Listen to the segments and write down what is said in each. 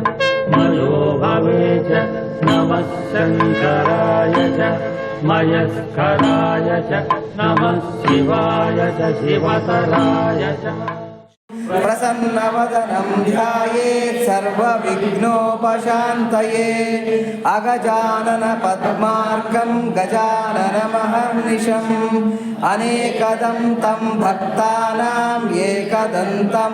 मयो भवे च नमः शङ्कराय च मयस्कराय च नमः शिवाय च शिवतराय च प्रसन्नवदनं ध्यायेत् सर्वविघ्नोपशान्तये अगजानन पद्मार्कं गजाननमहर्निशम् अनेकदं तं भक्तानां एकदन्तमुपास्महे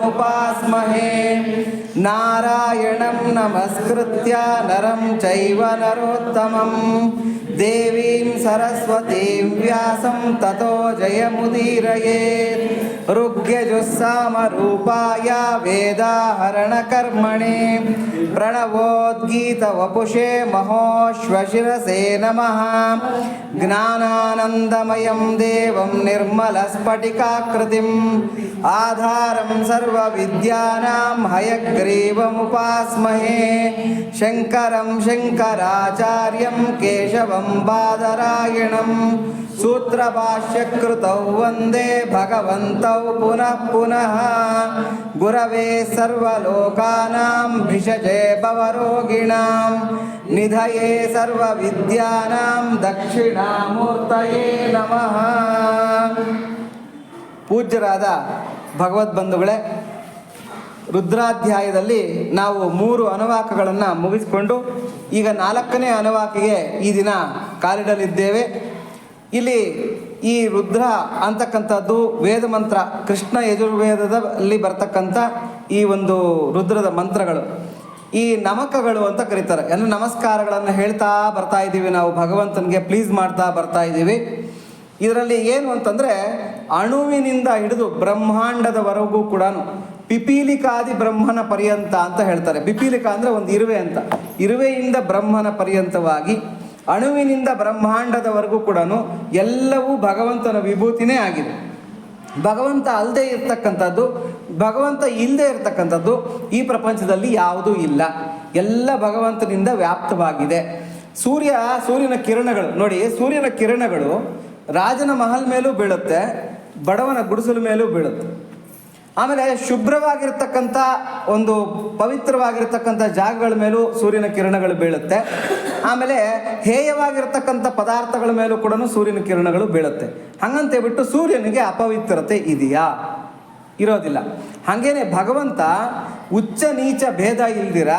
नारायणं नमस्कृत्य नरं चैव नरोत्तमं देवीं सरस्वतीं व्यासं ततो जयमुदीरयेत् ऋग्यजुस्सामरूपाय वेदाहरणकर्मणे प्रणवोद्गीतवपुषे महोश्वशिरसे नमः ज्ञानानन्दमयं देवं निर्मलस्फटिकाकृतिम् आधारं सर्वविद्यानां हयग्रीवमुपास्महे शङ्करं शङ्कराचार्यं केशवं बादरायणं सूत्रभाष्यकृतौ वन्दे भगवन्तौ पुनः पुनः गुरवे सर्वलोकानां भिषजे भवरोगिणां निधये सर्वविद्यानां दक्षिणामूर्तये नमः. ಪೂಜ್ಯರಾದ ಭಗವದ್ಬಂಧುಗಳೇ, ರುದ್ರಾಧ್ಯಾಯದಲ್ಲಿ ನಾವು 3 ಅನುವಾಕಗಳನ್ನು ಮುಗಿಸಿಕೊಂಡು ಈಗ 4ನೇ ಅನುವಾಕಿಗೆ ಈ ದಿನ ಕಾಲಿಡಲಿದ್ದೇವೆ. ಇಲ್ಲಿ ಈ ರುದ್ರ ಅಂತಕ್ಕಂಥದ್ದು ವೇದ ಮಂತ್ರ, ಕೃಷ್ಣ ಯಜುರ್ವೇದದಲ್ಲಿ ಬರ್ತಕ್ಕಂಥ ಈ ಒಂದು ರುದ್ರದ ಮಂತ್ರಗಳು, ಈ ನಮಕಗಳು ಅಂತ ಕರೀತಾರೆ. ಅಂದರೆ ನಮಸ್ಕಾರಗಳನ್ನು ಹೇಳ್ತಾ ಬರ್ತಾ ಇದ್ದೀವಿ ನಾವು, ಭಗವಂತನಿಗೆ ಪ್ಲೀಸ್ ಮಾಡ್ತಾ ಬರ್ತಾ ಇದ್ದೀವಿ. ಇದರಲ್ಲಿ ಏನು ಅಂತಂದರೆ, ಅಣುವಿನಿಂದ ಹಿಡಿದು ಬ್ರಹ್ಮಾಂಡದವರೆಗೂ ಕೂಡ ಪಿಪೀಲಿಕಾದಿ ಬ್ರಹ್ಮನ ಪರ್ಯಂತ ಅಂತ ಹೇಳ್ತಾರೆ. ಪಿಪೀಲಿಕಾ ಅಂದರೆ ಒಂದು ಇರುವೆ ಅಂತ, ಇರುವೆಯಿಂದ ಬ್ರಹ್ಮನ ಪರ್ಯಂತವಾಗಿ ಅಣುವಿನಿಂದ ಬ್ರಹ್ಮಾಂಡದವರೆಗೂ ಕೂಡ ಎಲ್ಲವೂ ಭಗವಂತನ ವಿಭೂತಿನೇ ಆಗಿದೆ. ಭಗವಂತ ಅಲ್ಲದೆ ಇರ್ತಕ್ಕಂಥದ್ದು, ಭಗವಂತ ಇಲ್ಲದೆ ಇರ್ತಕ್ಕಂಥದ್ದು ಈ ಪ್ರಪಂಚದಲ್ಲಿ ಯಾವುದೂ ಇಲ್ಲ. ಎಲ್ಲ ಭಗವಂತನಿಂದ ವ್ಯಾಪ್ತವಾಗಿದೆ. ಸೂರ್ಯನ ಕಿರಣಗಳು ನೋಡಿ, ಸೂರ್ಯನ ಕಿರಣಗಳು ರಾಜನ ಮಹಲ್ ಮೇಲೂ ಬೀಳುತ್ತೆ, ಬಡವನ ಗುಡಿಸಲ ಮೇಲೂ ಬೀಳುತ್ತೆ. ಆಮೇಲೆ ಶುಭ್ರವಾಗಿರ್ತಕ್ಕಂಥ ಒಂದು ಪವಿತ್ರವಾಗಿರ್ತಕ್ಕಂಥ ಜಾಗಗಳ ಮೇಲೂ ಸೂರ್ಯನ ಕಿರಣಗಳು ಬೀಳುತ್ತೆ. ಆಮೇಲೆ ಹೇಯವಾಗಿರ್ತಕ್ಕಂಥ ಪದಾರ್ಥಗಳ ಮೇಲೂ ಕೂಡ ಸೂರ್ಯನ ಕಿರಣಗಳು ಬೀಳುತ್ತೆ. ಹಾಗಂತ ಬಿಟ್ಟು ಸೂರ್ಯನಿಗೆ ಅಪವಿತ್ರತೆ ಇದೆಯಾ? ಇರೋದಿಲ್ಲ. ಹಾಗೇನೆ ಭಗವಂತ ಉಚ್ಚ ನೀಚ ಭೇದ ಇಲ್ದಿರ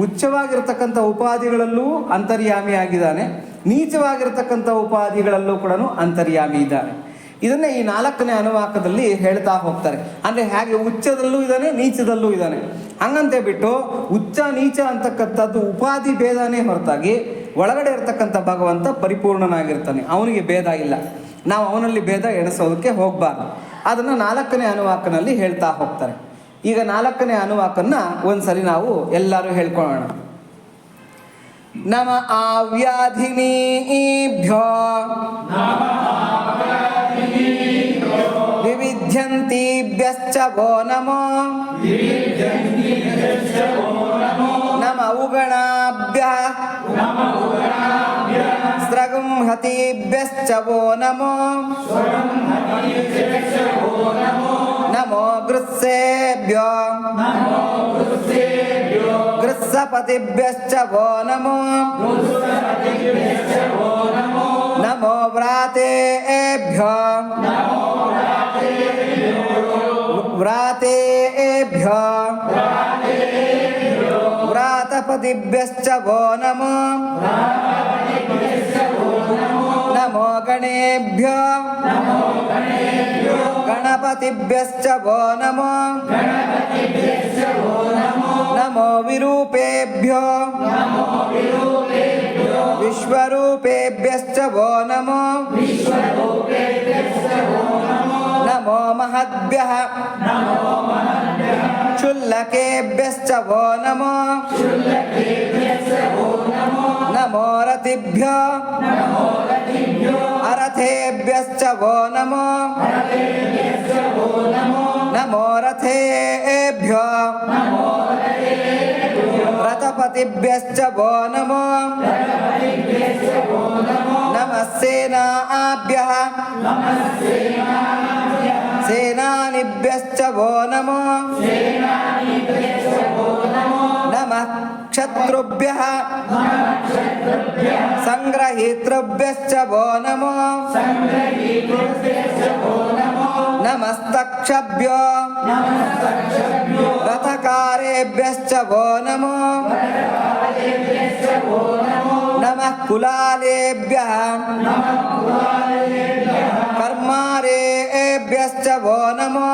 ಉಚ್ಚವಾಗಿರ್ತಕ್ಕಂಥ ಉಪಾಧಿಗಳಲ್ಲೂ ಅಂತರ್ಯಾಮಿಯಾಗಿದ್ದಾನೆ, ನೀಚವಾಗಿರ್ತಕ್ಕಂಥ ಉಪಾಧಿಗಳಲ್ಲೂ ಕೂಡ ಅಂತರ್ಯಾಮಿ ಇದ್ದಾನೆ. ಇದನ್ನೇ ಈ 4ನೇ ಅನುವಾಕದಲ್ಲಿ ಹೇಳ್ತಾ ಹೋಗ್ತಾರೆ. ಅಂದರೆ ಹೇಗೆ ಉಚ್ಚದಲ್ಲೂ ಇದ್ದಾನೆ, ನೀಚದಲ್ಲೂ ಇದ್ದಾನೆ. ಹಂಗಂತೆ ಬಿಟ್ಟು ಉಚ್ಚ ನೀಚ ಅಂತಕ್ಕಂಥದ್ದು ಉಪಾಧಿ ಭೇದನೇ ಹೊರತಾಗಿ ಒಳಗಡೆ ಇರ್ತಕ್ಕಂಥ ಭಗವಂತ ಪರಿಪೂರ್ಣನಾಗಿರ್ತಾನೆ, ಅವನಿಗೆ ಭೇದ ಇಲ್ಲ. ನಾವು ಅವನಲ್ಲಿ ಭೇದ ಎಣಿಸೋದಕ್ಕೆ ಹೋಗಬಾರ್ದು. ಅದನ್ನು 4ನೇ ಅನುವಾಕನಲ್ಲಿ ಹೇಳ್ತಾ ಹೋಗ್ತಾರೆ. ಈಗ 4ನೇ ಅನುವಾಕನ್ನ ಒಂದ್ಸರಿ ನಾವು ಎಲ್ಲರೂ ಹೇಳ್ಕೊಳ್ಳೋಣ. ನಮ ಆವ್ಯಾಧಿನೀಭ್ಯೋ ವಿವಿಧ್ಯಂತೀಭ್ಯಶ್ಚ ವೋ ನಮೋ ನಮ ಉಗಣಾಭ್ಯಃ ಸ್ರಗುಂಹತೀಭ್ಯಶ್ಚ ವೋ ನಮೋ ನಮೋ ಗೃತ್ಸೇಭ್ಯೋ ಗೃತ್ಸಪತಿಭ್ಯಶ್ಚ ವೋ ನಮೋ ನಮೋ ವ್ರಾತೇಭ್ಯೋ ವ್ರಾತೇಭ್ಯೋ ವ್ರಾತಪತಿಭ್ಯಶ್ಚ ವೋ ನಮೋ ನಮೋ ಗಣೇಭ್ಯೋ ಗಣಪತಿಭ್ಯಶ್ಚ ವೋ ನಮೋ ನಮೋ ವಿರೂಪೇಭ್ಯೋ ವಿಶ್ವರೂಪೇಭ್ಯಶ್ಚ ವೋ ನಮೋ ನಮೋ ಮಹದ್ಭ್ಯಃ ಕ್ಷುಲ್ಲಕೇಭ್ಯಶ್ಚ ವೋ ನಮೋ ನಮೋ ರತಿಭ್ಯೋ ಅರಥೇಭ್ಯಶ್ಚ ವೋ ನಮೋ ನಮೋ ರಥೇಭ್ಯೋ ರಥಪತಿಭ್ಯಶ್ಚ ವೋ ನಮೋ ನಮಃ ಸೇನಾಭ್ಯಃ ಸೇನಾನಿಭ್ಯಶ್ಚ ವೋ ನಮೋ ನಮಃ ನಮಃ ಕ್ಷತ್ರುಭ್ಯಃ ಸಂಗ್ರಹೀತೃಭ್ಯಶ್ಚ ವೋ ನಮೋ ನಮಸ್ತಕ್ಷಭ್ಯೋ ರಥಕಾರೇಭ್ಯಶ್ಚ ವೋ ನಮೋ ನಮಃ ಕುಲಾಲೇಭ್ಯಃ ಕರ್ಮಾರೇಭ್ಯಶ್ಚ ವೋ ನಮೋ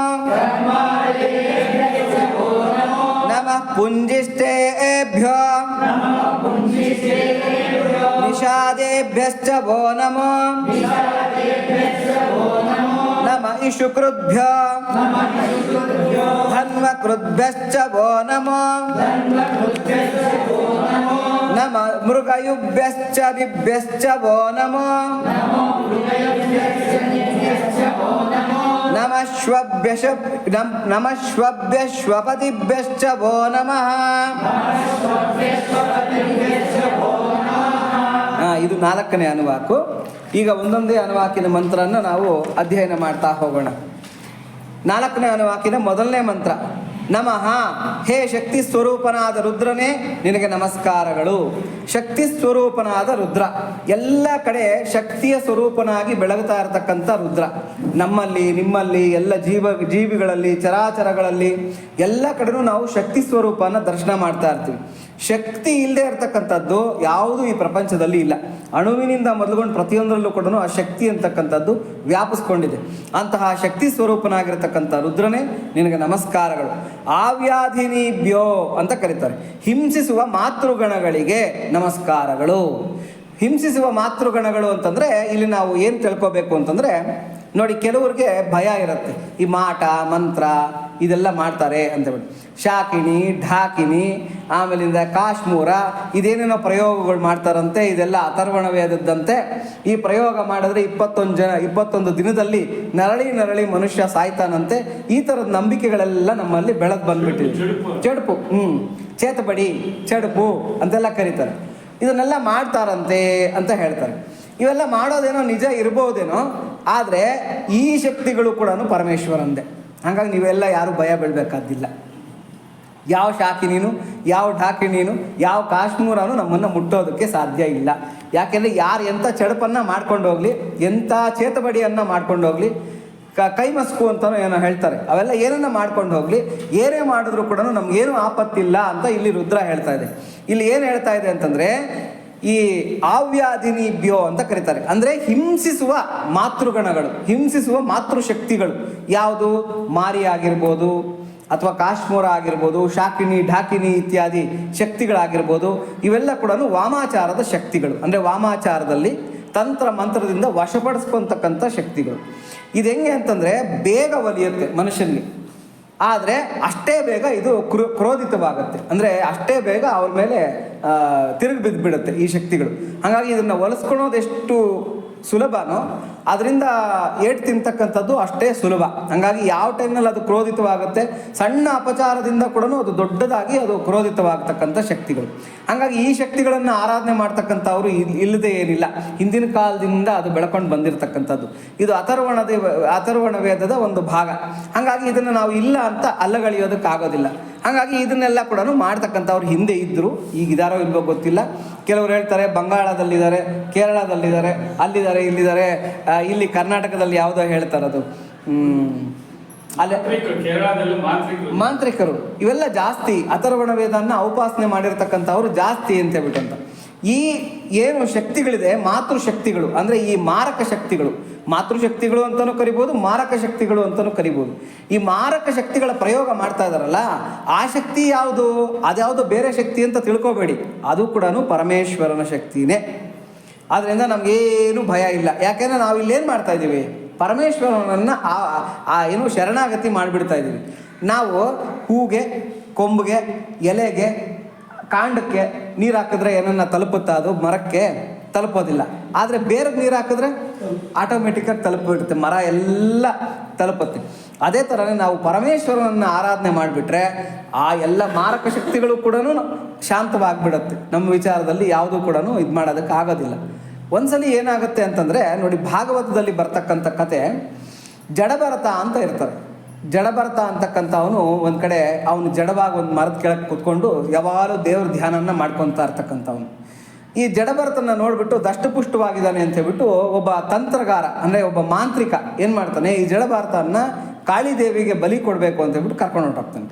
ನಮಃ ಪುಂಜಿಷ್ಠೇಭ್ಯೋ ನಿಷಾದೇಭ್ಯಶ್ಚ ವೋ ನಮೋ ನಮಃ ಇಷುಕೃದ್ಭ್ಯೋ ಧನ್ವಕೃದ್ಭ್ಯಶ್ಚ ವೋ ನಮೋ ನಮಃ ಮೃಗಯುಭ್ಯಶ್ಚ ನಿಭ್ಯಶ್ಚ ವೋ ನಮೋ ನಮಃ ಶ್ವಭ್ಯಶ್ವಪತಿಭ್ಯಶ್ಚ ವೋ ನಮಃ. ಇದು 4ನೇ ಅನುವಾಕು. ಈಗ ಒಂದೊಂದೇ ಅನುವಾಕಿನ ಮಂತ್ರವನ್ನು ನಾವು ಅಧ್ಯಯನ ಮಾಡ್ತಾ ಹೋಗೋಣ. 4ನೇ ಅನುವಾಕಿನ ಮೊದಲನೇ ಮಂತ್ರ ನಮಃ. ಹೇ ಶಕ್ತಿ ಸ್ವರೂಪನಾದ ರುದ್ರನೇ ನಿನಗೆ ನಮಸ್ಕಾರಗಳು. ಶಕ್ತಿ ಸ್ವರೂಪನಾದ ರುದ್ರ, ಎಲ್ಲ ಕಡೆ ಶಕ್ತಿಯ ಸ್ವರೂಪನಾಗಿ ಬೆಳಗುತ್ತಾ ಇರತಕ್ಕಂಥ ರುದ್ರ ನಮ್ಮಲ್ಲಿ ನಿಮ್ಮಲ್ಲಿ ಎಲ್ಲ ಜೀವಿಗಳಲ್ಲಿ ಚರಾಚರಗಳಲ್ಲಿ ಎಲ್ಲ ಕಡೆನೂ ನಾವು ಶಕ್ತಿ ಸ್ವರೂಪನ ದರ್ಶನ ಮಾಡ್ತಾ ಇರ್ತೀವಿ. ಶಕ್ತಿ ಇಲ್ಲದೆ ಇರತಕ್ಕಂಥದ್ದು ಯಾವುದು ಈ ಪ್ರಪಂಚದಲ್ಲಿ ಇಲ್ಲ. ಅಣುವಿನಿಂದ ಮೊದಲುಗೊಂಡು ಪ್ರತಿಯೊಂದರಲ್ಲೂ ಕೂಡ ಆ ಶಕ್ತಿ ಅಂತಕ್ಕಂಥದ್ದು ವ್ಯಾಪಿಸ್ಕೊಂಡಿದೆ. ಅಂತಹ ಶಕ್ತಿ ಸ್ವರೂಪನಾಗಿರ್ತಕ್ಕಂಥ ರುದ್ರನೇ ನಿನಗೆ ನಮಸ್ಕಾರಗಳು. ಆವ್ಯಾಧಿನಿಭ್ಯೋ ಅಂತ ಕರೀತಾರೆ. ಹಿಂಸಿಸುವ ಮಾತೃಗಣಗಳಿಗೆ ನಮಸ್ಕಾರಗಳು. ಹಿಂಸಿಸುವ ಮಾತೃಗಣಗಳು ಅಂತಂದರೆ ಇಲ್ಲಿ ನಾವು ಏನು ತಿಳ್ಕೊಬೇಕು ಅಂತಂದರೆ, ನೋಡಿ, ಕೆಲವ್ರಿಗೆ ಭಯ ಇರುತ್ತೆ. ಈ ಮಾಟ ಮಂತ್ರ ಇದೆಲ್ಲ ಮಾಡ್ತಾರೆ ಅಂತೇಳಿ ಶಾಕಿನಿ ಢಾಕಿನಿ ಆಮೇಲಿಂದ ಕಾಶ್ಮೂರ ಇದೇನೇನೋ ಪ್ರಯೋಗಗಳು ಮಾಡ್ತಾರಂತೆ. ಇದೆಲ್ಲ ಅಥರ್ವಣ ವೇದದ್ದಂತೆ. ಈ ಪ್ರಯೋಗ ಮಾಡಿದ್ರೆ 21 ದಿನದಲ್ಲಿ ನರಳಿ ಮನುಷ್ಯ ಸಾಯ್ತಾನಂತೆ. ಈ ಥರದ ನಂಬಿಕೆಗಳೆಲ್ಲ ನಮ್ಮಲ್ಲಿ ಬೆಳೆದು ಬಂದ್ಬಿಟ್ಟಿದೆ. ಚೆಡುಪು ಚೇತಬಡಿ ಚೆಡುಪು ಅಂತೆಲ್ಲ ಕರೀತಾರೆ. ಇದನ್ನೆಲ್ಲ ಮಾಡ್ತಾರಂತೆ ಅಂತ ಹೇಳ್ತಾರೆ. ಇವೆಲ್ಲ ಮಾಡೋದೇನೋ ನಿಜ ಇರ್ಬೋದೇನೋ, ಆದರೆ ಈ ಶಕ್ತಿಗಳು ಕೂಡ ಪರಮೇಶ್ವರಂದೇ. ಹಾಗಾಗಿ ನೀವೆಲ್ಲ ಯಾರು ಭಯ ಬೀಳಬೇಕಾದಿಲ್ಲ. ಯಾವ ಶಾಕಿನೀನು, ಯಾವ ಢಾಕಿನೀನು, ಯಾವ ಕಾಶ್ಮೀರನೂ ನಮ್ಮನ್ನು ಮುಟ್ಟೋದಕ್ಕೆ ಸಾಧ್ಯ ಇಲ್ಲ. ಯಾಕೆಂದರೆ ಯಾರು ಎಂಥ ಚಡಪನ್ನು ಮಾಡ್ಕೊಂಡು ಹೋಗಲಿ, ಎಂಥ ಚೇತಬಡಿಯನ್ನು ಮಾಡ್ಕೊಂಡು ಹೋಗಲಿ, ಕೈ ಮಸ್ಕು ಅಂತಲೂ ಏನೋ ಹೇಳ್ತಾರೆ, ಅವೆಲ್ಲ ಏನನ್ನ ಮಾಡ್ಕೊಂಡು ಹೋಗಲಿ, ಏನೇ ಮಾಡಿದ್ರು ಕೂಡ ನಮಗೇನು ಆಪತ್ತಿಲ್ಲ ಅಂತ ಇಲ್ಲಿ ರುದ್ರ ಹೇಳ್ತಾ ಇದೆ. ಇಲ್ಲಿ ಏನು ಹೇಳ್ತಾ ಇದೆ ಅಂತಂದರೆ, ಈ ಆವ್ಯಾಧಿನಿಭ್ಯೋ ಅಂತ ಕರೀತಾರೆ. ಅಂದರೆ ಹಿಂಸಿಸುವ ಮಾತೃಗಣಗಳು, ಹಿಂಸಿಸುವ ಮಾತೃಶಕ್ತಿಗಳು. ಯಾವುದು ಮಾರಿ ಆಗಿರ್ಬೋದು, ಅಥವಾ ಕಾಶ್ಮೀರ ಆಗಿರ್ಬೋದು, ಶಾಕಿನಿ ಢಾಕಿನಿ ಇತ್ಯಾದಿ ಶಕ್ತಿಗಳಾಗಿರ್ಬೋದು. ಇವೆಲ್ಲ ಕೂಡ ವಾಮಾಚಾರದ ಶಕ್ತಿಗಳು. ಅಂದರೆ ವಾಮಾಚಾರದಲ್ಲಿ ತಂತ್ರ ಮಂತ್ರದಿಂದ ವಶಪಡಿಸ್ಕೊತಕ್ಕಂಥ ಶಕ್ತಿಗಳು. ಇದು ಹೆಂಗೆ ಅಂತಂದರೆ, ಬೇಗ ಒಲಿಯುತ್ತೆ ಮನುಷ್ಯನಿಗೆ, ಆದರೆ ಅಷ್ಟೇ ಬೇಗ ಇದು ಕ್ರೋಧಿತವಾಗುತ್ತೆ. ಅಂದರೆ ಅಷ್ಟೇ ಬೇಗ ಅವ್ರ ಮೇಲೆ ತಿರುಗಿ ಬಿದ್ದುಬಿಡುತ್ತೆ ಈ ಶಕ್ತಿಗಳು. ಹಾಗಾಗಿ ಇದನ್ನು ಒಲಿಸ್ಕೊಳೋದು ಎಷ್ಟು ಸುಲಭನೋ ಅದರಿಂದ ಏಟು ತಿಂತಕ್ಕಂಥದ್ದು ಅಷ್ಟೇ ಸುಲಭ. ಹಾಗಾಗಿ ಯಾವ ಟೈಮ್ನಲ್ಲಿ ಅದು ಕ್ರೋಧಿತವಾಗುತ್ತೆ, ಸಣ್ಣ ಅಪಚಾರದಿಂದ ಕೂಡ ಅದು ದೊಡ್ಡದಾಗಿ ಅದು ಕ್ರೋಧಿತವಾಗತಕ್ಕಂಥ ಶಕ್ತಿಗಳು. ಹಾಗಾಗಿ ಈ ಶಕ್ತಿಗಳನ್ನು ಆರಾಧನೆ ಮಾಡ್ತಕ್ಕಂಥವ್ರು ಇಲ್ಲದೆ ಏನಿಲ್ಲ. ಹಿಂದಿನ ಕಾಲದಿಂದ ಅದು ಬೆಳ್ಕೊಂಡು ಬಂದಿರತಕ್ಕಂಥದ್ದು. ಇದು ಅಥರ್ವಣ ವೇದದ ಒಂದು ಭಾಗ. ಹಾಗಾಗಿ ಇದನ್ನು ನಾವು ಇಲ್ಲ ಅಂತ ಅಲ್ಲಗಳೆಯೋದಕ್ಕಾಗೋದಿಲ್ಲ. ಹಾಗಾಗಿ ಇದನ್ನೆಲ್ಲ ಕೂಡ ಮಾಡ್ತಕ್ಕಂಥವ್ರು ಹಿಂದೆ ಇದ್ದರು, ಈಗಿದಾರೋ ಇಲ್ವೋ ಗೊತ್ತಿಲ್ಲ. ಕೆಲವರು ಹೇಳ್ತಾರೆ ಬಂಗಾಳದಲ್ಲಿದ್ದಾರೆ, ಕೇರಳದಲ್ಲಿದ್ದಾರೆ, ಅಲ್ಲಿದ್ದಾರೆ, ಇಲ್ಲಿದ್ದಾರೆ, ಇಲ್ಲಿ ಕರ್ನಾಟಕದಲ್ಲಿ ಯಾವುದೋ ಹೇಳ್ತಾರೆ ಅದು ಅಲ್ಲೇ ಮಾಂತ್ರಿಕರು ಇವೆಲ್ಲ ಜಾಸ್ತಿ. ಅಥರ್ವಣ ವೇದನ ಉಪಾಸನೆ ಮಾಡಿರ್ತಕ್ಕಂಥವ್ರು ಜಾಸ್ತಿ ಅಂತ ಹೇಳ್ಬಿಟ್ಟಂತ. ಈ ಏನು ಶಕ್ತಿಗಳಿದೆ ಮಾತೃಶಕ್ತಿಗಳು, ಅಂದರೆ ಈ ಮಾರಕ ಶಕ್ತಿಗಳು, ಮಾತೃಶಕ್ತಿಗಳು ಅಂತಲೂ ಕರಿಬೋದು, ಮಾರಕ ಶಕ್ತಿಗಳು ಅಂತಲೂ ಕರಿಬೋದು. ಈ ಮಾರಕ ಶಕ್ತಿಗಳ ಪ್ರಯೋಗ ಮಾಡ್ತಾ ಇದ್ದಾರಲ್ಲ, ಆ ಶಕ್ತಿ ಯಾವುದು, ಅದ್ಯಾವುದು ಬೇರೆ ಶಕ್ತಿ ಅಂತ ತಿಳ್ಕೊಬೇಡಿ, ಅದು ಕೂಡ ಪರಮೇಶ್ವರನ ಶಕ್ತಿನೇ. ಆದ್ದರಿಂದ ನಮಗೇನು ಭಯ ಇಲ್ಲ. ಯಾಕೆಂದರೆ ನಾವು ಇಲ್ಲೇನು ಮಾಡ್ತಾ ಇದ್ದೀವಿ, ಪರಮೇಶ್ವರನನ್ನು ಏನು ಶರಣಾಗತಿ ಮಾಡಿಬಿಡ್ತಾ ಇದ್ದೀವಿ. ನಾವು ಹೂಗೆ, ಕೊಂಬಿಗೆ, ಎಲೆಗೆ, ಕಾಂಡಕ್ಕೆ ನೀರು ಹಾಕಿದ್ರೆ ಏನನ್ನ ತಲುಪುತ್ತಾ, ಅದು ಮರಕ್ಕೆ ತಲುಪೋದಿಲ್ಲ. ಆದರೆ ಬೇರೆ ನೀರು ಹಾಕಿದ್ರೆ ಆಟೋಮೆಟಿಕ್ಕಾಗಿ ತಲುಪಿಬಿಡುತ್ತೆ, ಮರ ಎಲ್ಲ ತಲುಪುತ್ತೆ. ಅದೇ ಥರನೇ ನಾವು ಪರಮೇಶ್ವರನನ್ನು ಆರಾಧನೆ ಮಾಡಿಬಿಟ್ರೆ ಆ ಎಲ್ಲ ಮಾರಕ ಶಕ್ತಿಗಳು ಕೂಡ ಶಾಂತವಾಗಿಬಿಡುತ್ತೆ. ನಮ್ಮ ವಿಚಾರದಲ್ಲಿ ಯಾವುದೂ ಕೂಡ ಇದು ಮಾಡೋದಕ್ಕೆ ಆಗೋದಿಲ್ಲ. ಒಂದ್ಸಲಿ ಏನಾಗುತ್ತೆ ಅಂತಂದರೆ, ನೋಡಿ, ಭಾಗವತದಲ್ಲಿ ಬರ್ತಕ್ಕಂಥ ಕತೆ ಜಡಭರತ ಅಂತ ಇರ್ತಾರೆ. ಜಡಭರತ ಅಂತಕ್ಕಂಥವನು ಒಂದು ಕಡೆ ಅವನು ಜಡವಾಗಿ ಒಂದು ಮರದ ಕೆಳಗೆ ಕೂತ್ಕೊಂಡು ಯಾವಾಗಲೂ ದೇವ್ರ ಧ್ಯಾನನ ಮಾಡ್ಕೊತಾ ಇರ್ತಕ್ಕಂಥವನು. ಈ ಜಡಭರತನ ನೋಡಿಬಿಟ್ಟು ದಷ್ಟಪುಷ್ಟವಾಗಿದ್ದಾನೆ ಅಂತ ಹೇಳ್ಬಿಟ್ಟು ಒಬ್ಬ ತಂತ್ರಗಾರ ಅಂದರೆ ಒಬ್ಬ ಮಾಂತ್ರಿಕ ಏನು ಮಾಡ್ತಾನೆ, ಈ ಜಡಭರತನ ಕಾಳಿದೇವಿಗೆ ಬಲಿ ಕೊಡಬೇಕು ಅಂತ ಹೇಳ್ಬಿಟ್ಟು ಕರ್ಕೊಂಡು ಹೊರಟೋಗ್ತಾನೆ.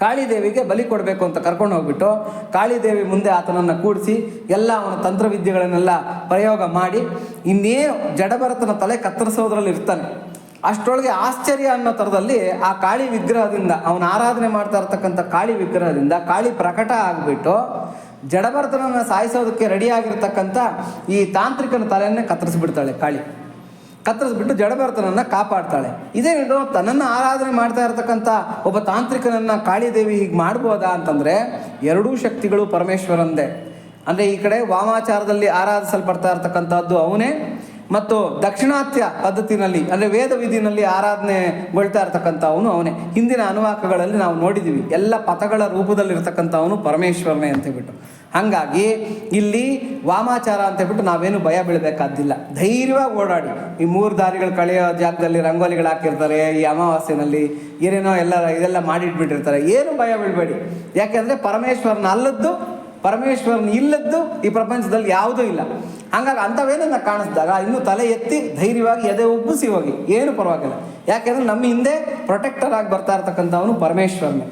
ಕಾಳಿದೇವಿಗೆ ಬಲಿ ಕೊಡಬೇಕು ಅಂತ ಕರ್ಕೊಂಡು ಹೋಗ್ಬಿಟ್ಟು ಕಾಳಿದೇವಿ ಮುಂದೆ ಆತನನ್ನು ಕೂಡಿಸಿ ಎಲ್ಲ ಅವನ ತಂತ್ರವಿದ್ಯೆಗಳನ್ನೆಲ್ಲ ಪ್ರಯೋಗ ಮಾಡಿ ಇನ್ನೇನು ಜಡಭರತನ ತಲೆ ಕತ್ತರಿಸೋದ್ರಲ್ಲಿ ಇರ್ತಾನೆ. ಅಷ್ಟರೊಳಗೆ ಆಶ್ಚರ್ಯ ಅನ್ನೋ ಥರದಲ್ಲಿ ಆ ಕಾಳಿ ವಿಗ್ರಹದಿಂದ ಅವನ ಆರಾಧನೆ ಮಾಡ್ತಾ ಇರ್ತಕ್ಕಂಥ ಕಾಳಿ ವಿಗ್ರಹದಿಂದ ಕಾಳಿ ಪ್ರಕಟ ಆಗಿಬಿಟ್ಟು ಜಡಭರತನನ್ನು ಸಾಯಿಸೋದಕ್ಕೆ ರೆಡಿಯಾಗಿರ್ತಕ್ಕಂಥ ಈ ತಾಂತ್ರಿಕನ ತಲೆಯನ್ನೇ ಕತ್ತರಿಸ್ಬಿಡ್ತಾಳೆ ಕಾಳಿ. ಕತ್ತರಿಸ್ಬಿಟ್ಟು ಜಡಭರತನನ್ನು ಕಾಪಾಡ್ತಾಳೆ. ಇದೇನಿದು, ತನ್ನನ್ನು ಆರಾಧನೆ ಮಾಡ್ತಾ ಇರ್ತಕ್ಕಂಥ ಒಬ್ಬ ತಾಂತ್ರಿಕನನ್ನು ಕಾಳಿದೇವಿ ಹೀಗೆ ಮಾಡ್ಬೋದಾ ಅಂತಂದರೆ ಎರಡೂ ಶಕ್ತಿಗಳು ಪರಮೇಶ್ವರಂದೇ. ಅಂದರೆ ಈ ಕಡೆ ವಾಮಾಚಾರದಲ್ಲಿ ಆರಾಧಿಸಲ್ಪಡ್ತಾ ಇರ್ತಕ್ಕಂಥದ್ದು ಅವನೇ, ಮತ್ತು ದಕ್ಷಿಣಾತ್ಯ ಪದ್ಧತಿನಲ್ಲಿ ಅಂದರೆ ವೇದ ವಿಧಿನಲ್ಲಿ ಆರಾಧನೆಗೊಳ್ತಾ ಇರ್ತಕ್ಕಂಥವನು ಅವನೇ. ಹಿಂದಿನ ಅನುವಾಕಗಳಲ್ಲಿ ನಾವು ನೋಡಿದ್ದೀವಿ, ಎಲ್ಲ ಪಥಗಳ ರೂಪದಲ್ಲಿರ್ತಕ್ಕಂಥವನು ಪರಮೇಶ್ವರನೇ ಅಂತೇಳ್ಬಿಟ್ಟು. ಹಾಗಾಗಿ ಇಲ್ಲಿ ವಾಮಾಚಾರ ಅಂತೇಳ್ಬಿಟ್ಟು ನಾವೇನು ಭಯ ಬೀಳಬೇಕಾದ್ದಿಲ್ಲ. ಧೈರ್ಯವಾಗಿ ಓಡಾಡಿ. ಈ 3 ದಾರಿಗಳು ಕಳೆಯೋ ಜಾಗದಲ್ಲಿ ರಂಗೋಲಿಗಳು ಹಾಕಿರ್ತಾರೆ, ಈ ಅಮಾವಾಸ್ಯೆನಲ್ಲಿ ಏನೇನೋ ಇದೆಲ್ಲ ಮಾಡಿಟ್ಬಿಟ್ಟಿರ್ತಾರೆ. ಏನು ಭಯ ಬೀಳಬೇಡಿ. ಯಾಕೆಂದರೆ ಪರಮೇಶ್ವರನ ಅಲ್ಲದ್ದು ಪರಮೇಶ್ವರನ ಇಲ್ಲದ್ದು ಈ ಪ್ರಪಂಚದಲ್ಲಿ ಯಾವುದೂ ಇಲ್ಲ. ಹಾಗಾಗಿ ಅಂಥವೇನನ್ನ ಕಾಣಿಸಿದಾಗ ಇನ್ನೂ ತಲೆ ಎತ್ತಿ ಧೈರ್ಯವಾಗಿ ಎದೆ ಉಬ್ಬಿಸಿ ಹೋಗಿ, ಏನು ಪರವಾಗಿಲ್ಲ. ಯಾಕೆಂದರೆ ನಮ್ಮ ಹಿಂದೆ ಪ್ರೊಟೆಕ್ಟರ್ ಆಗಿ ಬರ್ತಾ ಇರ್ತಕ್ಕಂಥವನು ಪರಮೇಶ್ವರನೇ.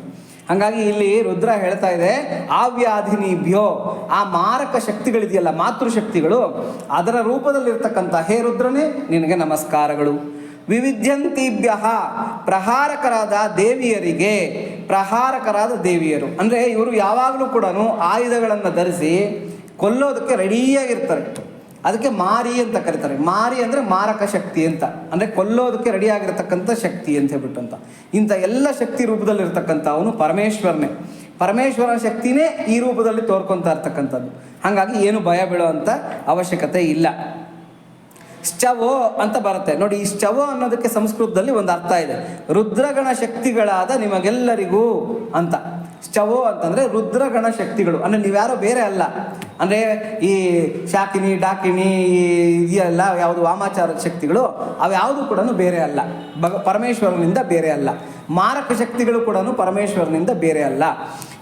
ಹಾಗಾಗಿ ಇಲ್ಲಿ ರುದ್ರ ಹೇಳ್ತಾ ಇದೆ, ಆವ್ಯಾಧಿನಿಭ್ಯೋ, ಆ ಮಾರಕ ಶಕ್ತಿಗಳಿದೆಯಲ್ಲ ಮಾತೃಶಕ್ತಿಗಳು, ಅದರ ರೂಪದಲ್ಲಿರ್ತಕ್ಕಂಥ ಹೇ ರುದ್ರನೇ ನಿನಗೆ ನಮಸ್ಕಾರಗಳು. ವಿವಿಧ್ಯಂತಿಭ್ಯ, ಪ್ರಹಾರಕರಾದ ದೇವಿಯರಿಗೆ, ಪ್ರಹಾರಕರಾದ ದೇವಿಯರು ಅಂದರೆ ಇವರು ಯಾವಾಗಲೂ ಕೂಡ ಆಯುಧಗಳನ್ನು ಧರಿಸಿ ಕೊಲ್ಲೋದಕ್ಕೆ ರೆಡಿಯಾಗಿರ್ತಾರೆ. ಅದಕ್ಕೆ ಮಾರಿ ಅಂತ ಕರೀತಾರೆ. ಮಾರಿ ಅಂದರೆ ಮಾರಕ ಶಕ್ತಿ ಅಂತ, ಅಂದರೆ ಕೊಲ್ಲೋದಕ್ಕೆ ರೆಡಿಯಾಗಿರ್ತಕ್ಕಂಥ ಶಕ್ತಿ ಅಂತ ಹೇಳ್ಬಿಟ್ಟು ಅಂತ. ಇಂಥ ಎಲ್ಲ ಶಕ್ತಿ ರೂಪದಲ್ಲಿರ್ತಕ್ಕಂಥ ಅವನು ಪರಮೇಶ್ವರನೇ. ಪರಮೇಶ್ವರನ ಶಕ್ತಿನೇ ಈ ರೂಪದಲ್ಲಿ ತೋರ್ಕೊತಾ ಇರ್ತಕ್ಕಂಥದ್ದು. ಹಾಗಾಗಿ ಏನು ಭಯ ಬೀಳುವಂಥ ಅವಶ್ಯಕತೆ ಇಲ್ಲ. ಶ್ಚವೋ ಅಂತ ಬರುತ್ತೆ ನೋಡಿ. ಈ ಶ್ಚವೋ ಅನ್ನೋದಕ್ಕೆ ಸಂಸ್ಕೃತದಲ್ಲಿ ಒಂದು ಅರ್ಥ ಇದೆ, ರುದ್ರಗಣ ಶಕ್ತಿಗಳಾದ ನಿಮಗೆಲ್ಲರಿಗೂ ಅಂತ. ಶ್ಚವೋ ಅಂತಂದರೆ ರುದ್ರಗಣ ಶಕ್ತಿಗಳು ಅಂದರೆ ನೀವ್ಯಾರೋ ಬೇರೆ ಅಲ್ಲ. ಅಂದರೆ ಈ ಶಾಕಿನಿ ಡಾಕಿನಿ ಇದೆಯಲ್ಲ ಯಾವುದು ವಾಮಾಚಾರದ ಶಕ್ತಿಗಳು, ಅವ್ಯಾವುದು ಕೂಡ ಬೇರೆ ಅಲ್ಲ, ಪರಮೇಶ್ವರನಿಂದ ಬೇರೆ ಅಲ್ಲ. ಮಾರಕ ಶಕ್ತಿಗಳು ಕೂಡ ಪರಮೇಶ್ವರನಿಂದ ಬೇರೆ ಅಲ್ಲ.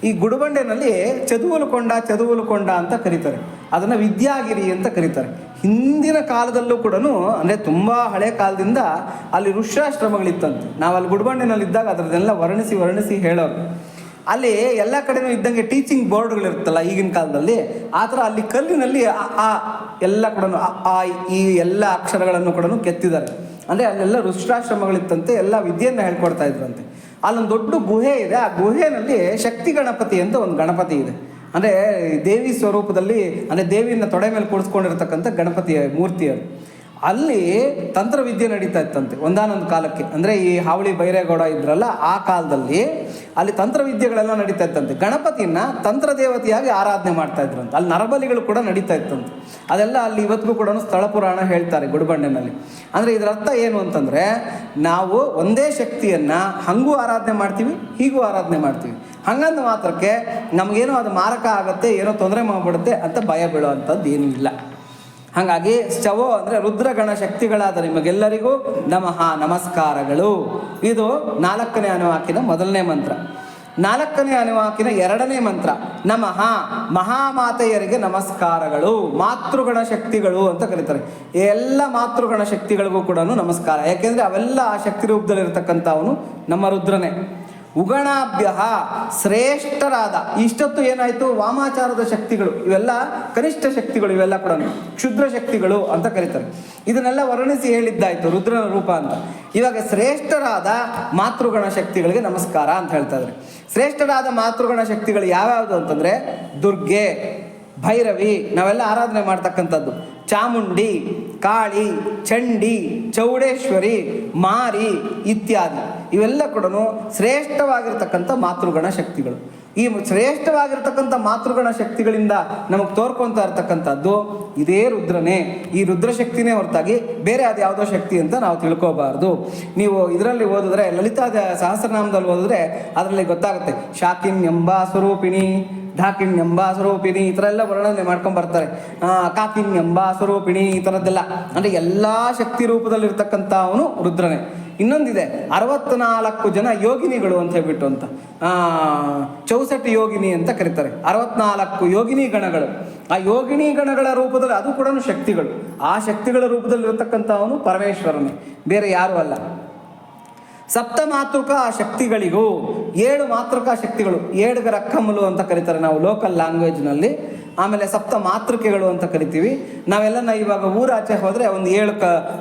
ಈ ಗುಡುಬಂಡೆನಲ್ಲಿ ಚದುವಲುಕೊಂಡ ಅಂತ ಕರೀತಾರೆ. ಅದನ್ನು ವಿದ್ಯಾಗಿರಿ ಅಂತ ಕರೀತಾರೆ. ಹಿಂದಿನ ಕಾಲದಲ್ಲೂ ಕೂಡ ಅಂದರೆ ತುಂಬ ಹಳೆ ಕಾಲದಿಂದ ಅಲ್ಲಿ ಋಷ್ಯಾಶ್ರಮಗಳಿತ್ತಂತೆ. ನಾವು ಅಲ್ಲಿ ಗುಡುಬಂಡೆನಲ್ಲಿದ್ದಾಗ ಅದರನ್ನೆಲ್ಲ ವರ್ಣಿಸಿ ಹೇಳೋರು. ಅಲ್ಲಿ ಎಲ್ಲ ಕಡೆನೂ ಇದ್ದಂಗೆ ಟೀಚಿಂಗ್ ಬೋರ್ಡ್ಗಳಿರುತ್ತಲ್ಲ ಈಗಿನ ಕಾಲದಲ್ಲಿ, ಆ ಥರ ಅಲ್ಲಿ ಕಲ್ಲಿನಲ್ಲಿ ಆ ಎಲ್ಲ ಕೂಡ ಆ ಈ ಎಲ್ಲ ಅಕ್ಷರಗಳನ್ನು ಕೂಡ ಕೆತ್ತಿದ್ದಾರೆ. ಅಂದರೆ ಅಲ್ಲೆಲ್ಲ ಋಷ್ಯಾಶ್ರಮಗಳಿತ್ತಂತೆ, ಎಲ್ಲ ವಿದ್ಯೆಯನ್ನು ಹೇಳ್ಕೊಡ್ತಾ ಇದ್ರಂತೆ. ಅಲ್ಲೊಂದು ದೊಡ್ಡ ಗುಹೆ ಇದೆ. ಆ ಗುಹೆಯಲ್ಲಿ ಶಕ್ತಿ ಗಣಪತಿ ಅಂತ ಒಂದು ಗಣಪತಿ ಇದೆ. ಅಂದರೆ ದೇವಿ ಸ್ವರೂಪದಲ್ಲಿ, ಅಂದರೆ ದೇವಿಯನ್ನು ತೊಡೆ ಮೇಲೆ ಕೂಡಿಸ್ಕೊಂಡಿರ್ತಕ್ಕಂಥ ಗಣಪತಿಯ ಮೂರ್ತಿ ಅದು. ಅಲ್ಲಿ ತಂತ್ರವಿದ್ಯೆ ನಡೀತಾ ಇತ್ತಂತೆ ಒಂದಾನೊಂದು ಕಾಲಕ್ಕೆ. ಅಂದರೆ ಈ ಹಾವಳಿ ಬೈರೇಗೌಡ ಇದ್ರಲ್ಲ ಆ ಕಾಲದಲ್ಲಿ ಅಲ್ಲಿ ತಂತ್ರವಿದ್ಯೆಗಳೆಲ್ಲ ನಡೀತಾ ಇತ್ತಂತೆ. ಗಣಪತಿನ ತಂತ್ರದೇವತೆಯಾಗಿ ಆರಾಧನೆ ಮಾಡ್ತಾ ಇದ್ರಂತೆ. ಅಲ್ಲಿ ನರಬಲಿಗಳು ಕೂಡ ನಡೀತಾ ಇತ್ತಂತೆ. ಅದೆಲ್ಲ ಅಲ್ಲಿ ಇವತ್ತಿಗೂ ಕೂಡ ಸ್ಥಳ ಪುರಾಣ ಹೇಳ್ತಾರೆ ಗುಡುಬಂಡೆನಲ್ಲಿ. ಅಂದರೆ ಇದರ ಅರ್ಥ ಏನು ಅಂತಂದರೆ, ನಾವು ಒಂದೇ ಶಕ್ತಿಯನ್ನು ಹಾಗೂ ಆರಾಧನೆ ಮಾಡ್ತೀವಿ, ಹೀಗೂ ಆರಾಧನೆ ಮಾಡ್ತೀವಿ. ಹಂಗಂದ ಮಾತ್ರಕ್ಕೆ ನಮಗೇನೋ ಅದು ಮಾರಕ ಆಗುತ್ತೆ, ಏನೋ ತೊಂದರೆ ಮಾಡಿಬಿಡುತ್ತೆ ಅಂತ ಭಯ ಬೀಳುವಂಥದ್ದು ಏನೂ ಇಲ್ಲ. ಹಾಗಾಗಿ ಶ್ಚವೋ ಅಂದರೆ ರುದ್ರಗಣ ಶಕ್ತಿಗಳಾದ ನಿಮಗೆಲ್ಲರಿಗೂ ನಮಃ ನಮಸ್ಕಾರಗಳು. ಇದು 4ನೇ ಅನುವಾಕಿನ 1ನೇ ಮಂತ್ರ. 4ನೇ ಅನುವಾಕಿನ 2ನೇ ಮಂತ್ರ ನಮಃ, ಮಹಾಮಾತೆಯರಿಗೆ ನಮಸ್ಕಾರಗಳು. ಮಾತೃಗಣ ಶಕ್ತಿಗಳು ಅಂತ ಕರೀತಾರೆ. ಎಲ್ಲ ಮಾತೃಗಣ ಶಕ್ತಿಗಳಿಗೂ ಕೂಡ ನಮಸ್ಕಾರ. ಯಾಕೆಂದರೆ ಅವೆಲ್ಲ ಆ ಶಕ್ತಿ ರೂಪದಲ್ಲಿರ್ತಕ್ಕಂಥವನು ನಮ್ಮ ರುದ್ರನೇ. ಉಗಣಾಭ್ಯ, ಶ್ರೇಷ್ಠರಾದ. ಇಷ್ಟೊತ್ತು ಏನಾಯಿತು, ವಾಮಾಚಾರದ ಶಕ್ತಿಗಳು ಇವೆಲ್ಲ ಕನಿಷ್ಠ ಶಕ್ತಿಗಳು, ಇವೆಲ್ಲ ಕೂಡ ಕ್ಷುದ್ರ ಶಕ್ತಿಗಳು ಅಂತ ಕರೀತಾರೆ. ಇದನ್ನೆಲ್ಲ ವರ್ಣಿಸಿ ಹೇಳಿದ್ದಾಯಿತು ರುದ್ರನ ರೂಪ ಅಂತ. ಇವಾಗ ಶ್ರೇಷ್ಠರಾದ ಮಾತೃಗಣ ಶಕ್ತಿಗಳಿಗೆ ನಮಸ್ಕಾರ ಅಂತ ಹೇಳ್ತಾ ಇದ್ದಾರೆ. ಶ್ರೇಷ್ಠರಾದ ಮಾತೃಗಣ ಶಕ್ತಿಗಳು ಯಾವ್ಯಾವುದು ಅಂತಂದರೆ ದುರ್ಗೆ, ಭೈರವಿ, ನಾವೆಲ್ಲ ಆರಾಧನೆ ಮಾಡ್ತಕ್ಕಂಥದ್ದು, ಚಾಮುಂಡಿ, ಕಾಳಿ, ಚಂಡಿ, ಚೌಡೇಶ್ವರಿ, ಮಾರಿ ಇತ್ಯಾದಿ. ಇವೆಲ್ಲ ಕೂಡ ಶ್ರೇಷ್ಠವಾಗಿರ್ತಕ್ಕಂಥ ಮಾತೃಗಣ ಶಕ್ತಿಗಳು. ಈ ಶ್ರೇಷ್ಠವಾಗಿರ್ತಕ್ಕಂಥ ಮಾತೃಗಣ ಶಕ್ತಿಗಳಿಂದ ನಮಗೆ ತೋರ್ಕೊತಾ ಇರ್ತಕ್ಕಂಥದ್ದು ಇದೇ ರುದ್ರನೇ. ಈ ರುದ್ರಶಕ್ತಿನೇ ಹೊರತಾಗಿ ಬೇರೆ ಅದು ಯಾವುದೋ ಶಕ್ತಿ ಅಂತ ನಾವು ತಿಳ್ಕೋಬಾರ್ದು. ನೀವು ಇದರಲ್ಲಿ ಓದಿದ್ರೆ, ಲಲಿತಾ ಸಹಸ್ರನಾಮದಲ್ಲಿ ಓದಿದ್ರೆ ಅದರಲ್ಲಿ ಗೊತ್ತಾಗುತ್ತೆ. ಶಾಕಿನ್ಯಂಬ ಸ್ವರೂಪಿಣಿ, ಢಾಕಿಣ್ಯಂಬ ಸ್ವರೂಪಿಣಿ, ಈ ಥರ ಎಲ್ಲ ವರ್ಣನೆ ಮಾಡ್ಕೊಂಡು ಬರ್ತಾರೆ. ಕಾಕಿನ್ಯಂಬ ಸ್ವರೂಪಿಣಿ, ಈ ಥರದ್ದೆಲ್ಲ. ಅಂದರೆ ಎಲ್ಲ ಶಕ್ತಿ ರೂಪದಲ್ಲಿರ್ತಕ್ಕಂಥ ಅವನು ರುದ್ರನೇ. ಇನ್ನೊಂದಿದೆ 64 ಜನ ಯೋಗಿನಿಗಳು ಅಂತ ಹೇಳ್ಬಿಟ್ಟು ಅಂತ 64 ಯೋಗಿನಿ ಅಂತ ಕರೀತಾರೆ. 64 ಯೋಗಿನಿ ಗಣಗಳು. ಆ ಯೋಗಿನಿ ಗಣಗಳ ರೂಪದಲ್ಲಿ ಅದು ಕೂಡ ಶಕ್ತಿಗಳು. ಆ ಶಕ್ತಿಗಳ ರೂಪದಲ್ಲಿ ಇರತಕ್ಕಂಥವನು ಪರಮೇಶ್ವರನೇ, ಬೇರೆ ಯಾರೂ ಅಲ್ಲ. ಸಪ್ತ ಮಾತೃಕಾ ಶಕ್ತಿಗಳಿಗೂ 7 ಮಾತೃಕಾ ಶಕ್ತಿಗಳು, 7 ರಕ್ಕಮ್ಮಲು ಅಂತ ಕರೀತಾರೆ ನಾವು ಲೋಕಲ್ ಲ್ಯಾಂಗ್ವೇಜ್ನಲ್ಲಿ. ಆಮೇಲೆ ಸಪ್ತ ಮಾತೃಕೆಗಳು ಅಂತ ಕರಿತೀವಿ. ನಾವೆಲ್ಲ ಇವಾಗ ಊರಾಚೆ ಹೋದರೆ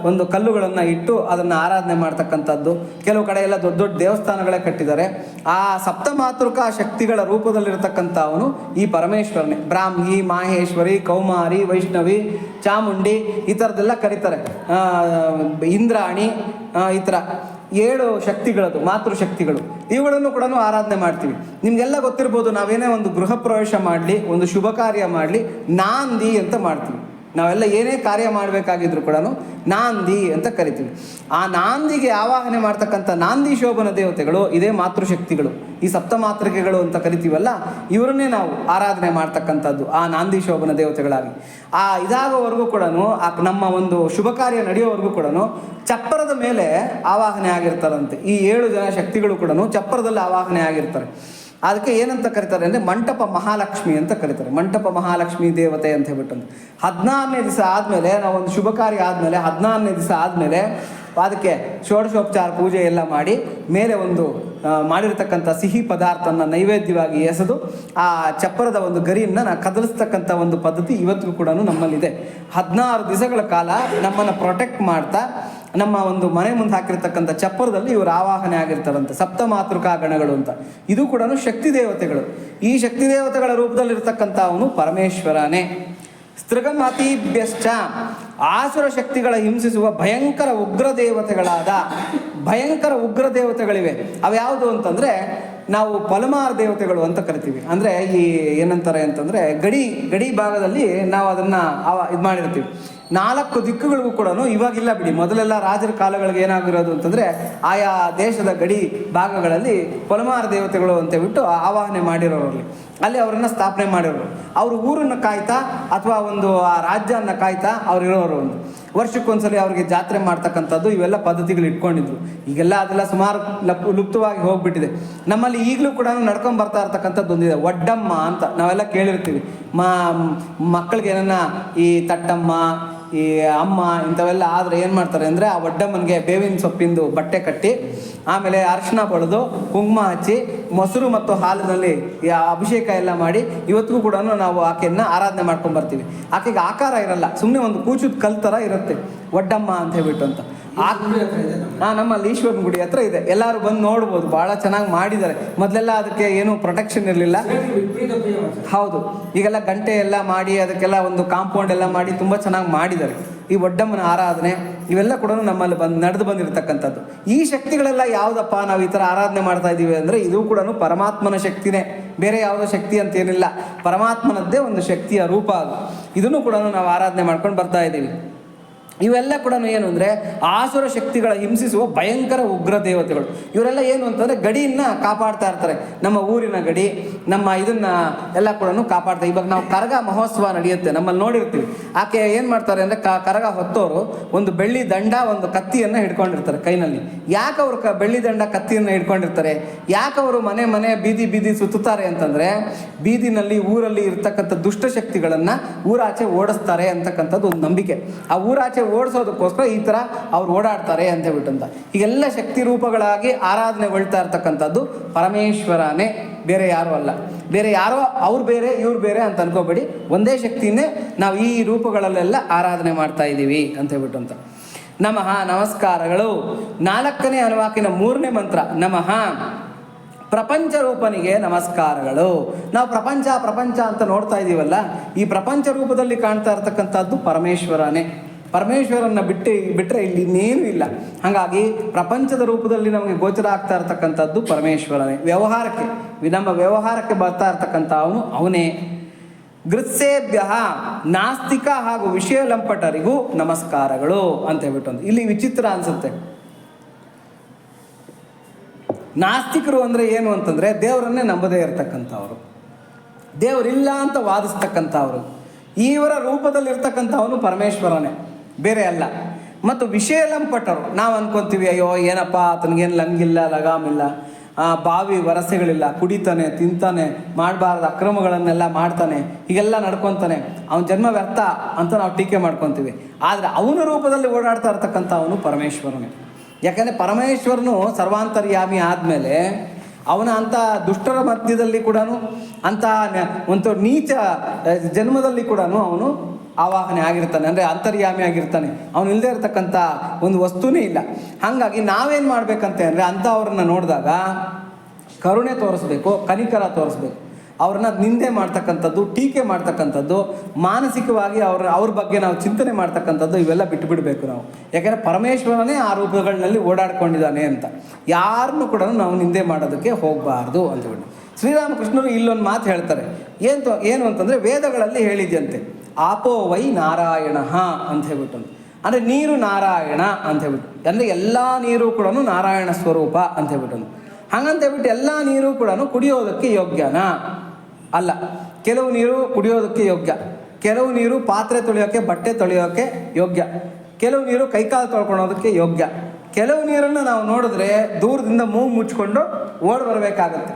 ಒಂದು ಕಲ್ಲುಗಳನ್ನು ಇಟ್ಟು ಅದನ್ನು ಆರಾಧನೆ ಮಾಡ್ತಕ್ಕಂಥದ್ದು. ಕೆಲವು ಕಡೆ ಎಲ್ಲ ದೊಡ್ಡ ದೊಡ್ಡ ದೇವಸ್ಥಾನಗಳೇ ಕಟ್ಟಿದ್ದಾರೆ. ಆ ಸಪ್ತ ಮಾತೃಕಾ ಶಕ್ತಿಗಳ ರೂಪದಲ್ಲಿರ್ತಕ್ಕಂಥವನು ಈ ಪರಮೇಶ್ವರನೇ. ಬ್ರಾಹ್ಮಿ, ಮಾಹೇಶ್ವರಿ, ಕೌಮಾರಿ, ವೈಷ್ಣವಿ, ಚಾಮುಂಡಿ ಈ ಥರದ್ದೆಲ್ಲ ಕರೀತಾರೆ. ಇಂದ್ರಾಣಿ, ಈ ಥರ 7 ಶಕ್ತಿಗಳದು, ಮಾತೃಶಕ್ತಿಗಳು. ಇವುಗಳನ್ನು ಕೂಡ ಆರಾಧನೆ ಮಾಡ್ತೀವಿ. ನಿಮಗೆಲ್ಲ ಗೊತ್ತಿರ್ಬೋದು, ನಾವೇನೇ ಒಂದು ಗೃಹ ಪ್ರವೇಶ ಮಾಡಲಿ, ಒಂದು ಶುಭ ಕಾರ್ಯ ಮಾಡಲಿ, ನಾಂದಿ ಅಂತ ಮಾಡ್ತೀವಿ. ನಾವೆಲ್ಲ ಏನೇ ಕಾರ್ಯ ಮಾಡಬೇಕಾಗಿದ್ರು ಕೂಡ ನಾಂದಿ ಅಂತ ಕರಿತೀವಿ. ಆ ನಾಂದಿಗೆ ಆವಾಹನೆ ಮಾಡ್ತಕ್ಕಂಥ ನಾಂದಿ ಶೋಭನ ದೇವತೆಗಳು ಇದೇ ಮಾತೃಶಕ್ತಿಗಳು. ಈ ಸಪ್ತ ಮಾತೃಕೆಗಳು ಅಂತ ಕರಿತೀವಲ್ಲ, ಇವರನ್ನೇ ನಾವು ಆರಾಧನೆ ಮಾಡ್ತಕ್ಕಂಥದ್ದು ಆ ನಾಂದಿ ಶೋಭನ ದೇವತೆಗಳಾಗಿ. ಇದಾಗೋವರೆಗೂ ಕೂಡ ನಮ್ಮ ಒಂದು ಶುಭ ಕಾರ್ಯ ನಡೆಯೋವರೆಗೂ ಕೂಡ ಚಪ್ಪರದ ಮೇಲೆ ಆವಾಹನೆ ಆಗಿರ್ತಾರಂತೆ. ಈ 7 ಜನ ಶಕ್ತಿಗಳು ಕೂಡ ಚಪ್ಪರದಲ್ಲಿ ಆವಾಹನೆ ಆಗಿರ್ತಾರೆ. ಅದಕ್ಕೆ ಏನಂತ ಕರೀತಾರೆ ಅಂದರೆ ಮಂಟಪ ಮಹಾಲಕ್ಷ್ಮಿ ಅಂತ ಕರೀತಾರೆ. ಮಂಟಪ ಮಹಾಲಕ್ಷ್ಮಿ ದೇವತೆ ಅಂತ ಹೇಳ್ಬಿಟ್ಟು 14ನೇ ದಿವಸ ಆದಮೇಲೆ, ನಾವೊಂದು ಶುಭ ಕಾರ್ಯ ಆದಮೇಲೆ 14ನೇ ದಿವಸ ಆದಮೇಲೆ ಅದಕ್ಕೆ ಷೋಡಶೋಪಚಾರ ಪೂಜೆ ಎಲ್ಲ ಮಾಡಿ ಮೇಲೆ ಒಂದು ಮಾಡಿರ್ತಕ್ಕಂಥ ಸಿಹಿ ಪದಾರ್ಥನ ನೈವೇದ್ಯವಾಗಿ ಎಸೆದು ಆ ಚಪ್ಪರದ ಒಂದು ಗರಿಯನ್ನು ಕದಲಿಸ್ತಕ್ಕಂಥ ಒಂದು ಪದ್ಧತಿ ಇವತ್ತಿಗೂ ಕೂಡ ನಮ್ಮಲ್ಲಿದೆ. 16 ದಿವಸಗಳ ಕಾಲ ನಮ್ಮನ್ನು ಪ್ರೊಟೆಕ್ಟ್ ಮಾಡ್ತಾ ನಮ್ಮ ಒಂದು ಮನೆ ಮುಂದೆ ಹಾಕಿರ್ತಕ್ಕಂಥ ಚಪ್ಪರದಲ್ಲಿ ಇವರು ಆವಾಹನೆ ಆಗಿರ್ತಾರಂತೆ, ಸಪ್ತ ಮಾತೃಕಾ ಗಣಗಳು ಅಂತ. ಇದು ಕೂಡ ಶಕ್ತಿ ದೇವತೆಗಳು. ಈ ಶಕ್ತಿ ದೇವತೆಗಳ ರೂಪದಲ್ಲಿರ್ತಕ್ಕಂಥ ಅವನು ಪರಮೇಶ್ವರನೇ. ಸ್ತ್ರೀಗಮತೀಭ್ಯಶ್ಚ ಆಸುರ ಶಕ್ತಿಗಳ ಹಿಂಸಿಸುವ ಭಯಂಕರ ಉಗ್ರ ದೇವತೆಗಳಿವೆ. ಅವ್ಯಾವುದು ಅಂತಂದರೆ ನಾವು ಪಲಮಾರ್ ದೇವತೆಗಳು ಅಂತ ಕರಿತೀವಿ. ಅಂದರೆ ಈ ಏನಂತಾರೆ ಅಂತಂದರೆ ಗಡಿ ಭಾಗದಲ್ಲಿ ನಾವು ಅದನ್ನು ಇದು ಮಾಡಿರ್ತೀವಿ. 4 ದಿಕ್ಕುಗಳಿಗೂ ಕೂಡ ಇವಾಗಿಲ್ಲ ಬಿಡಿ, ಮೊದಲೆಲ್ಲ ರಾಜರ ಕಾಲಗಳಿಗೆ ಏನಾಗಿರೋದು ಅಂತಂದರೆ ಆಯಾ ದೇಶದ ಗಡಿ ಭಾಗಗಳಲ್ಲಿ ಪಲಮಾರ ದೇವತೆಗಳು ಅಂತ ಹೇಳ್ಬಿಟ್ಟು ಆವಾಹನೆ ಮಾಡಿರೋರಲ್ಲಿ ಅಲ್ಲಿ ಅವರನ್ನು ಸ್ಥಾಪನೆ ಮಾಡಿರೋರು. ಅವರು ಊರನ್ನು ಕಾಯ್ತಾ ಅಥವಾ ಒಂದು ಆ ರಾಜ್ಯವನ್ನು ಕಾಯ್ತಾ ಅವ್ರು ಇರೋರು. ಒಂದು ವರ್ಷಕ್ಕೊಂದ್ಸಲಿ ಅವ್ರಿಗೆ ಜಾತ್ರೆ ಮಾಡ್ತಕ್ಕಂಥದ್ದು ಇವೆಲ್ಲ ಪದ್ಧತಿಗಳು ಇಟ್ಕೊಂಡಿದ್ರು. ಈಗೆಲ್ಲ ಅದೆಲ್ಲ ಸುಮಾರು ಲುಪ್ತವಾಗಿ ಹೋಗ್ಬಿಟ್ಟಿದೆ. ನಮ್ಮಲ್ಲಿ ಈಗಲೂ ಕೂಡ ನಡ್ಕೊಂಡು ಬರ್ತಾ ಇರ್ತಕ್ಕಂಥದ್ದು ಒಂದಿದೆ, ಒಡ್ಡಮ್ಮ ಅಂತ ನಾವೆಲ್ಲ ಕೇಳಿರ್ತೀವಿ. ಮಕ್ಕಳಿಗೆ ಏನನ್ನ ಈ ತಟ್ಟಮ್ಮ, ಈ ಅಮ್ಮ ಇಂಥವೆಲ್ಲ ಆದರೆ ಏನು ಮಾಡ್ತಾರೆ ಅಂದರೆ ಆ ಒಡ್ಡಮ್ಮನಿಗೆ ಬೇವಿನ ಸೊಪ್ಪಿಂದು ಬಟ್ಟೆ ಕಟ್ಟಿ, ಆಮೇಲೆ ಅರಿಶಿನ ಬಳಿದು, ಕುಂಕುಮ ಹಚ್ಚಿ, ಮೊಸರು ಮತ್ತು ಹಾಲಿನಲ್ಲಿ ಅಭಿಷೇಕ ಎಲ್ಲ ಮಾಡಿ ಇವತ್ತಿಗೂ ಕೂಡ ನಾವು ಆಕೆಯನ್ನು ಆರಾಧನೆ ಮಾಡ್ಕೊಂಡು ಬರ್ತೀವಿ. ಆಕೆಗೆ ಆಕಾರ ಇರಲ್ಲ, ಸುಮ್ಮನೆ ಒಂದು ಕೂಚುದ ಕಲ್ ಥರ ಇರುತ್ತೆ ಒಡ್ಡಮ್ಮ ಅಂತ ಹೇಳ್ಬಿಟ್ಟು ಅಂತ. ನಮ್ಮಲ್ಲಿ ಈಶ್ವರನ ಗುಡಿ ಹತ್ರ ಇದೆ, ಎಲ್ಲರೂ ಬಂದು ನೋಡ್ಬೋದು. ಭಾಳ ಚೆನ್ನಾಗಿ ಮಾಡಿದ್ದಾರೆ. ಮೊದಲೆಲ್ಲ ಅದಕ್ಕೆ ಏನು ಪ್ರೊಟೆಕ್ಷನ್ ಇರಲಿಲ್ಲ. ಹೌದು, ಈಗೆಲ್ಲ ಗಂಟೆ ಎಲ್ಲ ಮಾಡಿ ಅದಕ್ಕೆಲ್ಲ ಒಂದು ಕಾಂಪೌಂಡ್ ಎಲ್ಲ ಮಾಡಿ ತುಂಬ ಚೆನ್ನಾಗಿ ಮಾಡಿದ್ದಾರೆ. ಈ ಒಡ್ಡಮ್ಮನ ಆರಾಧನೆ ಇವೆಲ್ಲ ಕೂಡ ನಮ್ಮಲ್ಲಿ ನಡೆದು ಬಂದಿರತಕ್ಕಂಥದ್ದು. ಈ ಶಕ್ತಿಗಳೆಲ್ಲ ಯಾವುದಪ್ಪ ನಾವು ಈ ಥರ ಆರಾಧನೆ ಮಾಡ್ತಾ ಇದ್ದೀವಿ ಅಂದರೆ ಇದು ಕೂಡ ಪರಮಾತ್ಮನ ಶಕ್ತಿನೇ, ಬೇರೆ ಯಾವುದೋ ಶಕ್ತಿ ಅಂತೇನಿಲ್ಲ. ಪರಮಾತ್ಮನದ್ದೇ ಒಂದು ಶಕ್ತಿಯ ರೂಪ ಅದು. ಇದನ್ನು ಕೂಡ ನಾವು ಆರಾಧನೆ ಮಾಡ್ಕೊಂಡು ಬರ್ತಾ ಇದ್ದೀವಿ. ಇವೆಲ್ಲ ಕೂಡ ಏನು ಅಂದರೆ ಆಸುರ ಶಕ್ತಿಗಳ ಹಿಂಸಿಸುವ ಭಯಂಕರ ಉಗ್ರ ದೇವತೆಗಳು. ಇವರೆಲ್ಲ ಏನು ಅಂತಂದರೆ ಗಡಿಯನ್ನು ಕಾಪಾಡ್ತಾ ಇರ್ತಾರೆ. ನಮ್ಮ ಊರಿನ ಗಡಿ, ನಮ್ಮ ಇದನ್ನು ಎಲ್ಲ ಕೂಡ ಕಾಪಾಡ್ತಾರೆ. ಇವಾಗ ನಾವು ಕರಗ ಮಹೋತ್ಸವ ನಡೆಯುತ್ತೆ, ನಮ್ಮಲ್ಲಿ ನೋಡಿರ್ತೀವಿ. ಆಕೆ ಏನು ಮಾಡ್ತಾರೆ ಅಂದರೆ ಕರಗ ಹೊತ್ತೋರು ಒಂದು ಬೆಳ್ಳಿ ದಂಡ, ಒಂದು ಕತ್ತಿಯನ್ನು ಹಿಡ್ಕೊಂಡಿರ್ತಾರೆ ಕೈನಲ್ಲಿ. ಯಾಕೆ ಅವರು ಬೆಳ್ಳಿ ದಂಡ ಕತ್ತಿಯನ್ನು ಹಿಡ್ಕೊಂಡಿರ್ತಾರೆ? ಯಾಕೆ ಅವರು ಮನೆ ಬೀದಿ ಸುತ್ತುತ್ತಾರೆ ಅಂತಂದರೆ ಬೀದಿನಲ್ಲಿ ಊರಲ್ಲಿ ಇರ್ತಕ್ಕಂಥ ದುಷ್ಟಶಕ್ತಿಗಳನ್ನು ಊರಾಚೆ ಓಡಿಸ್ತಾರೆ ಅಂತಕ್ಕಂಥದ್ದು ಒಂದು ನಂಬಿಕೆ. ಆ ಊರಾಚೆ ಓಡಿಸೋದಕ್ಕೋಸ್ಕರ ಈ ಥರ ಅವ್ರು ಓಡಾಡ್ತಾರೆ ಅಂತ ಹೇಳ್ಬಿಟ್ಟಂತ. ಈಗೆಲ್ಲ ಶಕ್ತಿ ರೂಪಗಳಾಗಿ ಆರಾಧನೆಗೊಳ್ತಾ ಇರ್ತಕ್ಕಂಥದ್ದು ಪರಮೇಶ್ವರನೇ, ಬೇರೆ ಯಾರೂ ಅಲ್ಲ. ಬೇರೆ ಯಾರೋ ಅವ್ರು ಬೇರೆ ಇವ್ರು ಬೇರೆ ಅಂತ ಅನ್ಕೋಬೇಡಿ, ಒಂದೇ ಶಕ್ತಿನೇ ನಾವು ಈ ರೂಪಗಳಲ್ಲೆಲ್ಲ ಆರಾಧನೆ ಮಾಡ್ತಾ ಇದ್ದೀವಿ ಅಂತ ಹೇಳ್ಬಿಟ್ಟು ಅಂತ. ನಮಃ ನಮಸ್ಕಾರಗಳು. 4ನೇ ಅನುವಾಕಿನ 3ನೇ ಮಂತ್ರ ನಮಃ. ಪ್ರಪಂಚ ರೂಪನಿಗೆ ನಮಸ್ಕಾರಗಳು. ನಾವು ಪ್ರಪಂಚ ಅಂತ ನೋಡ್ತಾ ಇದ್ದೀವಲ್ಲ, ಈ ಪ್ರಪಂಚ ರೂಪದಲ್ಲಿ ಕಾಣ್ತಾ ಇರ್ತಕ್ಕಂಥದ್ದು ಪರಮೇಶ್ವರನೇ. ಪರಮೇಶ್ವರನ್ನ ಬಿಟ್ಟರೆ ಇಲ್ಲಿ ಇನ್ನೇನೂ ಇಲ್ಲ. ಹಾಗಾಗಿ ಪ್ರಪಂಚದ ರೂಪದಲ್ಲಿ ನಮಗೆ ಗೋಚರ ಆಗ್ತಾ ಇರ್ತಕ್ಕಂಥದ್ದು ಪರಮೇಶ್ವರನೇ. ನಮ್ಮ ವ್ಯವಹಾರಕ್ಕೆ ಬರ್ತಾ ಇರ್ತಕ್ಕಂಥ ಅವನೇ. ಗೃತ್ಸೇಭ್ಯ ನಾಸ್ತಿಕ ಹಾಗೂ ವಿಷಯ ಲಂಪಟರಿಗೂ ನಮಸ್ಕಾರಗಳು ಅಂತ ಹೇಳ್ಬಿಟ್ಟು ಇಲ್ಲಿ ವಿಚಿತ್ರ ಅನ್ಸುತ್ತೆ. ನಾಸ್ತಿಕರು ಅಂದರೆ ಏನು ಅಂತಂದರೆ ದೇವರನ್ನೇ ನಂಬದೇ ಇರತಕ್ಕಂಥವ್ರು, ದೇವರಿಲ್ಲ ಅಂತ ವಾದಿಸ್ತಕ್ಕಂಥವ್ರು. ಇವರ ರೂಪದಲ್ಲಿರ್ತಕ್ಕಂಥವನು ಪರಮೇಶ್ವರನೇ, ಬೇರೆ ಅಲ್ಲ. ಮತ್ತು ವಿಷಯಲಂಪಟರು, ನಾವು ಅನ್ಕೊಂತೀವಿ ಅಯ್ಯೋ ಏನಪ್ಪ ಆತನಿಗೇನು ಲಂಗಿಲ್ಲ ಲಗಾಮಿಲ್ಲ, ಬಾವಿ ವರಸೆಗಳಿಲ್ಲ, ಕುಡಿತಾನೆ ತಿಂತಾನೆ, ಮಾಡಬಾರ್ದು ಅಕ್ರಮಗಳನ್ನೆಲ್ಲ ಮಾಡ್ತಾನೆ, ಹೀಗೆಲ್ಲ ನಡ್ಕೊತಾನೆ, ಅವನ ಜನ್ಮ ವ್ಯರ್ಥ ಅಂತ ನಾವು ಟೀಕೆ ಮಾಡ್ಕೊತೀವಿ. ಆದರೆ ಅವನ ರೂಪದಲ್ಲಿ ಓಡಾಡ್ತಾ ಇರ್ತಕ್ಕಂಥ ಅವನು ಪರಮೇಶ್ವರನೇ. ಯಾಕಂದರೆ ಪರಮೇಶ್ವರನು ಸರ್ವಾಂತರ್ಯಾಮಿ ಆದಮೇಲೆ ಅವನ ಅಂಥ ದುಷ್ಟರ ಮಧ್ಯದಲ್ಲಿ ಕೂಡ ಅಂಥ ಒಂದು ನೀಚ ಜನ್ಮದಲ್ಲಿ ಕೂಡ ಅವನು ಆವಾಹನೆ ಆಗಿರ್ತಾನೆ, ಅಂದರೆ ಅಂತರ್ಯಾಮಿ ಆಗಿರ್ತಾನೆ. ಅವನು ಇಲ್ಲದೆ ಇರತಕ್ಕಂಥ ಒಂದು ವಸ್ತುನೇ ಇಲ್ಲ. ಹಾಗಾಗಿ ನಾವೇನು ಮಾಡಬೇಕಂತೆ ಅಂದರೆ ಅಂಥವ್ರನ್ನ ನೋಡಿದಾಗ ಕರುಣೆ ತೋರಿಸ್ಬೇಕು, ಕನಿಕರ ತೋರಿಸ್ಬೇಕು. ಅವ್ರನ್ನ ನಿಂದೆ ಮಾಡ್ತಕ್ಕಂಥದ್ದು, ಟೀಕೆ ಮಾಡ್ತಕ್ಕಂಥದ್ದು, ಮಾನಸಿಕವಾಗಿ ಅವ್ರ ಬಗ್ಗೆ ನಾವು ಚಿಂತನೆ ಮಾಡ್ತಕ್ಕಂಥದ್ದು ಇವೆಲ್ಲ ಬಿಟ್ಟುಬಿಡಬೇಕು ನಾವು. ಯಾಕೆಂದರೆ ಪರಮೇಶ್ವರನೇ ಆ ರೂಪಗಳಲ್ಲಿ ಓಡಾಡ್ಕೊಂಡಿದ್ದಾನೆ ಅಂತ ಯಾರನ್ನೂ ಕೂಡ ನಾವು ನಿಂದೆ ಮಾಡೋದಕ್ಕೆ ಹೋಗಬಾರ್ದು ಅಂತೇಳಿ ಶ್ರೀರಾಮಕೃಷ್ಣರು ಇಲ್ಲೊಂದು ಮಾತು ಹೇಳ್ತಾರೆ. ಏನು ಅಂತಂದರೆ ವೇದಗಳಲ್ಲಿ ಹೇಳಿದ್ಯಂತೆ ಆಪೋ ವೈ ನಾರಾಯಣ ಅಂತ ಹೇಳ್ಬಿಟ್ಟು, ಅಂದರೆ ನೀರು ನಾರಾಯಣ ಅಂತ ಹೇಳ್ಬಿಟ್ಟು, ಅಂದರೆ ಎಲ್ಲ ನೀರು ಕೂಡ ನಾರಾಯಣ ಸ್ವರೂಪ ಅಂತ ಹೇಳ್ಬಿಟ್ಟು. ಹಾಗಂತ ಹೇಳ್ಬಿಟ್ಟು ಎಲ್ಲ ನೀರು ಕೂಡ ಕುಡಿಯೋದಕ್ಕೆ ಯೋಗ್ಯನಾ? ಅಲ್ಲ. ಕೆಲವು ನೀರು ಕುಡಿಯೋದಕ್ಕೆ ಯೋಗ್ಯ, ಕೆಲವು ನೀರು ಪಾತ್ರೆ ತೊಳೆಯೋಕ್ಕೆ, ಬಟ್ಟೆ ತೊಳೆಯೋಕ್ಕೆ ಯೋಗ್ಯ, ಕೆಲವು ನೀರು ಕೈಕಾಲು ತೊಳ್ಕೊಳೋದಕ್ಕೆ ಯೋಗ್ಯ, ಕೆಲವು ನೀರನ್ನು ನಾವು ನೋಡಿದ್ರೆ ದೂರದಿಂದ ಮೂಗು ಮುಚ್ಕೊಂಡು ಓಡಿ ಬರಬೇಕಾಗತ್ತೆ.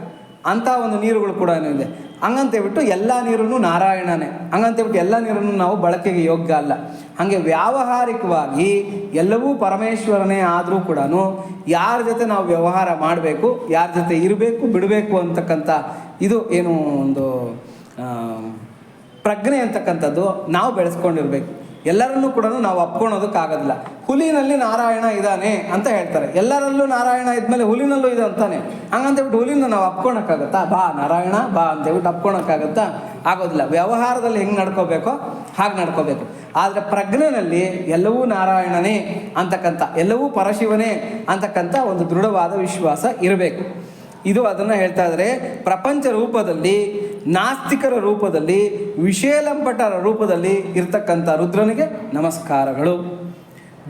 ಅಂಥ ಒಂದು ನೀರುಗಳು ಕೂಡ ಇದೆ. ಹಂಗಂತೇಳ್ಬಿಟ್ಟು ಎಲ್ಲ ನೀರನ್ನು ನಾರಾಯಣನೇ, ಹಂಗಂತೇಳ್ಬಿಟ್ಟು ಎಲ್ಲ ನೀರನ್ನು ನಾವು ಬಳಕೆಗೆ ಯೋಗ್ಯ ಅಲ್ಲ. ಹಾಗೆ ವ್ಯಾವಹಾರಿಕವಾಗಿ ಎಲ್ಲವೂ ಪರಮೇಶ್ವರನೇ ಆದರೂ ಕೂಡ ಯಾರ ಜೊತೆ ನಾವು ವ್ಯವಹಾರ ಮಾಡಬೇಕು, ಯಾರ ಜೊತೆ ಇರಬೇಕು ಬಿಡಬೇಕು ಅಂತಕ್ಕಂಥ ಇದು ಏನು ಒಂದು ಪ್ರಜ್ಞೆ ಅಂತಕ್ಕಂಥದ್ದು ನಾವು ಬೆಳೆಸ್ಕೊಂಡಿರ್ಬೇಕು. ಎಲ್ಲರನ್ನೂ ಕೂಡ ನಾವು ಅಪ್ಕೊಳೋದಕ್ಕಾಗೋದಿಲ್ಲ. ಹುಲಿನಲ್ಲಿ ನಾರಾಯಣ ಇದ್ದಾನೆ ಅಂತ ಹೇಳ್ತಾರೆ, ಎಲ್ಲರಲ್ಲೂ ನಾರಾಯಣ ಇದ್ಮೇಲೆ ಹುಲಿನಲ್ಲೂ ಇದೆ ಅಂತಾನೆ. ಹಂಗಂತೇಳ್ಬಿಟ್ಟು ಹುಲಿನ ನಾವು ಅಪ್ಕೊಳಕ್ಕಾಗತ್ತಾ? ಬಾ ನಾರಾಯಣ ಬಾ ಅಂತೇಳ್ಬಿಟ್ಟು ಅಪ್ಕೊಳಕ್ಕಾಗತ್ತಾ? ಆಗೋದಿಲ್ಲ. ವ್ಯವಹಾರದಲ್ಲಿ ಹೆಂಗೆ ನಡ್ಕೋಬೇಕೋ ಹಾಗೆ ನಡ್ಕೋಬೇಕು. ಆದರೆ ಪ್ರಜ್ಞೆನಲ್ಲಿ ಎಲ್ಲವೂ ನಾರಾಯಣನೇ ಅಂತಕ್ಕಂಥ, ಎಲ್ಲವೂ ಪರಶಿವನೇ ಅಂತಕ್ಕಂಥ ಒಂದು ದೃಢವಾದ ವಿಶ್ವಾಸ ಇರಬೇಕು. ಇದು ಅದನ್ನು ಹೇಳ್ತಾ ಇದ್ದಾರೆ. ಪ್ರಪಂಚ ರೂಪದಲ್ಲಿ, ನಾಸ್ತಿಕರ ರೂಪದಲ್ಲಿ, ವಿಷಯಲಂಪಟರ ರೂಪದಲ್ಲಿ ಇರ್ತಕ್ಕಂಥ ರುದ್ರನಿಗೆ ನಮಸ್ಕಾರಗಳು.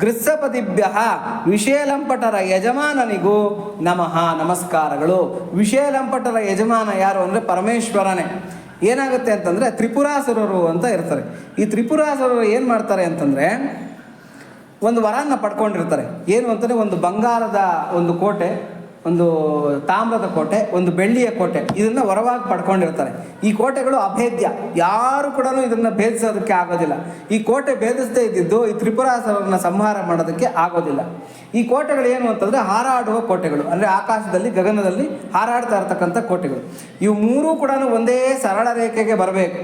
ಗೃತ್ಸಪದಿಭ್ಯ ವಿಷಯಲಂಪಟರ ಯಜಮಾನನಿಗೂ ನಮಃ ನಮಸ್ಕಾರಗಳು. ವಿಷಯಲಂಪಟರ ಯಜಮಾನ ಯಾರು ಅಂದರೆ ಪರಮೇಶ್ವರನೇ. ಏನಾಗುತ್ತೆ ಅಂತಂದರೆ ತ್ರಿಪುರಾಸುರರು ಅಂತ ಇರ್ತಾರೆ. ಈ ತ್ರಿಪುರಾಸುರರು ಏನು ಮಾಡ್ತಾರೆ ಅಂತಂದರೆ ಒಂದು ವರನ್ನು ಪಡ್ಕೊಂಡಿರ್ತಾರೆ. ಏನು ಅಂತಂದರೆ ಒಂದು ಬಂಗಾರದ ಒಂದು ಕೋಟೆ, ಒಂದು ತಾಮ್ರದ ಕೋಟೆ, ಒಂದು ಬೆಳ್ಳಿಯ ಕೋಟೆ, ಇದನ್ನು ವರವಾಗಿ ಪಡ್ಕೊಂಡಿರ್ತಾರೆ. ಈ ಕೋಟೆಗಳು ಅಭೇದ್ಯ, ಯಾರು ಕೂಡ ಇದನ್ನು ಭೇದಿಸೋದಕ್ಕೆ ಆಗೋದಿಲ್ಲ. ಈ ಕೋಟೆ ಭೇದಿಸದೇ ಇದ್ದಿದ್ದು ಈ ತ್ರಿಪುರಾಸುರರನ್ನ ಸಂಹಾರ ಮಾಡೋದಕ್ಕೆ ಆಗೋದಿಲ್ಲ. ಈ ಕೋಟೆಗಳು ಏನು ಅಂತಂದರೆ ಹಾರಾಡುವ ಕೋಟೆಗಳು, ಅಂದರೆ ಆಕಾಶದಲ್ಲಿ ಗಗನದಲ್ಲಿ ಹಾರಾಡ್ತಾ ಇರ್ತಕ್ಕಂಥ ಕೋಟೆಗಳು. ಇವು ಮೂರೂ ಕೂಡ ಒಂದೇ ಸರಳ ರೇಖೆಗೆ ಬರಬೇಕು.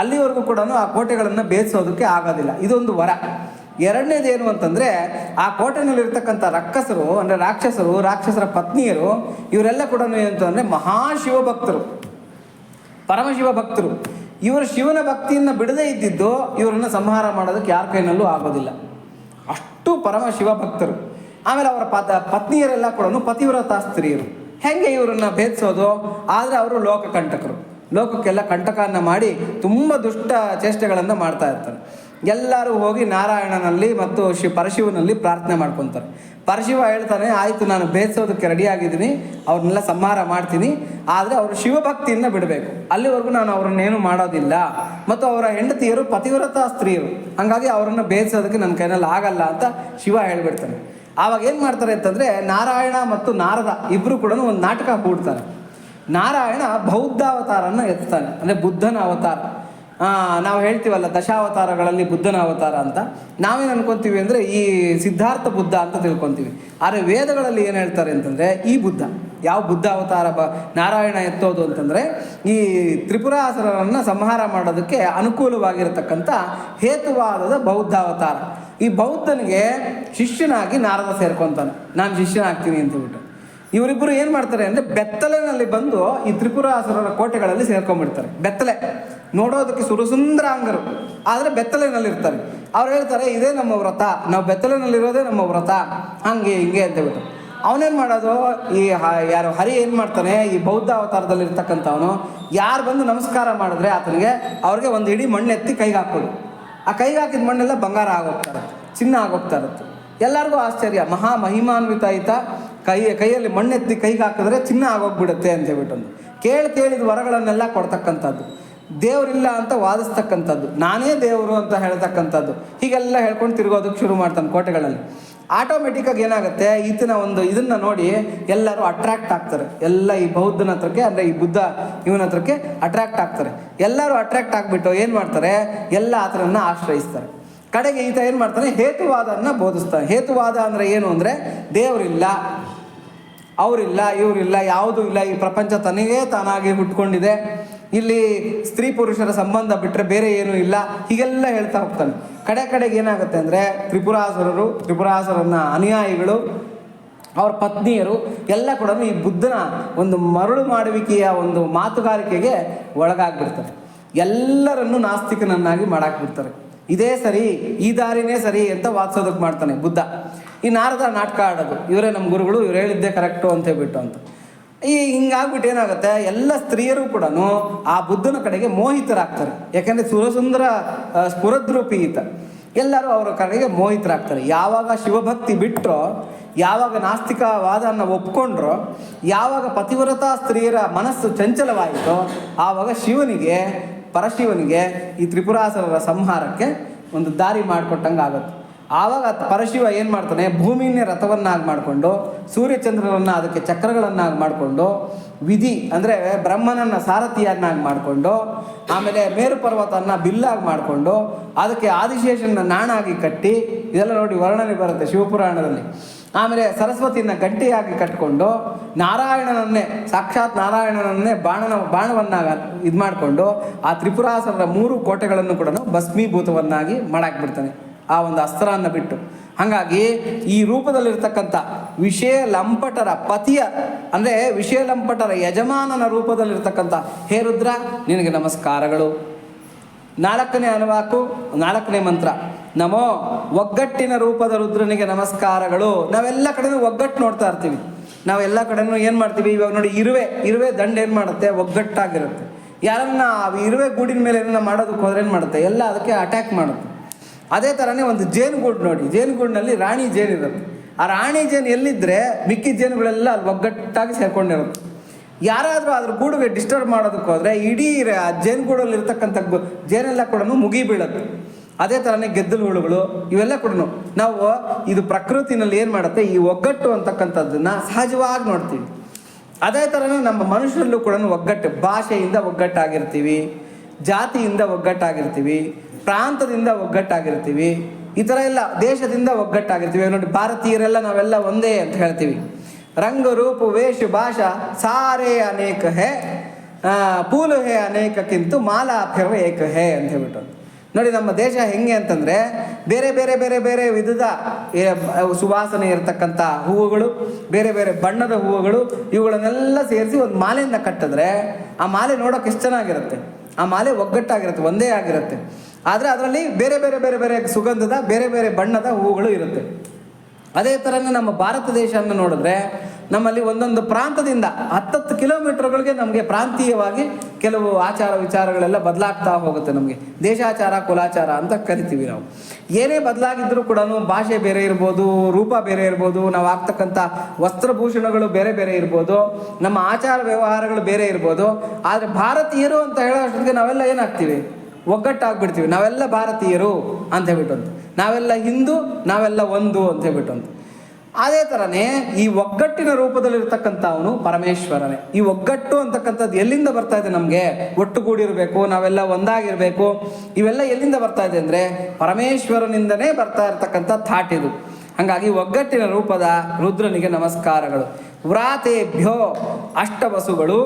ಅಲ್ಲಿವರೆಗೂ ಕೂಡ ಆ ಕೋಟೆಗಳನ್ನು ಭೇದಿಸೋದಕ್ಕೆ ಆಗೋದಿಲ್ಲ. ಇದೊಂದು ವರ. ಎರಡನೇದೇನು ಅಂತಂದರೆ ಆ ಕೋಟೆನಲ್ಲಿರ್ತಕ್ಕಂಥ ರಕ್ಕಸರು, ಅಂದರೆ ರಾಕ್ಷಸರು, ರಾಕ್ಷಸರ ಪತ್ನಿಯರು, ಇವರೆಲ್ಲ ಕೂಡ ಏನಂತಂದರೆ ಮಹಾಶಿವ ಭಕ್ತರು, ಪರಮಶಿವ ಭಕ್ತರು. ಇವರು ಶಿವನ ಭಕ್ತಿಯನ್ನು ಬಿಡದೇ ಇದ್ದಿದ್ದು ಇವರನ್ನು ಸಂಹಾರ ಮಾಡೋದಕ್ಕೆ ಯಾರ ಕೈನಲ್ಲೂ ಆಗೋದಿಲ್ಲ. ಅಷ್ಟು ಪರಮಶಿವ ಭಕ್ತರು. ಆಮೇಲೆ ಅವರ ಪತ್ನಿಯರೆಲ್ಲ ಕೂಡ ಪತಿವ್ರತ ಸ್ತ್ರೀಯರು. ಹೆಂಗೆ ಇವರನ್ನು ಭೇದಿಸೋದು? ಆದರೆ ಅವರು ಲೋಕಕಂಟಕರು, ಲೋಕಕ್ಕೆಲ್ಲ ಕಂಟಕವನ್ನು ಮಾಡಿ ತುಂಬ ದುಷ್ಟ ಚೇಷ್ಟೆಗಳನ್ನು ಮಾಡ್ತಾ ಇರ್ತಾರೆ. ಎಲ್ಲರೂ ಹೋಗಿ ನಾರಾಯಣನಲ್ಲಿ ಮತ್ತು ಪರಶಿವನಲ್ಲಿ ಪ್ರಾರ್ಥನೆ ಮಾಡ್ಕೊತಾರೆ. ಪರಶಿವ ಹೇಳ್ತಾನೆ, ಆಯಿತು ನಾನು ಭೇದಿಸೋದಕ್ಕೆ ರೆಡಿಯಾಗಿದ್ದೀನಿ, ಅವ್ರನ್ನೆಲ್ಲ ಸಂಹಾರ ಮಾಡ್ತೀನಿ, ಆದರೆ ಅವರು ಶಿವಭಕ್ತಿಯನ್ನು ಬಿಡಬೇಕು, ಅಲ್ಲಿವರೆಗೂ ನಾನು ಅವ್ರನ್ನೇನು ಮಾಡೋದಿಲ್ಲ. ಮತ್ತು ಅವರ ಹೆಂಡತಿಯರು ಪತಿವ್ರತ ಸ್ತ್ರೀಯರು, ಹಾಗಾಗಿ ಅವರನ್ನು ಭೇದಿಸೋದಕ್ಕೆ ನನ್ನ ಕೈನಲ್ಲಿ ಆಗಲ್ಲ ಅಂತ ಶಿವ ಹೇಳ್ಬಿಡ್ತಾನೆ. ಆವಾಗ ಏನು ಮಾಡ್ತಾರೆ ಅಂತಂದರೆ ನಾರಾಯಣ ಮತ್ತು ನಾರದ ಇಬ್ಬರು ಕೂಡ ಒಂದು ನಾಟಕ ಹೂಡ್ತಾರೆ. ನಾರಾಯಣ ಬೌದ್ಧಾವತಾರನ ಎತ್ತಾನೆ, ಅಂದರೆ ಬುದ್ಧನ ಅವತಾರ. ನಾವು ಹೇಳ್ತೀವಲ್ಲ ದಶಾವತಾರಗಳಲ್ಲಿ ಬುದ್ಧನ ಅವತಾರ ಅಂತ, ನಾವೇನು ಅನ್ಕೊತೀವಿ ಅಂದರೆ ಈ ಸಿದ್ಧಾರ್ಥ ಬುದ್ಧ ಅಂತ ತಿಳ್ಕೊತೀವಿ. ಆದರೆ ವೇದಗಳಲ್ಲಿ ಏನು ಹೇಳ್ತಾರೆ ಅಂತಂದರೆ ಈ ಬುದ್ಧ ಯಾವ ಬುದ್ಧ ಅವತಾರ ನಾರಾಯಣ ಎತ್ತೋದು ಅಂತಂದರೆ ಈ ತ್ರಿಪುರಾಸುರರನ್ನು ಸಂಹಾರ ಮಾಡೋದಕ್ಕೆ ಅನುಕೂಲವಾಗಿರತಕ್ಕಂಥ ಹೇತುವಾದದ ಬೌದ್ಧಾವತಾರ. ಈ ಬೌದ್ಧನಿಗೆ ಶಿಷ್ಯನಾಗಿ ನಾರದ ಸೇರ್ಕೊತಾನೆ, ನಾನು ಶಿಷ್ಯನಾಗ್ತೀನಿ ಅಂತೇಳ್ಬಿಟ್ಟು. ಇವರಿಬ್ಬರು ಏನು ಮಾಡ್ತಾರೆ ಅಂದರೆ ಬೆತ್ತಲೆನಲ್ಲಿ ಬಂದು ಈ ತ್ರಿಪುರಾಸುರರ ಕೋಟೆಗಳಲ್ಲಿ ಸೇರ್ಕೊಂಡ್ಬಿಡ್ತಾರೆ. ಬೆತ್ತಲೆ ನೋಡೋದಕ್ಕೆ ಸುರಸುಂದರಾಂಗರು, ಆದರೆ ಬೆತ್ತಲೆನಲ್ಲಿರ್ತಾರೆ. ಅವ್ರು ಹೇಳ್ತಾರೆ ಇದೇ ನಮ್ಮ ವ್ರತ, ನಾವು ಬೆತ್ತಲೆನಲ್ಲಿರೋದೇ ನಮ್ಮ ವ್ರತ, ಹಂಗೆ ಹಿಂಗೆ ಅಂತೇಳ್ಬಿಟ್ಟು. ಅವನೇನು ಮಾಡೋದು, ಈ ಯಾರು ಹರಿ ಏನು ಮಾಡ್ತಾನೆ, ಈ ಬೌದ್ಧ ಅವತಾರದಲ್ಲಿರ್ತಕ್ಕಂಥವನು ಯಾರು ಬಂದು ನಮಸ್ಕಾರ ಮಾಡಿದ್ರೆ ಆತನಿಗೆ ಅವ್ರಿಗೆ ಒಂದು ಇಡೀ ಮಣ್ಣೆತ್ತಿ ಕೈಗೆ ಹಾಕೋದು. ಆ ಕೈಗೆ ಹಾಕಿದ ಮಣ್ಣೆಲ್ಲ ಬಂಗಾರ ಆಗೋಗ್ತಾ ಇರುತ್ತೆ, ಚಿನ್ನ ಆಗೋಗ್ತಾ ಇರುತ್ತೆ. ಎಲ್ಲರಿಗೂ ಆಶ್ಚರ್ಯ, ಮಹಾ ಮಹಿಮಾನ್ವಿತ ಆಯ್ತ ಕೈಯಲ್ಲಿ ಮಣ್ಣೆತ್ತಿ ಕೈಗೆ ಹಾಕಿದ್ರೆ ಚಿನ್ನ ಆಗೋಗ್ಬಿಡುತ್ತೆ ಅಂತ ಹೇಳ್ಬಿಟ್ಟು ಕೇಳಿದ ವರಗಳನ್ನೆಲ್ಲ ಕೊಡ್ತಕ್ಕಂಥದ್ದು. ದೇವರಿಲ್ಲ ಅಂತ ವಾದಿಸ್ತಕ್ಕಂಥದ್ದು, ನಾನೇ ದೇವರು ಅಂತ ಹೇಳ್ತಕ್ಕಂಥದ್ದು, ಹೀಗೆಲ್ಲ ಹೇಳ್ಕೊಂಡು ತಿರುಗೋದಕ್ಕೆ ಶುರು ಮಾಡ್ತಾನೆ ಕೋಟೆಗಳಲ್ಲಿ. ಆಟೋಮೆಟಿಕ್ಕಾಗಿ ಏನಾಗುತ್ತೆ, ಈತನ ಒಂದು ಇದನ್ನು ನೋಡಿ ಎಲ್ಲರೂ ಅಟ್ರಾಕ್ಟ್ ಆಗ್ತಾರೆ. ಎಲ್ಲ ಈ ಬೌದ್ಧನ ಹತ್ರಕ್ಕೆ, ಅಂದರೆ ಈ ಬುದ್ಧ ಇವನ ಹತ್ರಕ್ಕೆ ಅಟ್ರಾಕ್ಟ್ ಆಗ್ತಾರೆ. ಎಲ್ಲರೂ ಅಟ್ರಾಕ್ಟ್ ಆಗಿಬಿಟ್ಟು ಏನು ಮಾಡ್ತಾರೆ, ಎಲ್ಲ ಆತನನ್ನು ಆಶ್ರಯಿಸ್ತಾರೆ. ಕಡೆಗೆ ಈತ ಏನು ಮಾಡ್ತಾನೆ, ಹೇತುವಾದವನ್ನು ಬೋಧಿಸ್ತಾನೆ. ಹೇತುವಾದ ಅಂದರೆ ಏನು ಅಂದರೆ, ದೇವರಿಲ್ಲ, ಅವರಿಲ್ಲ, ಇವರಿಲ್ಲ, ಯಾವುದೂ ಇಲ್ಲ, ಈ ಪ್ರಪಂಚ ತನಗೇ ತಾನಾಗಿ ಹುಟ್ಕೊಂಡಿದೆ, ಇಲ್ಲಿ ಸ್ತ್ರೀ ಪುರುಷರ ಸಂಬಂಧ ಬಿಟ್ಟರೆ ಬೇರೆ ಏನೂ ಇಲ್ಲ, ಹೀಗೆಲ್ಲ ಹೇಳ್ತಾ ಹೋಗ್ತಾನೆ. ಕಡೆಗೆ ಏನಾಗುತ್ತೆ ಅಂದರೆ, ತ್ರಿಪುರಾಸುರನ ಅನುಯಾಯಿಗಳು, ಅವ್ರ ಪತ್ನಿಯರು ಎಲ್ಲ ಕೂಡ ಈ ಬುದ್ಧನ ಒಂದು ಮರಳು ಮಾಡುವಿಕೆಯ ಒಂದು ಮಾತುಗಾರಿಕೆಗೆ ಒಳಗಾಗ್ಬಿಡ್ತಾರೆ. ಎಲ್ಲರನ್ನೂ ನಾಸ್ತಿಕನನ್ನಾಗಿ ಮಾಡಾಕ್ಬಿಡ್ತಾರೆ. ಇದೇ ಸರಿ, ಈ ದಾರಿನೇ ಸರಿ ಅಂತ ವಾದಿಸೋದಕ್ಕೆ ಮಾಡ್ತಾನೆ ಬುದ್ಧ. ಈ ನಾರದ ನಾಟಕ ಆಡೋದು, ಇವರೇ ನಮ್ಮ ಗುರುಗಳು, ಇವ್ರು ಹೇಳಿದ್ದೇ ಕರೆಕ್ಟು ಅಂತ ಹೇಳ್ಬಿಟ್ಟು ಅಂತ. ಹಿಂಗಾಗ್ಬಿಟ್ಟು ಏನಾಗುತ್ತೆ, ಎಲ್ಲ ಸ್ತ್ರೀಯರು ಕೂಡ ಆ ಬುದ್ಧನ ಕಡೆಗೆ ಮೋಹಿತರಾಗ್ತಾರೆ. ಯಾಕೆಂದರೆ ಸುರಸುಂದರ ಸ್ಫುರದ್ರೂಪಿ ಈತ. ಎಲ್ಲರೂ ಅವರ ಕಡೆಗೆ ಮೋಹಿತರಾಗ್ತಾರೆ. ಯಾವಾಗ ಶಿವಭಕ್ತಿ ಬಿಟ್ಟರೋ, ಯಾವಾಗ ನಾಸ್ತಿಕವಾದವನ್ನು ಒಪ್ಕೊಂಡ್ರೋ, ಯಾವಾಗ ಪತಿವ್ರತಾ ಸ್ತ್ರೀಯರ ಮನಸ್ಸು ಚಂಚಲವಾಯಿತೋ, ಆವಾಗ ಪರಶಿವನಿಗೆ ಈ ತ್ರಿಪುರಾಸುರರ ಸಂಹಾರಕ್ಕೆ ಒಂದು ದಾರಿ ಮಾಡಿಕೊಟ್ಟಂಗೆ ಆಗುತ್ತೆ. ಆವಾಗ ಪರಶಿವ ಏನು ಮಾಡ್ತಾನೆ, ಭೂಮಿಯನ್ನೇ ರಥವನ್ನಾಗಿ ಮಾಡಿಕೊಂಡು, ಸೂರ್ಯಚಂದ್ರರನ್ನು ಅದಕ್ಕೆ ಚಕ್ರಗಳನ್ನಾಗಿ ಮಾಡಿಕೊಂಡು, ವಿಧಿ ಅಂದರೆ ಬ್ರಹ್ಮನನ್ನು ಸಾರಥಿಯನ್ನಾಗಿ ಮಾಡಿಕೊಂಡು, ಆಮೇಲೆ ಮೇರು ಪರ್ವತವನ್ನು ಬಿಲ್ಲಾಗಿ ಮಾಡಿಕೊಂಡು, ಅದಕ್ಕೆ ಆದಿಶೇಷನ ನಾಣಾಗಿ ಕಟ್ಟಿ, ಇದೆಲ್ಲ ನೋಡಿ ವರ್ಣನೆ ಬರುತ್ತೆ ಶಿವಪುರಾಣದಲ್ಲಿ. ಆಮೇಲೆ ಸರಸ್ವತಿಯನ್ನು ಗಂಟೆಯಾಗಿ ಕಟ್ಟಿಕೊಂಡು, ಸಾಕ್ಷಾತ್ ನಾರಾಯಣನನ್ನೇ ಬಾಣವನ್ನಾಗ ಇದು ಮಾಡಿಕೊಂಡು, ಆ ತ್ರಿಪುರಾಸುರರ 3 ಕೋಟೆಗಳನ್ನು ಕೂಡ ಭಸ್ಮೀಭೂತವನ್ನಾಗಿ ಮಾಡಾಕ್ಬಿಡ್ತಾನೆ ಆ ಒಂದು ಅಸ್ತ್ರವನ್ನು ಬಿಟ್ಟು. ಹಾಗಾಗಿ ಈ ರೂಪದಲ್ಲಿರ್ತಕ್ಕಂಥ ವಿಷಯ ಲಂಪಟರ ಪತಿಯ, ಅಂದರೆ ವಿಷಯ ಲಂಪಟರ ಯಜಮಾನನ ರೂಪದಲ್ಲಿರ್ತಕ್ಕಂಥ ಹೇ ರುದ್ರ, ನಿನಗೆ ನಮಸ್ಕಾರಗಳು. 4ನೇ ಅನುವಾಕು, 4ನೇ ಮಂತ್ರ, ನಮೋ ಒಗ್ಗಟ್ಟಿನ ರೂಪದ ರುದ್ರನಿಗೆ ನಮಸ್ಕಾರಗಳು. ನಾವೆಲ್ಲ ಕಡೆನೂ ಒಗ್ಗಟ್ಟು ನೋಡ್ತಾ ಇರ್ತೀವಿ. ನಾವೆಲ್ಲ ಕಡೆನೂ ಏನು ಮಾಡ್ತೀವಿ, ಇವಾಗ ನೋಡಿ ಇರುವೆ ದಂಡ ಏನು ಮಾಡುತ್ತೆ, ಒಗ್ಗಟ್ಟಾಗಿರುತ್ತೆ. ಯಾರನ್ನ ಇರುವೆ ಗೂಡಿನ ಮೇಲೆ ಏನನ್ನ ಮಾಡೋದಕ್ಕೆ ಹೋದ್ರೆ ಏನು ಮಾಡುತ್ತೆ, ಎಲ್ಲ ಅದಕ್ಕೆ ಅಟ್ಯಾಕ್ ಮಾಡುತ್ತೆ. ಅದೇ ಥರನೇ ಒಂದು ಜೇನುಗೂಡು ನೋಡಿ, ಜೇನುಗೂಡಿನಲ್ಲಿ ರಾಣಿ ಜೇನು ಇರುತ್ತೆ. ಆ ರಾಣಿ ಜೇನು ಎಲ್ಲಿದ್ದರೆ ಮಿಕ್ಕಿದ ಜೇನುಗಳೆಲ್ಲ ಅಲ್ಲಿ ಒಗ್ಗಟ್ಟಾಗಿ ಸೇರ್ಕೊಂಡಿರುತ್ತೆ. ಯಾರಾದರೂ ಅದ್ರ ಗೂಡಿಗೆ ಡಿಸ್ಟರ್ಬ್ ಮಾಡೋದಕ್ಕೆ ಹೋದರೆ ಇಡೀ ಆ ಜೇನುಗೂಡಲ್ಲಿ ಇರ್ತಕ್ಕಂಥ ಜೇನೆಲ್ಲ ಕೂಡ ಮುಗಿ ಬೀಳುತ್ತೆ. ಅದೇ ಥರನೇ ಗೆದ್ದಲು ಹುಳುಗಳು ಇವೆಲ್ಲ ಕೂಡ ನಾವು ಇದು ಪ್ರಕೃತಿನಲ್ಲಿ ಏನು ಮಾಡುತ್ತೆ, ಈ ಒಗ್ಗಟ್ಟು ಅಂತಕ್ಕಂಥದ್ದನ್ನು ಸಹಜವಾಗಿ ನೋಡ್ತೀವಿ. ಅದೇ ಥರನೇ ನಮ್ಮ ಮನುಷ್ಯರಲ್ಲೂ ಕೂಡ ಒಗ್ಗಟ್ಟು, ಭಾಷೆಯಿಂದ ಒಗ್ಗಟ್ಟಾಗಿರ್ತೀವಿ, ಜಾತಿಯಿಂದ ಒಗ್ಗಟ್ಟಾಗಿರ್ತೀವಿ, ಪ್ರಾಂತದಿಂದ ಒಗ್ಗಟ್ಟಾಗಿರ್ತೀವಿ, ಈ ಥರ ಎಲ್ಲ ದೇಶದಿಂದ ಒಗ್ಗಟ್ಟಾಗಿರ್ತೀವಿ. ನೋಡಿ ಭಾರತೀಯರೆಲ್ಲ ನಾವೆಲ್ಲ ಒಂದೇ ಅಂತ ಹೇಳ್ತೀವಿ. ರಂಗ ರೂಪ ವೇಷ ಭಾಷಾ ಸಾರೇ ಅನೇಕ ಹೇ, ಪೂಲು ಹೇ ಅನೇಕಕ್ಕಿಂತ ಮಾಲಾ ಫಿರ್ ಏಕ ಹೇ ಅಂತ ಹೇಳ್ಬಿಟ್ಟು. ನೋಡಿ ನಮ್ಮ ದೇಶ ಹೆಂಗೆ ಅಂತಂದರೆ, ಬೇರೆ ಬೇರೆ ಬೇರೆ ಬೇರೆ ವಿಧದ ಸುವಾಸನೆ ಇರತಕ್ಕಂಥ ಹೂವುಗಳು, ಬೇರೆ ಬೇರೆ ಬಣ್ಣದ ಹೂವುಗಳು, ಇವುಗಳನ್ನೆಲ್ಲ ಸೇರಿಸಿ ಒಂದು ಮಾಲೆಯಿಂದ ಕಟ್ಟಿದ್ರೆ ಆ ಮಾಲೆ ನೋಡೋಕೆ ಎಷ್ಟು ಚೆನ್ನಾಗಿರುತ್ತೆ. ಆ ಮಾಲೆ ಒಗ್ಗಟ್ಟಾಗಿರುತ್ತೆ, ಒಂದೇ ಆಗಿರುತ್ತೆ. ಆದರೆ ಅದರಲ್ಲಿ ಬೇರೆ ಬೇರೆ ಬೇರೆ ಬೇರೆ ಸುಗಂಧದ ಬೇರೆ ಬೇರೆ ಬಣ್ಣದ ಹೂವುಗಳು ಇರುತ್ತೆ. ಅದೇ ಥರನೇ ನಮ್ಮ ಭಾರತ ದೇಶವನ್ನು ನೋಡಿದ್ರೆ ನಮ್ಮಲ್ಲಿ ಒಂದೊಂದು ಪ್ರಾಂತದಿಂದ 10 ಕಿಲೋಮೀಟರ್ಗಳಿಗೆ ನಮಗೆ ಪ್ರಾಂತೀಯವಾಗಿ ಕೆಲವು ಆಚಾರ ವಿಚಾರಗಳೆಲ್ಲ ಬದಲಾಗ್ತಾ ಹೋಗುತ್ತೆ. ನಮಗೆ ದೇಶಾಚಾರ ಕುಲಾಚಾರ ಅಂತ ಕರಿತೀವಿ ನಾವು. ಏನೇ ಬದಲಾಗಿದ್ದರೂ ಕೂಡ ಭಾಷೆ ಬೇರೆ ಇರ್ಬೋದು, ರೂಪ ಬೇರೆ ಇರ್ಬೋದು, ನಾವು ಆಗ್ತಕ್ಕಂಥ ವಸ್ತ್ರಭೂಷಣಗಳು ಬೇರೆ ಬೇರೆ ಇರ್ಬೋದು, ನಮ್ಮ ಆಚಾರ ವ್ಯವಹಾರಗಳು ಬೇರೆ ಇರ್ಬೋದು. ಆದರೆ ಭಾರತೀಯರು ಅಂತ ಹೇಳೋ ಅಷ್ಟೊತ್ತಿಗೆ ನಾವೆಲ್ಲ ಏನಾಗ್ತೀವಿ, ಒಗ್ಗಟ್ಟಾಗ್ಬಿಡ್ತೀವಿ. ನಾವೆಲ್ಲ ಭಾರತೀಯರು ಅಂತ ಹೇಳ್ಬಿಟ್ಟು, ನಾವೆಲ್ಲ ಹಿಂದೂ, ನಾವೆಲ್ಲ ಒಂದು ಅಂತ ಹೇಳ್ಬಿಟ್ಟು. ಅದೇ ಥರನೇ ಈ ಒಗ್ಗಟ್ಟಿನ ರೂಪದಲ್ಲಿರ್ತಕ್ಕಂಥವನು ಪರಮೇಶ್ವರನೇ. ಈ ಒಗ್ಗಟ್ಟು ಅಂತಕ್ಕಂಥದ್ದು ಎಲ್ಲಿಂದ ಬರ್ತಾ ಇದೆ, ನಮಗೆ ಒಟ್ಟುಗೂಡಿರಬೇಕು, ನಾವೆಲ್ಲ ಒಂದಾಗಿರಬೇಕು, ಇವೆಲ್ಲ ಎಲ್ಲಿಂದ ಬರ್ತಾ ಇದೆ ಅಂದರೆ ಪರಮೇಶ್ವರನಿಂದನೇ ಬರ್ತಾ ಇರ್ತಕ್ಕಂಥ ಥಾಟ್ ಇದು. ಹಾಗಾಗಿ ಒಗ್ಗಟ್ಟಿನ ರೂಪದ ರುದ್ರನಿಗೆ ನಮಸ್ಕಾರಗಳು. ವ್ರಾತೇಭ್ಯೋ ಅಷ್ಟವಸುಗಳು,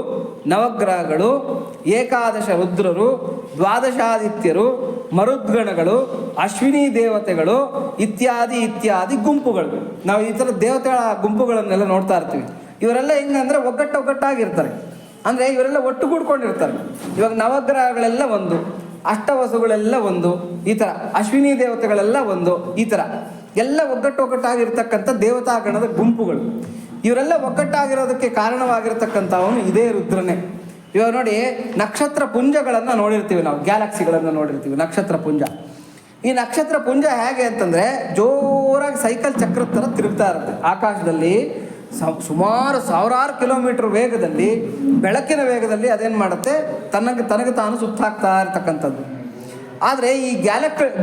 ನವಗ್ರಹಗಳು, ಏಕಾದಶ ರುದ್ರರು, ದ್ವಾದಶಾದಿತ್ಯರು, ಮರುದ್ಗಣಗಳು, ಅಶ್ವಿನಿ ದೇವತೆಗಳು ಇತ್ಯಾದಿ ಇತ್ಯಾದಿ ಗುಂಪುಗಳು. ನಾವು ಈ ಥರ ದೇವತೆಗಳ ಗುಂಪುಗಳನ್ನೆಲ್ಲ ನೋಡ್ತಾ ಇರ್ತೀವಿ. ಇವರೆಲ್ಲ ಹೆಂಗಂದರೆ ಒಗ್ಗಟ್ಟಾಗಿರ್ತಾರೆ, ಅಂದರೆ ಇವರೆಲ್ಲ ಒಟ್ಟುಗೂಡ್ಕೊಂಡಿರ್ತಾರೆ. ಇವಾಗ ನವಗ್ರಹಗಳೆಲ್ಲ ಒಂದು, ಅಷ್ಟವಸುಗಳೆಲ್ಲ ಒಂದು, ಈ ಥರ ಅಶ್ವಿನಿ ದೇವತೆಗಳೆಲ್ಲ ಒಂದು, ಈ ಥರ ಎಲ್ಲ ಒಗ್ಗಟ್ಟಾಗಿರ್ತಕ್ಕಂಥ ದೇವತಾಗಣದ ಗುಂಪುಗಳು. ಇವರೆಲ್ಲ ಒಗ್ಗಟ್ಟಾಗಿರೋದಕ್ಕೆ ಕಾರಣವಾಗಿರ್ತಕ್ಕಂಥವನು ಇದೇ ರುದ್ರನೇ. ಇವಾಗ ನೋಡಿ, ನಕ್ಷತ್ರ ಪುಂಜಗಳನ್ನು ನೋಡಿರ್ತೀವಿ ನಾವು, ಗ್ಯಾಲಕ್ಸಿಗಳನ್ನು ನೋಡಿರ್ತೀವಿ, ನಕ್ಷತ್ರ ಪುಂಜ. ಈ ನಕ್ಷತ್ರ ಪುಂಜ ಹೇಗೆ ಅಂತಂದರೆ ಜೋರಾಗಿ ಸೈಕಲ್ ಚಕ್ರದ ಥರ ತಿರುಗ್ತಾ ಇರುತ್ತೆ ಆಕಾಶದಲ್ಲಿ. ಸುಮಾರು ಸಾವಿರಾರು ಕಿಲೋಮೀಟರ್ ವೇಗದಲ್ಲಿ, ಬೆಳಕಿನ ವೇಗದಲ್ಲಿ ಅದೇನು ಮಾಡುತ್ತೆ, ತನಗೆ ತಾನು ಸುತ್ತಾಗ್ತಾ ಇರ್ತಕ್ಕಂಥದ್ದು. ಆದರೆ ಈ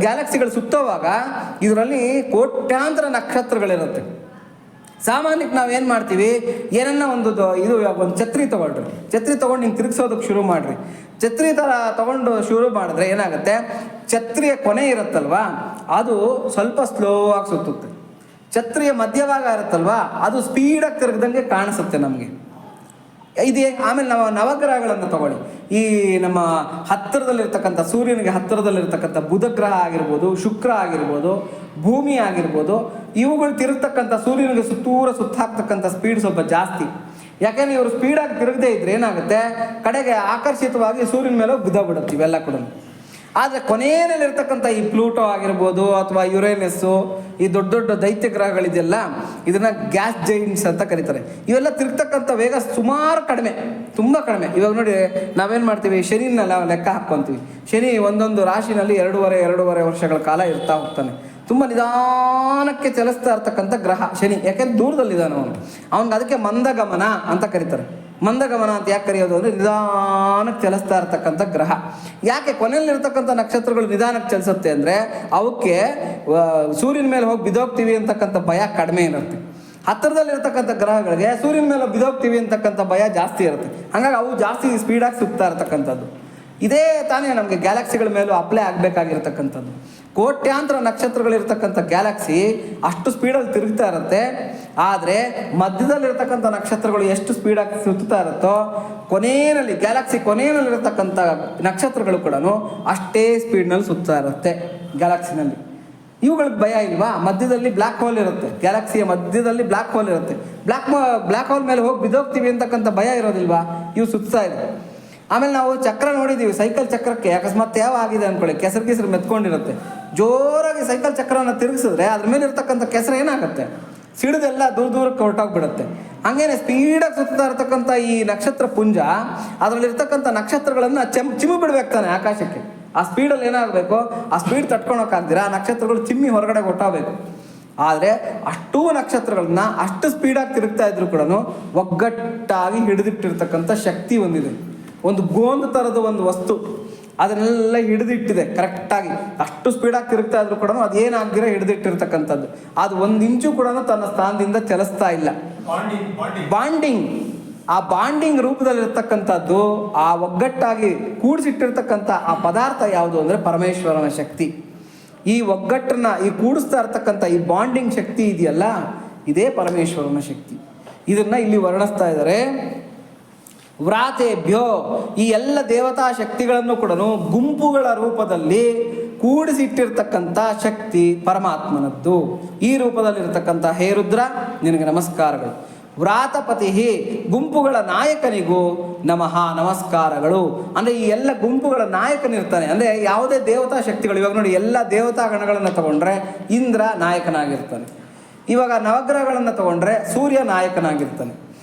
ಗ್ಯಾಲಕ್ಸಿಗಳು ಸುತ್ತೋವಾಗ ಇದರಲ್ಲಿ ಕೋಟ್ಯಾಂತರ ನಕ್ಷತ್ರಗಳಿರುತ್ತೆ. ಸಾಮಾನ್ಯಕ್ಕೆ ನಾವೇನು ಮಾಡ್ತೀವಿ, ಏನನ್ನ ಒಂದು ಛತ್ರಿ ತೊಗೊಳ್ರಿ, ಛತ್ರಿ ತೊಗೊಂಡು ಹಿಂಗೆ ತಿರುಗಿಸೋದಕ್ಕೆ ಶುರು ಮಾಡಿರಿ. ಛತ್ರಿ ಥರ ತೊಗೊಂಡು ಶುರು ಮಾಡಿದ್ರೆ ಏನಾಗುತ್ತೆ, ಛತ್ರಿಯ ಕೊನೆ ಇರುತ್ತಲ್ವ ಅದು ಸ್ವಲ್ಪ ಸ್ಲೋ ಆಗಿ ಸುತ್ತುತ್ತೆ. ಛತ್ರಿಯ ಮಧ್ಯಭಾಗ ಇರುತ್ತಲ್ವ ಅದು ಸ್ಪೀಡಾಗಿ ತಿರುಗ್ದಂಗೆ ಕಾಣಿಸುತ್ತೆ ನಮಗೆ. ಇದೇ ಆಮೇಲೆ ನಾವು ನವಗ್ರಹಗಳನ್ನು ತಗೊಳ್ಳಿ. ಈ ನಮ್ಮ ಹತ್ತಿರದಲ್ಲಿರ್ತಕ್ಕಂಥ ಸೂರ್ಯನಿಗೆ ಹತ್ತಿರದಲ್ಲಿರ್ತಕ್ಕಂಥ ಬುಧ ಗ್ರಹ ಆಗಿರ್ಬೋದು, ಶುಕ್ರ ಆಗಿರ್ಬೋದು, ಭೂಮಿ ಆಗಿರ್ಬೋದು, ಇವುಗಳು ತಿರುಗ್ತಕ್ಕಂಥ ಸೂರ್ಯನಿಗೆ ಸುತ್ತಾಕ್ತಕ್ಕಂಥ ಸ್ಪೀಡ್ ಸ್ವಲ್ಪ ಜಾಸ್ತಿ. ಯಾಕೆಂದರೆ ಇವರು ಸ್ಪೀಡಾಗಿ ತಿರುಗದೇ ಇದ್ರೆ ಏನಾಗುತ್ತೆ, ಕಡೆಗೆ ಆಕರ್ಷಿತವಾಗಿ ಸೂರ್ಯನ ಮೇಲೆ ಬಿದ್ದೋಗ್ಬಿಡುತ್ತೆ ಇವೆಲ್ಲ ಕೂಡ. ಆದರೆ ಕೊನೆಯಲ್ಲಿರ್ತಕ್ಕಂಥ ಈ ಪ್ಲೂಟೋ ಆಗಿರ್ಬೋದು ಅಥವಾ ಯುರೇನಸ್ಸು, ಈ ದೊಡ್ಡ ದೊಡ್ಡ ದೈತ್ಯ ಗ್ರಹಗಳಿದೆಯಲ್ಲ, ಇದನ್ನು ಗ್ಯಾಸ್ ಜೈಂಟ್ಸ್ ಅಂತ ಕರೀತಾರೆ. ಇವೆಲ್ಲ ತಿರುಗ್ತಕ್ಕಂಥ ವೇಗ ಸುಮಾರು ಕಡಿಮೆ, ತುಂಬ ಕಡಿಮೆ. ಇವಾಗ ನೋಡಿ, ನಾವೇನು ಮಾಡ್ತೀವಿ, ಶನಿನೆಲ್ಲ ಲೆಕ್ಕ ಹಾಕ್ಕೊತೀವಿ. ಶನಿ ಒಂದೊಂದು ರಾಶಿನಲ್ಲಿ ಎರಡೂವರೆ ವರ್ಷಗಳ ಕಾಲ ಇರ್ತಾ ಹೋಗ್ತಾನೆ. ತುಂಬ ನಿಧಾನಕ್ಕೆ ಚಲಿಸ್ತಾ ಇರ್ತಕ್ಕಂಥ ಗ್ರಹ ಶನಿ. ಯಾಕೆಂದ್ರೆ ದೂರದಲ್ಲಿದ್ದಾನೆ ಅವನಿಗೆ ಅದಕ್ಕೆ ಮಂದಗಮನ ಅಂತ ಕರೀತಾರೆ. ಮಂದಗಮನ ಅಂತ ಯಾಕೆ ಕರೆಯೋದು ಅಂದರೆ ನಿಧಾನಕ್ಕೆ ಚಲಿಸ್ತಾ ಇರ್ತಕ್ಕಂಥ ಗ್ರಹ. ಯಾಕೆ ಕೊನೆಯಲ್ಲಿರ್ತಕ್ಕಂಥ ನಕ್ಷತ್ರಗಳು ನಿಧಾನಕ್ಕೆ ಚಲಿಸುತ್ತೆ ಅಂದರೆ ಅವಕ್ಕೆ ಸೂರ್ಯನ ಮೇಲೆ ಹೋಗಿ ಬಿದ್ದೋಗ್ತೀವಿ ಅಂತಕ್ಕಂಥ ಭಯ ಕಡಿಮೆ ಇರುತ್ತೆ. ಹತ್ತಿರದಲ್ಲಿರ್ತಕ್ಕಂಥ ಗ್ರಹಗಳಿಗೆ ಸೂರ್ಯನ ಮೇಲೆ ಬಿದ್ದೋಗ್ತೀವಿ ಅಂತಕ್ಕಂಥ ಭಯ ಜಾಸ್ತಿ ಇರುತ್ತೆ. ಹಾಗಾಗಿ ಅವು ಜಾಸ್ತಿ ಸ್ಪೀಡಾಗಿ ಸುತ್ತಾ ಇರ್ತಕ್ಕಂಥದ್ದು. ಇದೇ ತಾನೇ ನಮಗೆ ಗ್ಯಾಲಕ್ಸಿಗಳ ಮೇಲೂ ಅಪ್ಲೈ ಆಗಬೇಕಾಗಿರ್ತಕ್ಕಂಥದ್ದು. ಕೋಟ್ಯಾಂತರ ನಕ್ಷತ್ರಗಳಿರ್ತಕ್ಕಂಥ ಗ್ಯಾಲಕ್ಸಿ ಅಷ್ಟು ಸ್ಪೀಡಲ್ಲಿ ತಿರುಗ್ತಾ ಇರುತ್ತೆ. ಆದರೆ ಮಧ್ಯದಲ್ಲಿರ್ತಕ್ಕಂಥ ನಕ್ಷತ್ರಗಳು ಎಷ್ಟು ಸ್ಪೀಡಾಗಿ ಸುತ್ತಾ ಇರುತ್ತೋ, ಗ್ಯಾಲಕ್ಸಿ ಕೊನೆಯಲ್ಲಿರ್ತಕ್ಕಂಥ ನಕ್ಷತ್ರಗಳು ಕೂಡ ಅಷ್ಟೇ ಸ್ಪೀಡ್ನಲ್ಲಿ ಸುತ್ತಾ ಇರುತ್ತೆ ಗ್ಯಾಲಕ್ಸಿನಲ್ಲಿ. ಇವುಗಳಿಗೆ ಭಯ ಇಲ್ವಾ? ಮಧ್ಯದಲ್ಲಿ ಬ್ಲ್ಯಾಕ್ ಹೋಲ್ ಇರುತ್ತೆ, ಗ್ಯಾಲಕ್ಸಿಯ ಮಧ್ಯದಲ್ಲಿ ಬ್ಲ್ಯಾಕ್ ಹೋಲ್ ಇರುತ್ತೆ. ಬ್ಲ್ಯಾಕ್ ಹೋಲ್ ಮೇಲೆ ಹೋಗಿ ಬಿದ್ದೋಗ್ತೀವಿ ಅಂತಕ್ಕಂಥ ಭಯ ಇರೋದಿಲ್ವಾ? ಇವು ಸುತ್ತಾ ಇದೆ. ಆಮೇಲೆ ನಾವು ಚಕ್ರ ನೋಡಿದ್ದೀವಿ, ಸೈಕಲ್ ಚಕ್ರಕ್ಕೆ ಅಕಸ್ಮಾತ್ ಯಾವ ಆಗಿದೆ ಅಂದ್ಕೊಳ್ಳಿ, ಕೆಸರು ಮೆತ್ಕೊಂಡಿರುತ್ತೆ. ಜೋರಾಗಿ ಸೈಕಲ್ ಚಕ್ರವನ್ನು ತಿರುಗಿಸಿದ್ರೆ ಅದ್ರ ಮೇಲೆ ಇರ್ತಕ್ಕಂಥ ಕೆಸರು ಏನಾಗುತ್ತೆ, ಸಿಡಿದೆಲ್ಲ ದೂರಕ್ಕೆ ಹೊರಟೋಗ್ಬಿಡುತ್ತೆ. ಹಾಗೇನೆ ಸ್ಪೀಡಾಗಿ ಸುತ್ತಾ ಇರ್ತಕ್ಕಂಥ ಈ ನಕ್ಷತ್ರ ಪುಂಜ, ಅದರಲ್ಲಿರ್ತಕ್ಕಂಥ ನಕ್ಷತ್ರಗಳನ್ನು ಚಿಮ್ಮಿ ಬಿಡ್ಬೇಕು ತಾನೆ ಆಕಾಶಕ್ಕೆ. ಆ ಸ್ಪೀಡಲ್ಲಿ ಏನಾಗಬೇಕು, ಆ ಸ್ಪೀಡ್ ತಟ್ಕೊಳಕ್ಕಾಗ್ದಿರ ಆ ನಕ್ಷತ್ರಗಳು ಚಿಮ್ಮಿ ಹೊರಗಡೆ ಹೊರಟೋಗ್ಬೇಕು. ಆದರೆ ಅಷ್ಟೂ ನಕ್ಷತ್ರಗಳನ್ನ ಅಷ್ಟು ಸ್ಪೀಡಾಗಿ ತಿರುಗ್ತಾ ಇದ್ರು ಕೂಡ ಒಗ್ಗಟ್ಟಾಗಿ ಹಿಡಿದಿಟ್ಟಿರ್ತಕ್ಕಂಥ ಶಕ್ತಿ ಹೊಂದಿದೆ. ಒಂದು ಗೋಂದು ಥರದ ಒಂದು ವಸ್ತು ಅದನ್ನೆಲ್ಲ ಹಿಡಿದಿಟ್ಟಿದೆ ಕರೆಕ್ಟಾಗಿ. ಅಷ್ಟು ಸ್ಪೀಡಾಗಿ ತಿರುಗ್ತಾ ಇದ್ರು ಕೂಡ ಅದೇನಾಗ್ದಿರ ಹಿಡಿದಿಟ್ಟಿರ್ತಕ್ಕಂಥದ್ದು. ಅದು ಒಂದು ಇಂಚು ಕೂಡ ತನ್ನ ಸ್ಥಾನದಿಂದ ಚಲಿಸ್ತಾ ಇಲ್ಲ. ಬಾಂಡಿಂಗ್, ಆ ಬಾಂಡಿಂಗ್ ರೂಪದಲ್ಲಿರ್ತಕ್ಕಂಥದ್ದು, ಆ ಒಗ್ಗಟ್ಟಾಗಿ ಕೂಡಿಸಿಟ್ಟಿರ್ತಕ್ಕಂಥ ಆ ಪದಾರ್ಥ ಯಾವುದು ಅಂದರೆ ಪರಮೇಶ್ವರನ ಶಕ್ತಿ. ಈ ಒಗ್ಗಟ್ಟನ್ನ, ಈ ಕೂಡಿಸ್ತಾ ಇರ್ತಕ್ಕಂಥ ಈ ಬಾಂಡಿಂಗ್ ಶಕ್ತಿ ಇದೆಯಲ್ಲ, ಇದೇ ಪರಮೇಶ್ವರನ ಶಕ್ತಿ. ಇದನ್ನು ಇಲ್ಲಿ ವರ್ಣಿಸ್ತಾ ಇದ್ದಾರೆ. ವ್ರಾತೇಭ್ಯೋ, ಈ ಎಲ್ಲ ದೇವತಾ ಶಕ್ತಿಗಳನ್ನು ಕೂಡ ಗುಂಪುಗಳ ರೂಪದಲ್ಲಿ ಕೂಡಿಸಿಟ್ಟಿರ್ತಕ್ಕಂಥ ಶಕ್ತಿ ಪರಮಾತ್ಮನದ್ದು. ಈ ರೂಪದಲ್ಲಿರ್ತಕ್ಕಂಥ ಹೇ ರುದ್ರ ನಿನಗೆ ನಮಸ್ಕಾರಗಳು. ವ್ರಾತಪತಿ, ಗುಂಪುಗಳ ನಾಯಕನಿಗೂ ನಮಃ ನಮಸ್ಕಾರಗಳು. ಅಂದರೆ ಈ ಎಲ್ಲ ಗುಂಪುಗಳ ನಾಯಕನಿರ್ತಾನೆ. ಅಂದರೆ ಯಾವುದೇ ದೇವತಾ ಶಕ್ತಿಗಳು, ಇವಾಗ ನೋಡಿ ಎಲ್ಲ ದೇವತಾ ಗಣಗಳನ್ನು ತಗೊಂಡ್ರೆ ಇಂದ್ರ ನಾಯಕನಾಗಿರ್ತಾನೆ. ಇವಾಗ ನವಗ್ರಹಗಳನ್ನು ತಗೊಂಡ್ರೆ ಸೂರ್ಯ ನಾಯಕನಾಗಿರ್ತಾನೆ.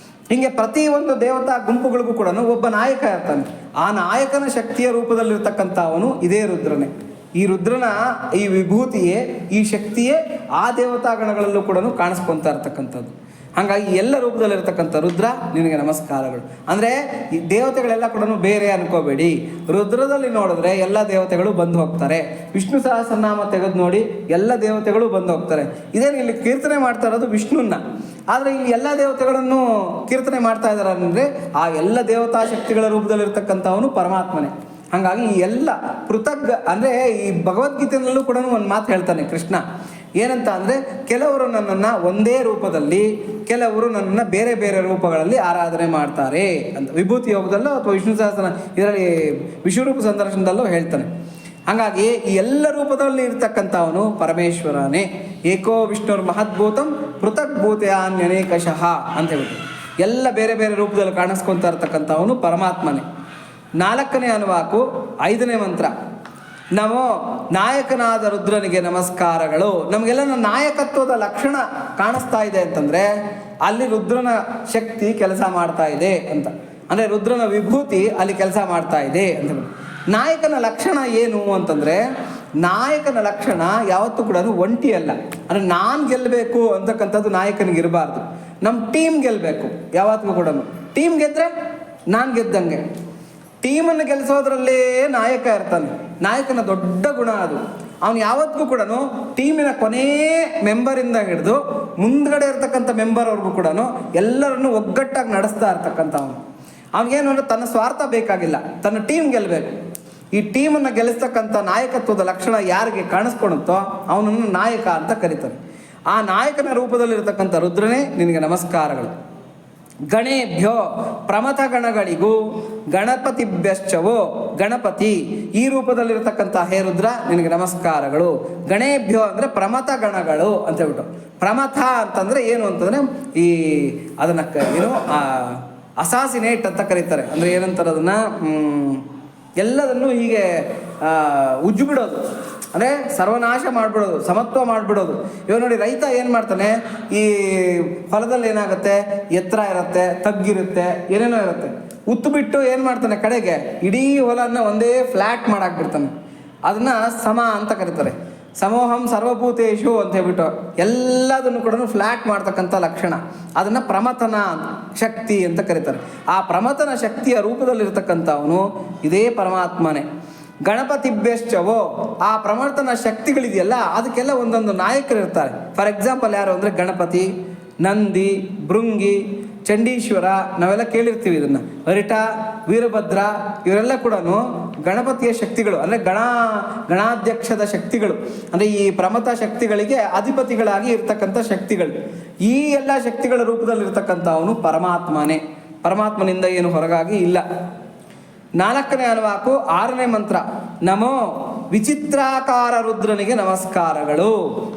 ಹೀಗೆ ಪ್ರತಿಯೊಂದು ದೇವತಾ ಗುಂಪುಗಳಿಗೂ ಕೂಡ ಒಬ್ಬ ನಾಯಕ ಇರ್ತಾನೆ. ಆ ನಾಯಕನ ಶಕ್ತಿಯ ರೂಪದಲ್ಲಿರ್ತಕ್ಕಂಥ ಅವನು ಇದೇ ರುದ್ರನೇ. ಈ ರುದ್ರನ ಈ ವಿಭೂತಿಯೇ, ಈ ಶಕ್ತಿಯೇ ಆ ದೇವತಾಗಣಗಳಲ್ಲೂ ಕೂಡ ಕಾಣಿಸ್ಕೊತಾ ಇರ್ತಕ್ಕಂಥದ್ದು. ಹಾಗಾಗಿ ಎಲ್ಲ ರೂಪದಲ್ಲಿರ್ತಕ್ಕಂಥ ರುದ್ರ ನಿನಗೆ ನಮಸ್ಕಾರಗಳು. ಅಂದರೆ ಈ ದೇವತೆಗಳೆಲ್ಲ ಕೂಡ ಬೇರೆ ಅನ್ಕೋಬೇಡಿ. ರುದ್ರದಲ್ಲಿ ನೋಡಿದ್ರೆ ಎಲ್ಲ ದೇವತೆಗಳು ಬಂದು ಹೋಗ್ತಾರೆ. ವಿಷ್ಣು ಸಹಸ್ರನಾಮ ತೆಗೆದು ನೋಡಿ, ಎಲ್ಲ ದೇವತೆಗಳು ಬಂದು ಹೋಗ್ತಾರೆ. ಇದೇನು ಇಲ್ಲಿ ಕೀರ್ತನೆ ಮಾಡ್ತಾ ಇರೋದು ವಿಷ್ಣುನ್ನ. ಆದರೆ ಇಲ್ಲಿ ಎಲ್ಲ ದೇವತೆಗಳನ್ನು ಕೀರ್ತನೆ ಮಾಡ್ತಾ ಇದ್ದಾರೆ ಅಂದರೆ ಆ ಎಲ್ಲ ದೇವತಾ ಶಕ್ತಿಗಳ ರೂಪದಲ್ಲಿರ್ತಕ್ಕಂಥವನು ಪರಮಾತ್ಮನೇ. ಹಾಗಾಗಿ ಈ ಎಲ್ಲ ಪೃಥಗ್ ಅಂದರೆ ಈ ಭಗವದ್ಗೀತೆಯಲ್ಲೂ ಕೂಡ ಒಂದು ಮಾತು ಹೇಳ್ತಾನೆ ಕೃಷ್ಣ. ಏನಂತ ಅಂದರೆ, ಕೆಲವರು ನನ್ನನ್ನು ಒಂದೇ ರೂಪದಲ್ಲಿ, ಕೆಲವರು ನನ್ನನ್ನು ಬೇರೆ ಬೇರೆ ರೂಪಗಳಲ್ಲಿ ಆರಾಧನೆ ಮಾಡ್ತಾರೆ ಅಂತ ವಿಭೂತಿ ಯೋಗದಲ್ಲೋ ಅಥವಾ ವಿಷ್ಣು ಸಹಸ್ರ ಇದರಲ್ಲಿ ವಿಶ್ವರೂಪ ಸಂದರ್ಶನದಲ್ಲೋ ಹೇಳ್ತಾನೆ. ಹಾಗಾಗಿ ಈ ಎಲ್ಲ ರೂಪದಲ್ಲಿ ಇರ್ತಕ್ಕಂಥವನು ಪರಮೇಶ್ವರನೇ. ಏಕೋ ವಿಷ್ಣುರ್ ಮಹದ್ಭೂತಂ ಪೃಥಕ್ ಭೂತಯಾನ್ಯನೇಕಶಃ ಅಂತ ಹೇಳ್ತಾರೆ. ಎಲ್ಲ ಬೇರೆ ಬೇರೆ ರೂಪದಲ್ಲಿ ಕಾಣಿಸ್ಕೊತಾ ಇರ್ತಕ್ಕಂಥವನು ಪರಮಾತ್ಮನೇ. 4ನೇ ಅನುವಾಕು 5ನೇ ಮಂತ್ರ. ನಮೋ ನಾಯಕನಾದ ರುದ್ರನಿಗೆ ನಮಸ್ಕಾರಗಳು. ನಮಗೆಲ್ಲ ನಾಯಕತ್ವದ ಲಕ್ಷಣ ಕಾಣಿಸ್ತಾ ಇದೆ ಅಂತಂದರೆ ಅಲ್ಲಿ ರುದ್ರನ ಶಕ್ತಿ ಕೆಲಸ ಮಾಡ್ತಾ ಇದೆ ಅಂತ. ಅಂದರೆ ರುದ್ರನ ವಿಭೂತಿ ಅಲ್ಲಿ ಕೆಲಸ ಮಾಡ್ತಾ ಇದೆ ಅಂತ. ನಾಯಕನ ಲಕ್ಷಣ ಏನು ಅಂತಂದರೆ, ನಾಯಕನ ಲಕ್ಷಣ ಯಾವತ್ತೂ ಕೂಡ ಒಂಟಿ ಅಲ್ಲ. ಅಂದರೆ ನಾನು ಗೆಲ್ಲಬೇಕು ಅಂತಕ್ಕಂಥದ್ದು ನಾಯಕನಿಗೆ ಇರಬಾರ್ದು. ನಮ್ಮ ಟೀಮ್ ಗೆಲ್ಲಬೇಕು ಯಾವತ್ತಿಗೂ ಕೂಡ. ಟೀಮ್ ಗೆದ್ದರೆ ನಾನು ಗೆದ್ದಂಗೆ. ಟೀಮನ್ನು ಗೆಲ್ಲಿಸೋದ್ರಲ್ಲೇ ನಾಯಕ ಇರ್ತಾನೆ. ನಾಯಕನ ದೊಡ್ಡ ಗುಣ ಅದು. ಅವನು ಯಾವತ್ತಿಗೂ ಕೂಡ ಟೀಮಿನ ಕೊನೇ ಮೆಂಬರಿಂದ ಹಿಡಿದು ಮುಂದ್ಗಡೆ ಇರ್ತಕ್ಕಂಥ ಮೆಂಬರ್ವರೆಗೂ ಕೂಡ ಎಲ್ಲರನ್ನು ಒಗ್ಗಟ್ಟಾಗಿ ನಡೆಸ್ತಾ ಇರ್ತಕ್ಕಂಥ ಅವನಿಗೇನು ಅಂದರೆ ತನ್ನ ಸ್ವಾರ್ಥ ಬೇಕಾಗಿಲ್ಲ, ತನ್ನ ಟೀಮ್ ಗೆಲ್ಲಬೇಕು. ಈ ಟೀಮನ್ನು ಗೆಲ್ಲಿಸ್ತಕ್ಕಂಥ ನಾಯಕತ್ವದ ಲಕ್ಷಣ ಯಾರಿಗೆ ಕಾಣಿಸ್ಕೊಳುತ್ತೋ ಅವನನ್ನು ನಾಯಕ ಅಂತ ಕರೀತಾರೆ. ಆ ನಾಯಕನ ರೂಪದಲ್ಲಿರ್ತಕ್ಕಂಥ ರುದ್ರನೇ ನಿನಗೆ ನಮಸ್ಕಾರಗಳು. ಗಣೇಭ್ಯೋ ಪ್ರಮಥ ಗಣಗಳಿಗೂ ಗಣಪತಿಭ್ಯಶ್ಚವೋ ಗಣಪತಿ ಈ ರೂಪದಲ್ಲಿರ್ತಕ್ಕಂಥ ಹೇ ರುದ್ರ ನಿನಗೆ ನಮಸ್ಕಾರಗಳು. ಗಣೇಭ್ಯೋ ಅಂದರೆ ಪ್ರಮಥ ಗಣಗಳು ಅಂತ ಹೇಳ್ಬಿಟ್ಟು. ಪ್ರಮಥ ಅಂತಂದರೆ ಏನು ಅಂತಂದರೆ ಈ ಅದನ್ನು ಏನು ಅಸಾಸಿನೇಟ್ ಅಂತ ಕರೀತಾರೆ. ಅಂದರೆ ಏನಂತಾರೆ ಅದನ್ನು ಎಲ್ಲದನ್ನು ಹೀಗೆ ಉಜ್ಜು ಬಿಡೋದು, ಅಂದರೆ ಸರ್ವನಾಶ ಮಾಡಿಬಿಡೋದು, ಸಮತ್ವ ಮಾಡಿಬಿಡೋದು. ಇವಾಗ ನೋಡಿ ರೈತ ಏನು ಮಾಡ್ತಾನೆ, ಈ ಹೊಲದಲ್ಲಿ ಏನಾಗುತ್ತೆ, ಎತ್ತರ ಇರುತ್ತೆ, ತಗ್ಗಿರುತ್ತೆ, ಏನೇನೋ ಇರುತ್ತೆ, ಉತ್ತು ಬಿಟ್ಟು ಏನು ಮಾಡ್ತಾನೆ ಕಡೆಗೆ ಇಡೀ ಹೊಲನ ಒಂದೇ ಫ್ಲ್ಯಾಟ್ ಮಾಡಾಕ್ಬಿಡ್ತಾನೆ. ಅದನ್ನು ಸಮ ಅಂತ ಕರೀತಾರೆ. ಸಮೋಹಂ ಸರ್ವಭೂತೇಶು ಅಂತ ಹೇಳ್ಬಿಟ್ಟು ಎಲ್ಲದನ್ನು ಕೂಡ ಫ್ಲ್ಯಾಟ್ ಮಾಡ್ತಕ್ಕಂಥ ಲಕ್ಷಣ, ಅದನ್ನು ಪ್ರಮಥನ ಶಕ್ತಿ ಅಂತ ಕರೀತಾರೆ. ಆ ಪ್ರಮಥನ ಶಕ್ತಿಯ ರೂಪದಲ್ಲಿರ್ತಕ್ಕಂಥವನು ಇದೇ ಪರಮಾತ್ಮನೇ. ಗಣಪತಿಭ್ಯಶ್ಚವೋ ಆ ಪ್ರಮಥನ ಶಕ್ತಿಗಳಿದೆಯಲ್ಲ ಅದಕ್ಕೆಲ್ಲ ಒಂದೊಂದು ನಾಯಕರು ಇರ್ತಾರೆ. ಫಾರ್ ಎಕ್ಸಾಂಪಲ್ ಯಾರು ಅಂದರೆ ಗಣಪತಿ, ನಂದಿ, ಭೃಂಗಿ, ಚಂಡೀಶ್ವರ, ನಾವೆಲ್ಲ ಕೇಳಿರ್ತೀವಿ ಇದನ್ನು. ಹರಿಟ, ವೀರಭದ್ರ ಇವರೆಲ್ಲ ಕೂಡ ಗಣಪತಿಯ ಶಕ್ತಿಗಳು, ಅಂದರೆ ಗಣಾಧ್ಯಕ್ಷದ ಶಕ್ತಿಗಳು, ಅಂದರೆ ಈ ಪ್ರಮಥ ಶಕ್ತಿಗಳಿಗೆ ಅಧಿಪತಿಗಳಾಗಿ ಇರ್ತಕ್ಕಂಥ ಶಕ್ತಿಗಳು. ಈ ಎಲ್ಲ ಶಕ್ತಿಗಳ ರೂಪದಲ್ಲಿರ್ತಕ್ಕಂಥ ಅವನು ಪರಮಾತ್ಮನೇ. ಪರಮಾತ್ಮನಿಂದ ಏನು ಹೊರಗಾಗಿ ಇಲ್ಲ. 4ನೇ ಅನುವಾಕು 6ನೇ ಮಂತ್ರ ನಮೋ ವಿಚಿತ್ರಾಕಾರ ರುದ್ರನಿಗೆ ನಮಸ್ಕಾರಗಳು.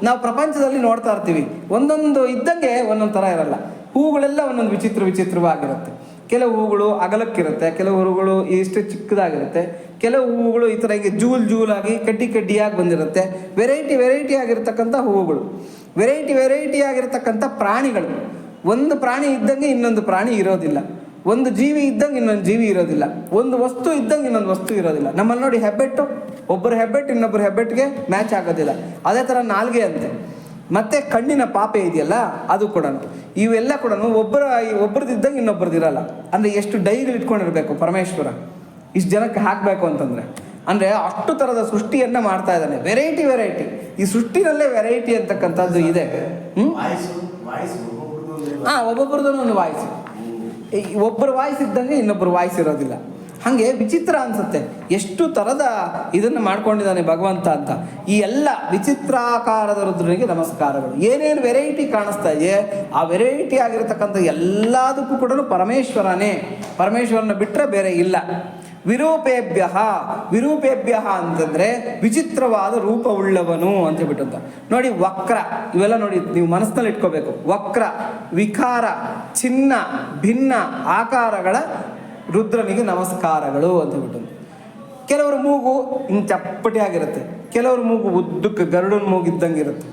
ನಾವು ಪ್ರಪಂಚದಲ್ಲಿ ನೋಡ್ತಾ ಇರ್ತೀವಿ, ಒಂದೊಂದು ಇದ್ದಂಗೆ ಒಂದೊಂದು ಥರ ಇರಲ್ಲ. ಹೂಗಳೆಲ್ಲ ಒಂದೊಂದು ವಿಚಿತ್ರವಾಗಿರುತ್ತೆ. ಕೆಲವು ಹೂಗಳು ಅಗಲಕ್ಕಿರುತ್ತೆ, ಕೆಲವು ಹೂಗಳು ಇಷ್ಟು ಚಿಕ್ಕದಾಗಿರುತ್ತೆ, ಕೆಲವು ಹೂಗಳು ಈ ಥರ ಹೀಗೆ ಜೂಲಾಗಿ ಕಡ್ಡಿಯಾಗಿ ಬಂದಿರುತ್ತೆ. ವೆರೈಟಿ ಆಗಿರ್ತಕ್ಕಂಥ ಹೂವುಗಳು, ವೆರೈಟಿ ಆಗಿರ್ತಕ್ಕಂಥ ಪ್ರಾಣಿಗಳು. ಒಂದು ಪ್ರಾಣಿ ಇದ್ದಂಗೆ ಇನ್ನೊಂದು ಪ್ರಾಣಿ ಇರೋದಿಲ್ಲ, ಒಂದು ಜೀವಿ ಇದ್ದಂಗೆ ಇನ್ನೊಂದು ಜೀವಿ ಇರೋದಿಲ್ಲ, ಒಂದು ವಸ್ತು ಇದ್ದಂಗೆ ಇನ್ನೊಂದು ವಸ್ತು ಇರೋದಿಲ್ಲ. ನಮ್ಮಲ್ಲಿ ನೋಡಿ ಹೆಬ್ಬೆಟ್ಟು, ಒಬ್ಬರ ಹೆಬ್ಬೆಟ್ಟು ಇನ್ನೊಬ್ಬರ ಹೆಬ್ಬೆಟ್ಟಿಗೆ ಮ್ಯಾಚ್ ಆಗೋದಿಲ್ಲ. ಅದೇ ಥರ ನಾಲ್ಗೆ ಅಂತೆ. ಮತ್ತು ಕಣ್ಣಿನ ಪಾಪೆ ಇದೆಯಲ್ಲ ಅದು ಕೂಡ, ಇವೆಲ್ಲ ಕೂಡ ಒಬ್ಬರದಿದ್ದಂಗೆ ಇನ್ನೊಬ್ಬರದಿರಲ್ಲ. ಅಂದರೆ ಎಷ್ಟು ಡೈಗಳು ಇಟ್ಕೊಂಡಿರ್ಬೇಕು ಪರಮೇಶ್ವರ ಇಷ್ಟು ಜನಕ್ಕೆ ಹಾಕಬೇಕು ಅಂತಂದರೆ. ಅಂದರೆ ಅಷ್ಟು ಥರದ ಸೃಷ್ಟಿಯನ್ನು ಮಾಡ್ತಾ ಇದ್ದಾನೆ. ವೆರೈಟಿ ಈ ಸೃಷ್ಟಿನಲ್ಲೇ ವೆರೈಟಿ ಅಂತಕ್ಕಂಥದ್ದು ಇದೆ. ಒಬ್ಬೊಬ್ರದ್ದು ಒಂದು ವಾಯ್ಸು, ಒಬ್ಬರ ವಾಯ್ಸ್ ಇದ್ದಂಗೆ ಇನ್ನೊಬ್ಬರು ವಾಯ್ಸ್ ಇರೋದಿಲ್ಲ. ಹಾಗೆ ವಿಚಿತ್ರ ಅನಿಸುತ್ತೆ ಎಷ್ಟು ಥರದ ಇದನ್ನು ಮಾಡ್ಕೊಂಡಿದ್ದಾನೆ ಭಗವಂತ ಅಂತ. ಈ ಎಲ್ಲ ವಿಚಿತ್ರಾಕಾರದ ರುದ್ರನಿಗೆ ನಮಸ್ಕಾರಗಳು. ಏನೇನು ವೆರೈಟಿ ಕಾಣಿಸ್ತಾ ಇದೆ ಆ ವೆರೈಟಿ ಆಗಿರತಕ್ಕಂಥ ಎಲ್ಲದಕ್ಕೂ ಕೂಡ ಪರಮೇಶ್ವರನೇ. ಪರಮೇಶ್ವರನ ಬಿಟ್ಟರೆ ಬೇರೆ ಇಲ್ಲ. ವಿರೂಪೇಭ್ಯ ಅಂತಂದರೆ ವಿಚಿತ್ರವಾದ ರೂಪವುಳ್ಳವನು ಅಂತ ಹೇಳ್ಬಿಟ್ಟಂತ. ನೋಡಿ ವಕ್ರ, ಇವೆಲ್ಲ ನೋಡಿ ನೀವು ಮನಸ್ಸಿನಲ್ಲಿ ಇಟ್ಕೋಬೇಕು. ವಕ್ರ, ವಿಕಾರ, ಚಿನ್ನ, ಭಿನ್ನ ಆಕಾರಗಳ ರುದ್ರನಿಗೆ ನಮಸ್ಕಾರಗಳು ಅಂತ ಹೇಳ್ಬಿಟ್ಟು. ಕೆಲವರು ಮೂಗು ಹಿಂಗೆ ಚಪ್ಪಟಿ ಆಗಿರುತ್ತೆ, ಕೆಲವ್ರ ಮೂಗು ಉದ್ದಕ್ಕೆ ಗರುಡನ ಮೂಗಿದ್ದಂಗೆ ಇರುತ್ತೆ,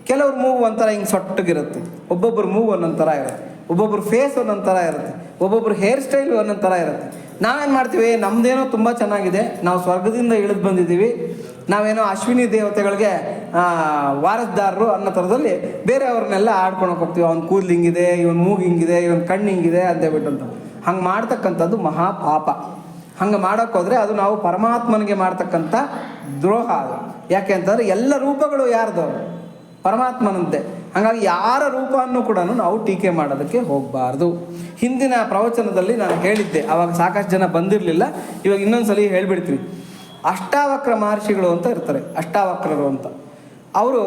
ಕೆಲವ್ರ ಮೂಗು ಒಂಥರ ಹಿಂಗೆ ಸೊಟ್ಟಗಿರುತ್ತೆ, ಒಬ್ಬೊಬ್ಬರ ಮೂಗು ಒಂದೊಂದು ಥರ ಇರುತ್ತೆ, ಒಬ್ಬೊಬ್ಬರು ಫೇಸ್ ಒಂದೊಂದು ಥರ ಇರುತ್ತೆ, ಒಬ್ಬೊಬ್ಬರು ಹೇರ್ ಸ್ಟೈಲ್ ಒಂದೊಂದು ಥರ ಇರುತ್ತೆ. ನಾವೇನು ಮಾಡ್ತೀವಿ, ನಮ್ಮದೇನೋ ತುಂಬ ಚೆನ್ನಾಗಿದೆ, ನಾವು ಸ್ವರ್ಗದಿಂದ ಇಳಿದು ಬಂದಿದ್ದೀವಿ, ನಾವೇನೋ ಅಶ್ವಿನಿ ದೇವತೆಗಳಿಗೆ ವಾರಸ್ದಾರರು ಅನ್ನೋ ಥರದಲ್ಲಿ ಬೇರೆಯವ್ರನ್ನೆಲ್ಲ ಆಡ್ಕೊಳಕ್ಕೆ ಹೋಗ್ತೀವಿ. ಅವ್ನ ಕೂದಲು ಹಿಂಗಿದೆ, ಇವನ್ ಮೂಗು ಹಿಂಗಿದೆ, ಇವನ್ ಕಣ್ಣು ಹಿಂಗಿದೆ ಅಂತ ಹೇಳ್ಬಿಟ್ಟಂತ. ಹಂಗೆ ಮಾಡ್ತಕ್ಕಂಥದ್ದು ಮಹಾಪಾಪ. ಹಂಗೆ ಮಾಡೋಕ್ಕೋದ್ರೆ ಅದು ನಾವು ಪರಮಾತ್ಮನಿಗೆ ಮಾಡ್ತಕ್ಕಂಥ ದ್ರೋಹ ಅದು. ಯಾಕೆ ಅಂತಂದರೆ ಎಲ್ಲ ರೂಪಗಳು ಯಾರ್ದು? ಪರಮಾತ್ಮನಂತೆ. ಹಾಗಾಗಿ ಯಾರ ರೂಪವನ್ನು ಕೂಡ ನಾವು ಟೀಕೆ ಮಾಡೋದಕ್ಕೆ ಹೋಗಬಾರ್ದು. ಹಿಂದಿನ ಪ್ರವಚನದಲ್ಲಿ ನಾನು ಹೇಳಿದ್ದೆ, ಆವಾಗ ಸಾಕಷ್ಟು ಜನ ಬಂದಿರಲಿಲ್ಲ, ಇವಾಗ ಇನ್ನೊಂದ್ಸಲಿ ಹೇಳ್ಬಿಡ್ತೀವಿ. ಅಷ್ಟಾವಕ್ರ ಮಹರ್ಷಿಗಳು ಅಂತ ಇರ್ತಾರೆ, ಅಷ್ಟಾವಕ್ರರು ಅಂತ. ಅವರು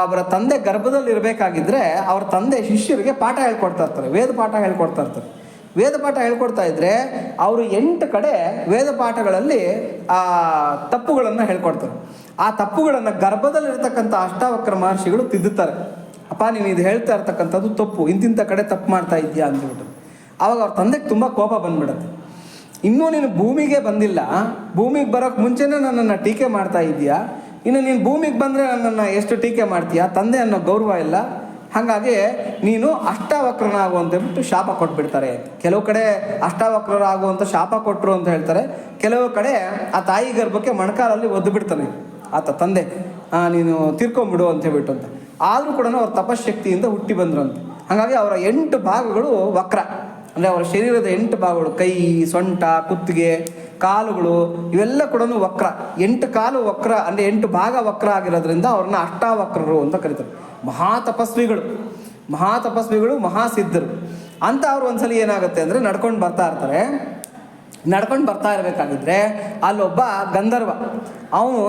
ಅವರ ತಂದೆ ಗರ್ಭದಲ್ಲಿ ಇರಬೇಕಾಗಿದ್ದರೆ ಅವ್ರ ತಂದೆ ಶಿಷ್ಯರಿಗೆ ಪಾಠ ಹೇಳ್ಕೊಡ್ತಾ ಇರ್ತಾರೆ, ವೇದ ಪಾಠ ಹೇಳ್ಕೊಡ್ತಾ ಇರ್ತಾರೆ. ವೇದ ಪಾಠ ಹೇಳ್ಕೊಡ್ತಾ ಇದ್ದರೆ ಅವರು 8 ಕಡೆ ವೇದ ಪಾಠಗಳಲ್ಲಿ ಆ ತಪ್ಪುಗಳನ್ನು ಹೇಳ್ಕೊಡ್ತಾರೆ. ಆ ತಪ್ಪುಗಳನ್ನು ಗರ್ಭದಲ್ಲಿರ್ತಕ್ಕಂಥ ಅಷ್ಟಾವಕ್ರ ಮಹರ್ಷಿಗಳು ತಿದ್ದುತ್ತಾರೆ. ಅಪ್ಪ ನೀನು ಇದು ಹೇಳ್ತಾ ಇರ್ತಕ್ಕಂಥದ್ದು ತಪ್ಪು, ಇಂತಿಂಥ ಕಡೆ ತಪ್ಪು ಮಾಡ್ತಾ ಇದೆಯಾ ಅಂದ್ಬಿಟ್ಟು. ಆವಾಗ ಅವ್ರ ತಂದೆಗೆ ತುಂಬ ಕೋಪ ಬಂದ್ಬಿಡುತ್ತೆ. ಇನ್ನೂ ನೀನು ಭೂಮಿಗೆ ಬಂದಿಲ್ಲ, ಭೂಮಿಗೆ ಬರೋಕ್ಕೆ ಮುಂಚೆನೇ ನನ್ನನ್ನು ಟೀಕೆ ಮಾಡ್ತಾ ಇದೆಯಾ, ಇನ್ನು ನೀನು ಭೂಮಿಗೆ ಬಂದರೆ ನನ್ನನ್ನು ಎಷ್ಟು ಟೀಕೆ ಮಾಡ್ತೀಯಾ, ತಂದೆ ಅನ್ನೋ ಗೌರವ ಇಲ್ಲ, ಹಾಗಾಗಿ ನೀನು ಅಷ್ಟಾವಕ್ರನಾಗು ಅಂತೇಳ್ಬಿಟ್ಟು ಶಾಪ ಕೊಟ್ಬಿಡ್ತಾರೆ. ಕೆಲವು ಕಡೆ ಅಷ್ಟಾವಕ್ರರಾಗುವಂಥ ಶಾಪ ಕೊಟ್ಟರು ಅಂತ ಹೇಳ್ತಾರೆ, ಕೆಲವು ಕಡೆ ಆ ತಾಯಿ ಗರ್ಭಕ್ಕೆ ಮೊಣಕಾಲಲ್ಲಿ ಒದ್ದು ಬಿಡ್ತಾನೆ ಆತ ತಂದೆ, ನೀನು ತೀರ್ಕೊಂಬಿಡು ಅಂತ ಹೇಳ್ಬಿಟ್ಟು ಅಂತ. ಆದರೂ ಕೂಡ ಅವ್ರ ತಪಶಕ್ತಿಯಿಂದ ಹುಟ್ಟಿ ಬಂದ್ರಂತೆ. ಹಾಗಾಗಿ ಅವರ 8 ಭಾಗಗಳು ವಕ್ರ, ಅಂದರೆ ಅವರ ಶರೀರದ 8 ಭಾಗಗಳು, ಕೈ, ಸೊಂಟ, ಕುತ್ತಿಗೆ, ಕಾಲುಗಳು ಇವೆಲ್ಲ ಕೂಡ ವಕ್ರ. 8 ಕಾಲು ವಕ್ರ ಅಂದರೆ 8 ಭಾಗ ವಕ್ರ ಆಗಿರೋದ್ರಿಂದ ಅವ್ರನ್ನ ಅಷ್ಟಾವಕ್ರರು ಅಂತ ಕರೀತಾರೆ. ಮಹಾತಪಸ್ವಿಗಳು, ಮಹಾಸಿದ್ಧರು ಅಂತ. ಅವ್ರು ಒಂದ್ಸಲಿ ಏನಾಗುತ್ತೆ ಅಂದರೆ ನಡ್ಕೊಂಡು ಬರ್ತಾ ಇರಬೇಕಾಗಿದ್ರೆ ಅಲ್ಲೊಬ್ಬ ಗಂಧರ್ವ ಅವನು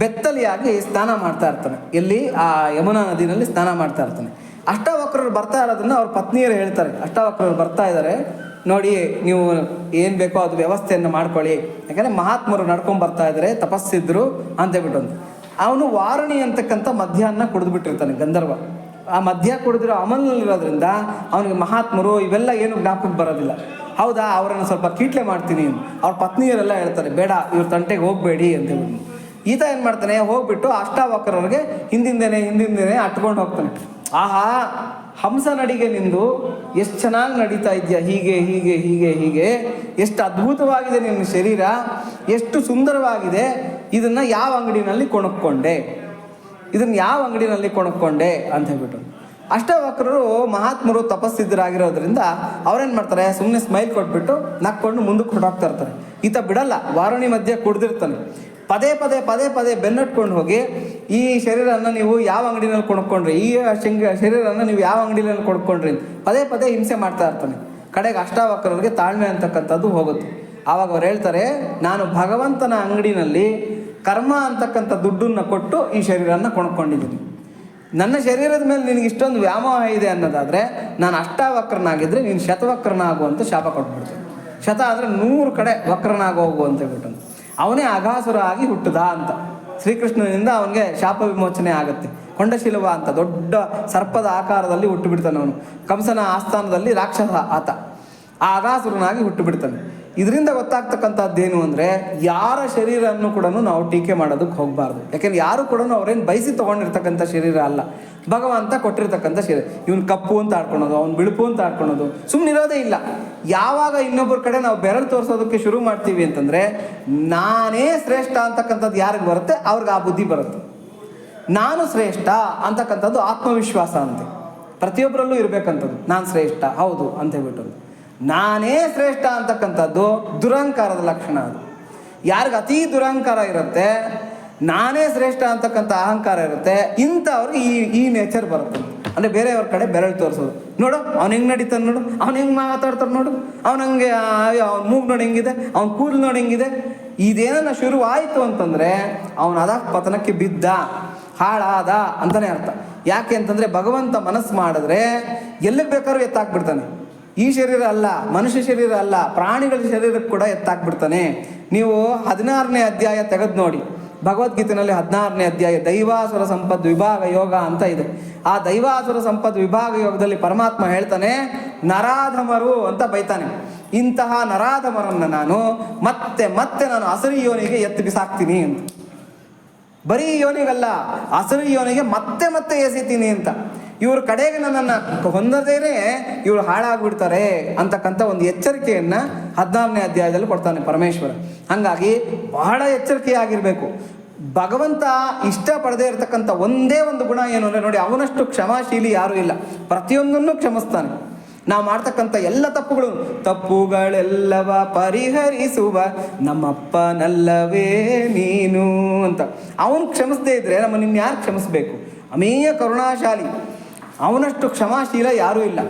ಬೆತ್ತಲಿಯಾಗಿ ಸ್ನಾನ ಮಾಡ್ತಾ ಇರ್ತಾನೆ. ಎಲ್ಲಿ? ಆ ಯಮುನಾ ನದಿನಲ್ಲಿ ಸ್ನಾನ ಮಾಡ್ತಾ ಇರ್ತಾನೆ. ಅಷ್ಟಾವಕ್ರರು ಬರ್ತಾ ಇರೋದನ್ನ ಅವ್ರ ಪತ್ನಿಯರು ಹೇಳ್ತಾರೆ, ಅಷ್ಟಾವಕ್ರರು ಬರ್ತಾ ಇದ್ದಾರೆ ನೋಡಿ, ನೀವು ಏನು ಬೇಕೋ ಅದು ವ್ಯವಸ್ಥೆಯನ್ನು ಮಾಡ್ಕೊಳ್ಳಿ, ಯಾಕಂದರೆ ಮಹಾತ್ಮರು ನಡ್ಕೊಂಡು ಬರ್ತಾ ಇದ್ದಾರೆ, ತಪಸ್ಸಿದ್ರು ಅಂತೇಳ್ಬಿಟ್ಟು. ಅವನು ವಾರಣಿ ಅಂತಕ್ಕಂಥ ಮದ್ಯಾನ್ನ ಕುಡಿದ್ಬಿಟ್ಟಿರ್ತಾನೆ ಗಂಧರ್ವ. ಆ ಮದ್ಯ ಕುಡಿದಿರೋ ಅಮಲ್ನಲ್ಲಿರೋದ್ರಿಂದ ಅವನಿಗೆ ಮಹಾತ್ಮರು ಇವೆಲ್ಲ ಏನು ಜ್ಞಾಪಕಕ್ಕೆ ಬರೋದಿಲ್ಲ. ಹೌದಾ, ಅವರನ್ನು ಸ್ವಲ್ಪ ಕೀಟ್ಲೆ ಮಾಡ್ತೀನಿ. ಅವ್ರ ಪತ್ನಿಯರೆಲ್ಲ ಹೇಳ್ತಾರೆ, ಬೇಡ ಇವ್ರ ತಂಟೆಗೆ ಹೋಗಬೇಡಿ ಅಂತೇಳಿ. ಈತ ಏನು ಮಾಡ್ತಾನೆ, ಹೋಗ್ಬಿಟ್ಟು ಅಷ್ಟಾವಕ್ರರಿಗೆ ಹಿಂದಿಂದೇನೆ ಅಟ್ಕೊಂಡು ಹೋಗ್ತಾನೆ. ಆಹಾ, ಹಂಸ ನಡಿಗೆ ನಿಂದು ಎಷ್ಟು ಚೆನ್ನಾಗಿ ನಡೀತಾ ಇದೆಯಾ, ಹೀಗೆ ಎಷ್ಟು ಅದ್ಭುತವಾಗಿದೆ ನಿನ್ನ ಶರೀರ, ಎಷ್ಟು ಸುಂದರವಾಗಿದೆ, ಇದನ್ನು ಯಾವ ಅಂಗಡಿನಲ್ಲಿ ಕೊಣಕ್ಕೊಂಡೆ ಅಂತ ಹೇಳ್ಬಿಟ್ಟು. ಅಷ್ಟಾವಕ್ರರು ಮಹಾತ್ಮರು ತಪಸ್ಸಿದ್ಧರಾಗಿರೋದ್ರಿಂದ ಅವ್ರೇನು ಮಾಡ್ತಾರೆ, ಸುಮ್ಮನೆ ಸ್ಮೈಲ್ ಕೊಟ್ಬಿಟ್ಟು ನಕ್ಕೊಂಡು ಮುಂದಕ್ಕೆ ಹೊರಟೋಗ್ತಾ ಇರ್ತಾರೆ. ಈತ ಬಿಡಲ್ಲ, ವಾರಣಿ ಮಧ್ಯೆ ಕುಡ್ದಿರ್ತಾನೆ. ಪದೇ ಪದೇ ಬೆನ್ನಟ್ಕೊಂಡು ಹೋಗಿ, ಈ ಶರೀರನ ನೀವು ಯಾವ ಅಂಗಡಿನಲ್ಲಿ ಕೊಡ್ಕೊಂಡ್ರಿ, ಶರೀರನ ನೀವು ಯಾವ ಅಂಗಡಿನಲ್ಲಿ ಕೊಡ್ಕೊಂಡ್ರಿ ಪದೇ ಹಿಂಸೆ ಮಾಡ್ತಾ ಇರ್ತಾನೆ. ಕಡೆಗೆ ಅಷ್ಟಾವಕ್ರರಿಗೆ ತಾಳ್ಮೆ ಅಂತಕ್ಕಂಥದ್ದು ಹೋಗುತ್ತೆ. ಆವಾಗ ಅವ್ರು ಹೇಳ್ತಾರೆ, ನಾನು ಭಗವಂತನ ಅಂಗಡಿನಲ್ಲಿ ಕರ್ಮ ಅಂತಕ್ಕಂಥ ದುಡ್ಡನ್ನು ಕೊಟ್ಟು ಈ ಶರೀರನ ಕೊಂಡ್ಕೊಂಡಿದ್ದೀನಿ. ನನ್ನ ಶರೀರದ ಮೇಲೆ ನಿನಗೆ ಇಷ್ಟೊಂದು ವ್ಯಾಮೋಹ ಇದೆ ಅನ್ನೋದಾದರೆ, ನಾನು ಅಷ್ಟಾವಕ್ರನಾಗಿದ್ದರೆ ನೀನು ಶತವಕ್ರನಾಗು ಅಂತ ಶಾಪ ಕೊಟ್ಬಿಡ್ತೀನಿ. ಶತ ಅಂದರೆ 100 ಕಡೆ ವಕ್ರನಾಗೋಗು ಅಂತ ಹೇಳ್ಬಿಟ್ಟು. ಅವನೇ ಅಘಾಸುರ ಆಗಿ ಹುಟ್ಟದ ಅಂತ. ಶ್ರೀಕೃಷ್ಣನಿಂದ ಅವನಿಗೆ ಶಾಪ ವಿಮೋಚನೆ ಆಗುತ್ತೆ. ಕೊಂಡಶಿಲವ ಅಂತ ದೊಡ್ಡ ಸರ್ಪದ ಆಕಾರದಲ್ಲಿ ಹುಟ್ಟು ಬಿಡ್ತಾನೆ ಅವನು. ಕಂಸನ ಆಸ್ಥಾನದಲ್ಲಿ ರಾಕ್ಷಸ ಆತ. ಆ ಅಘಾಸುರನಾಗಿ ಹುಟ್ಟು ಬಿಡ್ತಾನೆ. ಇದರಿಂದ ಗೊತ್ತಾಗ್ತಕ್ಕಂಥದ್ದೇನು ಅಂದರೆ, ಯಾರ ಶರೀರವನ್ನು ಕೂಡ ನಾವು ಟೀಕೆ ಮಾಡೋದಕ್ಕೆ ಹೋಗಬಾರ್ದು. ಯಾಕೆಂದ್ರೆ ಯಾರು ಕೂಡ ಅವ್ರೇನು ಬಯಸಿ ತೊಗೊಂಡಿರ್ತಕ್ಕಂಥ ಶರೀರ ಅಲ್ಲ, ಭಗವಂತ ಕೊಟ್ಟಿರ್ತಕ್ಕಂಥ ಶರೀರ. ಇವನು ಕಪ್ಪು ಅಂತ ಆಡ್ಕೊಳೋದು, ಅವ್ನು ಬಿಳುಪು ಅಂತ ಆಡ್ಕೊಳೋದು ಸುಮ್ಮನಿರೋದೇ ಇಲ್ಲ. ಯಾವಾಗ ಇನ್ನೊಬ್ಬರ ಕಡೆ ನಾವು ಬೆರಳು ತೋರಿಸೋದಕ್ಕೆ ಶುರು ಮಾಡ್ತೀವಿ ಅಂತಂದರೆ, ನಾನೇ ಶ್ರೇಷ್ಠ ಅಂತಕ್ಕಂಥದ್ದು ಯಾರಿಗೆ ಬರುತ್ತೆ ಅವ್ರಿಗೆ ಆ ಬುದ್ಧಿ ಬರುತ್ತೆ. ನಾನು ಶ್ರೇಷ್ಠ ಅಂತಕ್ಕಂಥದ್ದು ಆತ್ಮವಿಶ್ವಾಸ ಅಂತೆ. ಪ್ರತಿಯೊಬ್ಬರಲ್ಲೂ ಇರಬೇಕಂಥದ್ದು, ನಾನು ಶ್ರೇಷ್ಠ ಹೌದು ಅಂತ ಹೇಳ್ಬಿಟ್ಟು. ನಾನೇ ಶ್ರೇಷ್ಠ ಅಂತಕ್ಕಂಥದ್ದು ದುರಹಂಕಾರದ ಲಕ್ಷಣ. ಅದು ಯಾರಿಗೆ ಅತೀ ದುರಹಂಕಾರ ಇರುತ್ತೆ, ನಾನೇ ಶ್ರೇಷ್ಠ ಅಂತಕ್ಕಂಥ ಅಹಂಕಾರ ಇರುತ್ತೆ, ಇಂಥವ್ರಿಗೆ ಈ ನೇಚರ್ ಬರುತ್ತೆ. ಅಂದರೆ ಬೇರೆಯವ್ರ ಕಡೆ ಬೆರಳು ತೋರಿಸೋದು. ನೋಡು ಅವ್ನು ಹೆಂಗೆ ನಡೀತಾನೆ, ನೋಡು ಅವ್ನು ಹೆಂಗೆ ಮಾತಾಡ್ತಾರೆ, ನೋಡು ಅವ್ನು ಹಂಗೆ, ಅವ್ನ ಮೂಗು ನೋಡಿ ಹೆಂಗಿದೆ, ಅವ್ನ ಕೂದಲು ನೋಡಿ ಹೆಂಗಿದೆ. ಇದೇನ ಶುರು ಆಯಿತು ಅಂತಂದರೆ ಅವನು ಅದ ಪತನಕ್ಕೆ ಬಿದ್ದ, ಹಾಳಾದ ಅಂತಲೇ ಅರ್ಥ. ಯಾಕೆ ಅಂತಂದರೆ, ಭಗವಂತ ಮನಸ್ಸು ಮಾಡಿದ್ರೆ ಎಲ್ಲಿಗೆ ಬೇಕಾದ್ರೂ ಎತ್ತಾಕ್ಬಿಡ್ತಾನೆ. ಈ ಶರೀರ ಅಲ್ಲ, ಮನುಷ್ಯ ಶರೀರ ಅಲ್ಲ, ಪ್ರಾಣಿಗಳ ಶರೀರಕ್ಕೆ ಕೂಡ ಎತ್ತಾಕ್ಬಿಡ್ತಾನೆ. ನೀವು 16ನೇ ಅಧ್ಯಾಯ ತೆಗೆದು ನೋಡಿ, ಭಗವದ್ಗೀತೆಯಲ್ಲಿ 16ನೇ ಅಧ್ಯಾಯ ದೈವಾಸುರ ಸಂಪದ್ ವಿಭಾಗ ಯೋಗ ಅಂತ ಇದೆ. ಆ ದೈವಾಸುರ ಸಂಪದ್ ವಿಭಾಗ ಯೋಗದಲ್ಲಿ ಪರಮಾತ್ಮ ಹೇಳ್ತಾನೆ, ನರಾಧಮರು ಅಂತ ಬೈತಾನೆ. ಇಂತಹ ನರಾಧಮರನ್ನು ನಾನು ಮತ್ತೆ ನಾನು ಅಸರಿ ಯೋನಿಗೆ ಎತ್ತಿ ಬಿಸಾಕ್ತೀನಿ ಅಂತ. ಬರೀ ಯೋನಿಗಲ್ಲ, ಅಸರಿ ಯೋನಿಗೆ ಮತ್ತೆ ಎಸಿತೀನಿ ಅಂತ. ಇವ್ರ ಕಡೆಗೆ ನನ್ನನ್ನು ಹೊಂದದೇನೆ ಇವರು ಹಾಳಾಗ್ಬಿಡ್ತಾರೆ ಅಂತಕ್ಕಂಥ ಒಂದು ಎಚ್ಚರಿಕೆಯನ್ನು 16ನೇ ಅಧ್ಯಾಯದಲ್ಲಿ ಕೊಡ್ತಾನೆ ಪರಮೇಶ್ವರ. ಹಾಗಾಗಿ ಬಹಳ ಎಚ್ಚರಿಕೆಯಾಗಿರಬೇಕು. ಭಗವಂತ ಇಷ್ಟಪಡದೇ ಇರತಕ್ಕಂಥ ಒಂದೇ ಒಂದು ಗುಣ ಏನು ಅಂದರೆ, ನೋಡಿ, ಅವನಷ್ಟು ಕ್ಷಮಾಶೀಲಿ ಯಾರೂ ಇಲ್ಲ. ಪ್ರತಿಯೊಂದನ್ನು ಕ್ಷಮಿಸ್ತಾನೆ. ನಾವು ಮಾಡ್ತಕ್ಕಂಥ ಎಲ್ಲ ತಪ್ಪುಗಳೆಲ್ಲವ ಪರಿಹರಿಸುವ ನಮ್ಮಪ್ಪನಲ್ಲವೇ ನೀನು ಅಂತ ಅವನು ಕ್ಷಮಿಸದೇ ಇದ್ರೆ ನಮ್ಮನ್ನು ಇನ್ಯಾರು ಕ್ಷಮಿಸಬೇಕು? ಅಮೇಯ ಕರುಣಾಶಾಲಿ, ಅವನಷ್ಟು ಕ್ಷಮಾಶೀಲ ಯಾರೂ ಇಲ್ಲ.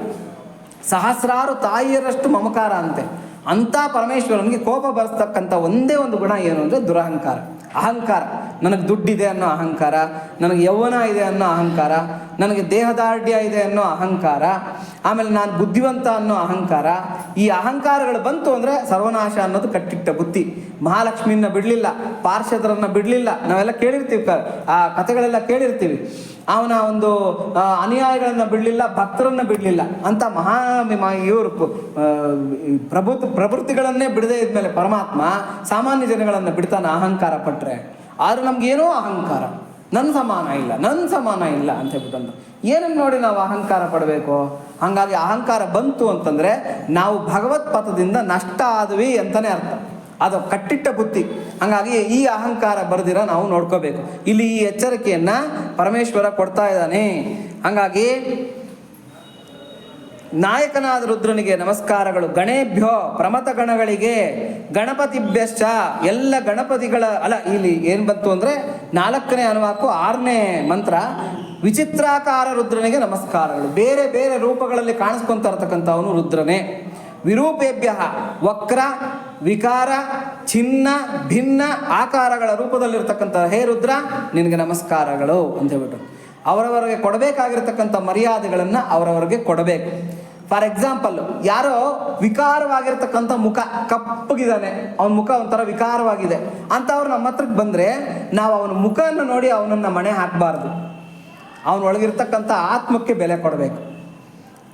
ಸಹಸ್ರಾರು ತಾಯಿಯರಷ್ಟು ಮಮಕಾರ ಅಂತೆ. ಅಂಥ ಪರಮೇಶ್ವರನಿಗೆ ಕೋಪ ಬರೆಸ್ತಕ್ಕಂಥ ಒಂದೇ ಒಂದು ಗುಣ ಏನು ಅಂದರೆ ದುರಹಂಕಾರ, ಅಹಂಕಾರ. ನನಗೆ ದುಡ್ಡಿದೆ ಅನ್ನೋ ಅಹಂಕಾರ, ನನಗೆ ಯೌವನ ಇದೆ ಅನ್ನೋ ಅಹಂಕಾರ, ನನಗೆ ದೇಹದಾರ್ಢ್ಯ ಇದೆ ಅನ್ನೋ ಅಹಂಕಾರ, ಆಮೇಲೆ ನಾನು ಬುದ್ಧಿವಂತ ಅನ್ನೋ ಅಹಂಕಾರ. ಈ ಅಹಂಕಾರಗಳು ಬಂತು ಅಂದರೆ ಸರ್ವನಾಶ ಅನ್ನೋದು ಕಟ್ಟಿಟ್ಟ ಬುದ್ಧಿ. ಮಹಾಲಕ್ಷ್ಮಿಯನ್ನ ಬಿಡಲಿಲ್ಲ, ಪಾರ್ಷದರನ್ನು ಬಿಡಲಿಲ್ಲ. ನಾವೆಲ್ಲ ಕೇಳಿರ್ತೀವಿ, ಆ ಕಥೆಗಳೆಲ್ಲ ಕೇಳಿರ್ತೀವಿ. ಅವನ ಒಂದು ಅನುಯಾಯಿಗಳನ್ನು ಬಿಡಲಿಲ್ಲ, ಭಕ್ತರನ್ನು ಬಿಡಲಿಲ್ಲ ಅಂತ ಇವರು ಪ್ರವೃತ್ತಿಗಳನ್ನೇ ಬಿಡದೇ ಇದ್ಮೇಲೆ ಪರಮಾತ್ಮ ಸಾಮಾನ್ಯ ಜನಗಳನ್ನು ಬಿಡ್ತಾನೆ ಅಹಂಕಾರ ಪಟ್ಟರೆ. ಆದ್ರೆ ನಮಗೇನೋ ಅಹಂಕಾರ, ನನ್ನ ಸಮಾನ ಇಲ್ಲ ಅಂತ ಹೇಳ್ಬಿಟ್ಟು ಏನನ್ನು ನೋಡಿ ನಾವು ಅಹಂಕಾರ ಪಡಬೇಕು? ಹಾಗಾಗಿ ಅಹಂಕಾರ ಬಂತು ಅಂತಂದರೆ ನಾವು ಭಗವತ್ ಪಥದಿಂದ ನಷ್ಟ ಆದ್ವಿ ಅಂತಲೇ ಅರ್ಥ. ಅದು ಕಟ್ಟಿಟ್ಟ ಬುದ್ಧಿ. ಹಾಗಾಗಿ ಈ ಅಹಂಕಾರ ಬರೆದಿರ ನಾವು ನೋಡ್ಕೋಬೇಕು. ಇಲ್ಲಿ ಈ ಎಚ್ಚರಿಕೆಯನ್ನು ಪರಮೇಶ್ವರ ಕೊಡ್ತಾ ಇದ್ದಾನೆ. ಹಾಗಾಗಿ ನಾಯಕನಾದ ರುದ್ರನಿಗೆ ನಮಸ್ಕಾರಗಳು. ಗಣೇಭ್ಯೋ ಪ್ರಮಥ ಗಣಗಳಿಗೆ, ಗಣಪತಿಭ್ಯಶ್ಚ ಎಲ್ಲ ಗಣಪತಿಗಳ ಇಲ್ಲಿ ಏನು ಬಂತು ಅಂದರೆ 4ನೇ ಅನುವಾಕು 6ನೇ ಮಂತ್ರ. ವಿಚಿತ್ರಾಕಾರ ರುದ್ರನಿಗೆ ನಮಸ್ಕಾರಗಳು. ಬೇರೆ ಬೇರೆ ರೂಪಗಳಲ್ಲಿ ಕಾಣಿಸ್ಕೊಂತ ಇರ್ತಕ್ಕಂಥವನು ರುದ್ರನೇ. ವಿರೂಪೇಭ್ಯ ವಕ್ರ ವಿಕಾರ ಚಿನ್ನ ಭಿನ್ನ ಆಕಾರಗಳ ರೂಪದಲ್ಲಿರ್ತಕ್ಕಂಥ ಹೇ ರುದ್ರ ನಿನಗೆ ನಮಸ್ಕಾರಗಳು ಅಂತ ಹೇಳ್ಬಿಟ್ಟು ಅವರವರಿಗೆ ಕೊಡಬೇಕಾಗಿರ್ತಕ್ಕಂಥ ಮರ್ಯಾದೆಗಳನ್ನು ಅವರವರಿಗೆ ಕೊಡಬೇಕು. ಫಾರ್ ಎಕ್ಸಾಂಪಲ್, ಯಾರೋ ವಿಕಾರವಾಗಿರ್ತಕ್ಕಂಥ ಮುಖ, ಕಪ್ಪಗಿದ್ದಾನೆ, ಅವನ ಮುಖ ಒಂಥರ ವಿಕಾರವಾಗಿದೆ ಅಂಥವ್ರು ನಮ್ಮ ಹತ್ರಕ್ಕೆ ಬಂದರೆ ನಾವು ಅವನ ಮುಖವನ್ನು ನೋಡಿ ಅವನನ್ನು ಮಣೆ ಹಾಕಬಾರ್ದು. ಅವನೊಳಗಿರ್ತಕ್ಕಂಥ ಆತ್ಮಕ್ಕೆ ಬೆಲೆ ಕೊಡಬೇಕು.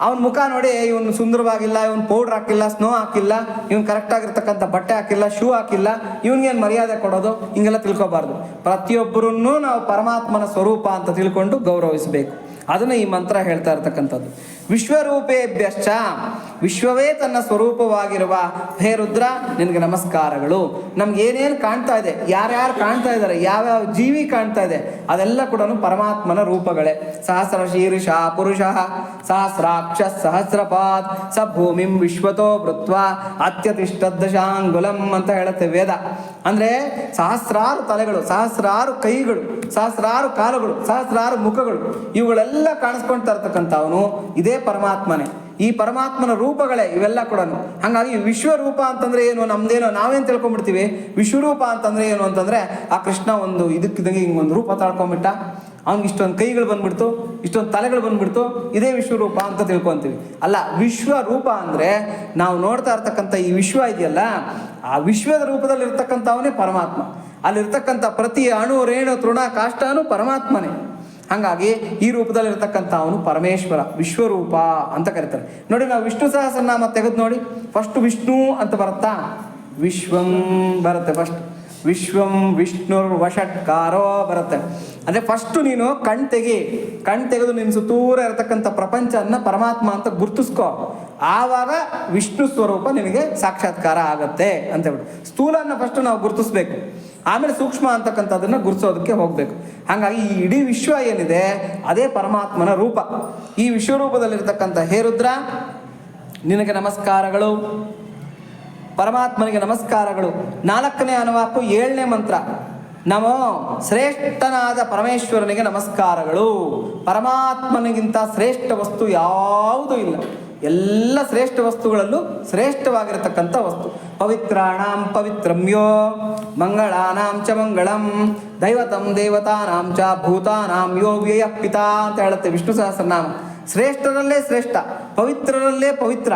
ಅವನ ಮುಖ ನೋಡಿ ಇವನು ಸುಂದರವಾಗಿಲ್ಲ, ಇವನು ಪೌಡ್ರ್ ಹಾಕಿಲ್ಲ, ಸ್ನೋ ಹಾಕಿಲ್ಲ, ಇವನು ಕರೆಕ್ಟಾಗಿರ್ತಕ್ಕಂಥ ಬಟ್ಟೆ ಹಾಕಿಲ್ಲ, ಶೂ ಹಾಕಿಲ್ಲ, ಇವನಿಗೇನು ಮರ್ಯಾದೆ ಕೊಡೋದು, ಹಿಂಗೆಲ್ಲ ತಿಳ್ಕೊಬಾರ್ದು. ಪ್ರತಿಯೊಬ್ಬರನ್ನೂ ನಾವು ಪರಮಾತ್ಮನ ಸ್ವರೂಪ ಅಂತ ತಿಳ್ಕೊಂಡು ಗೌರವಿಸಬೇಕು. ಅದನ್ನು ಈ ಮಂತ್ರ ಹೇಳ್ತಾ ಇರ್ತಕ್ಕಂಥದ್ದು. ವಿಶ್ವರೂಪೇಭ್ಯಶ್ಚ ವಿಶ್ವವೇ ತನ್ನ ಸ್ವರೂಪವಾಗಿರುವ ಹೇ ರುದ್ರ ನಿನಗೆ ನಮಸ್ಕಾರಗಳು. ನಮ್ಗೆ ಏನೇನು ಕಾಣ್ತಾ ಇದೆ, ಯಾರ್ಯಾರು ಕಾಣ್ತಾ ಇದ್ದಾರೆ, ಯಾವ್ಯಾವ ಜೀವಿ ಕಾಣ್ತಾ ಇದೆ, ಅದೆಲ್ಲ ಕೂಡ ಪರಮಾತ್ಮನ ರೂಪಗಳೇ. ಸಹಸ್ರ ಶೀರ್ಷ ಪುರುಷ ಸಹಸ್ರಾಕ್ಷ ಸಹಸ್ರಪಾತ್ ಸ ಭೂಮಿಂ ವಿಶ್ವತೋ ಭೃತ್ವ ಅತ್ಯತಿಷ್ಠದಶಾಂಗುಲಂ ಅಂತ ಹೇಳುತ್ತೆ ವೇದ. ಅಂದರೆ ಸಹಸ್ರಾರು ತಲೆಗಳು, ಸಹಸ್ರಾರು ಕೈಗಳು, ಸಹಸ್ರಾರು ಕಾಲುಗಳು, ಸಹಸ್ರಾರು ಮುಖಗಳು, ಇವುಗಳೆಲ್ಲ ಕಾಣಿಸ್ಕೊಳ್ತಾ ಇರ್ತಕ್ಕಂಥವನು ಇದೇ ಪರಮಾತ್ಮನೇ. ಈ ಪರಮಾತ್ಮನ ರೂಪಗಳೇ ಇವೆಲ್ಲ ಕೂಡ. ಹಾಗಾಗಿ ವಿಶ್ವರೂಪ ಅಂತಂದ್ರೆ ಏನು, ನಮ್ದೇನೋ ನಾವೇನು ತಿಳ್ಕೊಂಡ್ಬಿಡ್ತೀವಿ. ವಿಶ್ವರೂಪ ಅಂತಂದ್ರೆ ಏನು ಅಂತಂದ್ರೆ ಆ ಕೃಷ್ಣ ಒಂದು ಇದಕ್ಕಿದಂಗೆ ಹಿಂಗೊಂದು ರೂಪ ತಾಳ್ಕೊಂಬಿಟ್ಟ, ಅವ್ನಿಗೆ ಇಷ್ಟೊಂದು ಕೈಗಳು ಬಂದ್ಬಿಡ್ತು, ಇಷ್ಟೊಂದು ತಲೆಗಳು ಬಂದ್ಬಿಡ್ತು, ಇದೇ ವಿಶ್ವರೂಪ ಅಂತ ತಿಳ್ಕೊತೀವಿ. ಅಲ್ಲ, ವಿಶ್ವರೂಪ ಅಂದರೆ ನಾವು ನೋಡ್ತಾ ಇರ್ತಕ್ಕಂಥ ಈ ವಿಶ್ವ ಇದೆಯಲ್ಲ, ಆ ವಿಶ್ವದ ರೂಪದಲ್ಲಿ ಇರ್ತಕ್ಕಂಥವನೇ ಪರಮಾತ್ಮ. ಅಲ್ಲಿರ್ತಕ್ಕಂಥ ಪ್ರತಿ ಅಣು ರೇಣು ತೃಣ ಕಾಷ್ಟನೂ ಪರಮಾತ್ಮನೇ. ಹಾಗಾಗಿ ಈ ರೂಪದಲ್ಲಿರ್ತಕ್ಕಂಥ ಅವನು ಪರಮೇಶ್ವರ, ವಿಶ್ವರೂಪ ಅಂತ ಕರೀತಾರೆ. ನೋಡಿ, ನಾವು ವಿಷ್ಣು ಸಹಸ್ರನಾಮ ತೆಗೆದು ನೋಡಿ, ಫಸ್ಟ್ ವಿಷ್ಣು ಅಂತ ಬರುತ್ತಾ, ವಿಶ್ವಂ ಬರುತ್ತೆ ಫಸ್ಟ್, ವಿಶ್ವಂ ವಿಷ್ಣುರ್ ವಷಟ್ಕಾರೋ ಬರುತ್ತೆ. ಅಂದರೆ ಫಸ್ಟು ನೀನು ಕಣ್ ತೆಗೆದು ನಿನ್ನ ಸುತ್ತೂರ ಇರತಕ್ಕಂಥ ಪ್ರಪಂಚನ ಪರಮಾತ್ಮ ಅಂತ ಗುರ್ತಿಸ್ಕೋ. ಆವಾಗ ವಿಷ್ಣು ಸ್ವರೂಪ ನಿನಗೆ ಸಾಕ್ಷಾತ್ಕಾರ ಆಗತ್ತೆ ಅಂತ ಹೇಳ್ಬಿಟ್ಟು ಸ್ಥೂಲನ ಫಸ್ಟ್ ನಾವು ಗುರ್ತಿಸ್ಬೇಕು, ಆಮೇಲೆ ಸೂಕ್ಷ್ಮ ಅಂತಕ್ಕಂಥದ್ದನ್ನು ಗುರ್ಸೋದಕ್ಕೆ ಹೋಗಬೇಕು. ಹಾಗಾಗಿ ಈ ಇಡೀ ವಿಶ್ವ ಏನಿದೆ ಅದೇ ಪರಮಾತ್ಮನ ರೂಪ. ಈ ವಿಶ್ವರೂಪದಲ್ಲಿರ್ತಕ್ಕಂಥ ಹೇ ರುದ್ರ ನಿನಗೆ ನಮಸ್ಕಾರಗಳು, ಪರಮಾತ್ಮನಿಗೆ ನಮಸ್ಕಾರಗಳು. 4ನೇ ಅನುವಾಕು 7ನೇ ಮಂತ್ರ. ನಮೋ ಶ್ರೇಷ್ಠನಾದ ಪರಮೇಶ್ವರನಿಗೆ ನಮಸ್ಕಾರಗಳು. ಪರಮಾತ್ಮನಿಗಿಂತ ಶ್ರೇಷ್ಠ ವಸ್ತು ಯಾವುದೂ ಇಲ್ಲ. ಎಲ್ಲ ಶ್ರೇಷ್ಠ ವಸ್ತುಗಳಲ್ಲೂ ಶ್ರೇಷ್ಠವಾಗಿರತಕ್ಕಂಥ ವಸ್ತು. ಪವಿತ್ರಾಣಾಂ ಪವಿತ್ರಮ್ಯೋ ಮಂಗಳಾನಾಂ ಚ ಮಂಗಳಂ ದೈವತಂ ದೇವತಾನಾಂ ಚ ಭೂತಾನಾಂ ಯೋ ವ್ಯಯ ಪಿತಾ ಅಂತ ಹೇಳುತ್ತೆ ವಿಷ್ಣು ಸಹಸ್ರನಾಮ. ಶ್ರೇಷ್ಠರಲ್ಲೇ ಶ್ರೇಷ್ಠ, ಪವಿತ್ರರಲ್ಲೇ ಪವಿತ್ರ,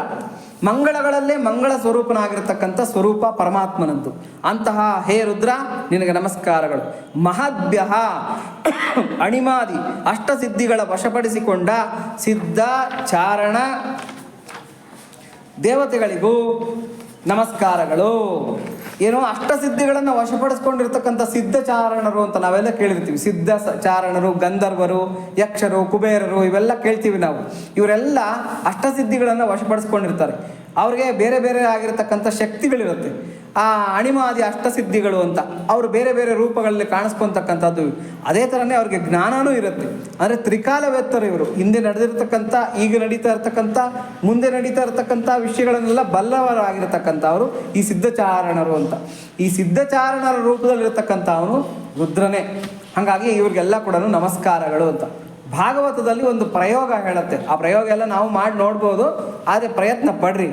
ಮಂಗಳಗಳಲ್ಲೇ ಮಂಗಳ ಸ್ವರೂಪನಾಗಿರ್ತಕ್ಕಂಥ ಸ್ವರೂಪ ಪರಮಾತ್ಮನದ್ದು. ಅಂತಹ ಹೇ ರುದ್ರ ನಿನಗೆ ನಮಸ್ಕಾರಗಳು. ಮಹದ್ಭ್ಯ ಅಣಿಮಾದಿ ಅಷ್ಟಸಿದ್ಧಿಗಳ ವಶಪಡಿಸಿಕೊಂಡ ಸಿದ್ಧ ಚಾರಣ ದೇವತೆಗಳಿಗೂ ನಮಸ್ಕಾರಗಳು. ಏನೋ ಅಷ್ಟಸಿದ್ಧಿಗಳನ್ನು ವಶಪಡಿಸ್ಕೊಂಡಿರ್ತಕ್ಕಂಥ ಸಿದ್ಧಚಾರಣರು ಅಂತ ನಾವೆಲ್ಲ ಕೇಳಿರ್ತೀವಿ. ಸಿದ್ಧ ಚಾರಣರು, ಗಂಧರ್ವರು, ಯಕ್ಷರು, ಕುಬೇರರು ಇವೆಲ್ಲ ಕೇಳ್ತೀವಿ ನಾವು. ಇವರೆಲ್ಲ ಅಷ್ಟಸಿದ್ಧಿಗಳನ್ನು ವಶಪಡಿಸ್ಕೊಂಡಿರ್ತಾರೆ. ಅವ್ರಿಗೆ ಬೇರೆ ಬೇರೆ ಆಗಿರತಕ್ಕಂಥ ಶಕ್ತಿಗಳಿರುತ್ತೆ. ಆ ಅಣಿಮಾದಿ ಅಷ್ಟಸಿದ್ಧಿಗಳು ಅಂತ ಅವರು ಬೇರೆ ಬೇರೆ ರೂಪಗಳಲ್ಲಿ ಕಾಣಿಸ್ಕೊತಕ್ಕಂಥದ್ದು. ಅದೇ ಥರನೇ ಅವ್ರಿಗೆ ಜ್ಞಾನವೂ ಇರುತ್ತೆ. ಅಂದರೆ ತ್ರಿಕಾಲವೇತ್ತರು ಇವರು. ಹಿಂದೆ ನಡೆದಿರ್ತಕ್ಕಂಥ, ಈಗ ನಡೀತಾ ಇರ್ತಕ್ಕಂಥ, ಮುಂದೆ ನಡೀತಾ ಇರ್ತಕ್ಕಂಥ ವಿಷಯಗಳನ್ನೆಲ್ಲ ಬಲ್ಲವರಾಗಿರ್ತಕ್ಕಂಥವರು ಈ ಸಿದ್ಧಚಾರಣರು ಅಂತ. ಈ ಸಿದ್ಧಚಾರಣರ ರೂಪದಲ್ಲಿರ್ತಕ್ಕಂಥ ಅವನು ರುದ್ರನೇ. ಹಾಗಾಗಿ ಇವ್ರಿಗೆಲ್ಲ ಕೂಡ ನಮಸ್ಕಾರಗಳು ಅಂತ. ಭಾಗವತದಲ್ಲಿ ಒಂದು ಪ್ರಯೋಗ ಹೇಳುತ್ತೆ. ಆ ಪ್ರಯೋಗ ಎಲ್ಲ ನಾವು ಮಾಡಿ ನೋಡ್ಬೋದು, ಆದರೆ ಪ್ರಯತ್ನ ಪಡ್ರಿ,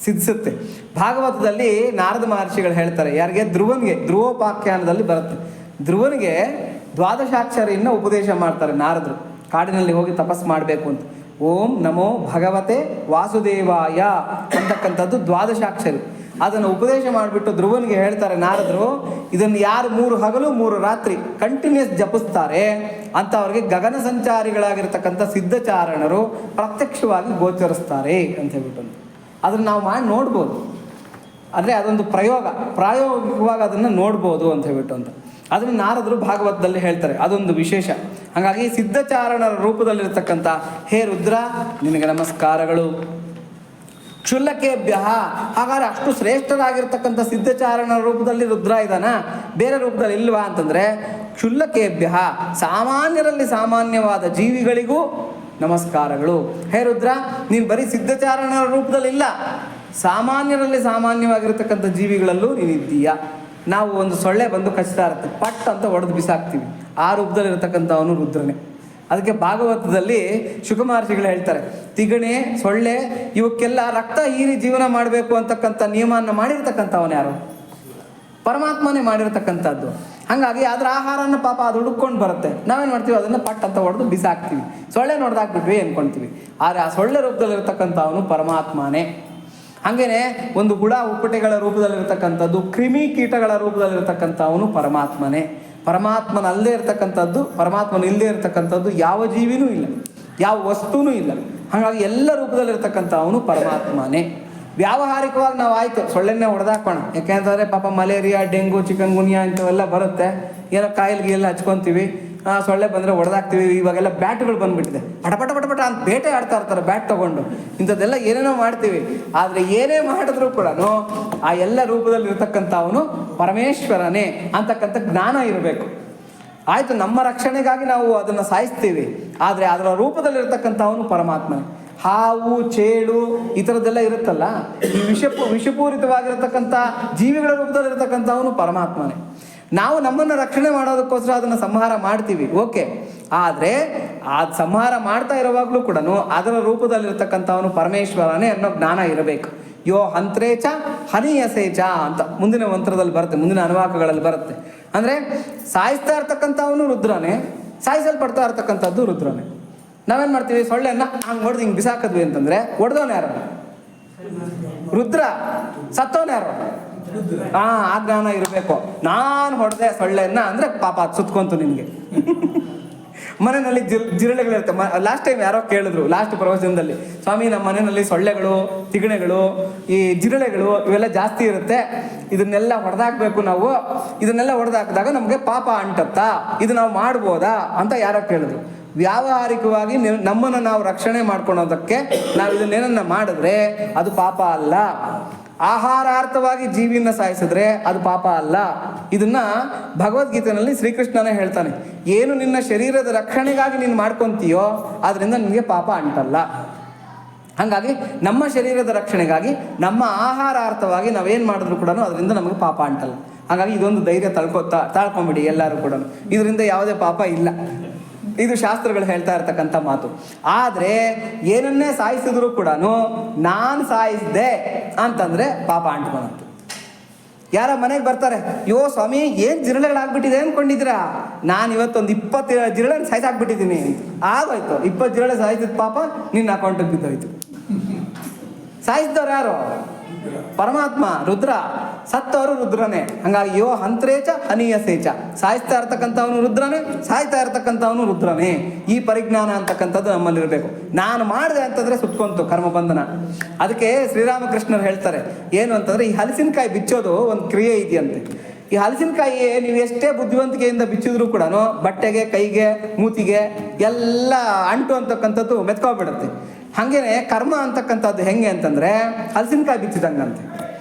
ಸಿದ್ಧಿಸುತ್ತೆ. ಭಾಗವತದಲ್ಲಿ ನಾರದ ಮಹರ್ಷಿಗಳು ಹೇಳ್ತಾರೆ, ಯಾರಿಗೆ? ಧ್ರುವನಿಗೆ. ಧ್ರುವೋಪಾಖ್ಯಾನದಲ್ಲಿ ಬರುತ್ತೆ. ಧ್ರುವನಿಗೆ ದ್ವಾದಶಾಕ್ಷರಿಯನ್ನು ಉಪದೇಶ ಮಾಡ್ತಾರೆ ನಾರದರು. ಕಾಡಿನಲ್ಲಿ ಹೋಗಿ ತಪಸ್ಸು ಮಾಡಬೇಕು ಅಂತ. ಓಂ ನಮೋ ಭಗವತೆ ವಾಸುದೇವಾಯ ಅಂತಕ್ಕಂಥದ್ದು ದ್ವಾದಶಾಕ್ಷರಿ. ಅದನ್ನು ಉಪದೇಶ ಮಾಡಿಬಿಟ್ಟು ಧ್ರುವನಿಗೆ ಹೇಳ್ತಾರೆ ನಾರದರು, ಇದನ್ನು ಯಾರು 3 ಹಗಲು 3 ರಾತ್ರಿ ಕಂಟಿನ್ಯೂಸ್ ಜಪಿಸ್ತಾರೆ ಅಂತ ಅವ್ರಿಗೆ ಗಗನ ಸಂಚಾರಿಗಳಾಗಿರ್ತಕ್ಕಂಥ ಸಿದ್ಧಚಾರಣರು ಪ್ರತ್ಯಕ್ಷವಾಗಿ ಗೋಚರಿಸ್ತಾರೆ ಅಂತ ಹೇಳ್ಬಿಟ್ಟು ಅದನ್ನು ನಾವು ಮಾಡಿ ನೋಡ್ಬೋದು. ಅಂದರೆ ಅದೊಂದು ಪ್ರಾಯೋಗಿಕವಾಗಿ ಅದನ್ನು ನೋಡ್ಬೋದು ಅಂತ ಹೇಳ್ಬಿಟ್ಟು ಅಂತ ಅದನ್ನು ನಾರದರು ಭಾಗವತದಲ್ಲಿ ಹೇಳ್ತಾರೆ. ಅದೊಂದು ವಿಶೇಷ. ಹಾಗಾಗಿ ಸಿದ್ಧಚಾರಣರ ರೂಪದಲ್ಲಿರ್ತಕ್ಕಂಥ ಹೇ ರುದ್ರ ನಿನಗೆ ನಮಸ್ಕಾರಗಳು. ಕ್ಷುಲ್ಲಕೇಭ್ಯ, ಹಾಗಾದ್ರೆ ಅಷ್ಟು ಶ್ರೇಷ್ಠರಾಗಿರ್ತಕ್ಕಂಥ ಸಿದ್ಧಚಾರಣ ರೂಪದಲ್ಲಿ ರುದ್ರ ಇದ್ದಾನ, ಬೇರೆ ರೂಪದಲ್ಲಿ ಇಲ್ವಾ ಅಂತಂದರೆ, ಕ್ಷುಲ್ಲಕೇಭ್ಯ ಸಾಮಾನ್ಯರಲ್ಲಿ ಸಾಮಾನ್ಯವಾದ ಜೀವಿಗಳಿಗೂ ನಮಸ್ಕಾರಗಳು. ಹೇ ರುದ್ರ, ನೀನು ಬರೀ ಸಿದ್ಧಚಾರಣರ ರೂಪದಲ್ಲಿಲ್ಲ, ಸಾಮಾನ್ಯರಲ್ಲಿ ಸಾಮಾನ್ಯವಾಗಿರ್ತಕ್ಕಂಥ ಜೀವಿಗಳಲ್ಲೂ ನೀನಿದ್ದೀಯ. ನಾವು ಒಂದು ಸೊಳ್ಳೆ ಬಂದು ಕಚ್ತಾ ಇರುತ್ತೆ, ಪಟ್ ಅಂತ ಹೊಡೆದು ಬಿಸಾಕ್ತೀವಿ, ಆ ರೂಪದಲ್ಲಿರ್ತಕ್ಕಂಥವನು ರುದ್ರನೇ. ಅದಕ್ಕೆ ಭಾಗವತದಲ್ಲಿ ಶುಕಮಹರ್ಷಿಗಳು ಹೇಳ್ತಾರೆ, ತಿಗಣೆ, ಸೊಳ್ಳೆ ಇವಕ್ಕೆಲ್ಲ ರಕ್ತ ಹೀರಿ ಜೀವನ ಮಾಡಬೇಕು ಅಂತಕ್ಕಂಥ ನಿಯಮವನ್ನು ಮಾಡಿರ್ತಕ್ಕಂಥವನು ಯಾರು? ಪರಮಾತ್ಮನೇ ಮಾಡಿರ್ತಕ್ಕಂಥದ್ದು. ಹಾಗಾಗಿ ಅದರ ಆಹಾರನ ಪಾಪ ಅದು ಹುಡುಕೊಂಡು ಬರುತ್ತೆ, ನಾವೇನು ಮಾಡ್ತೀವಿ, ಅದನ್ನು ಪಟ್ ಅಂತ ಹೊಡೆದು ಬಿಸಾಕ್ತೀವಿ, ಸೊಳ್ಳೆ ನೋಡ್ದಾಕ್ಬಿಟ್ವಿ ಅಂದ್ಕೊಳ್ತೀವಿ. ಆದರೆ ಆ ಸೊಳ್ಳೆ ರೂಪದಲ್ಲಿರ್ತಕ್ಕಂಥವನು ಪರಮಾತ್ಮನೇ. ಹಾಗೇನೆ ಒಂದು ಹುಳ ಹುಪ್ಪಟೆಗಳ ರೂಪದಲ್ಲಿರ್ತಕ್ಕಂಥದ್ದು, ಕ್ರಿಮಿ ಕೀಟಗಳ ರೂಪದಲ್ಲಿರ್ತಕ್ಕಂಥವನು ಪರಮಾತ್ಮನೇ. ಪರಮಾತ್ಮನಲ್ಲೇ ಇರ್ತಕ್ಕಂಥದ್ದು, ಪರಮಾತ್ಮನಿಲ್ಲದೆ ಇರ್ತಕ್ಕಂಥದ್ದು ಯಾವ ಜೀವಿನೂ ಇಲ್ಲ, ಯಾವ ವಸ್ತುನೂ ಇಲ್ಲ. ಹಾಗಾಗಿ ಎಲ್ಲ ರೂಪದಲ್ಲಿರ್ತಕ್ಕಂಥವನು ಪರಮಾತ್ಮನೇ. ವ್ಯಾವಹಾರಿಕವಾಗಿ ನಾವು ಆಯಿತು ಸೊಳ್ಳೆನ್ನೇ ಹೊಡೆದಾಕೋಣ, ಯಾಕೆಂತಂದರೆ ಪಾಪ ಮಲೇರಿಯಾ, ಡೆಂಗು, ಚಿಕನ್ ಗುನ್ಯಾ ಇಂಥವೆಲ್ಲ ಬರುತ್ತೆ, ಏನೋ ಕಾಯಿಲೆಗೆ ಎಲ್ಲ ಹಚ್ಕೊತೀವಿ, ಸೊಳ್ಳೆ ಬಂದರೆ ಹೊಡೆದಾಕ್ತೀವಿ. ಇವಾಗೆಲ್ಲ ಬ್ಯಾಟ್ಗಳು ಬಂದುಬಿಟ್ಟಿದೆ, ಪಟ ಪಟ ಪಟ ಪಟ ಅಂತ ಬೇಟೆ ಆಡ್ತಾ ಇರ್ತಾರೆ ಬ್ಯಾಟ್ ತೊಗೊಂಡು, ಇಂಥದ್ದೆಲ್ಲ ಏನೇನೋ ಮಾಡ್ತೀವಿ. ಆದರೆ ಏನೇ ಮಾಡಿದ್ರೂ ಕೂಡ ಆ ಎಲ್ಲ ರೂಪದಲ್ಲಿ ಇರ್ತಕ್ಕಂಥವನು ಪರಮೇಶ್ವರನೇ ಅಂತಕ್ಕಂಥ ಜ್ಞಾನ ಇರಬೇಕು. ಆಯಿತು, ನಮ್ಮ ರಕ್ಷಣೆಗಾಗಿ ನಾವು ಅದನ್ನು ಸಾಯಿಸ್ತೀವಿ, ಆದರೆ ಅದರ ರೂಪದಲ್ಲಿರ್ತಕ್ಕಂಥವನು ಪರಮಾತ್ಮನೇ. ಹಾವು, ಚೇಳು ಈ ಥರದ್ದೆಲ್ಲ ಇರುತ್ತಲ್ಲ, ಈ ವಿಷಪೂರಿತವಾಗಿರ್ತಕ್ಕಂಥ ಜೀವಿಗಳ ರೂಪದಲ್ಲಿರ್ತಕ್ಕಂಥವನು ಪರಮಾತ್ಮನೇ. ನಾವು ನಮ್ಮನ್ನು ರಕ್ಷಣೆ ಮಾಡೋದಕ್ಕೋಸ್ಕರ ಅದನ್ನು ಸಂಹಾರ ಮಾಡ್ತೀವಿ, ಓಕೆ. ಆದರೆ ಆ ಸಂಹಾರ ಮಾಡ್ತಾ ಇರುವಾಗಲೂ ಕೂಡ ಅದರ ರೂಪದಲ್ಲಿರ್ತಕ್ಕಂಥವನು ಪರಮೇಶ್ವರನೇ ಅನ್ನೋ ಜ್ಞಾನ ಇರಬೇಕು. ಯೋ ಹಂತ್ರೇಚ ಹನಿಯಸೇಚ ಅಂತ ಮುಂದಿನ ಮಂತ್ರದಲ್ಲಿ ಬರುತ್ತೆ, ಮುಂದಿನ ಅನುವಾಕಗಳಲ್ಲಿ ಬರುತ್ತೆ. ಅಂದರೆ ಸಾಯಿಸ್ತಾ ಇರ್ತಕ್ಕಂಥವನು ರುದ್ರನೇ, ಸಾಯಿಸಲ್ಪಡ್ತಾ ಇರ್ತಕ್ಕಂಥದ್ದು ರುದ್ರನೇ. ನಾವೇನು ಮಾಡ್ತೀವಿ, ಸೊಳ್ಳೆಯನ್ನು ಹಂಗೆ ಹೊಡೆದು ಹಿಂಗೆ ಬಿಸಾಕಿದ್ವಿ ಅಂತಂದರೆ ಹೊಡೆದವನು ಯಾರು? ರುದ್ರ. ಸತ್ತವನು ಯಾರು? ಆ ಜ್ಞಾನ ಇರಬೇಕು. ನಾನು ಹೊಡೆದೆ ಸೊಳ್ಳೆಯನ್ನ ಅಂದರೆ ಪಾಪ ಅದು ಸುತ್ಕೊಂತು ನಿಮಗೆ. ಮನೆಯಲ್ಲಿ ಜಿರಳೆಗಳಿರುತ್ತೆ. ಲಾಸ್ಟ್ ಟೈಮ್ ಯಾರೋ ಕೇಳಿದ್ರು, ಲಾಸ್ಟ್ ಪ್ರವಚನದಲ್ಲಿ, ಸ್ವಾಮಿ ನಮ್ಮ ಮನೆಯಲ್ಲಿ ಸೊಳ್ಳೆಗಳು, ತಿಗಣೆಗಳು, ಈ ಜಿರಳೆಗಳು ಇವೆಲ್ಲ ಜಾಸ್ತಿ ಇರುತ್ತೆ, ಇದನ್ನೆಲ್ಲ ಹೊಡೆದಾಕ್ಬೇಕು ನಾವು, ಇದನ್ನೆಲ್ಲ ಹೊಡೆದಾಕಿದಾಗ ನಮಗೆ ಪಾಪ ಅಂಟತ್ತಾ, ಇದು ನಾವು ಮಾಡ್ಬೋದಾ ಅಂತ ಯಾರೋ ಕೇಳಿದ್ರು. ವ್ಯಾವಹಾರಿಕವಾಗಿ ನಮ್ಮನ್ನು ನಾವು ರಕ್ಷಣೆ ಮಾಡ್ಕೊಳೋದಕ್ಕೆ ನಾವು ಇದನ್ನೇನನ್ನ ಮಾಡಿದ್ರೆ ಅದು ಪಾಪ ಅಲ್ಲ. ಆಹಾರಾರ್ಥವಾಗಿ ಜೀವಿನ ಸಾಯಿಸಿದ್ರೆ ಅದು ಪಾಪ ಅಲ್ಲ. ಇದನ್ನ ಭಗವದ್ಗೀತೆಯಲ್ಲಿ ಶ್ರೀಕೃಷ್ಣನೇ ಹೇಳ್ತಾನೆ, ಏನು ನಿನ್ನ ಶರೀರದ ರಕ್ಷಣೆಗಾಗಿ ನೀನು ಮಾಡ್ಕೊತೀಯೋ ಅದರಿಂದ ನಿನಗೆ ಪಾಪ ಅಂಟಲ್ಲ. ಹಾಗಾಗಿ ನಮ್ಮ ಶರೀರದ ರಕ್ಷಣೆಗಾಗಿ ನಮ್ಮ ಆಹಾರಾರ್ಥವಾಗಿ ನಾವೇನು ಮಾಡಿದ್ರು ಕೂಡ ಅದರಿಂದ ನಮಗೆ ಪಾಪ ಅಂಟಲ್ಲ. ಹಾಗಾಗಿ ಇದೊಂದು ಧೈರ್ಯ ತಾಳ್ಕೊಂಬಿಡಿ ಎಲ್ಲರೂ ಕೂಡ, ಇದರಿಂದ ಯಾವುದೇ ಪಾಪ ಇಲ್ಲ. ಇದು ಶಾಸ್ತ್ರಗಳು ಹೇಳ್ತಾ ಇರ್ತಕ್ಕಂಥ ಮಾತು. ಆದರೆ ಏನನ್ನೇ ಸಾಯಿಸಿದ್ರು ಕೂಡ ನಾನು ಸಾಯಿಸಿದೆ ಅಂತಂದರೆ ಪಾಪ ಅಂಟ್ಕೊಳಂತು. ಯಾರ ಮನೆಗೆ ಬರ್ತಾರೆ, ಯೋ ಸ್ವಾಮಿ ಏನು ಜಿರಳೆಗಳಾಗ್ಬಿಟ್ಟಿದೆ ಅಂದ್ಕೊಂಡಿದ್ದೀರಾ, ನಾನು ಇವತ್ತೊಂದು 20 ಜಿರಳೆ ಸಾಯಿಸಾಕ್ಬಿಟ್ಟಿದ್ದೀನಿ. ಆಗೋಯ್ತು, 20 ಜಿರಳೆ ಸಾಯಿಸಿದ ಪಾಪ ನಿನ್ನ ಅಕೌಂಟಿಗೆ ಬಿದ್ದೋಯ್ತು. ಸಾಯಿಸಿದವ್ರು ಯಾರು? ಪರಮಾತ್ಮ, ರುದ್ರ. ಸತ್ತವರು ರುದ್ರನೇ. ಹಂಗಾಗಿ ಯೋ ಹಂತ್ರೇಚ ಹನಿಯಸೇಚ, ಸಾಯಿಸ್ತಾ ಇರ್ತಕ್ಕಂಥವನು ರುದ್ರನೇ, ಸಾಯ್ತಾ ಇರ್ತಕ್ಕಂಥವನು ರುದ್ರನೇ. ಈ ಪರಿಜ್ಞಾನ ಅಂತಕ್ಕಂಥದ್ದು ನಮ್ಮಲ್ಲಿರಬೇಕು. ನಾನು ಮಾಡಿದೆ ಅಂತಂದರೆ ಸುತ್ಕೊಂತು ಕರ್ಮಬಂಧನ. ಅದಕ್ಕೆ ಶ್ರೀರಾಮಕೃಷ್ಣರು ಹೇಳ್ತಾರೆ ಏನು ಅಂತಂದರೆ, ಈ ಹಲಸಿನಕಾಯಿ ಬಿಚ್ಚೋದು ಒಂದು ಕ್ರಿಯೆ ಇದೆಯಂತೆ. ಈ ಹಲಸಿನಕಾಯಿ ನೀವು ಎಷ್ಟೇ ಬುದ್ಧಿವಂತಿಕೆಯಿಂದ ಬಿಚ್ಚಿದ್ರು ಕೂಡ ಬಟ್ಟೆಗೆ, ಕೈಗೆ, ಮೂತಿಗೆ ಎಲ್ಲ ಅಂಟು ಅಂತಕ್ಕಂಥದ್ದು ಮೆತ್ಕೊಬಿಡುತ್ತೆ. ಹಾಗೇನೆ ಕರ್ಮ ಅಂತಕ್ಕಂಥದ್ದು ಹೆಂಗೆ ಅಂತಂದರೆ ಹಲಸಿನಕಾಯಿ ಬಿಚ್ಚಿದಂಗಂತೆ.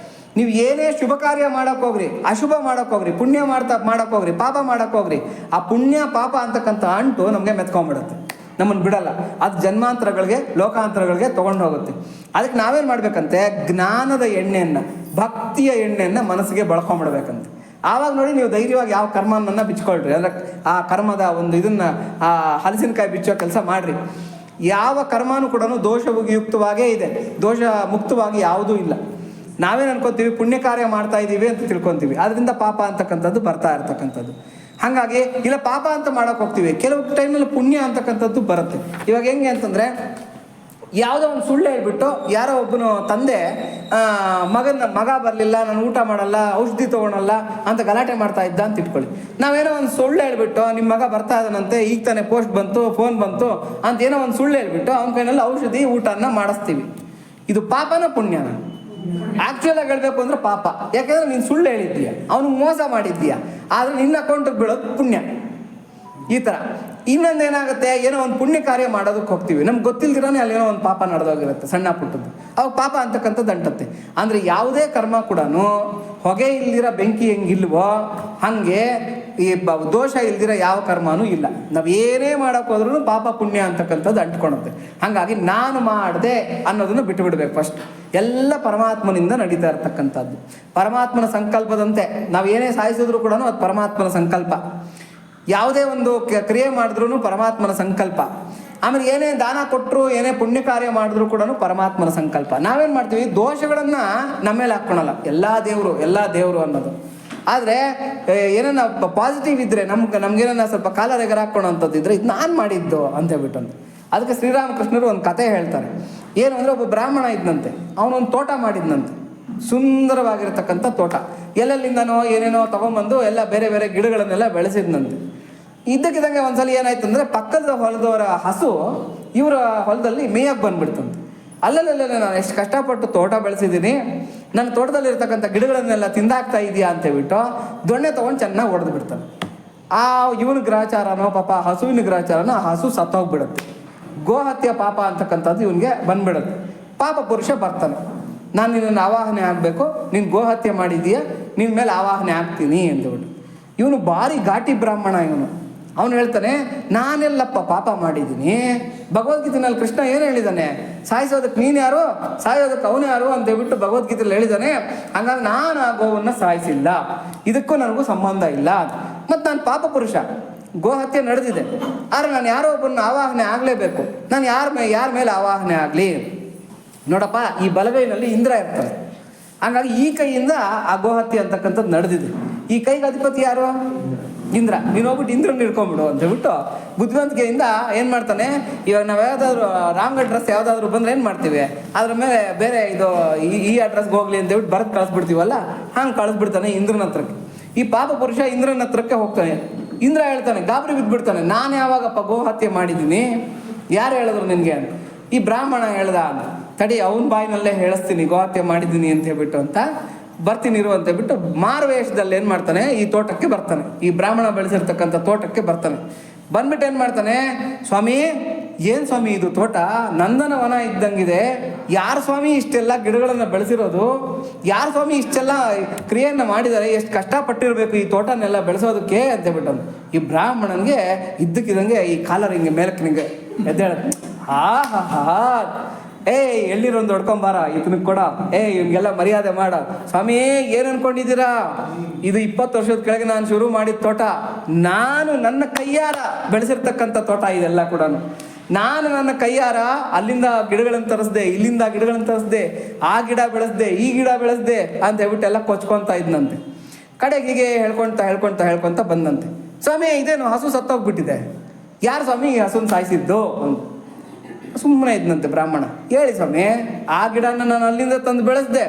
ನೀವು ಏನೇ ಶುಭ ಕಾರ್ಯ ಮಾಡೋಕ್ಕೋಗ್ರಿ, ಅಶುಭ ಮಾಡೋಕ್ಕೋಗ್ರಿ, ಪುಣ್ಯ ಮಾಡೋಕ್ಕೋಗ್ರಿ, ಪಾಪ ಮಾಡೋಕ್ಕೋಗ್ರಿ, ಆ ಪುಣ್ಯ ಪಾಪ ಅಂತಕ್ಕಂಥ ಅಂಟು ನಮಗೆ ಮೆತ್ಕೊಂಡ್ಬಿಡುತ್ತೆ, ನಮ್ಮನ್ನು ಬಿಡಲ್ಲ. ಅದು ಜನ್ಮಾಂತರಗಳಿಗೆ, ಲೋಕಾಂತರಗಳಿಗೆ ತೊಗೊಂಡು ಹೋಗುತ್ತೆ. ಅದಕ್ಕೆ ನಾವೇನು ಮಾಡಬೇಕಂತೆ, ಜ್ಞಾನದ ಎಣ್ಣೆಯನ್ನು, ಭಕ್ತಿಯ ಎಣ್ಣೆಯನ್ನು ಮನಸ್ಸಿಗೆ ಬಳಕೊಂಡ್ಬಿಡ್ಬೇಕಂತೆ. ಆವಾಗ ನೋಡಿ ನೀವು ಧೈರ್ಯವಾಗಿ ಯಾವ ಕರ್ಮವನ್ನು ಬಿಚ್ಕೊಳ್ರಿ. ಅಂದರೆ ಆ ಕರ್ಮದ ಒಂದು ಇದನ್ನು, ಆ ಹಲಸಿನಕಾಯಿ ಬಿಚ್ಚೋ ಕೆಲಸ ಮಾಡಿರಿ. ಯಾವ ಕರ್ಮನೂ ಕೂಡ ದೋಷಯುಕ್ತವಾಗೇ ಇದೆ, ದೋಷ ಮುಕ್ತವಾಗಿ ಯಾವುದೂ ಇಲ್ಲ. ನಾವೇನು ಅನ್ಕೊತೀವಿ, ಪುಣ್ಯ ಕಾರ್ಯ ಮಾಡ್ತಾ ಇದ್ದೀವಿ ಅಂತ ತಿಳ್ಕೊತೀವಿ, ಅದರಿಂದ ಪಾಪ ಅಂತಕ್ಕಂಥದ್ದು ಬರ್ತಾ ಇರ್ತಕ್ಕಂಥದ್ದು. ಹಾಗಾಗಿ ಇಲ್ಲ ಪಾಪ ಅಂತ ಮಾಡೋಕೆ ಹೋಗ್ತೀವಿ, ಕೆಲವು ಟೈಮಲ್ಲಿ ಪುಣ್ಯ ಅಂತಕ್ಕಂಥದ್ದು ಬರುತ್ತೆ. ಇವಾಗ ಹೆಂಗೆ ಅಂತಂದರೆ, ಯಾವುದೋ ಒಂದು ಸುಳ್ಳು ಹೇಳ್ಬಿಟ್ಟು ಯಾರೋ ಒಬ್ಬನು ತಂದೆ ಮಗ ಬರಲಿಲ್ಲ, ನಾನು ಊಟ ಮಾಡಲ್ಲ, ಔಷಧಿ ತೊಗೊಳಲ್ಲ ಅಂತ ಗಲಾಟೆ ಮಾಡ್ತಾ ಇದ್ದ ಅಂತ ಇಟ್ಕೊಳ್ಳಿ. ನಾವೇನೋ ಒಂದು ಸುಳ್ಳು ಹೇಳ್ಬಿಟ್ಟು ನಿಮ್ಮ ಮಗ ಬರ್ತಾ ಇದ್ದಾನಂತೆ, ಈಗ ತಾನೇ ಪೋಸ್ಟ್ ಬಂತು, ಫೋನ್ ಬಂತು ಅಂತ ಏನೋ ಒಂದು ಸುಳ್ಳು ಹೇಳ್ಬಿಟ್ಟು ಅವನ ಕೈನಲ್ಲಿ ಔಷಧಿ ಊಟನ ಮಾಡಿಸ್ತೀವಿ. ಇದು ಪಾಪನ ಪುಣ್ಯನ? ಆ್ಯಕ್ಚುಲಾಗಿ ಹೇಳಬೇಕು ಅಂದರೆ ಪಾಪ. ಯಾಕೆಂದರೆ ನೀನು ಸುಳ್ಳು ಹೇಳಿದ್ದೀಯ, ಅವನಿಗೆ ಮೋಸ ಮಾಡಿದ್ದೀಯ, ಆದರೆ ನಿನ್ನ ಅಕೌಂಟಿಗೆ ಬೀಳೋದು ಪುಣ್ಯ. ಈ ಥರ ಇನ್ನೊಂದು ಏನಾಗುತ್ತೆ, ಏನೋ ಒಂದು ಪುಣ್ಯ ಕಾರ್ಯ ಮಾಡೋದಕ್ಕೆ ಹೋಗ್ತೀವಿ, ನಮ್ಗೆ ಗೊತ್ತಿಲ್ದಿರೋನೇ ಅಲ್ಲೇನೋ ಒಂದು ಪಾಪ ನಡೆದೋಗಿರುತ್ತೆ, ಸಣ್ಣ ಪುಟ್ಟದ್ದು, ಅವಾಗ ಪಾಪ ಅಂತಕ್ಕಂಥದ್ದು ಅಂಟತ್ತೆ. ಅಂದರೆ ಯಾವುದೇ ಕರ್ಮ ಕೂಡ ಹೊಗೆ ಇಲ್ದಿರ ಬೆಂಕಿ ಹೆಂಗಿಲ್ವೋ ಹಾಗೆ ಈ ದೋಷ ಇಲ್ದಿರ ಯಾವ ಕರ್ಮನೂ ಇಲ್ಲ. ನಾವು ಏನೇ ಮಾಡೋಕೆ ಹೋದ್ರೂ ಪಾಪ ಪುಣ್ಯ ಅಂತಕ್ಕಂಥದ್ದು ಅಂಟ್ಕೊಳುತ್ತೆ. ಹಾಗಾಗಿ ನಾನು ಮಾಡಿದೆ ಅನ್ನೋದನ್ನು ಬಿಟ್ಟು ಬಿಡಬೇಕು ಫಸ್ಟ್. ಎಲ್ಲ ಪರಮಾತ್ಮನಿಂದ ನಡೀತಾ ಇರ್ತಕ್ಕಂಥದ್ದು, ಪರಮಾತ್ಮನ ಸಂಕಲ್ಪದಂತೆ. ನಾವು ಏನೇ ಸಾಯಿಸಿದ್ರು ಕೂಡ ಅದು ಪರಮಾತ್ಮನ ಸಂಕಲ್ಪ. ಯಾವುದೇ ಒಂದು ಕ್ರಿಯೆ ಮಾಡಿದ್ರೂ ಪರಮಾತ್ಮನ ಸಂಕಲ್ಪ. ಆಮೇಲೆ ಏನೇ ದಾನ ಕೊಟ್ಟರು, ಏನೇ ಪುಣ್ಯ ಕಾರ್ಯ ಮಾಡಿದ್ರು ಕೂಡ ಪರಮಾತ್ಮನ ಸಂಕಲ್ಪ. ನಾವೇನು ಮಾಡ್ತೀವಿ, ದೋಷಗಳನ್ನು ನಮ್ಮ ಮೇಲೆ ಹಾಕ್ಕೊಳಲ್ಲ, ಎಲ್ಲ ದೇವರು ಅನ್ನೋದು. ಆದರೆ ಏನನ್ನ ಪಾಸಿಟಿವ್ ಇದ್ದರೆ, ನಮ್ಗೇನ ಸ್ವಲ್ಪ ಕಾಲರ್ ಎಗರ ಹಾಕ್ಕೊಳೋಂಥದ್ದಿದ್ರೆ ಇದು ನಾನು ಮಾಡಿದ್ದು ಅಂತ ಹೇಳ್ಬಿಟ್ಟು. ಅದಕ್ಕೆ ಶ್ರೀರಾಮಕೃಷ್ಣರು ಒಂದು ಕತೆ ಹೇಳ್ತಾರೆ. ಏನು ಅಂದರೆ, ಒಬ್ಬ ಬ್ರಾಹ್ಮಣ ಇದ್ದಂತೆ, ಅವನೊಂದು ತೋಟ ಮಾಡಿದ್ನಂತೆ, ಸುಂದರವಾಗಿರ್ತಕ್ಕಂಥ ತೋಟ. ಎಲ್ಲೆಲ್ಲಿಂದನೋ ಏನೇನೋ ತೊಗೊಂಬಂದು ಎಲ್ಲ ಬೇರೆ ಬೇರೆ ಗಿಡಗಳನ್ನೆಲ್ಲ ಬೆಳೆಸಿದ್ನಂತೆ. ಇದ್ದಕ್ಕಿದ್ದಂಗೆ ಒಂದ್ಸಲ ಏನಾಯ್ತು ಅಂದರೆ, ಪಕ್ಕದ ಹೊಲದವರ ಹಸು ಇವರ ಹೊಲದಲ್ಲಿ ಮೇಯಕ್ಕೆ ಬಂದ್ಬಿಡ್ತಂತೆ. ಅಲ್ಲಲ್ಲೇ ನಾನು ಎಷ್ಟು ಕಷ್ಟಪಟ್ಟು ತೋಟ ಬೆಳೆಸಿದ್ದೀನಿ, ನನ್ನ ತೋಟದಲ್ಲಿರ್ತಕ್ಕಂಥ ಗಿಡಗಳನ್ನೆಲ್ಲ ತಿಂದಾಕ್ತಾ ಇದೆಯಾ ಅಂತ ಹೇಳ್ಬಿಟ್ಟು ದೊಣ್ಣೆ ತೊಗೊಂಡು ಚೆನ್ನಾಗಿ ಹೊಡೆದು ಬಿಡ್ತಾನೆ. ಆ ಇವನ ಗ್ರಹಚಾರನೋ ಪಾಪ ಹಸುವಿನ ಗ್ರಹಚಾರನೋ ಆ ಹಸು ಸತ್ತೋಗ್ಬಿಡುತ್ತೆ. ಗೋಹತ್ಯೆ ಪಾಪ ಅಂತಕ್ಕಂಥದ್ದು ಇವನಿಗೆ ಬಂದ್ಬಿಡುತ್ತೆ. ಪಾಪ ಪುರುಷ ಬರ್ತಾನೆ, ನಾನು ನಿನ್ನನ್ನು ಆವಾಹನೆ ಆಗಬೇಕು, ನೀನು ಗೋಹತ್ಯೆ ಮಾಡಿದೀಯಾ, ನಿನ್ನ ಮೇಲೆ ಆವಾಹನೆ ಆಗ್ತೀನಿ ಅಂತೇಳ್ಬಿಟ್ಟು. ಇವನು ಭಾರಿ ಘಾಟಿ ಬ್ರಾಹ್ಮಣ ಇವನು. ಅವನು ಹೇಳ್ತಾನೆ, ನಾನೆಲ್ಲಪ್ಪ ಪಾಪ ಮಾಡಿದ್ದೀನಿ, ಭಗವದ್ಗೀತೆನಲ್ಲಿ ಕೃಷ್ಣ ಏನು ಹೇಳಿದ್ದಾನೆ, ಸಾಯಿಸೋದಕ್ಕೆ ನೀನು ಯಾರು, ಸಾಯೋದಕ್ಕೆ ಅವನು ಯಾರು ಅಂತ ಹೇಳ್ಬಿಟ್ಟು ಭಗವದ್ಗೀತೆಯಲ್ಲಿ ಹೇಳಿದ್ದಾನೆ. ಹಂಗಾಗಿ ನಾನು ಆ ಗೋವನ್ನು ಸಾಯಿಸಿಲ್ಲ, ಇದಕ್ಕೂ ನನಗೂ ಸಂಬಂಧ ಇಲ್ಲ. ಮತ್ತು ನಾನು ಪಾಪ ಪುರುಷ, ಗೋಹತ್ಯೆ ನಡೆದಿದೆ, ಆದರೆ ನಾನು ಯಾರೋ ಒಬ್ಬರನ್ನ ಆವಾಹನೆ ಆಗಲೇಬೇಕು. ನಾನು ಯಾರ ಮೇಲೆ ಆವಾಹನೆ ಆಗಲಿ? ನೋಡಪ್ಪ, ಈ ಬಲಗೈನಲ್ಲಿ ಇಂದ್ರ ಇರ್ತಾರೆ, ಹಂಗಾಗಿ ಈ ಕೈಯಿಂದ ಆ ಗೋಹತ್ಯೆ ಅಂತಕ್ಕಂಥದ್ದು ನಡೆದಿದೆ. ಈ ಕೈಗೆ ಅಧಿಪತಿ ಯಾರು? ಇಂದ್ರ. ನೀನು ಹೋಗ್ಬಿಟ್ಟು ಇಂದ್ರನ್ನ ಹಿಡ್ಕೊಂಡ್ಬಿಡು ಅಂತ ಹೇಳ್ಬಿಟ್ಟು ಬುದ್ಧಿವಂತಿಕೆಯಿಂದ ಏನು ಮಾಡ್ತಾನೆ, ಇವಾಗ ನಾವು ಯಾವುದಾದ್ರು ರಾಂಗ್ ಅಡ್ರೆಸ್ ಯಾವುದಾದ್ರು ಬಂದರೆ ಏನು ಮಾಡ್ತೀವಿ, ಅದ್ರ ಮೇಲೆ ಬೇರೆ ಇದು ಈ ಅಡ್ರೆಸ್ಗೆ ಹೋಗ್ಲಿ ಅಂತ ಹೇಳ್ಬಿಟ್ಟು ಬರೆದು ಕಳಿಸ್ಬಿಡ್ತೀವಲ್ಲ, ಹಂಗೆ ಕಳಿಸ್ಬಿಡ್ತಾನೆ ಇಂದ್ರನ ಹತ್ರಕ್ಕೆ. ಈ ಪಾಪ ಪುರುಷ ಇಂದ್ರನ ಹತ್ರಕ್ಕೆ ಹೋಗ್ತಾನೆ. ಇಂದ್ರ ಹೇಳ್ತಾನೆ, ಗಾಬರಿ ಬಿದ್ದುಬಿಡ್ತಾನೆ, ನಾನು ಯಾವಾಗಪ್ಪ ಗೋಹತ್ಯೆ ಮಾಡಿದ್ದೀನಿ, ಯಾರು ಹೇಳಿದ್ರು ನಿನಗೆ ಅಂತ. ಈ ಬ್ರಾಹ್ಮಣ ಹೇಳ್ದ ಅಂತ, ತಡಿ ಅವನ ಬಾಯಿನಲ್ಲೇ ಹೇಳಿಸ್ತೀನಿ ಗೋಹತ್ಯೆ ಮಾಡಿದ್ದೀನಿ ಅಂತ ಹೇಳ್ಬಿಟ್ಟು ಅಂತ, ಬರ್ತೀನಿ ಇರು ಅಂತ ಹೇಳ್ಬಿಟ್ಟು ಮಾರುವೇಷದಲ್ಲಿ ಏನು ಮಾಡ್ತಾನೆ, ಈ ತೋಟಕ್ಕೆ ಬರ್ತಾನೆ, ಈ ಬ್ರಾಹ್ಮಣ ಬೆಳೆಸಿರ್ತಕ್ಕಂಥ ತೋಟಕ್ಕೆ ಬರ್ತಾನೆ. ಬಂದ್ಬಿಟ್ಟು ಏನು ಮಾಡ್ತಾನೆ, ಸ್ವಾಮಿ ಏನು ಸ್ವಾಮಿ ಇದು ತೋಟ ನಂದನವನ ಇದ್ದಂಗಿದೆ, ಯಾರು ಸ್ವಾಮಿ ಇಷ್ಟೆಲ್ಲ ಗಿಡಗಳನ್ನು ಬೆಳೆಸಿರೋದು, ಯಾರು ಸ್ವಾಮಿ ಇಷ್ಟೆಲ್ಲ ಕ್ರಿಯೆಯನ್ನು ಮಾಡಿದ್ದಾರೆ, ಎಷ್ಟು ಕಷ್ಟಪಟ್ಟಿರಬೇಕು ಈ ತೋಟನೆಲ್ಲ ಬೆಳೆಸೋದಕ್ಕೆ ಅಂತ ಹೇಳ್ಬಿಟ್ಟು. ಈ ಬ್ರಾಹ್ಮಣನಿಗೆ ಇದ್ದಕ್ಕಿದ್ದಂಗೆ ಈ ಕಾಲರ್ ಹಿಂಗೆ ಮೇಲಕ್ಕೆ ನಿಂಗೆ ಎದ್ದೇಳ, ಎಳ್ಳಿರೊಂದು ಹೊಡ್ಕೊಂಬಾರ ಇದಕ್ಕೆ ಕೊಡ, ಇವ್ನಿಗೆಲ್ಲ ಮರ್ಯಾದೆ ಮಾಡ. ಸ್ವಾಮಿ ಏನು ಅನ್ಕೊಂಡಿದ್ದೀರಾ, ಇದು 20 ವರ್ಷದ ಕೆಳಗೆ ನಾನು ಶುರು ಮಾಡಿದ ತೋಟ, ನಾನು ನನ್ನ ಕೈಯಾರ ಬೆಳೆಸಿರ್ತಕ್ಕಂಥ ತೋಟ ಇದೆಲ್ಲ ಕೂಡ. ನಾನು ನನ್ನ ಕೈಯಾರ ಅಲ್ಲಿಂದ ಗಿಡಗಳನ್ನು ತರಿಸ್ದೆ, ಇಲ್ಲಿಂದ ಗಿಡಗಳನ್ನು ತರಿಸ್ದೆ, ಆ ಗಿಡ ಬೆಳೆಸ್ದೆ, ಈ ಗಿಡ ಬೆಳೆಸ್ದೆ ಅಂತ ಹೇಳ್ಬಿಟ್ಟು ಎಲ್ಲ ಕೊಚ್ಕೊತಾ ಇದ್ನಂತೆ. ಕಡೆಗೆ ಹೀಗೆ ಹೇಳ್ಕೊತ ಬಂದಂತೆ. ಸ್ವಾಮಿ ಇದೇನು ಹಸು ಸತ್ತೋಗ್ಬಿಟ್ಟಿದೆ, ಯಾರು ಸ್ವಾಮಿ ಈ ಹಸುನ ಸಾಯಿಸಿದ್ದು ಅಂತ ಸುಮ್ಮನೆ ಇದ್ನಂತೆ ಬ್ರಾಹ್ಮಣ. ಹೇಳಿ ಸ್ವಾಮಿ, ಆ ಗಿಡನ ನಾನು ಅಲ್ಲಿಂದ ತಂದು ಬೆಳೆಸ್ದೆ,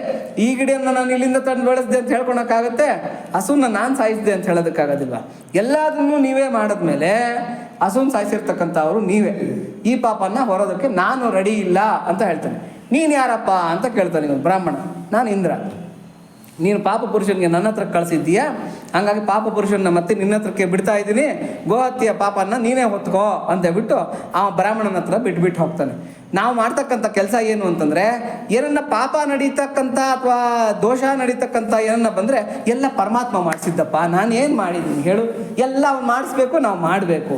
ಈ ಗಿಡನ ನಾನು ಇಲ್ಲಿಂದ ತಂದು ಬೆಳೆಸ್ದೆ ಅಂತ ಹೇಳ್ಕೊಳಕ್ಕಾಗತ್ತೆ? ಹಸುನ ನಾನು ಸಾಯಿಸಿದೆ ಅಂತ ಹೇಳೋದಕ್ಕಾಗೋದಿಲ್ಲ. ಎಲ್ಲದನ್ನೂ ನೀವೇ ಮಾಡಿದ್ಮೇಲೆ ಹಸುನ ಸಾಯಿಸಿರ್ತಕ್ಕಂಥವ್ರು ನೀವೇ. ಈ ಪಾಪನ ಹೊರೋದಕ್ಕೆ ನಾನು ರೆಡಿ ಇಲ್ಲ ಅಂತ ಹೇಳ್ತಾನೆ. ನೀನು ಯಾರಪ್ಪ ಅಂತ ಕೇಳ್ತಾನೆ ಇವನು ಬ್ರಾಹ್ಮಣ. ನಾನು ಇಂದ್ರ. ನೀನು ಪಾಪ ಪುರುಷನಿಗೆ ನನ್ನ ಹತ್ರ ಕಳಿಸಿದ್ದೀಯಾ, ಹಂಗಾಗಿ ಪಾಪ ಪುರುಷನ ಮತ್ತೆ ನಿನ್ನ ಹತ್ರಕ್ಕೆ ಬಿಡ್ತಾ ಇದ್ದೀನಿ, ಗೋಹತ್ಯೆಯ ಪಾಪನ ನೀನೇ ಹೊತ್ಕೋ ಅಂತ ಹೇಳ್ಬಿಟ್ಟು ಆ ಬ್ರಾಹ್ಮಣನ ಹತ್ರ ಬಿಟ್ಬಿಟ್ಟು ಹೋಗ್ತಾನೆ. ನಾವು ಮಾಡ್ತಕ್ಕಂಥ ಕೆಲಸ ಏನು ಅಂತಂದರೆ, ಏನನ್ನ ಪಾಪ ನಡೀತಕ್ಕಂಥ ಅಥವಾ ದೋಷ ನಡೀತಕ್ಕಂಥ ಏನನ್ನ ಬಂದರೆ ಎಲ್ಲ ಪರಮಾತ್ಮ ಮಾಡಿಸಿದ್ದಪ್ಪ, ನಾನು ಏನು ಮಾಡಿದ್ದೀನಿ ಹೇಳು, ಎಲ್ಲ ಅವ್ನು ಮಾಡಿಸ್ಬೇಕು, ನಾವು ಮಾಡಬೇಕು,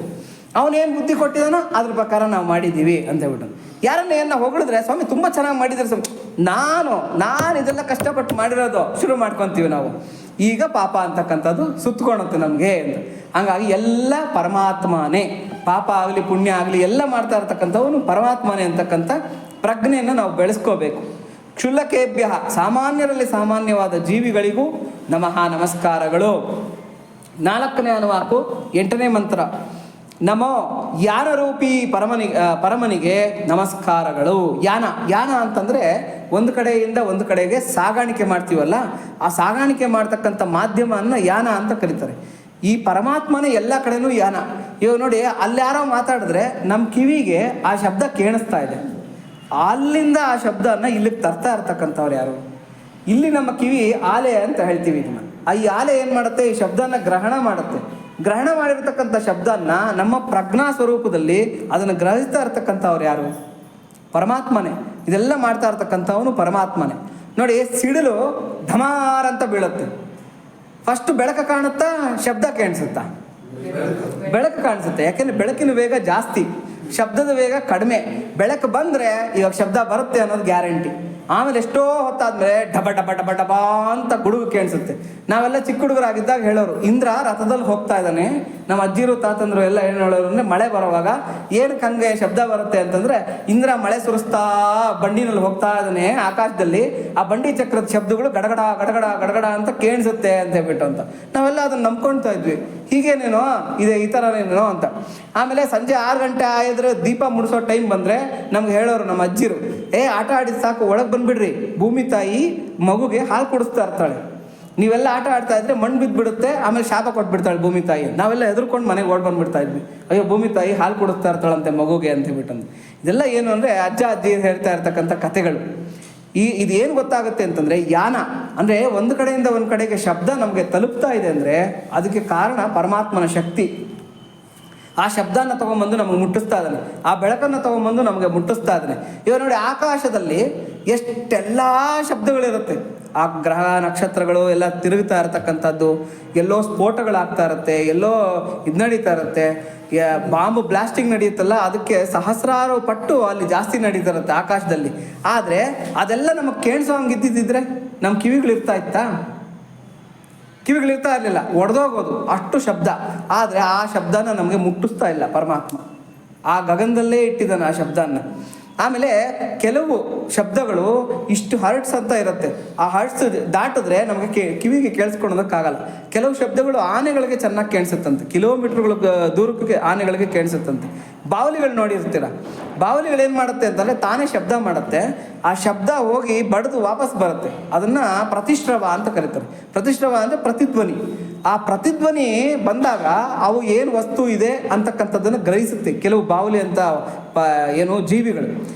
ಅವನೇನು ಬುದ್ಧಿ ಕೊಟ್ಟಿದ್ದಾನೋ ಅದ್ರ ಪ್ರಕಾರ ನಾವು ಮಾಡಿದ್ದೀವಿ ಅಂತ ಹೇಳ್ಬಿಟ್ಟು. ಯಾರನ್ನ ಏನ ಹೊಗಳಿದ್ರೆ, ಸ್ವಾಮಿ ತುಂಬ ಚೆನ್ನಾಗಿ ಮಾಡಿದ್ರೆ ಸ್ವಾಮಿ, ನಾನು ಇದೆಲ್ಲ ಕಷ್ಟಪಟ್ಟು ಮಾಡಿರೋದು ಶುರು ಮಾಡ್ಕೊತೀವಿ ನಾವು. ಈಗ ಪಾಪ ಅಂತಕ್ಕಂಥದ್ದು ಸುತ್ತಕೊಳುತ್ತೆ ನಮಗೆ ಅಂತ. ಹಂಗಾಗಿ ಎಲ್ಲ ಪರಮಾತ್ಮನೇ, ಪಾಪ ಆಗಲಿ ಪುಣ್ಯ ಆಗಲಿ ಎಲ್ಲ ಮಾಡ್ತಾ ಇರ್ತಕ್ಕಂಥವನು ಪರಮಾತ್ಮನೇ ಅಂತಕ್ಕಂಥ ಪ್ರಜ್ಞೆಯನ್ನು ನಾವು ಬೆಳೆಸ್ಕೋಬೇಕು. ಕ್ಷುಲ್ಲಕೇಭ್ಯ, ಸಾಮಾನ್ಯರಲ್ಲಿ ಸಾಮಾನ್ಯವಾದ ಜೀವಿಗಳಿಗೂ ನಮಃ ನಮಸ್ಕಾರಗಳು. 4ನೇ ಅನುವಾಕು 8ನೇ ಮಂತ್ರ. ನಮೋ ಯಾನರೂಪಿ ಪರಮನಿಗೆ ನಮಸ್ಕಾರಗಳು. ಯಾನ ಅಂತಂದರೆ ಒಂದು ಕಡೆಯಿಂದ ಒಂದು ಕಡೆಗೆ ಸಾಗಾಣಿಕೆ ಮಾಡ್ತೀವಲ್ಲ, ಆ ಸಾಗಾಣಿಕೆ ಮಾಡ್ತಕ್ಕಂಥ ಮಾಧ್ಯಮವನ್ನು ಯಾನ ಅಂತ ಕರೀತಾರೆ. ಈ ಪರಮಾತ್ಮನೇ ಎಲ್ಲ ಕಡೆನೂ ಯಾನ. ಇವಾಗ ನೋಡಿ, ಅಲ್ಲಿ ಯಾರೋ ಮಾತಾಡಿದ್ರೆ ನಮ್ಮ ಕಿವಿಗೆ ಆ ಶಬ್ದ ಕೇಳಿಸ್ತಾ ಇದೆ, ಅಲ್ಲಿಂದ ಆ ಶಬ್ದನ ಇಲ್ಲಿಗೆ ತರ್ತಾ ಇರ್ತಕ್ಕಂಥವ್ರು ಯಾರು? ಇಲ್ಲಿ ನಮ್ಮ ಕಿವಿ ಆಲೆ ಅಂತ ಹೇಳ್ತೀವಿ ಇದನ್ನು. ಈ ಆಲೆ ಏನು ಮಾಡುತ್ತೆ, ಈ ಶಬ್ದನ ಗ್ರಹಣ ಮಾಡುತ್ತೆ. ಗ್ರಹಣ ಮಾಡಿರ್ತಕ್ಕಂಥ ಶಬ್ದನ ನಮ್ಮ ಪ್ರಜ್ಞಾ ಸ್ವರೂಪದಲ್ಲಿ ಅದನ್ನು ಗ್ರಹಿಸ್ತಾ ಇರ್ತಕ್ಕಂಥವ್ರು ಯಾರು? ಪರಮಾತ್ಮನೇ. ಇದೆಲ್ಲ ಮಾಡ್ತಾ ಇರ್ತಕ್ಕಂಥವನು ಪರಮಾತ್ಮನೇ. ನೋಡಿ, ಸಿಡಿಲು ಧಮಾರ್ ಅಂತ ಬೀಳುತ್ತೆ. ಫಸ್ಟ್ ಬೆಳಕು ಕಾಣುತ್ತಾ, ಶಬ್ದ ಕೇಳಿಸುತ್ತಾ? ಬೆಳಕು ಕಾಣಿಸುತ್ತೆ. ಯಾಕೆಂದರೆ ಬೆಳಕಿನ ವೇಗ ಜಾಸ್ತಿ, ಶಬ್ದದ ವೇಗ ಕಡಿಮೆ. ಬೆಳಕು ಬಂದರೆ ಇವಾಗ ಶಬ್ದ ಬರುತ್ತೆ ಅನ್ನೋದು ಗ್ಯಾರಂಟಿ. ಆಮೇಲೆ ಎಷ್ಟೋ ಹೊತ್ತಾದ್ಮೇಲೆ ಡಬ ಡಬ ಡಬ ಡಬ ಅಂತ ಗುಡುಗು ಕೇಳಿಸುತ್ತೆ. ನಾವೆಲ್ಲ ಚಿಕ್ಕ ಹುಡುಗರಾಗಿದ್ದಾಗ ಹೇಳೋರು, ಇಂದ್ರ ರಥದಲ್ಲಿ ಹೋಗ್ತಾ ಇದ್ದಾನೆ. ನಮ್ಮ ಅಜ್ಜಿರು ತಾತಂದ್ರು ಎಲ್ಲ ಏನು ಹೇಳೋರು ಅಂದರೆ, ಮಳೆ ಬರುವಾಗ ಏನಕ್ಕೆ ಹಂಗೆ ಶಬ್ದ ಬರುತ್ತೆ ಅಂತಂದರೆ, ಇಂದ್ರ ಮಳೆ ಸುರಿಸ್ತಾ ಬಂಡಿನಲ್ಲಿ ಹೋಗ್ತಾ ಇದ್ದಾನೆ ಆಕಾಶದಲ್ಲಿ, ಆ ಬಂಡಿ ಚಕ್ರದ ಶಬ್ದಗಳು ಗಡಗಡ ಗಡಗಡ ಗಡಗಡ ಅಂತ ಕೇಳಿಸುತ್ತೆ ಅಂತ ಹೇಳ್ಬಿಟ್ಟು ಅಂತ ನಾವೆಲ್ಲ ಅದನ್ನು ನಂಬ್ಕೊಳ್ತಾ ಇದ್ವಿ. ಹೀಗೇನೇನೋ ಇದೆ, ಈ ಥರನೇನೋ ಅಂತ. ಆಮೇಲೆ ಸಂಜೆ 6 ಗಂಟೆ ಆಗಿದ್ರೆ ದೀಪ ಮುಡಿಸೋ ಟೈಮ್ ಬಂದರೆ ನಮ್ಗೆ ಹೇಳೋರು ನಮ್ಮ ಅಜ್ಜಿರು, ಆಟ ಆಡಿದ ಸಾಕು, ಒಳಗೆ ಬಂದುಬಿಡ್ರಿ, ಭೂಮಿ ತಾಯಿ ಮಗುಗೆ ಹಾಲು ಕುಡಿಸ್ತಾ ಇರ್ತಾಳೆ. ನೀವೆಲ್ಲ ಆಟ ಆಡ್ತಾ ಇದ್ರೆ ಮಣ್ಣು ಬಿದ್ದುಬಿಡುತ್ತೆ, ಆಮೇಲೆ ಶಾಪ ಕೊಟ್ಬಿಡ್ತಾಳೆ ಭೂಮಿ ತಾಯಿ. ನಾವೆಲ್ಲ ಎದುರ್ಕೊಂಡು ಮನೆಗೆ ಓಡ್ ಬಂದುಬಿಡ್ತಾ ಇದ್ವಿ. ಅಯ್ಯೋ, ಭೂಮಿ ತಾಯಿ ಹಾಲು ಕುಡಿಸ್ತಾ ಇರ್ತಾಳಂತೆ ಮಗುಗೆ ಅಂತ ಹೇಳ್ಬಿಟ್ಟು. ಇದೆಲ್ಲ ಏನು ಅಂದರೆ ಅಜ್ಜ ಅಜ್ಜಿ ಹೇಳ್ತಾ ಇರ್ತಕ್ಕಂಥ ಕಥೆಗಳು. ಇದೇನು ಗೊತ್ತಾಗುತ್ತೆ ಅಂತಂದರೆ, ಯಾನ ಅಂದರೆ ಒಂದು ಕಡೆಯಿಂದ ಒಂದು ಕಡೆಗೆ ಶಬ್ದ ನಮಗೆ ತಲುಪ್ತಾ ಇದೆ ಅಂದರೆ ಅದಕ್ಕೆ ಕಾರಣ ಪರಮಾತ್ಮನ ಶಕ್ತಿ. ಆ ಶಬ್ದನ ತೊಗೊಂಬಂದು ನಮಗೆ ಮುಟ್ಟಿಸ್ತಾ ಇದ್ದಾನೆ, ಆ ಬೆಳಕನ್ನು ತೊಗೊಂಬಂದು ನಮಗೆ ಮುಟ್ಟಿಸ್ತಾ ಇದ್ದಾನೆ. ಇವಾಗ ನೋಡಿ, ಆಕಾಶದಲ್ಲಿ ಎಷ್ಟೆಲ್ಲ ಶಬ್ದಗಳಿರುತ್ತೆ. ಆ ಗ್ರಹ ನಕ್ಷತ್ರಗಳು ಎಲ್ಲ ತಿರುಗ್ತಾ ಇರತಕ್ಕಂಥದ್ದು, ಎಲ್ಲೋ ಸ್ಫೋಟಗಳಾಗ್ತಾ ಇರುತ್ತೆ, ಎಲ್ಲೋ ಇದು ನಡೀತಾ ಇರುತ್ತೆ. ಬಾಂಬ್ ಬ್ಲಾಸ್ಟಿಂಗ್ ನಡೆಯುತ್ತಲ್ಲ, ಅದಕ್ಕೆ ಸಹಸ್ರಾರು ಪಟ್ಟು ಅಲ್ಲಿ ಜಾಸ್ತಿ ನಡೀತಾ ಇರುತ್ತೆ ಆಕಾಶದಲ್ಲಿ. ಆದರೆ ಅದೆಲ್ಲ ನಮಗೆ ಕೇಳಿಸೋ ಹಂಗೆ ಇದ್ದಿದ್ದಿದ್ರೆ ನಮ್ಮ ಕಿವಿಗಳಿರ್ತಾ ಇತ್ತಾ? ಕಿವಿಗಳಿರ್ತಾ ಇರಲಿಲ್ಲ, ಒಡೆದೋಗೋದು ಅಷ್ಟು ಶಬ್ದ. ಆದರೆ ಆ ಶಬ್ದನ ನಮಗೆ ಮುಟ್ಟಿಸ್ತಾ ಇಲ್ಲ ಪರಮಾತ್ಮ, ಆ ಗಗನದಲ್ಲೇ ಇಟ್ಟಿದ್ದಾನೆ ಆ ಶಬ್ದನ. ಆಮೇಲೆ ಕೆಲವು ಶಬ್ದಗಳು ಇಷ್ಟು ಹರ್ಟ್ಸ್ ಅಂತ ಇರುತ್ತೆ, ಆ ಹರ್ಟ್ಸ್ ದಾಟಿದ್ರೆ ನಮಗೆ ಕಿವಿಗೆ ಕೇಳಿಸ್ಕೊಳೋದಕ್ಕಾಗಲ್ಲ. ಕೆಲವು ಶಬ್ದಗಳು ಆನೆಗಳಿಗೆ ಚೆನ್ನಾಗಿ ಕೇಳಿಸುತ್ತಂತೆ, ಕಿಲೋಮೀಟ್ರ್ಗಳು ದೂರಕ್ಕೆ ಆನೆಗಳಿಗೆ ಕೇಳಿಸುತ್ತಂತೆ. ಬಾವಲಿಗಳು ನೋಡಿರ್ತೀರ, ಬಾವಲಿಗಳು ಏನು ಮಾಡುತ್ತೆ ಅಂತಂದರೆ ತಾನೇ ಶಬ್ದ ಮಾಡುತ್ತೆ, ಆ ಶಬ್ದ ಹೋಗಿ ಬಡಿದು ವಾಪಸ್ ಬರುತ್ತೆ. ಅದನ್ನು ಪ್ರತಿಶ್ರವ ಅಂತ ಕರೀತಾರೆ. ಪ್ರತಿಶ್ರವ ಅಂದರೆ ಪ್ರತಿಧ್ವನಿ. ಆ ಪ್ರತಿಧ್ವನಿ ಬಂದಾಗ ಅವು ಏನು ವಸ್ತು ಇದೆ ಅಂತಕ್ಕಂಥದ್ದನ್ನು ಗ್ರಹಿಸುತ್ತೆ ಕೆಲವು ಬಾವಲಿ ಅಂತ ಏನು ಜೀವಿಗಳು.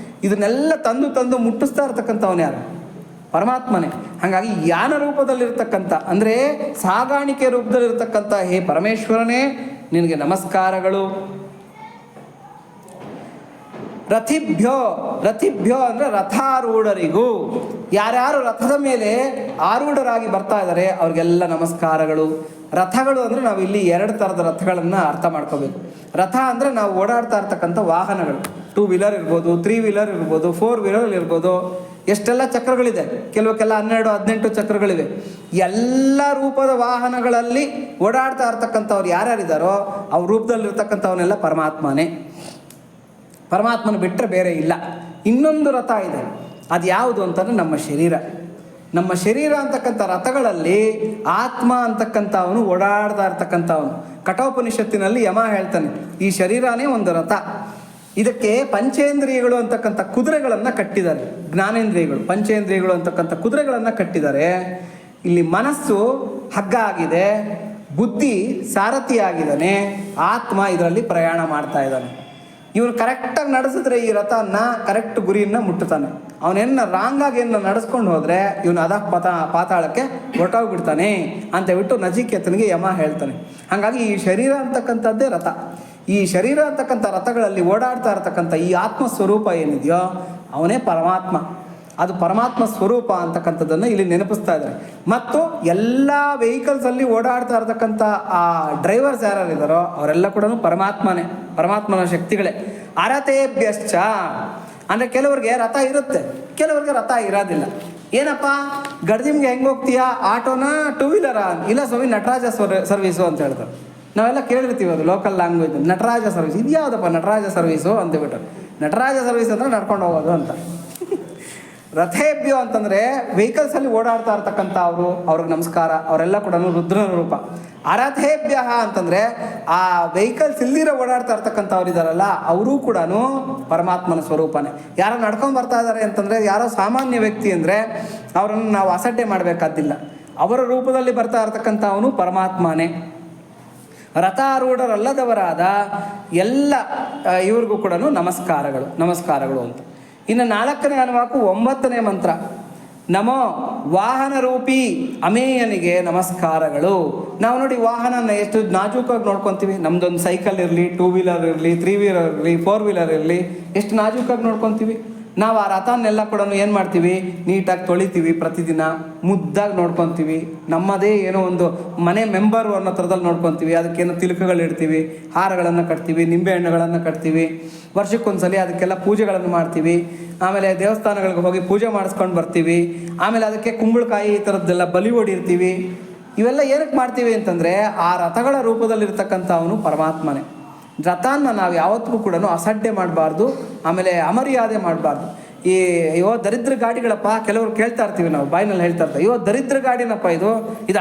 ಇದನ್ನೆಲ್ಲ ತಂದು ತಂದು ಮುಟ್ಟಿಸ್ತಾ ಇರ್ತಕ್ಕಂಥವನು ಯಾರು? ಪರಮಾತ್ಮನೇ. ಹಾಗಾಗಿ ಯಾನ ರೂಪದಲ್ಲಿರ್ತಕ್ಕಂಥ ಅಂದರೆ ಸಾಗಾಣಿಕೆ ರೂಪದಲ್ಲಿರ್ತಕ್ಕಂಥ ಹೇ ಪರಮೇಶ್ವರನೇ, ನಿನಗೆ ನಮಸ್ಕಾರಗಳು. ರಥಿಭ್ಯೋ ಅಂದರೆ ರಥಾರೂಢರಿಗೂ, ಯಾರ್ಯಾರು ರಥದ ಮೇಲೆ ಆರೂಢರಾಗಿ ಬರ್ತಾ ಇದ್ದಾರೆ ಅವ್ರಿಗೆಲ್ಲ ನಮಸ್ಕಾರಗಳು. ರಥಗಳು ಅಂದರೆ ನಾವು ಇಲ್ಲಿ 2 ಥರದ ರಥಗಳನ್ನು ಅರ್ಥ ಮಾಡ್ಕೋಬೇಕು. ರಥ ಅಂದರೆ ನಾವು ಓಡಾಡ್ತಾ ಇರ್ತಕ್ಕಂಥ ವಾಹನಗಳು. 2 ವೀಲರ್ ಇರ್ಬೋದು, 3 ವೀಲರ್ ಇರ್ಬೋದು, 4 ವೀಲರ್ ಇರ್ಬೋದು. ಎಷ್ಟೆಲ್ಲ ಚಕ್ರಗಳಿದೆ, ಕೆಲವಕ್ಕೆಲ್ಲ 12-18 ಚಕ್ರಗಳಿವೆ. ಎಲ್ಲ ರೂಪದ ವಾಹನಗಳಲ್ಲಿ ಓಡಾಡ್ತಾ ಇರ್ತಕ್ಕಂಥವ್ರು ಯಾರ್ಯಾರಿದ್ದಾರೋ ಅವ್ರ ರೂಪದಲ್ಲಿರ್ತಕ್ಕಂಥವನ್ನೆಲ್ಲ ಪರಮಾತ್ಮನೇ. ಪರಮಾತ್ಮನ ಬಿಟ್ಟರೆ ಬೇರೆ ಇಲ್ಲ. ಇನ್ನೊಂದು ರಥ ಇದೆ, ಅದು ಯಾವುದು ಅಂತಂದರೆ ನಮ್ಮ ಶರೀರ. ನಮ್ಮ ಶರೀರ ಅಂತಕ್ಕಂಥ ರಥಗಳಲ್ಲಿ ಆತ್ಮ ಅಂತಕ್ಕಂಥವನು ಓಡಾಡ್ತಾ ಇರ್ತಕ್ಕಂಥವನು. ಕಠೋಪನಿಷತ್ತಿನಲ್ಲಿ ಯಮ ಹೇಳ್ತಾನೆ, ಈ ಶರೀರನೇ ಒಂದು ರಥ. ಇದಕ್ಕೆ ಪಂಚೇಂದ್ರಿಯಗಳು ಅಂತಕ್ಕಂಥ ಕುದುರೆಗಳನ್ನು ಕಟ್ಟಿದ್ದಾರೆ. ಜ್ಞಾನೇಂದ್ರಿಯಗಳು, ಪಂಚೇಂದ್ರಿಯಗಳು ಅಂತಕ್ಕಂಥ ಕುದುರೆಗಳನ್ನು ಕಟ್ಟಿದ್ದಾರೆ. ಇಲ್ಲಿ ಮನಸ್ಸು ಹಗ್ಗ ಆಗಿದೆ, ಬುದ್ಧಿ ಸಾರಥಿ ಆಗಿದ್ದಾನೆ, ಆತ್ಮ ಇದರಲ್ಲಿ ಪ್ರಯಾಣ ಮಾಡ್ತಾ ಇದ್ದಾನೆ. ಇವನು ಕರೆಕ್ಟಾಗಿ ನಡೆಸಿದ್ರೆ ಈ ರಥನ ಕರೆಕ್ಟ್ ಗುರಿಯನ್ನು ಮುಟ್ಟುತ್ತಾನೆ. ಅವನೇನ ರಾಂಗಾಗಿ ಏನು ನಡೆಸ್ಕೊಂಡು ಹೋದರೆ ಇವನು ಪಾತಾಳಕ್ಕೆ ಹೊರಟೋಗ್ಬಿಡ್ತಾನೆ ಅಂತ ಹೇಳ್ಬಿಟ್ಟು ನಚಿಕೇತನಿಗೆ ಯಮ ಹೇಳ್ತಾನೆ. ಹಾಗಾಗಿ ಈ ಶರೀರ ಅಂತಕ್ಕಂಥದ್ದೇ ರಥ. ಈ ಶರೀರ ಅಂತಕ್ಕಂಥ ರಥಗಳಲ್ಲಿ ಓಡಾಡ್ತಾ ಇರತಕ್ಕಂಥ ಈ ಆತ್ಮ ಸ್ವರೂಪ ಏನಿದೆಯೋ ಅವನೇ ಪರಮಾತ್ಮ. ಅದು ಪರಮಾತ್ಮ ಸ್ವರೂಪ ಅಂತಕ್ಕಂಥದ್ದನ್ನು ಇಲ್ಲಿ ನೆನಪಿಸ್ತಾ ಇದ್ದಾರೆ. ಮತ್ತು ಎಲ್ಲ ವೆಹಿಕಲ್ಸಲ್ಲಿ ಓಡಾಡ್ತಾ ಇರತಕ್ಕಂಥ ಆ ಡ್ರೈವರ್ಸ್ ಯಾರ್ಯಾರಿದ್ದಾರೋ ಅವರೆಲ್ಲ ಕೂಡ ಪರಮಾತ್ಮನೇ, ಪರಮಾತ್ಮನ ಶಕ್ತಿಗಳೇ. ಅರತೇಭ್ಯಶ್ಚ ಅಂದರೆ ಕೆಲವ್ರಿಗೆ ರಥ ಇರುತ್ತೆ, ಕೆಲವ್ರಿಗೆ ರಥ ಇರೋದಿಲ್ಲ. ಏನಪ್ಪ ಗಡ್ಜಿಮ್ಗೆ ಹೆಂಗೆ ಹೋಗ್ತೀಯಾ, ಆಟೋನಾ 2 ವೀಲರಾ? ಇಲ್ಲ ಸ್ವಾಮಿ, ನಟರಾಜ ಸರ್ವೀಸು ಅಂತ ಹೇಳ್ತಾರೆ. ನಾವೆಲ್ಲ ಕೇಳಿರ್ತೀವಿ ಅದು ಲೋಕಲ್ ಲ್ಯಾಂಗ್ವೇಜ್, ನಟರಾಜ ಸರ್ವಿಸ್. ಇದು ಯಾವುದಪ್ಪ ನಟರಾಜ ಸರ್ವೀಸು ಅಂತೇಳ್ಬಿಟ್ಟು. ನಟರಾಜ ಸರ್ವಿಸ್ ಅಂದರೆ ನಡ್ಕೊಂಡು ಹೋಗೋದು ಅಂತ. ರಥೇಭ್ಯೋ ಅಂತಂದರೆ ವೆಹಿಕಲ್ಸಲ್ಲಿ ಓಡಾಡ್ತಾ ಇರ್ತಕ್ಕಂಥ ಅವ್ರಿಗೆ ನಮಸ್ಕಾರ, ಅವರೆಲ್ಲ ಕೂಡ ರುದ್ರನ ರೂಪ. ಅರಥೇಭ್ಯ ಅಂತಂದರೆ ಆ ವೆಹಿಕಲ್ಸ್ ಇಲ್ದಿರೋ ಓಡಾಡ್ತಾ ಇರ್ತಕ್ಕಂಥವ್ರು ಇದ್ದಾರಲ್ಲ ಅವರೂ ಕೂಡ ಪರಮಾತ್ಮನ ಸ್ವರೂಪನೇ. ಯಾರೋ ನಡ್ಕೊಂಡು ಬರ್ತಾ ಇದ್ದಾರೆ ಅಂತಂದರೆ, ಯಾರೋ ಸಾಮಾನ್ಯ ವ್ಯಕ್ತಿ ಅಂದರೆ ಅವರನ್ನು ನಾವು ಅಸಡ್ಡೆ ಮಾಡಬೇಕಾದಿಲ್ಲ. ಅವರ ರೂಪದಲ್ಲಿ ಬರ್ತಾ ಇರ್ತಕ್ಕಂಥವನು ಪರಮಾತ್ಮನೇ. ರಥಾರೂಢರಲ್ಲದವರಾದ ಎಲ್ಲ ಇವ್ರಿಗೂ ಕೂಡ ನಮಸ್ಕಾರಗಳು ಅಂತ. ಇನ್ನು 4ನೇ ಅನುವಾಕು 9ನೇ ಮಂತ್ರ. ನಮೋ ವಾಹನ ರೂಪಿ ಅಮೇಯನಿಗೆ ನಮಸ್ಕಾರಗಳು. ನಾವು ನೋಡಿ ವಾಹನನ ಎಷ್ಟು ನಾಜೂಕಾಗಿ ನೋಡ್ಕೊತೀವಿ. ನಮ್ದೊಂದು ಸೈಕಲ್ ಇರಲಿ, 2 ವೀಲರ್ ಇರಲಿ, 3 ವೀಲರ್ ಇರಲಿ, 4 ವೀಲರ್ ಇರಲಿ, ಎಷ್ಟು ನಾಜೂಕಾಗಿ ನೋಡ್ಕೊತೀವಿ. ನಾವು ಆ ರಥನೆಲ್ಲ ಕೂಡ ಏನು ಮಾಡ್ತೀವಿ, ನೀಟಾಗಿ ತೊಳಿತೀವಿ, ಪ್ರತಿದಿನ ಮುದ್ದಾಗಿ ನೋಡ್ಕೊತೀವಿ. ನಮ್ಮದೇ ಏನೋ ಒಂದು ಮನೆ ಮೆಂಬರು ಅನ್ನೋ ಥರದಲ್ಲಿ ನೋಡ್ಕೊತೀವಿ. ಅದಕ್ಕೇನೋ ತಿಲಕಗಳು ಇಡ್ತೀವಿ, ಹಾರಗಳನ್ನು ಕಟ್ತೀವಿ, ನಿಂಬೆ ಹಣ್ಣುಗಳನ್ನು ಕಟ್ತೀವಿ. ವರ್ಷಕ್ಕೊಂದ್ಸಲಿ ಅದಕ್ಕೆಲ್ಲ ಪೂಜೆಗಳನ್ನು ಮಾಡ್ತೀವಿ. ಆಮೇಲೆ ದೇವಸ್ಥಾನಗಳಿಗೆ ಹೋಗಿ ಪೂಜೆ ಮಾಡಿಸ್ಕೊಂಡು ಬರ್ತೀವಿ. ಆಮೇಲೆ ಅದಕ್ಕೆ ಕುಂಬಳಕಾಯಿ ಈ ಥರದ್ದೆಲ್ಲ ಬಲಿ ಹೊಡಿರ್ತೀವಿ. ಇವೆಲ್ಲ ಏನಕ್ಕೆ ಮಾಡ್ತೀವಿ ಅಂತಂದರೆ ಆ ರಥಗಳ ರೂಪದಲ್ಲಿರ್ತಕ್ಕಂಥ ಅವನು ಪರಮಾತ್ಮನೇ. ರಥನ ನಾವು ಯಾವತ್ತಿಗೂ ಕೂಡ ಅಸಡ್ಡೆ ಮಾಡಬಾರ್ದು, ಆಮೇಲೆ ಅಮರ್ಯಾದೆ ಮಾಡಬಾರ್ದು. ಅಯ್ಯೋ ದರಿದ್ರ ಗಾಡಿಗಳಪ್ಪ, ಕೆಲವರು ಕೇಳ್ತಾ ಇರ್ತೀವಿ ನಾವು, ಬಾಯಿನಲ್ಲಿ ಹೇಳ್ತಾ ಇರ್ತಾರೆ, ಅಯ್ಯೋ ದರಿದ್ರ ಗಾಡಿನಪ್ಪ, ಇದು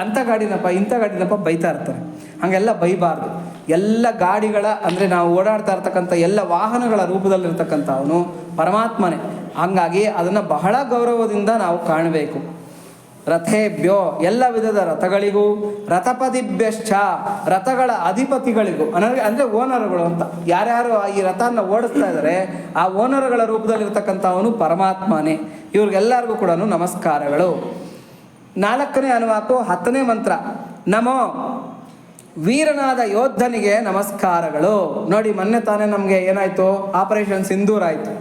ಅಂಥ ಗಾಡಿನಪ್ಪ, ಇಂಥ ಗಾಡಿನಪ್ಪ ಬೈತಾ ಇರ್ತಾರೆ. ಹಾಗೆಲ್ಲ ಬೈಬಾರ್ದು. ಎಲ್ಲ ಗಾಡಿಗಳ ಅಂದರೆ ನಾವು ಓಡಾಡ್ತಾ ಇರ್ತಕ್ಕಂಥ ಎಲ್ಲ ವಾಹನಗಳ ರೂಪದಲ್ಲಿರ್ತಕ್ಕಂಥ ಅವನು ಪರಮಾತ್ಮನೇ. ಹಾಗಾಗಿ ಅದನ್ನು ಬಹಳ ಗೌರವದಿಂದ ನಾವು ಕಾಣಬೇಕು. ರಥೇಭ್ಯೋ ಎಲ್ಲ ವಿಧದ ರಥಗಳಿಗೂ, ರಥಪತಿಭ್ಯಶ್ಚ ರಥಗಳ ಅಧಿಪತಿಗಳಿಗೂ, ಅಂದರೆ ಓನರ್ಗಳು ಅಂತ ಯಾರ್ಯಾರು ಈ ರಥನ ಓಡಿಸ್ತಾ ಇದ್ದಾರೆ ಆ ಓನರ್ಗಳ ರೂಪದಲ್ಲಿರ್ತಕ್ಕಂಥವನು ಪರಮಾತ್ಮನೇ. ಇವ್ರಿಗೆಲ್ಲರಿಗೂ ಕೂಡ ನಮಸ್ಕಾರಗಳು. 4ನೇ ಅನುವಾಕು 10ನೇ ಮಂತ್ರ. ನಮೋ ವೀರನಾದ ಯೋಧನಿಗೆ ನಮಸ್ಕಾರಗಳು. ನೋಡಿ, ಮೊನ್ನೆ ತಾನೇ ನಮಗೆ ಏನಾಯಿತು, ಆಪರೇಷನ್ ಸಿಂಧೂರ್ ಆಯಿತು.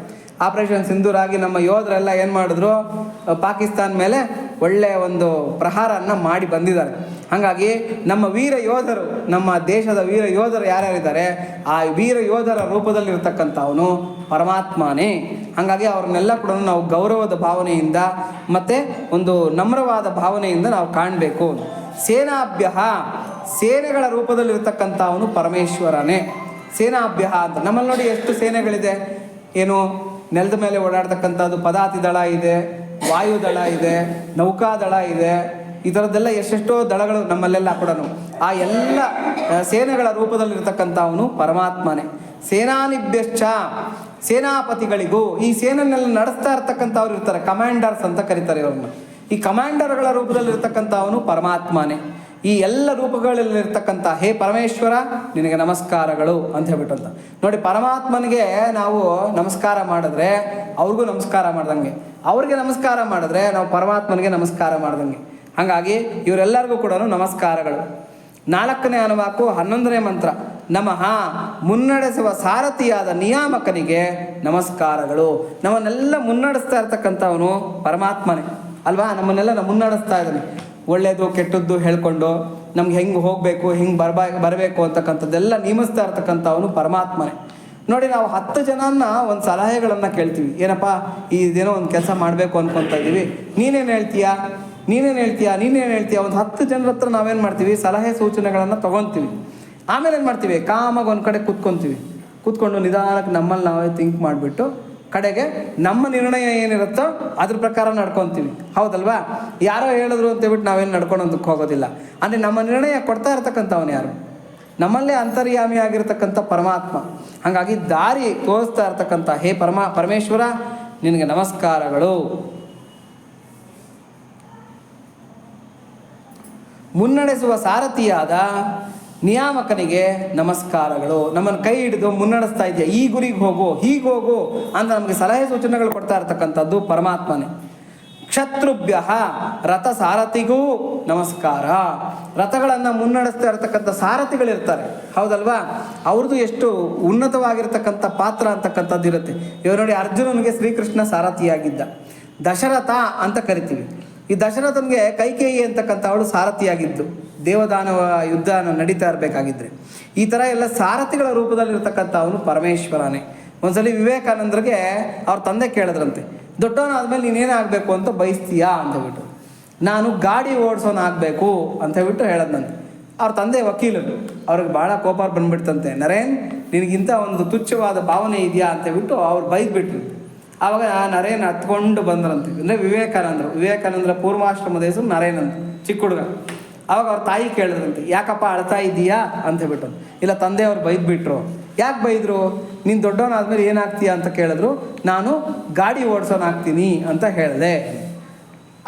ಆಪರೇಷನ್ ಸಿಂಧೂರ್ ಆಗಿ ನಮ್ಮ ಯೋಧರೆಲ್ಲ ಏನು ಮಾಡಿದ್ರು, ಪಾಕಿಸ್ತಾನ ಮೇಲೆ ಒಳ್ಳೆಯ ಒಂದು ಪ್ರಹಾರನ ಮಾಡಿ ಬಂದಿದ್ದಾರೆ. ಹಾಗಾಗಿ ನಮ್ಮ ವೀರ ಯೋಧರು, ನಮ್ಮ ದೇಶದ ವೀರ ಯೋಧರು ಯಾರ್ಯಾರಿದ್ದಾರೆ ಆ ವೀರ ಯೋಧರ ರೂಪದಲ್ಲಿರ್ತಕ್ಕಂಥವನು ಪರಮಾತ್ಮನೇ. ಹಾಗಾಗಿ ಅವ್ರನ್ನೆಲ್ಲ ಕೂಡ ನಾವು ಗೌರವದ ಭಾವನೆಯಿಂದ ಮತ್ತು ಒಂದು ನಮ್ರವಾದ ಭಾವನೆಯಿಂದ ನಾವು ಕಾಣಬೇಕು. ಸೇನಾಭ್ಯ ಸೇನೆಗಳ ರೂಪದಲ್ಲಿರ್ತಕ್ಕಂಥವನು ಪರಮೇಶ್ವರನೇ. ಸೇನಾಭ್ಯ ಅಂತ ನಮ್ಮಲ್ಲಿ ನೋಡಿ ಎಷ್ಟು ಸೇನೆಗಳಿದೆ. ಏನು, ನೆಲದ ಮೇಲೆ ಓಡಾಡ್ತಕ್ಕಂಥದ್ದು ಪದಾತಿ ದಳ ಇದೆ, ವಾಯುದಳ ಇದೆ, ನೌಕಾದಳ ಇದೆ. ಈ ಥರದ್ದೆಲ್ಲ ಎಷ್ಟೆಷ್ಟೋ ದಳಗಳು ನಮ್ಮಲ್ಲೆಲ್ಲ ಕೂಡ ಆ ಎಲ್ಲ ಸೇನೆಗಳ ರೂಪದಲ್ಲಿರ್ತಕ್ಕಂಥವನು ಪರಮಾತ್ಮನೇ. ಸೇನಾನಿಭ್ಯಶ್ಚ ಸೇನಾಪತಿಗಳಿಗೂ, ಈ ಸೇನೆನೆಲ್ಲ ನಡೆಸ್ತಾ ಇರ್ತಕ್ಕಂಥವ್ರು ಇರ್ತಾರೆ, ಕಮಾಂಡರ್ಸ್ ಅಂತ ಕರೀತಾರೆ ಇವ್ರನ್ನ. ಈ ಕಮಾಂಡರ್ಗಳ ರೂಪದಲ್ಲಿರ್ತಕ್ಕಂಥವನು ಪರಮಾತ್ಮನೇ. ಈ ಎಲ್ಲ ರೂಪಗಳಲ್ಲಿರ್ತಕ್ಕಂಥ ಹೇ ಪರಮೇಶ್ವರ ನಿನಗೆ ನಮಸ್ಕಾರಗಳು ಅಂತ ಹೇಳ್ಬಿಟ್ಟಂತ ನೋಡಿ. ಪರಮಾತ್ಮನಿಗೆ ನಾವು ನಮಸ್ಕಾರ ಮಾಡಿದ್ರೆ ಅವ್ರಿಗೂ ನಮಸ್ಕಾರ ಮಾಡ್ದಂಗೆ, ಅವ್ರಿಗೆ ನಮಸ್ಕಾರ ಮಾಡಿದ್ರೆ ನಾವು ಪರಮಾತ್ಮನಿಗೆ ನಮಸ್ಕಾರ ಮಾಡ್ದಂಗೆ. ಹಾಗಾಗಿ ಇವರೆಲ್ಲರಿಗೂ ಕೂಡ ನಮಸ್ಕಾರಗಳು. 4ನೇ ಅನುವಾಕು 11ನೇ ಮಂತ್ರ. ನಮಃ ಮುನ್ನಡೆಸುವ ಸಾರಥಿಯಾದ ನಿಯಾಮಕನಿಗೆ ನಮಸ್ಕಾರಗಳು. ನಮ್ಮನ್ನೆಲ್ಲ ಮುನ್ನಡೆಸ್ತಾ ಇರ್ತಕ್ಕಂಥವನು ಪರಮಾತ್ಮನೇ ಅಲ್ವಾ. ನಮ್ಮನ್ನೆಲ್ಲ ಮುನ್ನಡೆಸ್ತಾ ಇದ್ದಾನೆ. ಒಳ್ಳೆಯದು ಕೆಟ್ಟದ್ದು ಹೇಳ್ಕೊಂಡು ನಮ್ಗೆ ಹೆಂಗೆ ಹೋಗಬೇಕು, ಹೆಂಗೆ ಬರಬೇಕು ಅಂತಕ್ಕಂಥದ್ದೆಲ್ಲ ನೇಮಿಸ್ತಾ ಇರ್ತಕ್ಕಂಥವನು ಪರಮಾತ್ಮನೇ. ನೋಡಿ, ನಾವು 10 ಜನನ್ನ ಒಂದು ಸಲಹೆಗಳನ್ನು ಕೇಳ್ತೀವಿ. ಏನಪ್ಪ ಇದೇನೋ ಒಂದು ಕೆಲಸ ಮಾಡಬೇಕು ಅಂದ್ಕೊತಾ ಇದ್ದೀವಿ, ನೀನೇನು ಹೇಳ್ತೀಯಾ. ಒಂದು 10 ಜನರ ಹತ್ರ ನಾವೇನು ಮಾಡ್ತೀವಿ, ಸಲಹೆ ಸೂಚನೆಗಳನ್ನು ತೊಗೊತೀವಿ. ಆಮೇಲೆ ಏನು ಮಾಡ್ತೀವಿ, ಕಾಮಾಗಿ ಒಂದು ಕಡೆ ಕೂತ್ಕೊಂಡು ನಿಧಾನಕ್ಕೆ ನಮ್ಮಲ್ಲಿ ನಾವೇ ಥಿಂಕ್ ಮಾಡಿಬಿಟ್ಟು ಕಡೆಗೆ ನಮ್ಮ ನಿರ್ಣಯ ಏನಿರುತ್ತೋ ಅದ್ರ ಪ್ರಕಾರ ನಡ್ಕೊತೀವಿ. ಹೌದಲ್ವಾ. ಯಾರೋ ಹೇಳಿದ್ರು ಅಂತೇಳ್ಬಿಟ್ಟು ನಾವೇನು ನಡ್ಕೊಳೋದಕ್ಕೆ ಹೋಗೋದಿಲ್ಲ. ಅಂದರೆ ನಮ್ಮ ನಿರ್ಣಯ ಕೊಡ್ತಾ ಇರ್ತಕ್ಕಂಥವನು ಯಾರು, ನಮ್ಮಲ್ಲೇ ಅಂತರ್ಯಾಮಿ ಆಗಿರ್ತಕ್ಕಂಥ ಪರಮಾತ್ಮ. ಹಾಗಾಗಿ ದಾರಿ ತೋರಿಸ್ತಾ ಇರ್ತಕ್ಕಂಥ ಹೇ ಪರಮೇಶ್ವರ ನಿನಗೆ ನಮಸ್ಕಾರಗಳು. ಮುನ್ನಡೆಸುವ ಸಾರಥಿಯಾದ ನಿಯಾಮಕನಿಗೆ ನಮಸ್ಕಾರಗಳು. ನಮ್ಮನ್ನು ಕೈ ಹಿಡಿದು ಮುನ್ನಡೆಸ್ತಾ ಇದೆಯಾ, ಈ ಗುರಿಗೆ ಹೋಗು, ಹೀಗೆ ಹೋಗು ಅಂತ ನಮಗೆ ಸಲಹೆ ಸೂಚನೆಗಳು ಕೊಡ್ತಾ ಇರ್ತಕ್ಕಂಥದ್ದು ಪರಮಾತ್ಮನೇ. ಕ್ಷತ್ರುಭ್ಯ ರಥ ಸಾರಥಿಗೂ ನಮಸ್ಕಾರ. ರಥಗಳನ್ನು ಮುನ್ನಡೆಸ್ತಾ ಇರ್ತಕ್ಕಂಥ ಸಾರಥಿಗಳಿರ್ತಾರೆ, ಹೌದಲ್ವಾ. ಅವ್ರದ್ದು ಎಷ್ಟು ಉನ್ನತವಾಗಿರ್ತಕ್ಕಂಥ ಪಾತ್ರ ಅಂತಕ್ಕಂಥದ್ದು ಇರುತ್ತೆ. ಇವಾಗ ನೋಡಿ, ಅರ್ಜುನನಿಗೆ ಶ್ರೀಕೃಷ್ಣ ಸಾರಥಿಯಾಗಿದ್ದ. ದಶರಥ ಅಂತ ಕರಿತೀವಿ. ಈ ದಶರಥನಿಗೆ ಕೈಕೇಯಿ ಅಂತಕ್ಕಂಥ ಅವಳು ಸಾರಥಿಯಾಗಿದ್ದು, ದೇವದಾನವ ಯುದ್ಧ ನಡೀತಾ ಇರಬೇಕಾಗಿದ್ರೆ. ಈ ಥರ ಎಲ್ಲ ಸಾರಥಿಗಳ ರೂಪದಲ್ಲಿರ್ತಕ್ಕಂಥ ಅವನು ಪರಮೇಶ್ವರನೇ. ಒಂದ್ಸಲಿ ವಿವೇಕಾನಂದರಿಗೆ ಅವ್ರ ತಂದೆ ಕೇಳಿದ್ರಂತೆ, ದೊಡ್ಡವನಾದ್ಮೇಲೆ ನೀನೇನಾಗಬೇಕು ಅಂತ ಬಯಸ್ತೀಯಾ ಅಂತ ಹೇಳ್ಬಿಟ್ಟು. ನಾನು ಗಾಡಿ ಓಡಿಸೋನಾಗಬೇಕು ಅಂತ ಹೇಳ್ಬಿಟ್ಟು ಹೇಳದ್ನಂತೆ. ಅವ್ರ ತಂದೆ ವಕೀಲರು, ಅವ್ರಿಗೆ ಭಾಳ ಕೋಪ ಬಂದ್ಬಿಡ್ತಂತೆ. ನರೇನ್, ನಿನಗಿಂತ ಒಂದು ತುಚ್ಛವಾದ ಭಾವನೆ ಇದೆಯಾ ಅಂತ ಹೇಳ್ಬಿಟ್ಟು ಅವ್ರು ಬೈದ್ಬಿಟ್ರು. ಆವಾಗ ನರೇನ್ ಹತ್ಕೊಂಡು ಬಂದ್ರಂತೆ. ಅಂದರೆ ವಿವೇಕಾನಂದರ ಪೂರ್ವಾಶ್ರಮದ ಹೆಸರು ನರೇನ್ ಅಂತ, ಚಿಕ್ಕ ಹುಡುಗ. ಆವಾಗ ಅವ್ರ ತಾಯಿ ಕೇಳಿದ್ರಂತೆ, ಯಾಕಪ್ಪ ಅಳ್ತಾ ಇದ್ದೀಯಾ ಅಂತ ಹೇಳ್ಬಿಟ್ಟು. ಇಲ್ಲ, ತಂದೆಯವ್ರು ಬೈದ್ಬಿಟ್ರು. ಯಾಕೆ ಬೈದರು? ನೀನು ದೊಡ್ಡವನಾದ್ಮೇಲೆ ಏನಾಗ್ತೀಯಾ ಅಂತ ಕೇಳಿದ್ರು. ನಾನು ಗಾಡಿ ಓಡಿಸೋನಾಗ್ತೀನಿ ಅಂತ ಹೇಳಿದೆ.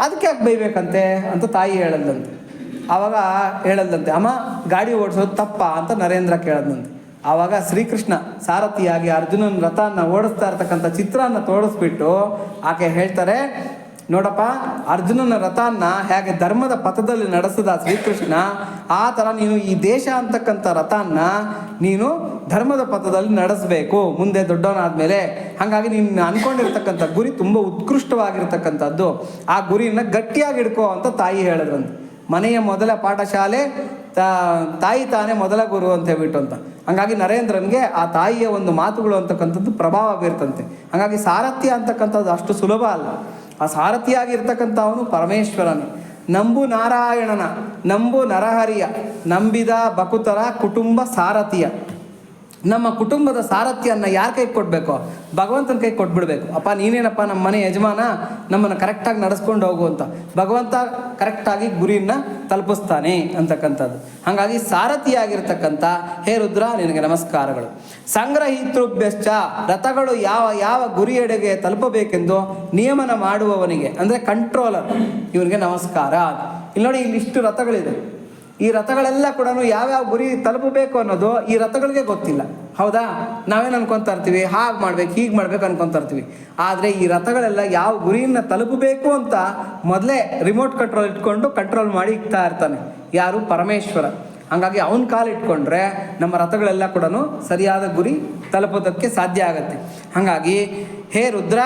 ಅದಕ್ಕೆ ಯಾಕೆ ಬೈಬೇಕಂತೆ ಅಂತ ತಾಯಿ ಹೇಳದಂತೆ. ಆವಾಗ ಹೇಳದಂತೆ, ಅಮ್ಮ ಗಾಡಿ ಓಡಿಸೋದು ತಪ್ಪ ಅಂತ ನರೇಂದ್ರ ಕೇಳದಂತೆ. ಆವಾಗ ಶ್ರೀಕೃಷ್ಣ ಸಾರಥಿಯಾಗಿ ಅರ್ಜುನನ ರಥನ ಓಡಿಸ್ತಾ ಇರ್ತಕ್ಕಂಥ ಚಿತ್ರನ ತೋರಿಸ್ಬಿಟ್ಟು ಆಕೆ ಹೇಳ್ತಾರೆ, ನೋಡಪ್ಪ, ಅರ್ಜುನನ ರಥನ ಹೇಗೆ ಧರ್ಮದ ಪಥದಲ್ಲಿ ನಡೆಸಿದ ಶ್ರೀಕೃಷ್ಣ, ಆ ಥರ ನೀನು ಈ ದೇಶ ಅಂತಕ್ಕಂಥ ರಥನ ನೀನು ಧರ್ಮದ ಪಥದಲ್ಲಿ ನಡೆಸಬೇಕು ಮುಂದೆ ದೊಡ್ಡವನಾದ್ಮೇಲೆ. ಹಾಗಾಗಿ ನೀನು ಅನ್ಕೊಂಡಿರ್ತಕ್ಕಂಥ ಗುರಿ ತುಂಬ ಉತ್ಕೃಷ್ಟವಾಗಿರ್ತಕ್ಕಂಥದ್ದು. ಆ ಗುರಿಯನ್ನು ಗಟ್ಟಿಯಾಗಿ ಹಿಡ್ಕೋ ಅಂತ ತಾಯಿ ಹೇಳಿದ್ರಂತೆ. ಮನೆಯ ಮೊದಲ ಪಾಠಶಾಲೆ ತಾಯಿ ತಾನೇ ಮೊದಲ ಗುರು ಅಂತ ಹೇಳ್ಬಿಟ್ಟು ಅಂತ. ಹಾಗಾಗಿ ನರೇಂದ್ರನ್ಗೆ ಆ ತಾಯಿಯ ಒಂದು ಮಾತುಗಳು ಅಂತಕ್ಕಂಥದ್ದು ಪ್ರಭಾವ ಬೀರ್ತಂತೆ. ಹಾಗಾಗಿ ಸಾರಥ್ಯ ಅಂತಕ್ಕಂಥದ್ದು ಅಷ್ಟು ಸುಲಭ ಅಲ್ಲ. ಆ ಸಾರಥಿಯಾಗಿರ್ತಕ್ಕಂಥವನು ಪರಮೇಶ್ವರನು. ನಂಬು ನಾರಾಯಣನ, ನಂಬು ನರಹರಿಯ, ನಂಬಿದ ಬಕುತರ ಕುಟುಂಬ ಸಾರಥಿಯ. ನಮ್ಮ ಕುಟುಂಬದ ಸಾರಥ್ಯವನ್ನು ಯಾರ ಕೈ ಕೊಡಬೇಕು? ಭಗವಂತನ ಕೈ ಕೊಟ್ಬಿಡ್ಬೇಕು. ಅಪ್ಪ ನೀನೇನಪ್ಪ ನಮ್ಮ ಮನೆ ಯಜಮಾನ, ನಮ್ಮನ್ನು ಕರೆಕ್ಟಾಗಿ ನಡೆಸ್ಕೊಂಡು ಹೋಗು ಅಂತ ಭಗವಂತ ಕರೆಕ್ಟಾಗಿ ಗುರಿಯನ್ನು ತಲುಪಿಸ್ತಾನೆ ಅಂತಕ್ಕಂಥದ್ದು. ಹಾಗಾಗಿ ಸಾರಥಿಯಾಗಿರ್ತಕ್ಕಂಥ ಹೇ ರುದ್ರ ನಿನಗೆ ನಮಸ್ಕಾರಗಳು. ಸಂಗ್ರಹಿತೃಭ್ಯಶ್ಚ, ರಥಗಳು ಯಾವ ಯಾವ ಗುರಿಯೆಡೆಗೆ ತಲುಪಬೇಕೆಂದು ನಿಯಮನ ಮಾಡುವವನಿಗೆ, ಅಂದರೆ ಕಂಟ್ರೋಲರ್, ಇವನಿಗೆ ನಮಸ್ಕಾರ. ಇಲ್ಲಿ ನೋಡಿ, ಇಲ್ಲಿ ಇಷ್ಟು ರಥಗಳಿದೆ. ಈ ರಥಗಳೆಲ್ಲ ಕೂಡ ಯಾವ್ಯಾವ ಗುರಿ ತಲುಪಬೇಕು ಅನ್ನೋದು ಈ ರಥಗಳಿಗೆ ಗೊತ್ತಿಲ್ಲ. ಹೌದಾ? ನಾವೇನು ಅನ್ಕೊತಾ ಇರ್ತೀವಿ, ಹಾಗೆ ಮಾಡ್ಬೇಕು ಹೀಗೆ ಮಾಡ್ಬೇಕು ಅನ್ಕೊತಾ ಇರ್ತೀವಿ. ಆದರೆ ಈ ರಥಗಳೆಲ್ಲ ಯಾವ ಗುರಿಯನ್ನು ತಲುಪಬೇಕು ಅಂತ ಮೊದಲೇ ರಿಮೋಟ್ ಕಂಟ್ರೋಲ್ ಇಟ್ಕೊಂಡು ಕಂಟ್ರೋಲ್ ಮಾಡಿ ಇಕ್ತಾ ಇರ್ತಾನೆ. ಯಾರು? ಪರಮೇಶ್ವರ. ಹಾಗಾಗಿ ಅವನ ಕಾಲು ಇಟ್ಕೊಂಡ್ರೆ ನಮ್ಮ ರಥಗಳೆಲ್ಲ ಕೂಡ ಸರಿಯಾದ ಗುರಿ ತಲುಪೋದಕ್ಕೆ ಸಾಧ್ಯ ಆಗುತ್ತೆ. ಹಾಗಾಗಿ ಹೇ ರುದ್ರ,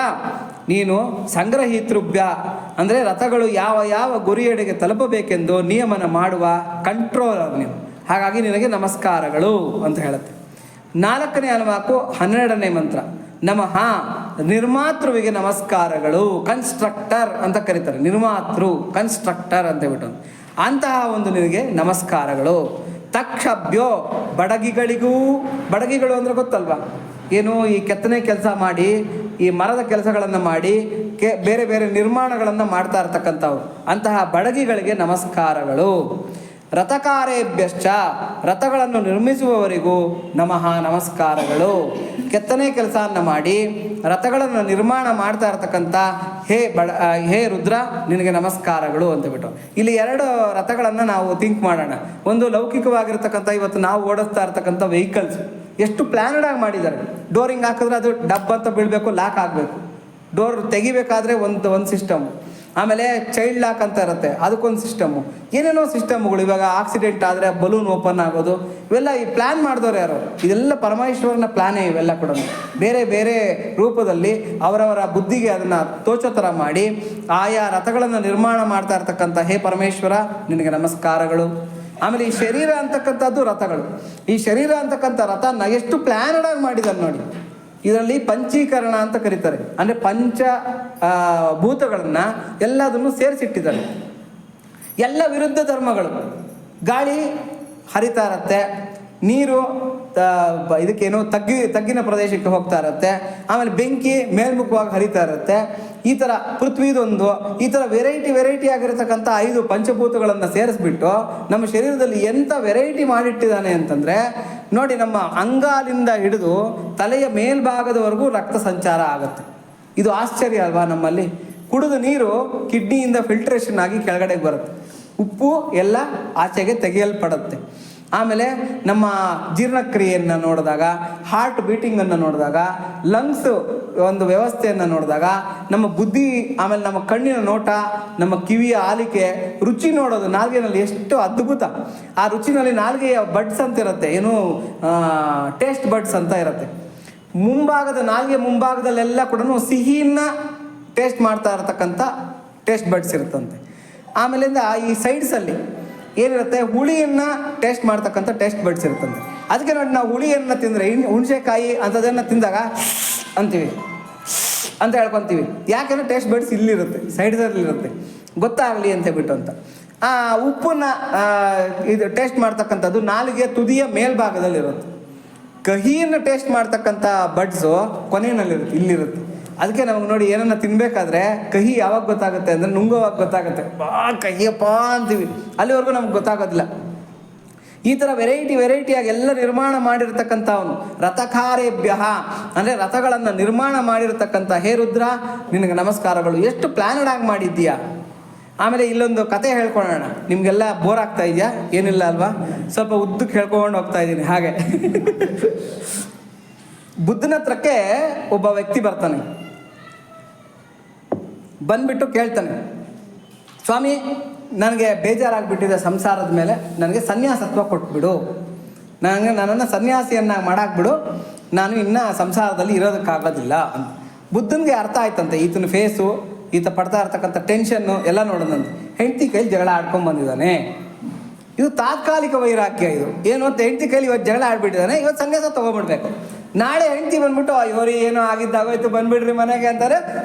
ನೀನು ಸಂಗ್ರಹಿತೃಭ್ಯ ಅಂದರೆ ರಥಗಳು ಯಾವ ಯಾವ ಗುರಿಯೆಡೆಗೆ ತಲುಪಬೇಕೆಂದು ನಿಯಮನ ಮಾಡುವ ಕಂಟ್ರೋಲರ್ ನೀನು. ಹಾಗಾಗಿ ನಿನಗೆ ನಮಸ್ಕಾರಗಳು ಅಂತ ಹೇಳುತ್ತೆ. 4ನೇ ಅನುವಾಕು 12ನೇ ಮಂತ್ರ. ನಮಃ, ನಿರ್ಮಾತೃವಿಗೆ ನಮಸ್ಕಾರಗಳು. ಕನ್ಸ್ಟ್ರಕ್ಟರ್ ಅಂತ ಕರೀತಾರೆ. ನಿರ್ಮಾತೃ, ಕನ್ಸ್ಟ್ರಕ್ಟರ್ ಅಂತ ಹೇಳ್ಬಿಟ್ಟು ಅಂತಹ ಒಂದು ನಿನಗೆ ನಮಸ್ಕಾರಗಳು. ತಕ್ಷಭ್ಯೋ, ಬಡಗಿಗಳಿಗೂ, ಬಡಗಿಗಳು ಅಂದರೆ ಗೊತ್ತಲ್ವಾ ಏನು? ಈ ಕೆತ್ತನೆ ಕೆಲಸ ಮಾಡಿ, ಈ ಮರದ ಕೆಲಸಗಳನ್ನು ಮಾಡಿ ಬೇರೆ ಬೇರೆ ನಿರ್ಮಾಣಗಳನ್ನು ಮಾಡ್ತಾ ಇರ್ತಕ್ಕಂಥವ್ರು, ಅಂತಹ ಬಡಗಿಗಳಿಗೆ ನಮಸ್ಕಾರಗಳು. ರಥಕಾರೇಭ್ಯಶ್ಚ, ರಥಗಳನ್ನು ನಿರ್ಮಿಸುವವರಿಗೂ ನಮಃ ನಮಸ್ಕಾರಗಳು. ಕೆತ್ತನೆ ಕೆಲಸವನ್ನು ಮಾಡಿ ರಥಗಳನ್ನು ನಿರ್ಮಾಣ ಮಾಡ್ತಾ ಇರ್ತಕ್ಕಂಥ ಹೇ ರುದ್ರ ನಿನಗೆ ನಮಸ್ಕಾರಗಳು ಅಂತಬಿಟ್ಟು. ಇಲ್ಲಿ 2 ರಥಗಳನ್ನು ನಾವು ಥಿಂಕ್ ಮಾಡೋಣ. ಒಂದು ಲೌಕಿಕವಾಗಿರ್ತಕ್ಕಂಥ ಇವತ್ತು ನಾವು ಓಡಿಸ್ತಾ ಇರ್ತಕ್ಕಂಥ ವೆಹಿಕಲ್ಸ್ ಎಷ್ಟು ಪ್ಲ್ಯಾನ್ಡ್ ಆಗಿ ಮಾಡಿದ್ದಾರೆ. ಡೋರಿಂಗ್ ಹಾಕಿದ್ರೆ ಅದು ಡಬ್ ಅಂತ ಬೀಳಬೇಕು, ಲಾಕ್ ಆಗಬೇಕು. ಡೋರ್ ತೆಗಿಬೇಕಾದ್ರೆ ಒಂದು ಸಿಸ್ಟಮ್. ಆಮೇಲೆ ಚೈಲ್ಡ್ ಲಾಕ್ ಅಂತ ಇರುತ್ತೆ, ಅದಕ್ಕೊಂದು ಸಿಸ್ಟಮ್ಮು. ಏನೇನೋ ಸಿಸ್ಟಮ್ಗಳು. ಇವಾಗ ಆಕ್ಸಿಡೆಂಟ್ ಆದರೆ ಬಲೂನ್ ಓಪನ್ ಆಗೋದು, ಇವೆಲ್ಲ ಈ ಪ್ಲ್ಯಾನ್ ಮಾಡಿದವ್ರು ಯಾರು? ಇದೆಲ್ಲ ಪರಮೇಶ್ವರನ ಪ್ಲ್ಯಾನೇ. ಇವೆಲ್ಲ ಕೂಡ ಬೇರೆ ಬೇರೆ ರೂಪದಲ್ಲಿ ಅವರವರ ಬುದ್ಧಿಗೆ ಅದನ್ನು ತೋಚೋ ಥರ ಮಾಡಿ ಆಯಾ ರಥಗಳನ್ನು ನಿರ್ಮಾಣ ಮಾಡ್ತಾ ಇರ್ತಕ್ಕಂಥ ಹೇ ಪರಮೇಶ್ವರ ನಿನಗೆ ನಮಸ್ಕಾರಗಳು. ಆಮೇಲೆ ಈ ಶರೀರ ಅಂತಕ್ಕಂಥದ್ದು ರಥಗಳು. ಈ ಶರೀರ ಅಂತಕ್ಕಂಥ ರಥನ ಎಷ್ಟು ಪ್ಲ್ಯಾನಡ್ ಆಗಿ ಮಾಡಿದಾರೆ ನೋಡಿ. ಇದರಲ್ಲಿ ಪಂಚೀಕರಣ ಅಂತ ಕರೀತಾರೆ. ಅಂದರೆ ಪಂಚ ಭೂತಗಳನ್ನು ಎಲ್ಲದನ್ನು ಸೇರಿಸಿಟ್ಟಿದ್ದಾರೆ. ಎಲ್ಲ ವಿರುದ್ಧ ಧರ್ಮಗಳು. ಗಾಳಿ ಹರಿತಾ ಇರತ್ತೆ, ನೀರು ಇದಕ್ಕೇನು ತಗ್ಗಿನ ಪ್ರದೇಶಕ್ಕೆ ಹೋಗ್ತಾ ಇರುತ್ತೆ. ಆಮೇಲೆ ಬೆಂಕಿ ಮೇಲ್ಮುಖವಾಗಿ ಹರಿತಾ ಇರುತ್ತೆ. ಈ ಥರ ಪೃಥ್ವಿದೊಂದು, ಈ ಥರ ವೆರೈಟಿ ಆಗಿರತಕ್ಕಂಥ 5 ಪಂಚಭೂತಗಳನ್ನು ಸೇರಿಸ್ಬಿಟ್ಟು ನಮ್ಮ ಶರೀರದಲ್ಲಿ ಎಂಥ ವೆರೈಟಿ ಮಾಡಿಟ್ಟಿದ್ದಾನೆ ಅಂತಂದರೆ ನೋಡಿ, ನಮ್ಮ ಅಂಗಾಲಿಂದ ಹಿಡಿದು ತಲೆಯ ಮೇಲ್ಭಾಗದವರೆಗೂ ರಕ್ತ ಸಂಚಾರ ಆಗುತ್ತೆ. ಇದು ಆಶ್ಚರ್ಯ ಅಲ್ವಾ? ನಮ್ಮಲ್ಲಿ ಕುಡಿದ ನೀರು ಕಿಡ್ನಿಯಿಂದ ಫಿಲ್ಟ್ರೇಷನ್ ಆಗಿ ಕೆಳಗಡೆಗೆ ಬರುತ್ತೆ. ಉಪ್ಪು ಎಲ್ಲ ಆಚೆಗೆ ತೆಗೆಯಲ್ಪಡುತ್ತೆ. ಆಮೇಲೆ ನಮ್ಮ ಜೀರ್ಣಕ್ರಿಯೆಯನ್ನು ನೋಡಿದಾಗ, ಹಾರ್ಟ್ ಬೀಟಿಂಗನ್ನು ನೋಡಿದಾಗ, ಲಂಗ್ಸ್ ಒಂದು ವ್ಯವಸ್ಥೆಯನ್ನು ನೋಡಿದಾಗ, ನಮ್ಮ ಬುದ್ಧಿ, ಆಮೇಲೆ ನಮ್ಮ ಕಣ್ಣಿನ ನೋಟ, ನಮ್ಮ ಕಿವಿಯ ಆಲಿಕೆ, ರುಚಿ ನೋಡೋದು ನಾಲ್ಗೆನಲ್ಲಿ ಎಷ್ಟು ಅದ್ಭುತ. ಆ ರುಚಿನಲ್ಲಿ ನಾಲ್ಗೆಯ ಬಡ್ಸ್ ಅಂತ ಇರುತ್ತೆ, ಏನು ಟೇಸ್ಟ್ ಬಡ್ಸ್ ಅಂತ ಇರುತ್ತೆ. ನಾಲ್ಗೆ ಮುಂಭಾಗದಲ್ಲೆಲ್ಲ ಕೂಡ ಸಿಹಿಯನ್ನು ಟೇಸ್ಟ್ ಮಾಡ್ತಾ ಇರತಕ್ಕಂಥ ಟೇಸ್ಟ್ ಬಡ್ಸ್ ಇರುತ್ತಂತೆ. ಆಮೇಲಿಂದ ಈ ಸೈಡ್ಸಲ್ಲಿ ಏನಿರುತ್ತೆ, ಹುಳಿಯನ್ನು ಟೇಸ್ಟ್ ಮಾಡ್ತಕ್ಕಂಥ ಟೇಸ್ಟ್ ಬಡ್ಸ್ ಇರುತ್ತಂತೆ. ಅದಕ್ಕೆ ನೋಡಿ, ನಾವು ಹುಳಿಯನ್ನು ತಿಂದರೆ, ಹುಣಸೆಕಾಯಿ ಅಂಥದ್ದನ್ನು ತಿಂದಾಗ ಅಂತೀವಿ ಅಂತ ಹೇಳ್ಕೊತೀವಿ. ಯಾಕೆಂದರೆ ಟೇಸ್ಟ್ ಬಡ್ಸ್ ಇಲ್ಲಿರುತ್ತೆ, ಸೈಡ್ಸಲ್ಲಿರುತ್ತೆ, ಗೊತ್ತಾಗಲಿ ಅಂತ ಹೇಳ್ಬಿಟ್ಟು ಅಂತ. ಉಪ್ಪನ್ನು ಇದು ಟೇಸ್ಟ್ ಮಾಡ್ತಕ್ಕಂಥದ್ದು ನಾಲಿಗೆ ತುದಿಯ ಮೇಲ್ಭಾಗದಲ್ಲಿರುತ್ತೆ. ಕಹಿಯನ್ನು ಟೇಸ್ಟ್ ಮಾಡ್ತಕ್ಕಂಥ ಬಡ್ಸು ಕೊನೆಯಲ್ಲಿರುತ್ತೆ, ಇಲ್ಲಿರುತ್ತೆ. ಅದಕ್ಕೆ ನಮಗೆ ನೋಡಿ, ಏನನ್ನ ತಿನ್ನಬೇಕಾದ್ರೆ ಕಹಿ ಯಾವಾಗ ಗೊತ್ತಾಗುತ್ತೆ ಅಂದರೆ ನುಂಗೋವಾಗ ಗೊತ್ತಾಗುತ್ತೆ. ಕಹಿಯಪ್ಪ ಅಂತೀವಿ, ಅಲ್ಲಿವರೆಗೂ ನಮ್ಗೆ ಗೊತ್ತಾಗೋದಿಲ್ಲ. ಈ ಥರ ವೆರೈಟಿಯಾಗಿ ಎಲ್ಲ ನಿರ್ಮಾಣ ಮಾಡಿರ್ತಕ್ಕಂಥವನು ರಥಕಾರೇಭ್ಯ, ಅಂದರೆ ರಥಗಳನ್ನು ನಿರ್ಮಾಣ ಮಾಡಿರ್ತಕ್ಕಂಥ ಹೇ ರುದ್ರ ನಿನಗೆ ನಮಸ್ಕಾರಗಳು. ಎಷ್ಟು ಪ್ಲ್ಯಾನಡ್ ಆಗಿ ಮಾಡಿದ್ದೀಯಾ. ಆಮೇಲೆ ಇಲ್ಲೊಂದು ಕತೆ ಹೇಳ್ಕೊಳ್ಳೋಣ. ನಿಮಗೆಲ್ಲ ಬೋರ್ ಆಗ್ತಾ ಇದೆಯಾ? ಏನಿಲ್ಲ ಅಲ್ವಾ? ಸ್ವಲ್ಪ ಉದ್ದಕ್ಕೆ ಹೇಳ್ಕೊಂಡು ಹೋಗ್ತಾ ಇದ್ದೀನಿ. ಹಾಗೆ ಬುದ್ಧನ ಹತ್ರಕ್ಕೆ ಒಬ್ಬ ವ್ಯಕ್ತಿ ಬರ್ತಾನೆ. ಬಂದ್ಬಿಟ್ಟು ಕೇಳ್ತಾನೆ, ಸ್ವಾಮಿ ನನಗೆ ಬೇಜಾರಾಗ್ಬಿಟ್ಟಿದೆ ಸಂಸಾರದ ಮೇಲೆ, ನನಗೆ ಸನ್ಯಾಸತ್ವ ಕೊಟ್ಬಿಡು, ನನ್ನನ್ನು ಸನ್ಯಾಸಿಯನ್ನಾಗಿ ಮಾಡಾಕ್ಬಿಡು, ನಾನು ಇನ್ನು ಸಂಸಾರದಲ್ಲಿ ಇರೋದಕ್ಕಾಗೋದಿಲ್ಲ ಅಂತ. ಬುದ್ಧನಿಗೆ ಅರ್ಥ ಆಯ್ತಂತೆ ಈತನ ಫೇಸು, ಈತ ಪಡ್ತಾ ಇರ್ತಕ್ಕಂಥ ಟೆನ್ಷನ್ನು ಎಲ್ಲ ನೋಡೋದಂತೆ. ಹೆಂಡತಿ ಕೈಲಿ ಜಗಳ ಆಡ್ಕೊಂಡು ಬಂದಿದ್ದಾನೆ, ಇದು ತಾತ್ಕಾಲಿಕ ವೈರಾಗ್ಯ. ಇದು ಏನು ಅಂತ, ಹೆಂಡತಿ ಕೈಲಿ ಇವತ್ತು ಜಗಳ ಆಡ್ಬಿಟ್ಟಿದ್ದಾನೆ, ಇವತ್ತು ಸನ್ಯಾಸ ತೊಗೊಬಿಡ್ಬೇಕು. ನಾಳೆ ಹೆಂಡತಿ ಬಂದ್ಬಿಟ್ಟು ಇವರಿ ಏನೋ ಆಗಿದ್ದಾಗೋಯ್ತು ಬಂದ್ಬಿಡ್ರಿ ಮನೆಗೆ ಅಂತಾರೆ,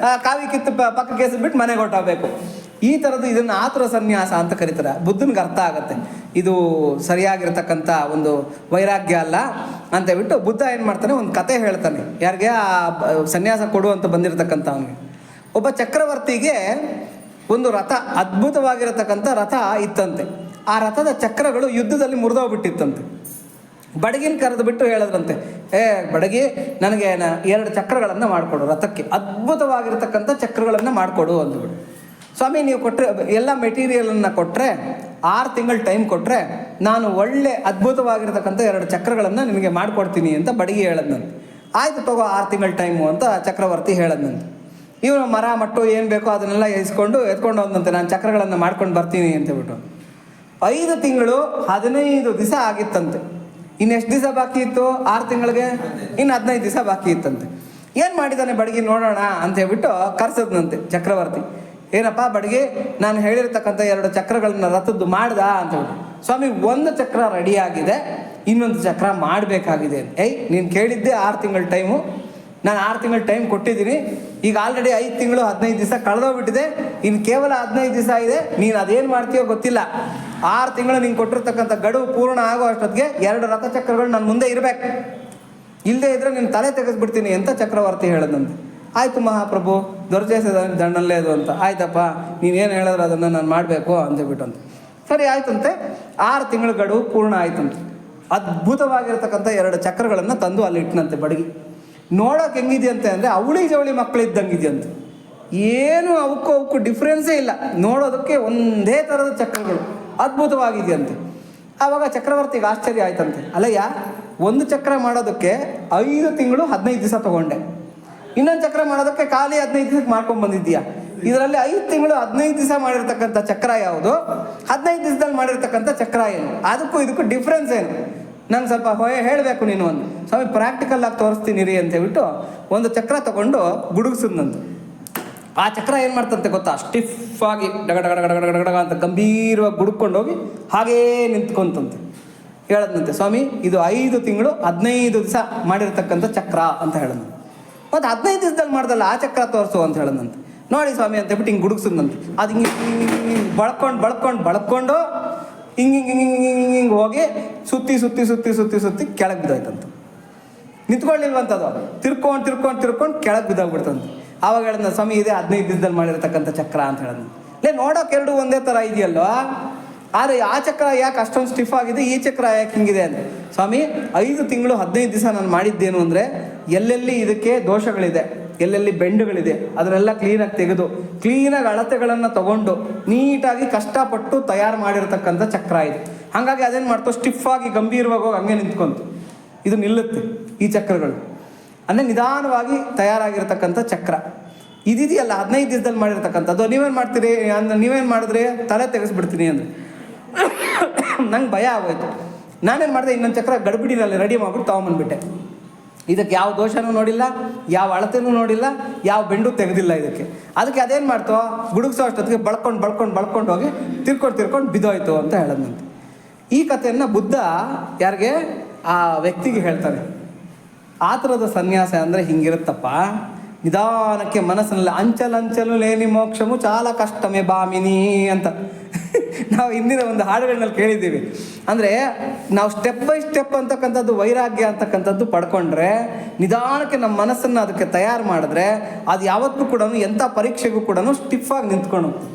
ಕಾವಿ ಕಿತ್ತು ಪಕ್ಕಕ್ಕೆ ಎಸ್ಬಿಟ್ಟು ಮನೆಗೆ ಹೊಟ್ಟೋಗ್ಬೇಕು. ಈ ಥರದ್ದು ಇದನ್ನು ಆತುರ ಸನ್ಯಾಸ ಅಂತ ಕರೀತಾರೆ. ಬುದ್ಧನಿಗೆ ಅರ್ಥ ಆಗುತ್ತೆ ಇದು ಸರಿಯಾಗಿರ್ತಕ್ಕಂಥ ಒಂದು ವೈರಾಗ್ಯ ಅಲ್ಲ ಅಂತ ಹೇಳ್ಬಿಟ್ಟು ಬುದ್ಧ ಏನು ಮಾಡ್ತಾನೆ, ಒಂದು ಕತೆ ಹೇಳ್ತಾನೆ. ಯಾರಿಗೆ ಆ ಸನ್ಯಾಸ ಕೊಡು ಅಂತ ಬಂದಿರತಕ್ಕಂಥ ಅವನಿಗೆ. ಒಬ್ಬ ಚಕ್ರವರ್ತಿಗೆ ಒಂದು ರಥ, ಅದ್ಭುತವಾಗಿರತಕ್ಕಂಥ ರಥ ಇತ್ತಂತೆ. ಆ ರಥದ ಚಕ್ರಗಳು ಯುದ್ಧದಲ್ಲಿ ಮುರಿದೋಗ್ಬಿಟ್ಟಿತ್ತಂತೆ. ಬಡಗಿನ ಕರೆದು ಬಿಟ್ಟು ಹೇಳಿದ್ರಂತೆ, ಬಡಗಿ ನನಗೆ 2 ಚಕ್ರಗಳನ್ನು ಮಾಡಿಕೊಡು, ರಥಕ್ಕೆ ಅದ್ಭುತವಾಗಿರ್ತಕ್ಕಂಥ ಚಕ್ರಗಳನ್ನು ಮಾಡಿಕೊಡು ಅಂದ್ಬಿಟ್ಟು. ಸ್ವಾಮಿ ನೀವು ಕೊಟ್ಟರೆ ಎಲ್ಲ ಮೆಟೀರಿಯಲನ್ನು ಕೊಟ್ಟರೆ 6 ತಿಂಗಳು ಟೈಮ್ ಕೊಟ್ಟರೆ ನಾನು ಒಳ್ಳೆ ಅದ್ಭುತವಾಗಿರ್ತಕ್ಕಂಥ 2 ಚಕ್ರಗಳನ್ನು ನಿನಗೆ ಮಾಡಿಕೊಡ್ತೀನಿ ಅಂತ ಬಡಗಿ ಹೇಳದ್ನಂತೆ. ಆಯಿತು ತಗೋ 6 ತಿಂಗಳು ಟೈಮು ಅಂತ ಚಕ್ರವರ್ತಿ ಹೇಳದ್ನಂತೆ. ಇವನು ಮರ ಮಟ್ಟು ಏನು ಬೇಕೋ ಅದನ್ನೆಲ್ಲ ಎತ್ಕೊಂಡು ಹೋದಂತೆ, ನಾನು ಚಕ್ರಗಳನ್ನು ಮಾಡ್ಕೊಂಡು ಬರ್ತೀನಿ ಅಂತೇಳ್ಬಿಟ್ಟು. 5 ತಿಂಗಳು 15 ದಿವಸ ಆಗಿತ್ತಂತೆ. ಇನ್ನೆಷ್ಟು ದಿವಸ ಬಾಕಿ ಇತ್ತು? 6 ತಿಂಗಳಿಗೆ ಇನ್ನು 15 ದಿವಸ ಬಾಕಿ ಇತ್ತಂತೆ. ಏನು ಮಾಡಿದ್ದಾನೆ ಬಡಗಿ ನೋಡೋಣ ಅಂತ ಹೇಳ್ಬಿಟ್ಟು ಕರ್ಸದ್ನಂತೆ ಚಕ್ರವರ್ತಿ. ಏನಪ್ಪ ಬಡಗಿ, ನಾನು ಹೇಳಿರ್ತಕ್ಕಂಥ 2 ಚಕ್ರಗಳನ್ನ ರಥದ್ದು ಮಾಡ್ದ ಅಂತ ಹೇಳಿ. ಸ್ವಾಮಿ 1 ಚಕ್ರ ರೆಡಿಯಾಗಿದೆ, ಇನ್ನೊಂದು ಚಕ್ರ ಮಾಡಬೇಕಾಗಿದೆ. ನೀನು ಕೇಳಿದ್ದೆ 6 ತಿಂಗಳ ಟೈಮು, ನಾನು 6 ತಿಂಗಳ ಟೈಮ್ ಕೊಟ್ಟಿದ್ದೀನಿ. ಈಗ ಆಲ್ರೆಡಿ 5 ತಿಂಗಳು 15 ದಿವಸ ಕಳೆದೋಗ್ಬಿಟ್ಟಿದೆ, ಇನ್ನು ಕೇವಲ 15 ದಿವಸ ಇದೆ. ನೀನು ಅದೇನು ಮಾಡ್ತೀಯೋ ಗೊತ್ತಿಲ್ಲ. 6 ತಿಂಗಳು ನೀನು ಕೊಟ್ಟಿರ್ತಕ್ಕಂಥ ಗಡುವು ಪೂರ್ಣ ಆಗೋ ಅಷ್ಟೊತ್ತಿಗೆ 2 ರಥಚಕ್ರಗಳು ನನ್ನ ಮುಂದೆ ಇರಬೇಕು, ಇಲ್ಲದೇ ಇದ್ರೆ ನೀನು ತಲೆ ತೆಗೆಸ್ಬಿಡ್ತೀನಿ ಅಂತ ಚಕ್ರವರ್ತಿ ಹೇಳದಂತೆ. ಆಯಿತು ಮಹಾಪ್ರಭು, ದೊರಜೇಸದ ದಂಡಲ್ಲೇ ಅದು ಅಂತ. ಆಯ್ತಪ್ಪ ನೀನೇನು ಹೇಳಿದ್ರೆ ಅದನ್ನು ನಾನು ಮಾಡಬೇಕು ಅಂತೇಳ್ಬಿಟ್ಟಂತ. ಸರಿ ಆಯ್ತಂತೆ. 6 ತಿಂಗಳ ಗಡುವು ಪೂರ್ಣ ಆಯ್ತಂತೆ. ಅದ್ಭುತವಾಗಿರ್ತಕ್ಕಂಥ 2 ಚಕ್ರಗಳನ್ನು ತಂದು ಅಲ್ಲಿ ಇಟ್ಟನಂತೆ ಬಡಗಿ. ನೋಡೋಕೆ ಹೆಂಗಿದೆಯಂತೆ ಅಂದರೆ ಅವಳಿ ಜವಳಿ ಮಕ್ಕಳಿದ್ದಂಗಿದೆಯಂತೆ. ಏನು ಅವಕ್ಕೂ ಡಿಫ್ರೆನ್ಸೇ ಇಲ್ಲ, ನೋಡೋದಕ್ಕೆ ಒಂದೇ ಥರದ ಚಕ್ರಗಳು ಅದ್ಭುತವಾಗಿದೆಯಂತೆ. ಆವಾಗ ಚಕ್ರವರ್ತಿಗೆ ಆಶ್ಚರ್ಯ ಆಯ್ತಂತೆ. ಅಲ್ಲಯ್ಯ, 1 ಚಕ್ರ ಮಾಡೋದಕ್ಕೆ 5 ತಿಂಗಳು 15 ದಿವಸ ತೊಗೊಂಡೆ, ಇನ್ನೊಂದು ಚಕ್ರ ಮಾಡೋದಕ್ಕೆ ಖಾಲಿ 15 ದಿವಸಕ್ಕೆ ಮಾಡ್ಕೊಂಡು ಬಂದಿದ್ದೀಯಾ. ಇದರಲ್ಲಿ 5 ತಿಂಗಳು 15 ದಿವಸ ಮಾಡಿರ್ತಕ್ಕಂಥ ಚಕ್ರ ಯಾವುದು, 15 ದಿವಸದಲ್ಲಿ ಮಾಡಿರ್ತಕ್ಕಂಥ ಚಕ್ರ ಏನು, ಅದಕ್ಕೂ ಇದಕ್ಕೂ ಡಿಫ್ರೆನ್ಸ್ ಏನು, ನಂಗೆ ಸ್ವಲ್ಪ ಹೇಳಬೇಕು ನೀನು ಒಂದು. ಸ್ವಾಮಿ ಪ್ರಾಕ್ಟಿಕಲ್ ಆಗಿ ತೋರಿಸ್ತೀನಿ ರೀ ಅಂತ ಹೇಳ್ಬಿಟ್ಟು 1 ಚಕ್ರ ತಗೊಂಡು ಗುಡುಗಿಸಿದ್ನಂತೆ. ಆ ಚಕ್ರ ಏನು ಮಾಡ್ತಂತೆ ಗೊತ್ತಾ, ಸ್ಟಿಫ್ ಆಗಿ ಡಗ ಡಗ ಡಗ ಡಗ ಡಗ ಡಗ ಅಂತ ಗಂಭೀರವಾಗಿ ಗುಡುಕೊಂಡೋಗಿ ಹಾಗೇ ನಿಂತ್ಕೊಂತಂತೆ. ಹೇಳದ್ನಂತೆ, ಸ್ವಾಮಿ ಇದು 5 ತಿಂಗಳು 15 ದಿವಸ ಮಾಡಿರ್ತಕ್ಕಂಥ ಚಕ್ರ ಅಂತ ಹೇಳದಂತೆ. ಮತ್ತು 15 ದಿವಸದಲ್ಲಿ ಮಾಡ್ದಲ್ಲ ಆ ಚಕ್ರ ತೋರಿಸು ಅಂತ ಹೇಳದಂತೆ. ನೋಡಿ ಸ್ವಾಮಿ ಅಂತ ಹೇಳ್ಬಿಟ್ಟು ಹಿಂಗೆ ಗುಡುಗಿಸಿದ್ನಂತೆ. ಅದು ಹಿಂಗೆ ಬಳಕೊಂಡು ಹಿಂಗೆ ಹೋಗಿ ಸುತ್ತಿ ಕೆಳಗೆ ಬಿದ್ದೋಯ್ತಂತ. ನಿಂತ್ಕೊಳ್ಳಿಲ್ವಂತದು, ತಿರ್ಕೊಂಡು ಕೆಳಗೆ ಬಿದ್ದೋಗ್ಬಿಡ್ತಂತೆ. ಆವಾಗ ಹೇಳಿದ್ನ, ಸ್ವಾಮಿ ಇದೆ 15 ದಿವಸದಲ್ಲಿ ಮಾಡಿರ್ತಕ್ಕಂಥ ಚಕ್ರ ಅಂತ ಹೇಳಿದ್ನು. ನೋಡೋಕೆ 2 ಒಂದೇ ಥರ ಇದೆಯಲ್ವಾ, ಆದರೆ ಆ ಚಕ್ರ ಯಾಕೆ ಅಷ್ಟೊಂದು ಸ್ಟಿಫ್ ಆಗಿದೆ, ಈ ಚಕ್ರ ಯಾಕೆ ಹಿಂಗಿದೆ ಅಂದರೆ, ಸ್ವಾಮಿ 5 ತಿಂಗಳು 15 ದಿವಸ ನಾನು ಮಾಡಿದ್ದೇನು ಅಂದರೆ ಎಲ್ಲೆಲ್ಲಿ ಇದಕ್ಕೆ ದೋಷಗಳಿದೆ, ಎಲ್ಲೆಲ್ಲಿ ಬೆಂಡುಗಳಿದೆ ಅದನ್ನೆಲ್ಲ ಕ್ಲೀನಾಗಿ ತೆಗೆದು ಕ್ಲೀನಾಗಿ ಅಳತೆಗಳನ್ನು ತಗೊಂಡು ನೀಟಾಗಿ ಕಷ್ಟಪಟ್ಟು ತಯಾರು ಮಾಡಿರ್ತಕ್ಕಂಥ ಚಕ್ರ ಇದು. ಹಾಗಾಗಿ ಅದೇನು ಮಾಡ್ತು, ಸ್ಟಿಫ್ ಆಗಿ ಗಂಭೀರವಾಗಿ ಹೋಗಿ ಹಂಗೆ ನಿಂತ್ಕೊಂತು. ಇದು ನಿಲ್ಲುತ್ತೆ ಈ ಚಕ್ರಗಳು ಅಂದರೆ ನಿಧಾನವಾಗಿ ತಯಾರಾಗಿರ್ತಕ್ಕಂಥ ಚಕ್ರ ಇದಿದೆಯಲ್ಲ 15 ದಿವಸದಲ್ಲಿ ಮಾಡಿರ್ತಕ್ಕಂಥದ್ದು. ನೀವೇನು ಮಾಡ್ತೀರಿ ಅಂದ್ರೆ, ನೀವೇನು ಮಾಡಿದ್ರಿ, ತಲೆ ತೆಗೆಸ್ಬಿಡ್ತೀನಿ ಅಂದರೆ ನಂಗೆ ಭಯ ಆಗೋಯ್ತು. ನಾನೇನು ಮಾಡಿದೆ, ಇನ್ನೊಂದು ಚಕ್ರ ಗಡ್ಬಿಡಿನಲ್ಲಿ ರೆಡಿ ಮಾಡ್ಬಿಟ್ಟು ತೊಗೊಂಬಂದ್ಬಿಟ್ಟೆ. ಇದಕ್ಕೆ ಯಾವ ದೋಷನೂ ನೋಡಿಲ್ಲ, ಯಾವ ಅಳತೆನೂ ನೋಡಿಲ್ಲ, ಯಾವ ಬೆಂಡು ತೆಗೆದಿಲ್ಲ ಇದಕ್ಕೆ. ಅದಕ್ಕೆ ಅದೇನು ಮಾಡ್ತೋ, ಗುಡುಗಿಸೋ ಅಷ್ಟೊತ್ತಿಗೆ ಬಳ್ಕೊಂಡು ಹೋಗಿ ತಿರ್ಕೊಂಡು ಬಿದ್ದೋಯ್ತು ಅಂತ ಹೇಳೋದಂತೆ. ಈ ಕಥೆಯನ್ನು ಬುದ್ಧ ಯಾರಿಗೆ, ಆ ವ್ಯಕ್ತಿಗೆ ಹೇಳ್ತಾನೆ. ಆ ಥರದ ಸನ್ಯಾಸ ಅಂದರೆ ಹಿಂಗಿರುತ್ತಪ್ಪ, ನಿಧಾನಕ್ಕೆ ಮನಸ್ಸಿನಲ್ಲಿ ಅಂಚಲಂಚಲು ಲೇನಿ ಮೋಕ್ಷಮು ಚಾಲ ಕಷ್ಟಮೇ ಬಾಮಿನಿ ಅಂತ ನಾವು ಹಿಂದಿನ ಒಂದು ಹಾಡುಗಳನ್ನಲ್ಲಿ ಕೇಳಿದ್ದೀವಿ. ಅಂದರೆ ನಾವು ಸ್ಟೆಪ್ ಬೈ ಸ್ಟೆಪ್ ಅಂತಕ್ಕಂಥದ್ದು ವೈರಾಗ್ಯ ಅಂತಕ್ಕಂಥದ್ದು ಪಡ್ಕೊಂಡ್ರೆ, ನಿಧಾನಕ್ಕೆ ನಮ್ಮ ಮನಸ್ಸನ್ನು ಅದಕ್ಕೆ ತಯಾರು ಮಾಡಿದ್ರೆ ಅದು ಯಾವತ್ತೂ ಕೂಡ ಎಂಥ ಪರೀಕ್ಷೆಗೂ ಕೂಡ ಸ್ಟಿಫ್ ಆಗಿ ನಿಂತ್ಕೊಂಡು ಹೋಗ್ತದೆ.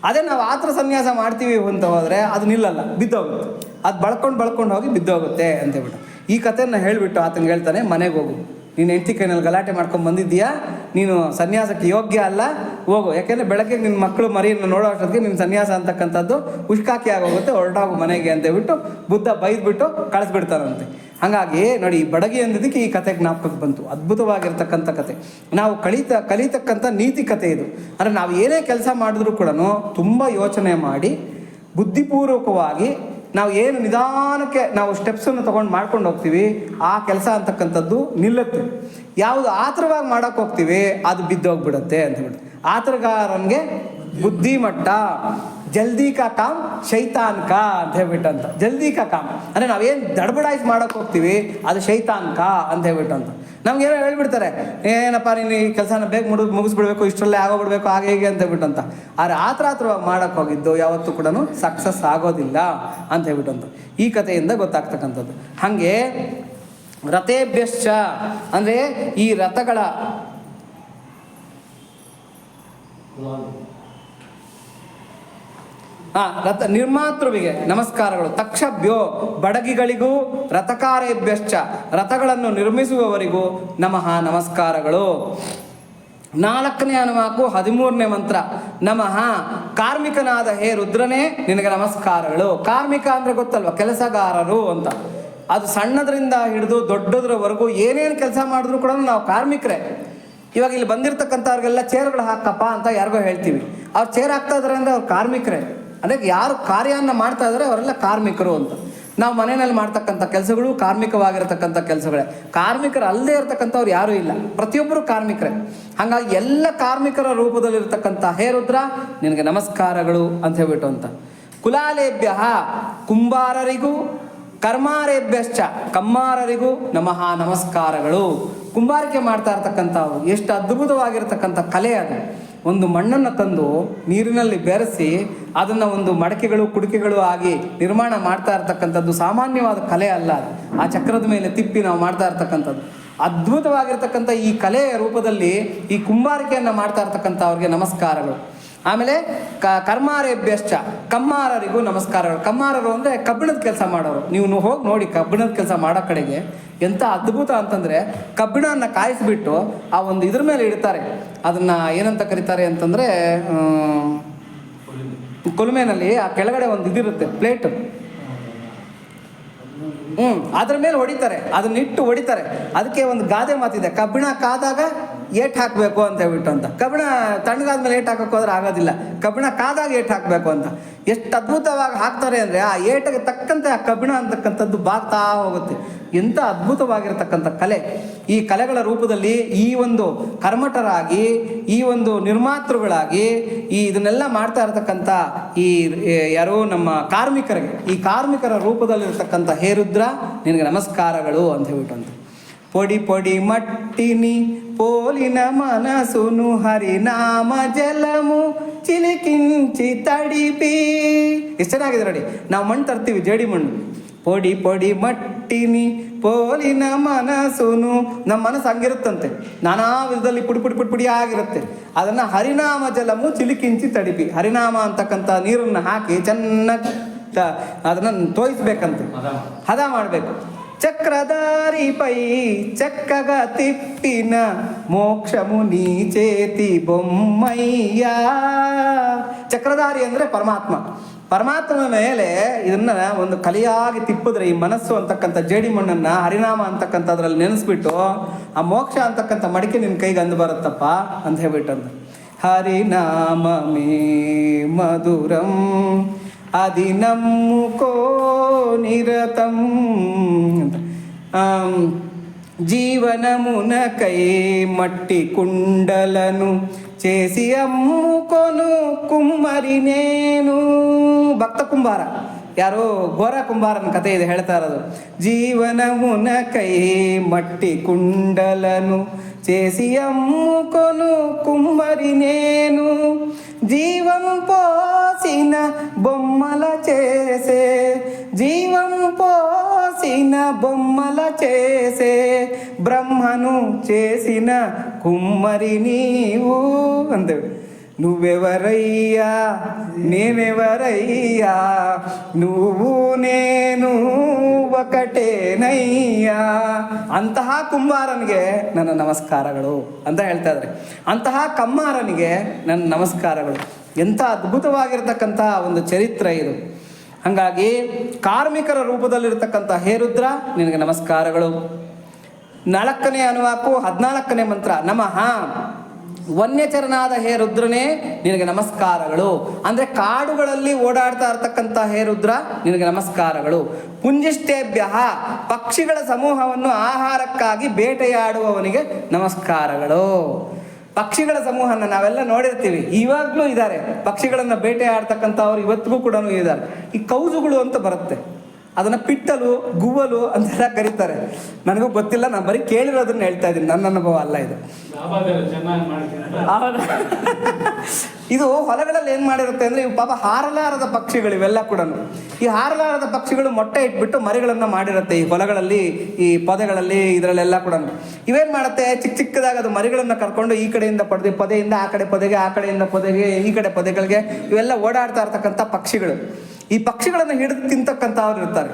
ಅದೇ ನಾವು ಆ ಥರ ಸನ್ಯಾಸ ಮಾಡ್ತೀವಿ ಅಂತ ಹೋದರೆ ಅದು ನಿಲ್ಲಲ್ಲ, ಬಿದ್ದೋಗುತ್ತೆ. ಅದು ಬಳ್ಕೊಂಡು ಹೋಗಿ ಬಿದ್ದೋಗುತ್ತೆ ಅಂತೇಳ್ಬಿಟ್ಟು ಈ ಕಥೆಯನ್ನು ಹೇಳಿಬಿಟ್ಟು ಆತಂಗೆ ಹೇಳ್ತಾನೆ, ಮನೆಗೆ ಹೋಗು, ನೀನು ಹೆಂಡತಿ ಕೈನಲ್ಲಿ ಗಲಾಟೆ ಮಾಡ್ಕೊಂಡು ಬಂದಿದ್ದೀಯಾ, ನೀನು ಸನ್ಯಾಸಕ್ಕೆ ಯೋಗ್ಯ ಅಲ್ಲ, ಹೋಗು. ಯಾಕೆಂದರೆ ಬೆಳಗ್ಗೆ ನಿನ್ನ ಮಕ್ಕಳು ಮರಿಯನ್ನು ನೋಡೋ ಅಷ್ಟೊತ್ತಿಗೆ ನಿನ್ನ ಸನ್ಯಾಸ ಅಂತಕ್ಕಂಥದ್ದು ಉಷ್ಕಾಕಿ ಆಗೋಗುತ್ತೆ, ಹೊರಟಾಗು ಮನೆಗೆ ಅಂತ ಹೇಳ್ಬಿಟ್ಟು ಬುದ್ಧ ಬೈದ್ಬಿಟ್ಟು ಕಳಿಸ್ಬಿಡ್ತಾರಂತೆ. ಹಾಗಾಗಿ ನೋಡಿ, ಈ ಬಡಗಿ ಅಂದಿದ್ದಕ್ಕೆ ಈ ಕತೆ ಜ್ಞಾಪಕಕ್ಕೆ ಬಂತು. ಅದ್ಭುತವಾಗಿರ್ತಕ್ಕಂಥ ಕತೆ, ನಾವು ಕಲಿತಕ್ಕಂಥ ನೀತಿ ಕತೆ ಇದು. ಅಂದರೆ ನಾವು ಏನೇ ಕೆಲಸ ಮಾಡಿದ್ರೂ ಕೂಡ ತುಂಬ ಯೋಚನೆ ಮಾಡಿ ಬುದ್ಧಿಪೂರ್ವಕವಾಗಿ ನಾವು ಏನು ನಿಧಾನಕ್ಕೆ ನಾವು ಸ್ಟೆಪ್ಸನ್ನು ತೊಗೊಂಡು ಮಾಡ್ಕೊಂಡು ಹೋಗ್ತೀವಿ, ಆ ಕೆಲಸ ಅಂತಕ್ಕಂಥದ್ದು ನಿಲ್ಲುತ್ತೆ. ಯಾವುದು ಆತರವಾಗಿ ಮಾಡೋಕ್ಕೆ ಹೋಗ್ತೀವಿ ಅದು ಬಿದ್ದೋಗ್ಬಿಡುತ್ತೆ ಅಂತ ಹೇಳ್ಬಿಟ್ಟು. ಆತರಗಾರನಿಗೆ ಬುದ್ಧಿಮಟ್ಟ, ಜಲ್ದಿ ಕಾ ಕಾಮ್ ಶೈತಾನ್ ಕಾ ಅಂತ ಹೇಳ್ಬಿಟ್ಟಂತ. ಜಲ್ದಿ ಕಾ ಕಾಮ್ ಅಂದರೆ ನಾವೇನು ದಡ್ಬಡಾಯಿಸಿ ಮಾಡೋಕ್ಕೆ ಹೋಗ್ತೀವಿ ಅದು ಶೈತಾನ್ ಕಾ ಅಂತ ಹೇಳ್ಬಿಟ್ಟಂತ. ನಮ್ಗೇನೋ ಹೇಳ್ಬಿಡ್ತಾರೆ, ಏನಪ್ಪ ನೀನು ಈ ಕೆಲಸನ ಬೇಗ ಮುಗಿಸ್ಬಿಡ್ಬೇಕು, ಇಷ್ಟರಲ್ಲೇ ಆಗೋಗ್ಬಿಡ್ಬೇಕು, ಹಾಗೆ ಹೇಗೆ ಅಂತ ಹೇಳ್ಬಿಟ್ಟಂತ. ಆದರೆ ಆತರವಾಗಿ ಮಾಡೋಕ್ಕೆ ಹೋಗಿದ್ದು ಯಾವತ್ತೂ ಕೂಡ ಸಕ್ಸಸ್ ಆಗೋದಿಲ್ಲ ಅಂತ ಹೇಳ್ಬಿಟ್ಟಂತ ಈ ಕಥೆಯಿಂದ ಗೊತ್ತಾಗ್ತಕ್ಕಂಥದ್ದು. ಹಾಗೆ ರಥೇಭ್ಯಶ್ಚ ಅಂದರೆ ಈ ರಥಗಳ ರಥ ನಿರ್ಮಾತೃವಿಗೆ ನಮಸ್ಕಾರಗಳು. ತಕ್ಷಭ್ಯೋ ಬಡಗಿಗಳಿಗೂ ರಥಕಾರೇಭ್ಯಶ್ಚ ರಥಗಳನ್ನು ನಿರ್ಮಿಸುವವರಿಗೂ ನಮಃ ನಮಸ್ಕಾರಗಳು. 4ನೇ ಅನುವಾಕು 13ನೇ ಮಂತ್ರ ನಮಃ ಕಾರ್ಮಿಕನಾದ ಹೇ ರುದ್ರನೇ ನಿನಗೆ ನಮಸ್ಕಾರಗಳು. ಕಾರ್ಮಿಕ ಅಂದರೆ ಗೊತ್ತಲ್ವ, ಕೆಲಸಗಾರರು ಅಂತ. ಅದು ಸಣ್ಣದರಿಂದ ಹಿಡಿದು ದೊಡ್ಡದ್ರವರೆಗೂ ಏನೇನು ಕೆಲಸ ಮಾಡಿದ್ರು ಕೂಡ ನಾವು ಕಾರ್ಮಿಕರೇ. ಇವಾಗ ಇಲ್ಲಿ ಬಂದಿರತಕ್ಕಂಥವ್ರಿಗೆಲ್ಲ ಚೇರ್ಗಳು ಹಾಕಪ್ಪ ಅಂತ ಯಾರಿಗೋ ಹೇಳ್ತೀವಿ, ಅವ್ರು ಚೇರ್ ಹಾಕ್ತಾ ಇದ್ದಾರೆ ಅಂದರೆ ಅವ್ರು ಕಾರ್ಮಿಕರೇ. ಅಂದರೆ ಯಾರು ಕಾರ್ಯವನ್ನು ಮಾಡ್ತಾ ಇದ್ದಾರೆ ಅವರೆಲ್ಲ ಕಾರ್ಮಿಕರು ಅಂತ. ನಾವು ಮನೆಯಲ್ಲಿ ಮಾಡ್ತಕ್ಕಂಥ ಕೆಲಸಗಳು ಕಾರ್ಮಿಕವಾಗಿರತಕ್ಕಂಥ ಕೆಲಸಗಳೇ. ಕಾರ್ಮಿಕರು ಅಲ್ಲದೆ ಇರತಕ್ಕಂಥವ್ರು ಯಾರೂ ಇಲ್ಲ, ಪ್ರತಿಯೊಬ್ಬರು ಕಾರ್ಮಿಕರೇ. ಹಾಗಾಗಿ ಎಲ್ಲ ಕಾರ್ಮಿಕರ ರೂಪದಲ್ಲಿರ್ತಕ್ಕಂಥ ಹೇ ರುದ್ರ ನಿನಗೆ ನಮಸ್ಕಾರಗಳು ಅಂತ ಹೇಳ್ಬಿಟ್ಟು ಅಂತ. ಕುಲಾಲೇಭ್ಯ ಕುಂಬಾರರಿಗೂ ಕರ್ಮಾರೇಭ್ಯಶ್ಚ ಕಮ್ಮಾರರಿಗೂ ನಮಃ ನಮಸ್ಕಾರಗಳು. ಕುಂಬಾರಿಕೆ ಮಾಡ್ತಾ ಇರ್ತಕ್ಕಂಥವು ಎಷ್ಟು ಅದ್ಭುತವಾಗಿರ್ತಕ್ಕಂಥ ಕಲೆ ಅದು. ಒಂದು ಮಣ್ಣನ್ನು ತಂದು ನೀರಿನಲ್ಲಿ ಬೆರೆಸಿ ಅದನ್ನು ಒಂದು ಮಡಕೆಗಳು ಕುಡಿಕೆಗಳು ಆಗಿ ನಿರ್ಮಾಣ ಮಾಡ್ತಾ ಇರ್ತಕ್ಕಂಥದ್ದು ಸಾಮಾನ್ಯವಾದ ಕಲೆ ಅಲ್ಲ. ಆ ಚಕ್ರದ ಮೇಲೆ ತಿಪ್ಪಿ ನಾವು ಮಾಡ್ತಾ ಇರ್ತಕ್ಕಂಥದ್ದು ಅದ್ಭುತವಾಗಿರ್ತಕ್ಕಂಥ ಈ ಕಲೆಯ ರೂಪದಲ್ಲಿ ಈ ಕುಂಬಾರಿಕೆಯನ್ನು ಮಾಡ್ತಾ ಇರ್ತಕ್ಕಂಥ ಅವ್ರಿಗೆ ನಮಸ್ಕಾರಗಳು. ಆಮೇಲೆ ಕರ್ಮಾರೇಭ್ಯಶ್ಚ ಕಮ್ಮಾರರಿಗೂ ನಮಸ್ಕಾರಗಳು. ಕಮ್ಮಾರರು ಅಂದರೆ ಕಬ್ಬಿಣದ ಕೆಲಸ ಮಾಡೋರು. ನೀವು ಹೋಗಿ ನೋಡಿ ಕಬ್ಬಿಣದ ಕೆಲಸ ಮಾಡೋ ಕಡೆಗೆ ಎಂಥ ಅದ್ಭುತ ಅಂತಂದರೆ, ಕಬ್ಬಿಣವನ್ನು ಕಾಯಿಸಿಬಿಟ್ಟು ಆ ಒಂದು ಇದ್ರ ಮೇಲೆ ಇಡ್ತಾರೆ. ಅದನ್ನು ಏನಂತ ಕರೀತಾರೆ ಅಂತಂದರೆ, ಕೊಲುಮೆನಲ್ಲಿ ಆ ಕೆಳಗಡೆ ಒಂದು ಇದಿರುತ್ತೆ ಪ್ಲೇಟ್, ಅದ್ರ ಮೇಲೆ ಹೊಡಿತಾರೆ, ಅದನ್ನಿಟ್ಟು ಹೊಡಿತಾರೆ. ಅದಕ್ಕೆ ಒಂದು ಗಾದೆ ಮಾತಿದೆ, ಕಬ್ಬಿಣ ಕಾದಾಗ ಏಟ್ ಹಾಕಬೇಕು ಅಂತ ಹೇಳ್ಬಿಟ್ಟು ಅಂತ. ಕಬ್ಬಿಣ ತಣ್ಣಗಾದ್ಮೇಲೆ ಏಟ್ ಹಾಕೋಕೆ ಹೋದ್ರೆ ಆಗೋದಿಲ್ಲ, ಕಬ್ಬಿಣ ಕಾದಾಗ ಏಟ್ ಹಾಕಬೇಕು ಅಂತ. ಎಷ್ಟು ಅದ್ಭುತವಾಗಿ ಹಾಕ್ತಾರೆ ಅಂದರೆ ಆ ಏಟಿಗೆ ತಕ್ಕಂತೆ ಆ ಕಬ್ಬಿಣ ಅಂತಕ್ಕಂಥದ್ದು ಬಾಗ್ತಾ ಹೋಗುತ್ತೆ. ಎಂಥ ಅದ್ಭುತವಾಗಿರ್ತಕ್ಕಂಥ ಕಲೆ. ಈ ಕಲೆಗಳ ರೂಪದಲ್ಲಿ ಈ ಒಂದು ಕರ್ಮಠರಾಗಿ, ಈ ಒಂದು ನಿರ್ಮಾತೃಗಳಾಗಿ ಇದನ್ನೆಲ್ಲ ಮಾಡ್ತಾ ಇರತಕ್ಕಂಥ ಈ ಯಾರೋ ನಮ್ಮ ಕಾರ್ಮಿಕರಿಗೆ, ಈ ಕಾರ್ಮಿಕರ ರೂಪದಲ್ಲಿರ್ತಕ್ಕಂಥ ಹೇ ರುದ್ರ ನಿನಗೆ ನಮಸ್ಕಾರಗಳು ಅಂತ ಹೇಳ್ಬಿಟ್ಟು ಅಂತ. ಪೊಡಿ ಪೊಡಿ ಮಟ್ಟಿನಿ ಪೋಲಿನ ಮನಸುನು ಹರಿನಾಮ ಜಲಮು ಚಿಲಿಕಿಂಚಿ ತಡಿಪಿ. ಎಷ್ಟು ಚೆನ್ನಾಗಿದೆ ನೋಡಿ. ನಾವು ಮಣ್ಣು ತರ್ತೀವಿ, ಜೇಡಿ ಮಣ್ಣು. ಪೊಡಿ ಪೊಡಿ ಮಟ್ಟಿನಿ ಪೋಲಿನ ಮನಸುನು, ನಮ್ಮ ಮನಸ್ಸು ಹಂಗಿರುತ್ತಂತೆ, ನಾನಾ ವಿಧದಲ್ಲಿ ಪುಡಿ ಪುಡಿ ಪುಡಿ ಪುಡಿ ಆಗಿರುತ್ತೆ. ಅದನ್ನು ಹರಿನಾಮ ಜಲಮು ಚಿಲಿಕಿಂಚಿ ತಡಿಪಿ, ಹರಿನಾಮ ಅಂತಕ್ಕಂಥ ನೀರನ್ನು ಹಾಕಿ ಚೆನ್ನಾಗಿ ಅದನ್ನು ತೋಯಿಸ್ಬೇಕಂತೆ, ಹದ ಮಾಡಬೇಕು. ಚಕ್ರಧಾರಿ ಪೈ ಚಕ್ಕಗ ತಿಪ್ಪಿನ ಮೋಕ್ಷಮು ನೀಚೇತಿ ಬೊಮ್ಮಯ್ಯ. ಚಕ್ರಧಾರಿ ಅಂದರೆ ಪರಮಾತ್ಮ. ಪರಮಾತ್ಮನ ಮೇಲೆ ಇದನ್ನು ಒಂದು ಕಲೆಯಾಗಿ ತಿಪ್ಪಿದ್ರೆ, ಈ ಮನಸ್ಸು ಅಂತಕ್ಕಂಥ ಜೇಡಿ ಮಣ್ಣನ್ನು ಹರಿನಾಮ ಅಂತಕ್ಕಂಥದ್ರಲ್ಲಿ ನೆನೆಸ್ಬಿಟ್ಟು ಆ ಮೋಕ್ಷ ಅಂತಕ್ಕಂಥ ಮಡಿಕೆ ನಿನ್ನ ಕೈಗೆ ಅಂದು ಬರುತ್ತಪ್ಪ ಅಂತ ಹೇಳ್ಬಿಟ್ಟಂತ. ಹರಿನಾಮ ಮೇ ಮಧುರಂ ಅದಿನಮ್ಮುಕೋ ನಿರತಂ ಅಂತ. జీవనమున కై మట్టి కుండలను చేసి అమ్ముకొను కుమ్మరి నేను. ಭಕ್ತ ಕುಂಬಾರ, ಯಾರೋ ಘೋರ ಕುಂಬಾರನ ಕಥೆ ಇದೆ ಹೇಳ್ತಾ ಇರೋದು. జీవనమున కై మట్టి కుండలను చేసి అమ్ముకొను కుమ్మరి నేను. జీవం పోసిన బొమ్మల చేసే, జీవం పోసిన బొమ్మల చేసే బ్రహ్మను చేసిన కుమ్మరి నీవు అంతే. నువ్వెవరయ్యా నేనెవరయ్యా, నువ్వు నేను ಕಟೇನಯ್ಯ. ಅಂತಹ ಕುಂಬಾರನಿಗೆ ನನ್ನ ನಮಸ್ಕಾರಗಳು ಅಂತ ಹೇಳ್ತಾ ಇದ್ದಾರೆ. ಅಂತಹ ಕಮ್ಮಾರನಿಗೆ ನನ್ನ ನಮಸ್ಕಾರಗಳು. ಎಂಥ ಅದ್ಭುತವಾಗಿರ್ತಕ್ಕಂಥ ಒಂದು ಚರಿತ್ರೆ ಇದು. ಹಾಗಾಗಿ ಕಾರ್ಮಿಕರ ರೂಪದಲ್ಲಿರ್ತಕ್ಕಂಥ ಹೇ ರುದ್ರ ನಿನಗೆ ನಮಸ್ಕಾರಗಳು. 4ನೇ ಅನುವಾಕು 14ನೇ ಮಂತ್ರ ನಮಃ ವನ್ಯಚರನಾದ ಹೇ ರುದ್ರನೇ ನಿನಗೆ ನಮಸ್ಕಾರಗಳು. ಅಂದರೆ ಕಾಡುಗಳಲ್ಲಿ ಓಡಾಡ್ತಾ ಇರ್ತಕ್ಕಂಥ ಹೇ ರುದ್ರ ನಿನಗೆ ನಮಸ್ಕಾರಗಳು. ಪುಂಜಿಷ್ಟೇಭ್ಯ ಪಕ್ಷಿಗಳ ಸಮೂಹವನ್ನು ಆಹಾರಕ್ಕಾಗಿ ಬೇಟೆಯಾಡುವವನಿಗೆ ನಮಸ್ಕಾರಗಳು. ಪಕ್ಷಿಗಳ ಸಮೂಹನ ನಾವೆಲ್ಲ ನೋಡಿರ್ತೀವಿ, ಇವಾಗಲೂ ಇದ್ದಾರೆ ಪಕ್ಷಿಗಳನ್ನು ಬೇಟೆಯಾಡ್ತಕ್ಕಂಥವ್ರು, ಇವತ್ತಿಗೂ ಕೂಡ ಇದ್ದಾರೆ. ಈ ಕೌಜುಗಳು ಅಂತ ಬರುತ್ತೆ, ಅದನ್ನು ಪಿಟ್ಟಲು ಗುವ್ವಲು ಅಂತೆಲ್ಲ ಕರೀತಾರೆ. ನನಗೂ ಗೊತ್ತಿಲ್ಲ, ನಾನು ಬರೀ ಕೇಳಿರೋದನ್ನ ಹೇಳ್ತಾ ಇದ್ದೀನಿ, ನನ್ನ ಅನುಭವ ಅಲ್ಲ ಇದು. ಇದು ಹೊಲಗಳಲ್ಲಿ ಏನು ಮಾಡಿರುತ್ತೆ ಅಂದರೆ ಇವು ಪಾಪ ಹಾರಲಾರದ ಪಕ್ಷಿಗಳು ಇವೆಲ್ಲ ಕೂಡ. ಈ ಹಾರಲಾರದ ಪಕ್ಷಿಗಳು ಮೊಟ್ಟೆ ಇಟ್ಬಿಟ್ಟು ಮರಿಗಳನ್ನು ಮಾಡಿರುತ್ತೆ ಈ ಹೊಲಗಳಲ್ಲಿ, ಈ ಪೊದೆಗಳಲ್ಲಿ, ಇದರಲ್ಲೆಲ್ಲ ಕೂಡ. ಇವೇನು ಮಾಡುತ್ತೆ, ಚಿಕ್ಕ ಚಿಕ್ಕದಾಗ ಅದು ಮರಿಗಳನ್ನು ಕರ್ಕೊಂಡು ಈ ಕಡೆಯಿಂದ ಪೊದೆಯಿಂದ ಆ ಕಡೆ ಪೊದೆಗೆ, ಆ ಕಡೆಯಿಂದ ಪೊದೆಗೆ, ಈ ಕಡೆ ಪೊದೆಗಳಿಗೆ ಇವೆಲ್ಲ ಓಡಾಡ್ತಾ ಇರ್ತಕ್ಕಂಥ ಪಕ್ಷಿಗಳು. ಈ ಪಕ್ಷಿಗಳನ್ನು ಹಿಡಿದು ತಿಂತಕ್ಕಂಥವ್ರು ಇರ್ತಾರೆ,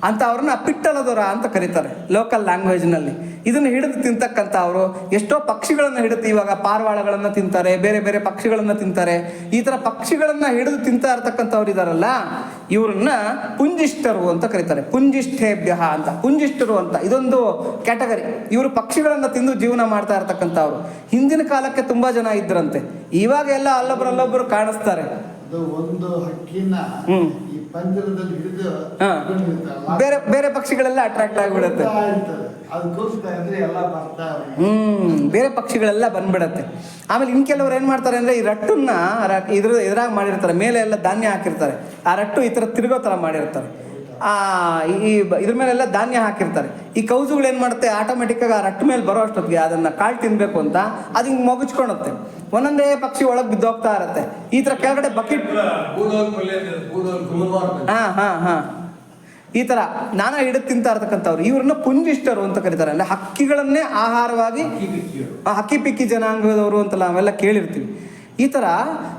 ಅಂತ ಅವ್ರನ್ನ ಪಿಟ್ಟಲದೊರ ಅಂತ ಕರೀತಾರೆ ಲೋಕಲ್ ಲ್ಯಾಂಗ್ವೇಜ್ನಲ್ಲಿ. ಇದನ್ನು ಹಿಡಿದು ತಿಂತಕ್ಕಂಥವ್ರು ಎಷ್ಟೋ ಪಕ್ಷಿಗಳನ್ನು ಹಿಡಿದು, ಇವಾಗ ಪಾರಿವಾಳಗಳನ್ನು ತಿಂತಾರೆ, ಬೇರೆ ಬೇರೆ ಪಕ್ಷಿಗಳನ್ನು ತಿಂತಾರೆ. ಈ ಥರ ಪಕ್ಷಿಗಳನ್ನು ಹಿಡಿದು ತಿಂತಾ ಇರ್ತಕ್ಕಂಥವ್ರು ಇದಾರಲ್ಲ, ಇವ್ರನ್ನ ಪುಂಜಿಷ್ಟರು ಅಂತ ಕರೀತಾರೆ. ಪುಂಜಿಷ್ಠೇಭ್ಯ ಅಂತ, ಪುಂಜಿಷ್ಟರು ಅಂತ ಇದೊಂದು ಕ್ಯಾಟಗರಿ. ಇವರು ಪಕ್ಷಿಗಳನ್ನು ತಿಂದು ಜೀವನ ಮಾಡ್ತಾ ಇರ್ತಕ್ಕಂಥವ್ರು. ಹಿಂದಿನ ಕಾಲಕ್ಕೆ ತುಂಬ ಜನ ಇದ್ರಂತೆ, ಇವಾಗ ಎಲ್ಲ ಅಲ್ಲೊಬ್ಬರಲ್ಲೊಬ್ಬರು ಕಾಣಿಸ್ತಾರೆ. ಒಂದು ಹಕ್ಕಿನ ಈ ಪಂಜರದಲ್ಲಿ ಹಿಡಿದು ಬೇರೆ ಬೇರೆ ಪಕ್ಷಿಗಳೆಲ್ಲ ಅಟ್ರಾಕ್ಟ್ ಆಗಿಬಿಡುತ್ತೆ. ಬೇರೆ ಪಕ್ಷಿಗಳೆಲ್ಲ ಬಂದ್ಬಿಡತ್ತೆ. ಆಮೇಲೆ ಇನ್ ಕೆಲವ್ರು ಏನ್ ಮಾಡ್ತಾರೆ ಅಂದ್ರೆ ಈ ರಟ್ಟನ್ನ ಇದ್ರಾಗ ಮಾಡಿರ್ತಾರೆ, ಮೇಲೆ ಎಲ್ಲ ಧಾನ್ಯ ಹಾಕಿರ್ತಾರೆ. ಆ ರಟ್ಟು ಈ ತರ ತಿರುಗೋ ತರ ಮಾಡಿರ್ತಾರೆ. ಇದ್ರ ಮೇಲೆಲ್ಲ ಧಾನ್ಯ ಹಾಕಿರ್ತಾರೆ. ಈ ಕೌಜುಗಳು ಏನು ಮಾಡುತ್ತೆ, ಆಟೋಮೆಟಿಕ್ಕಾಗಿ ಆ ರಟ್ಟು ಮೇಲೆ ಬರೋ ಅಷ್ಟೊತ್ತಿಗೆ ಅದನ್ನು ಕಾಳು ತಿನ್ನಬೇಕು ಅಂತ ಅದು ಹಿಂಗೆ ಮೊಗಚ್ಕೊಳುತ್ತೆ. ಒಂದೊಂದೇ ಪಕ್ಷಿ ಒಳಗೆ ಬಿದ್ದೋಗ್ತಾ ಇರುತ್ತೆ. ಈ ಥರ ಕೆಳಗಡೆ ಬಕೆಟ್ ಈ ಥರ ನಾನಾ ಹಿಡಿದು ತಿಂತಾ ಇರ್ತಕ್ಕಂಥವ್ರು ಇವ್ರನ್ನ ಪುಂಜಿಷ್ಟರು ಅಂತ ಕರೀತಾರೆ. ಅಂದರೆ ಹಕ್ಕಿಗಳನ್ನೇ ಆಹಾರವಾಗಿ, ಹಕ್ಕಿ ಪಿಕ್ಕಿ ಜನಾಂಗದವರು ಅಂತ ನಾವೆಲ್ಲ ಕೇಳಿರ್ತೀವಿ. ಈ ಥರ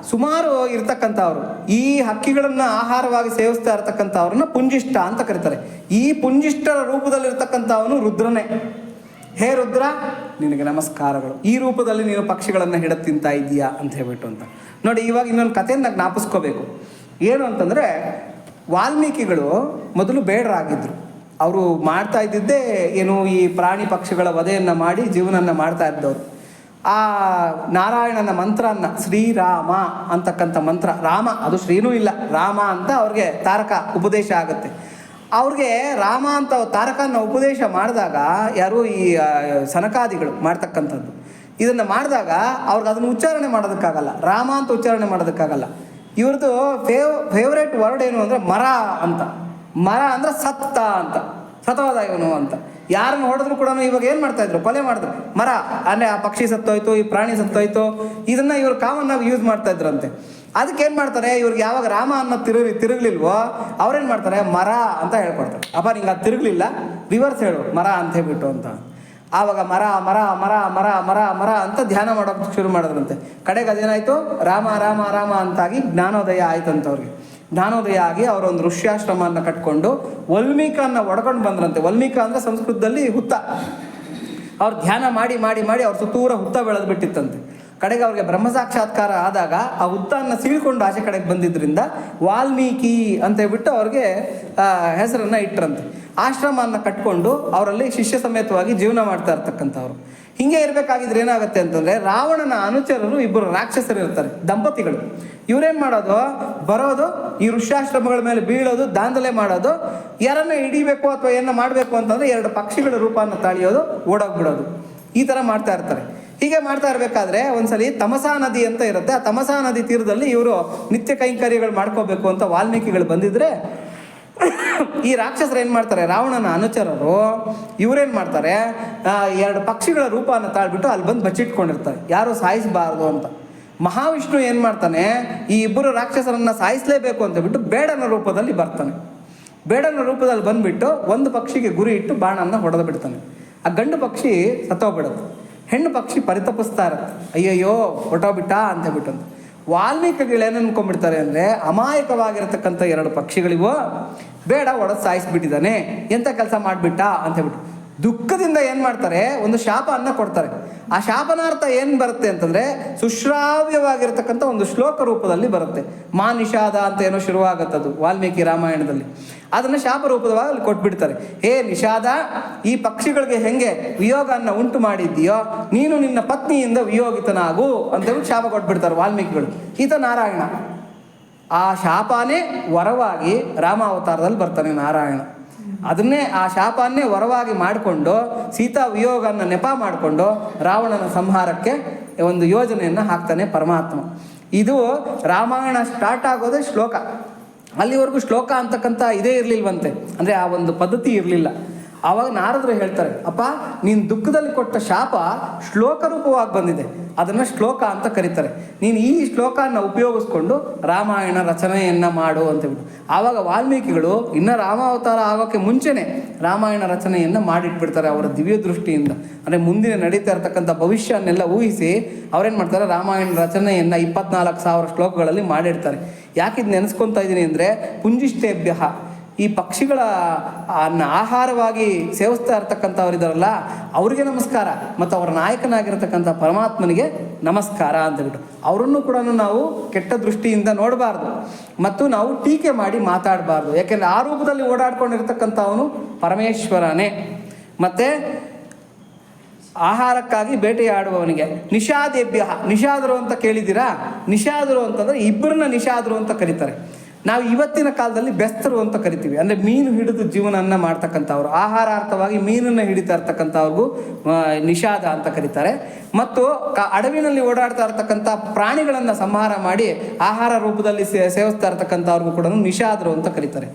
ಸುಮಾರು ಇರ್ತಕ್ಕಂಥವ್ರು ಈ ಹಕ್ಕಿಗಳನ್ನು ಆಹಾರವಾಗಿ ಸೇವಿಸ್ತಾ ಇರ್ತಕ್ಕಂಥವ್ರನ್ನ ಪುಂಜಿಷ್ಟ ಅಂತ ಕರೀತಾರೆ. ಈ ಪುಂಜಿಷ್ಟರ ರೂಪದಲ್ಲಿರ್ತಕ್ಕಂಥವನು ರುದ್ರನೇ. ಹೇ ರುದ್ರ ನಿನಗೆ ನಮಸ್ಕಾರಗಳು, ಈ ರೂಪದಲ್ಲಿ ನೀನು ಪಕ್ಷಿಗಳನ್ನು ಹಿಡಿದು ತಿಂತಾ ಇದೀಯಾ ಅಂತ ಹೇಳ್ಬಿಟ್ಟು ಅಂತ ನೋಡಿ. ಇವಾಗ ಇನ್ನೊಂದು ಕಥೆಯನ್ನು ಜ್ಞಾಪಿಸ್ಕೋಬೇಕು. ಏನು ಅಂತಂದರೆ, ವಾಲ್ಮೀಕಿಗಳು ಮೊದಲು ಬೇಡರಾಗಿದ್ದರು. ಅವರು ಮಾಡ್ತಾ ಇದ್ದಿದ್ದೇ ಏನು, ಈ ಪ್ರಾಣಿ ಪಕ್ಷಿಗಳ ವಧೆಯನ್ನು ಮಾಡಿ ಜೀವನವನ್ನು ಮಾಡ್ತಾ ಇದ್ದವರು. ಆ ನಾರಾಯಣನ ಮಂತ್ರನ ಶ್ರೀರಾಮ ಅಂತಕ್ಕಂಥ ಮಂತ್ರ, ರಾಮ ಅದು ಶ್ರೀನೂ ಇಲ್ಲ ರಾಮ ಅಂತ ಅವ್ರಿಗೆ ತಾರಕ ಉಪದೇಶ ಆಗುತ್ತೆ. ಅವ್ರಿಗೆ ರಾಮ ಅಂತ ತಾರಕನ ಉಪದೇಶ ಮಾಡಿದಾಗ ಯಾರು, ಈ ಸನಕಾದಿಗಳು ಮಾಡ್ತಕ್ಕಂಥದ್ದು ಇದನ್ನು ಮಾಡಿದಾಗ ಅವ್ರಿಗೆ ಅದನ್ನು ಉಚ್ಚಾರಣೆ ಮಾಡೋದಕ್ಕಾಗಲ್ಲ, ರಾಮ ಅಂತ ಉಚ್ಚಾರಣೆ ಮಾಡೋದಕ್ಕಾಗಲ್ಲ. ಇವ್ರದ್ದು ಫೇವ್ರೇಟ್ ವರ್ಡ್ ಏನು ಅಂದರೆ ಮರ ಅಂತ. ಮರ ಅಂದರೆ ಸತ್ತ ಅಂತ, ಸತವಾದ ಇವನು ಅಂತ. ಯಾರನ್ನು ಹೊಡೆದ್ರು ಕೂಡ ಇವಾಗ ಏನು ಮಾಡ್ತಾಯಿದ್ರು, ಕೊಲೆ ಮಾಡಿದ್ರು. ಮರ ಅಂದರೆ ಆ ಪಕ್ಷಿ ಸತ್ತೋಯ್ತು, ಈ ಪ್ರಾಣಿ ಸತ್ತೋಯ್ತು, ಇದನ್ನು ಇವರು ಕಾಮನ್ನಾಗಿ ಯೂಸ್ ಮಾಡ್ತಾಯಿದ್ರಂತೆ. ಅದಕ್ಕೆ ಏನು ಮಾಡ್ತಾರೆ, ಇವ್ರಿಗೆ ಯಾವಾಗ ರಾಮ ಅನ್ನೋ ತಿರುಗಲಿಲ್ವೋ ಅವ್ರೇನು ಮಾಡ್ತಾರೆ, ಮರ ಅಂತ ಹೇಳ್ಕೊಡ್ತಾರೆ. ಅಪ್ಪ ನಿಂಗೆ ಅದು ತಿರುಗಲಿಲ್ಲ, ರಿವರ್ಸ್ ಹೇಳು ಮರ ಅಂತ ಹೇಳ್ಬಿಟ್ಟು ಅಂತ. ಆವಾಗ ಮರ ಮರ ಮರ ಮರ ಮರ ಮರ ಅಂತ ಧ್ಯಾನ ಮಾಡೋಕ್ಕೆ ಶುರು ಮಾಡಿದ್ರಂತೆ. ಕಡೆಗೆ ಅದೇನಾಯಿತು, ರಾಮ ರಾಮ ರಾಮ ಅಂತಾಗಿ ಜ್ಞಾನೋದಯ ಆಯ್ತಂತವ್ರಿಗೆ. ಜ್ಞಾನೋದಯ ಆಗಿ ಅವರೊಂದು ಋಷ್ಯಾಶ್ರಮವನ್ನು ಕಟ್ಕೊಂಡು ವಲ್ಮೀಕನ್ನು ಒಡ್ಕೊಂಡು ಬಂದ್ರಂತೆ. ವಲ್ಮೀಕ ಅಂದರೆ ಸಂಸ್ಕೃತದಲ್ಲಿ ಹುತ್ತ. ಅವ್ರು ಧ್ಯಾನ ಮಾಡಿ ಮಾಡಿ ಮಾಡಿ ಅವ್ರ ಸುತ್ತೂರ ಹುತ್ತ ಬೆಳೆದು ಬಿಟ್ಟಿತ್ತಂತೆ. ಕಡೆಗೆ ಅವ್ರಿಗೆ ಬ್ರಹ್ಮ ಸಾಕ್ಷಾತ್ಕಾರ ಆದಾಗ ಆ ಹುತ್ತನ್ನು ಸೀಳ್ಕೊಂಡು ಆಚೆ ಕಡೆಗೆ ಬಂದಿದ್ದರಿಂದ ವಾಲ್ಮೀಕಿ ಅಂತ ಹೇಳ್ಬಿಟ್ಟು ಅವ್ರಿಗೆ ಹೆಸರನ್ನು ಇಟ್ಟರಂತೆ. ಆಶ್ರಮವನ್ನು ಕಟ್ಕೊಂಡು ಅವರಲ್ಲಿ ಶಿಷ್ಯ ಸಮೇತವಾಗಿ ಜೀವನ ಮಾಡ್ತಾ ಇರ್ತಕ್ಕಂಥವ್ರು. ಹೀಗೆ ಇರಬೇಕಾಗಿದ್ರೆ ಏನಾಗುತ್ತೆ ಅಂತಂದರೆ, ರಾವಣನ ಅನುಚರರು ಇಬ್ಬರು ರಾಕ್ಷಸರು ಇರ್ತಾರೆ, ದಂಪತಿಗಳು. ಇವರೇನು ಮಾಡೋದು, ಬರೋದು ಈ ಋಷ್ಯಾಶ್ರಮಗಳ ಮೇಲೆ ಬೀಳೋದು, ದಾಂಧಲೆ ಮಾಡೋದು, ಯಾರನ್ನ ಹಿಡಿಬೇಕು ಅಥವಾ ಏನನ್ನ ಮಾಡಬೇಕು ಅಂತಂದರೆ 2 ಪಕ್ಷಿಗಳ ರೂಪವನ್ನು ತಾಳಿಯೋದು, ಓಡೋಗ್ಬಿಡೋದು, ಈ ಥರ ಮಾಡ್ತಾ ಇರ್ತಾರೆ. ಹೀಗೆ ಮಾಡ್ತಾ ಇರಬೇಕಾದ್ರೆ ಒಂದ್ಸಲಿ ತಮಸಾ ನದಿ ಅಂತ ಇರುತ್ತೆ. ಆ ತಮಸಾ ನದಿ ತೀರದಲ್ಲಿ ಇವರು ನಿತ್ಯ ಕೈಂಕರ್ಯಗಳು ಮಾಡ್ಕೋಬೇಕು ಅಂತ ವಾಲ್ಮೀಕಿಗಳು ಬಂದಿದ್ರೆ, ಈ ರಾಕ್ಷಸರು ಏನು ಮಾಡ್ತಾರೆ, ರಾವಣನ ಅನುಚರರು ಇವರೇನು ಮಾಡ್ತಾರೆ, 2 ಪಕ್ಷಿಗಳ ರೂಪವನ್ನು ತಾಳ್ಬಿಟ್ಟು ಅಲ್ಲಿ ಬಂದು ಬಚ್ಚಿಟ್ಕೊಂಡಿರ್ತಾರೆ, ಯಾರು ಸಾಯಿಸಬಾರ್ದು ಅಂತ. ಮಹಾವಿಷ್ಣು ಏನು ಮಾಡ್ತಾನೆ, ಈ ಇಬ್ಬರು ರಾಕ್ಷಸರನ್ನು ಸಾಯಿಸಲೇಬೇಕು ಅಂತ ಬಿಟ್ಟು ಬೇಡನ ರೂಪದಲ್ಲಿ ಬರ್ತಾನೆ. ಬೇಡನ ರೂಪದಲ್ಲಿ ಬಂದುಬಿಟ್ಟು ಒಂದು ಪಕ್ಷಿಗೆ ಗುರಿ ಇಟ್ಟು ಬಾಣನ್ನು ಹೊಡೆದು ಬಿಡ್ತಾನೆ. ಆ ಗಂಡು ಪಕ್ಷಿ ಸತ್ತೋಗ್ಬಿಡುತ್ತೆ. ಹೆಣ್ಣು ಪಕ್ಷಿ ಪರಿತಪಿಸ್ತಾ ಇರುತ್ತೆ, ಅಯ್ಯಯ್ಯೋ ಹೊಟ್ಟೋಗ್ಬಿಟ್ಟ ಅಂತ ಹೇಳ್ಬಿಟ್ಟು. ವಾಲ್ಮೀಕಿಗಳು ಏನು ಅನ್ಕೊಂಡ್ಬಿಡ್ತಾರೆ ಅಂದರೆ, ಅಮಾಯಕವಾಗಿರತಕ್ಕಂಥ 2 ಪಕ್ಷಿಗಳಿಗೂ ಬೇಡ ಒಡೆದು ಸಾಯಿಸ್ಬಿಟ್ಟಿದ್ದಾನೆ, ಎಂಥ ಕೆಲಸ ಮಾಡಿಬಿಟ್ಟ ಅಂತ ಹೇಳ್ಬಿಟ್ಟು ದುಃಖದಿಂದ ಏನು ಮಾಡ್ತಾರೆ, ಒಂದು ಶಾಪವನ್ನು ಕೊಡ್ತಾರೆ. ಆ ಶಾಪನಾರ್ಥ ಏನು ಬರುತ್ತೆ ಅಂತಂದರೆ, ಸುಶ್ರಾವ್ಯವಾಗಿರ್ತಕ್ಕಂಥ ಒಂದು ಶ್ಲೋಕ ರೂಪದಲ್ಲಿ ಬರುತ್ತೆ. ಮಾ ನಿಷಾದ ಅಂತ ಏನೋ ಶುರುವಾಗುತ್ತದು ವಾಲ್ಮೀಕಿ ರಾಮಾಯಣದಲ್ಲಿ. ಅದನ್ನು ಶಾಪ ರೂಪದವಾಗಿ ಅಲ್ಲಿ ಕೊಟ್ಬಿಡ್ತಾರೆ. ಹೇ ನಿಷಾದ, ಈ ಪಕ್ಷಿಗಳಿಗೆ ಹೆಂಗೆ ವಿಯೋಗವನ್ನು ಉಂಟು ಮಾಡಿದ್ದೀಯೋ, ನೀನು ನಿನ್ನ ಪತ್ನಿಯಿಂದ ವಿಯೋಗಿತನಾಗು ಅಂತೇಳಿ ಶಾಪ ಕೊಟ್ಬಿಡ್ತಾರೆ ವಾಲ್ಮೀಕಿಗಳು. ಈತ ನಾರಾಯಣ. ಆ ಶಾಪನೇ ವರವಾಗಿ ರಾಮಾವತಾರದಲ್ಲಿ ಬರ್ತಾನೆ ನಾರಾಯಣ. ಅದನ್ನೇ ಆ ಶಾಪನ್ನೇ ವರವಾಗಿ ಮಾಡಿಕೊಂಡು ಸೀತಾ ವಿಯೋಗವನ್ನು ನೆಪ ಮಾಡಿಕೊಂಡು ರಾವಣನ ಸಂಹಾರಕ್ಕೆ ಒಂದು ಯೋಜನೆಯನ್ನು ಹಾಕ್ತಾನೆ ಪರಮಾತ್ಮ. ಇದು ರಾಮಾಯಣ ಸ್ಟಾರ್ಟ್ ಆಗೋದೇ ಶ್ಲೋಕ. ಅಲ್ಲಿವರೆಗೂ ಶ್ಲೋಕ ಅಂತಕ್ಕಂಥ ಇದೇ ಇರಲಿಲ್ವಂತೆ, ಅಂದರೆ ಆ ಒಂದು ಪದ್ಧತಿ ಇರಲಿಲ್ಲ. ಆವಾಗ ನಾರದರು ಹೇಳ್ತಾರೆ, ಅಪ್ಪ ನೀನು ದುಃಖದಲ್ಲಿ ಕೊಟ್ಟ ಶಾಪ ಶ್ಲೋಕ ರೂಪವಾಗಿ ಬಂದಿದೆ, ಅದನ್ನು ಶ್ಲೋಕ ಅಂತ ಕರೀತಾರೆ. ನೀನು ಈ ಶ್ಲೋಕನ ಉಪಯೋಗಿಸ್ಕೊಂಡು ರಾಮಾಯಣ ರಚನೆಯನ್ನು ಮಾಡು ಅಂತೇಳ್ಬಿಟ್ಟು ಆವಾಗ ವಾಲ್ಮೀಕಿಗಳು ಇನ್ನು ರಾಮಾವತಾರ ಆಗೋಕ್ಕೆ ಮುಂಚೆನೇ ರಾಮಾಯಣ ರಚನೆಯನ್ನು ಮಾಡಿಟ್ಬಿಡ್ತಾರೆ ಅವರ ದಿವ್ಯ ದೃಷ್ಟಿಯಿಂದ. ಅಂದರೆ ಮುಂದಿನ ನಡೀತಾ ಇರ್ತಕ್ಕಂಥ ಭವಿಷ್ಯವನ್ನೆಲ್ಲ ಊಹಿಸಿ ಅವರೇನು ಮಾಡ್ತಾರೆ, ರಾಮಾಯಣ ರಚನೆಯನ್ನು 24,000 ಶ್ಲೋಕಗಳಲ್ಲಿ ಮಾಡಿಡ್ತಾರೆ. ಯಾಕಿದು ನೆನೆಸ್ಕೊತಾ ಇದ್ದೀನಿ ಅಂದರೆ, ಪುಂಜಿಷ್ಟೇಭ್ಯ, ಈ ಪಕ್ಷಿಗಳ ಆಹಾರವಾಗಿ ಸೇವಿಸ್ತಾ ಇರ್ತಕ್ಕಂಥವ್ರಿದಾರಲ್ಲ ಅವರಿಗೆ ನಮಸ್ಕಾರ, ಮತ್ತು ಅವರ ನಾಯಕನಾಗಿರ್ತಕ್ಕಂಥ ಪರಮಾತ್ಮನಿಗೆ ನಮಸ್ಕಾರ ಅಂತೇಳ್ಬಿಟ್ಟು ಅವರನ್ನು ಕೂಡ ನಾವು ಕೆಟ್ಟ ದೃಷ್ಟಿಯಿಂದ ನೋಡಬಾರ್ದು ಮತ್ತು ನಾವು ಟೀಕೆ ಮಾಡಿ ಮಾತಾಡಬಾರ್ದು. ಯಾಕೆಂದರೆ ಆ ರೂಪದಲ್ಲಿ ಓಡಾಡ್ಕೊಂಡಿರ್ತಕ್ಕಂಥವನು ಪರಮೇಶ್ವರನೇ. ಮತ್ತು ಆಹಾರಕ್ಕಾಗಿ ಬೇಟೆಯಾಡುವವನಿಗೆ ನಿಷಾದೇಭ್ಯ, ನಿಷಾದರು ಅಂತ ಕೇಳಿದ್ದೀರಾ? ನಿಷಾದರು ಅಂತಂದರೆ ಇಬ್ಬರನ್ನ ನಿಷಾದರು ಅಂತ ಕರೀತಾರೆ. ನಾವು ಇವತ್ತಿನ ಕಾಲದಲ್ಲಿ ಬೆಸ್ತರು ಅಂತ ಕರಿತೀವಿ. ಅಂದರೆ ಮೀನು ಹಿಡಿದು ಜೀವನವನ್ನು ಮಾಡ್ತಕ್ಕಂಥವ್ರು, ಆಹಾರಾರ್ಥವಾಗಿ ಮೀನನ್ನು ಹಿಡಿತಾ ಇರ್ತಕ್ಕಂಥವ್ರಿಗೂ ನಿಷಾದ ಅಂತ ಕರೀತಾರೆ. ಮತ್ತು ಅಡವಿನಲ್ಲಿ ಓಡಾಡ್ತಾ ಇರ್ತಕ್ಕಂಥ ಪ್ರಾಣಿಗಳನ್ನು ಸಂಹಾರ ಮಾಡಿ ಆಹಾರ ರೂಪದಲ್ಲಿ ಸೇವಿಸ್ತಾ ಇರ್ತಕ್ಕಂಥವ್ರಿಗೂ ಕೂಡ ನಿಷಾದರು ಅಂತ ಕರೀತಾರೆ.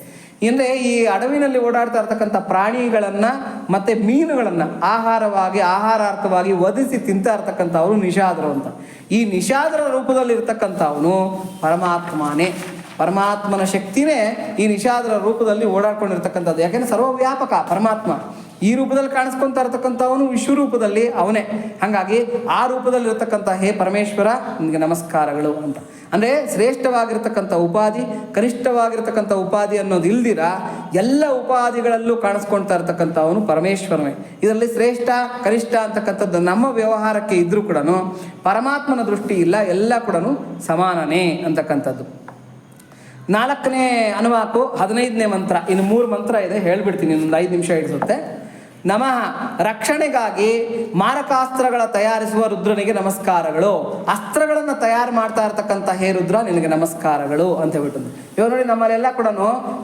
ಅಂದರೆ ಈ ಅಡವಿನಲ್ಲಿ ಓಡಾಡ್ತಾ ಇರ್ತಕ್ಕಂಥ ಪ್ರಾಣಿಗಳನ್ನು ಮತ್ತು ಮೀನುಗಳನ್ನು ಆಹಾರಾರ್ಥವಾಗಿ ವಧಿಸಿ ತಿಂತಾ ಇರ್ತಕ್ಕಂಥವ್ರು ನಿಷಾದರು ಅಂತ. ಈ ನಿಷಾದರ ರೂಪದಲ್ಲಿ ಇರ್ತಕ್ಕಂಥವನು ಪರಮಾತ್ಮನೇ. ಪರಮಾತ್ಮನ ಶಕ್ತಿನೇ ಈ ನಿಷಾದರ ರೂಪದಲ್ಲಿ ಓಡಾಡ್ಕೊಂಡಿರ್ತಕ್ಕಂಥದ್ದು. ಯಾಕೆಂದರೆ ಸರ್ವವ್ಯಾಪಕ ಪರಮಾತ್ಮ. ಈ ರೂಪದಲ್ಲಿ ಕಾಣಿಸ್ಕೊತಾ ಇರ್ತಕ್ಕಂಥವನು ವಿಶ್ವರೂಪದಲ್ಲಿ ಅವನೇ. ಹಾಗಾಗಿ ಆ ರೂಪದಲ್ಲಿರ್ತಕ್ಕಂಥ ಹೇ ಪರಮೇಶ್ವರ ನಿನಗೆ ನಮಸ್ಕಾರಗಳು ಅಂತ. ಅಂದರೆ ಶ್ರೇಷ್ಠವಾಗಿರ್ತಕ್ಕಂಥ ಉಪಾಧಿ, ಕನಿಷ್ಠವಾಗಿರ್ತಕ್ಕಂಥ ಉಪಾಧಿ ಅನ್ನೋದು ಇಲ್ದಿರ ಎಲ್ಲ ಉಪಾಧಿಗಳಲ್ಲೂ ಕಾಣಿಸ್ಕೊಳ್ತಾ ಇರ್ತಕ್ಕಂಥವನು ಪರಮೇಶ್ವರನೇ. ಇದರಲ್ಲಿ ಶ್ರೇಷ್ಠ ಕನಿಷ್ಠ ಅಂತಕ್ಕಂಥದ್ದು ನಮ್ಮ ವ್ಯವಹಾರಕ್ಕೆ ಇದ್ರೂ ಕೂಡ ಪರಮಾತ್ಮನ ದೃಷ್ಟಿ ಇಲ್ಲ, ಎಲ್ಲ ಕೂಡ ಸಮಾನನೇ ಅಂತಕ್ಕಂಥದ್ದು. 4ನೇ ಅನುವಾಕು 15ನೇ ಮಂತ್ರ. ಇನ್ನು 3 ಮಂತ್ರ ಇದೆ, ಹೇಳ್ಬಿಡ್ತೀನಿ, ಇನ್ನೊಂದು 5 ನಿಮಿಷ ಹಿಡಿಸುತ್ತೆ. ನಮಃ, ರಕ್ಷಣೆಗಾಗಿ ಮಾರಕಾಸ್ತ್ರಗಳ ತಯಾರಿಸುವ ರುದ್ರನಿಗೆ ನಮಸ್ಕಾರಗಳು. ಅಸ್ತ್ರಗಳನ್ನು ತಯಾರು ಮಾಡ್ತಾ ಇರ್ತಕ್ಕಂಥ ಹೇ ರುದ್ರ ನಿನಗೆ ನಮಸ್ಕಾರಗಳು ಅಂತ ಹೇಳ್ಬಿಟ್ಟು. ಇವಾಗ ನೋಡಿ, ನಮ್ಮಲ್ಲೆಲ್ಲ ಕೂಡ